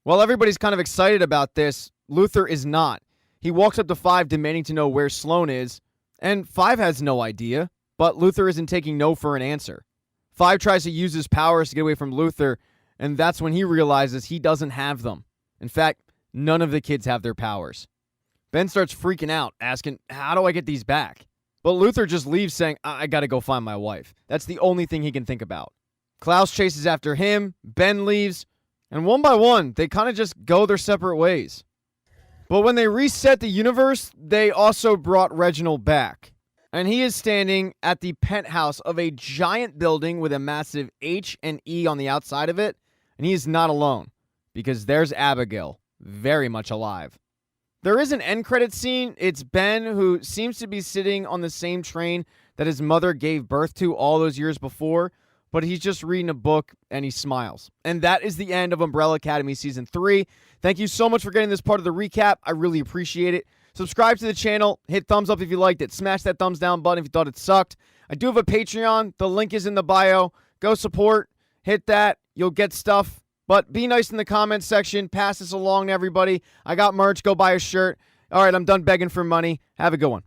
While everybody's kind of excited about this, Luther is not. He walks up to 5 demanding to know where Sloane is, and 5 has no idea, but Luther isn't taking no for an answer. 5 tries to use his powers to get away from Luther, and that's when he realizes he doesn't have them. In fact, none of the kids have their powers. Ben starts freaking out, asking, how do I get these back? But Luther just leaves saying, I gotta go find my wife. That's the only thing he can think about. Klaus chases after him, Ben leaves, and one by one, they kind of just go their separate ways. But when they reset the universe, they also brought Reginald back. And he is standing at the penthouse of a giant building with a massive H and E on the outside of it. And he is not alone, because there's Abigail, very much alive. There is an end credit scene. It's Ben, who seems to be sitting on the same train that his mother gave birth to all those years before, but he's just reading a book and he smiles. And that is the end of Umbrella Academy Season 3. Thank you so much for getting this part of the recap. I really appreciate it. Subscribe to the channel. Hit thumbs up if you liked it. Smash that thumbs down button if you thought it sucked. I do have a Patreon. The link is in the bio. Go support. Hit that. You'll get stuff. But be nice in the comments section. Pass this along to everybody. I got merch. Go buy a shirt. All right, I'm done begging for money. Have a good one.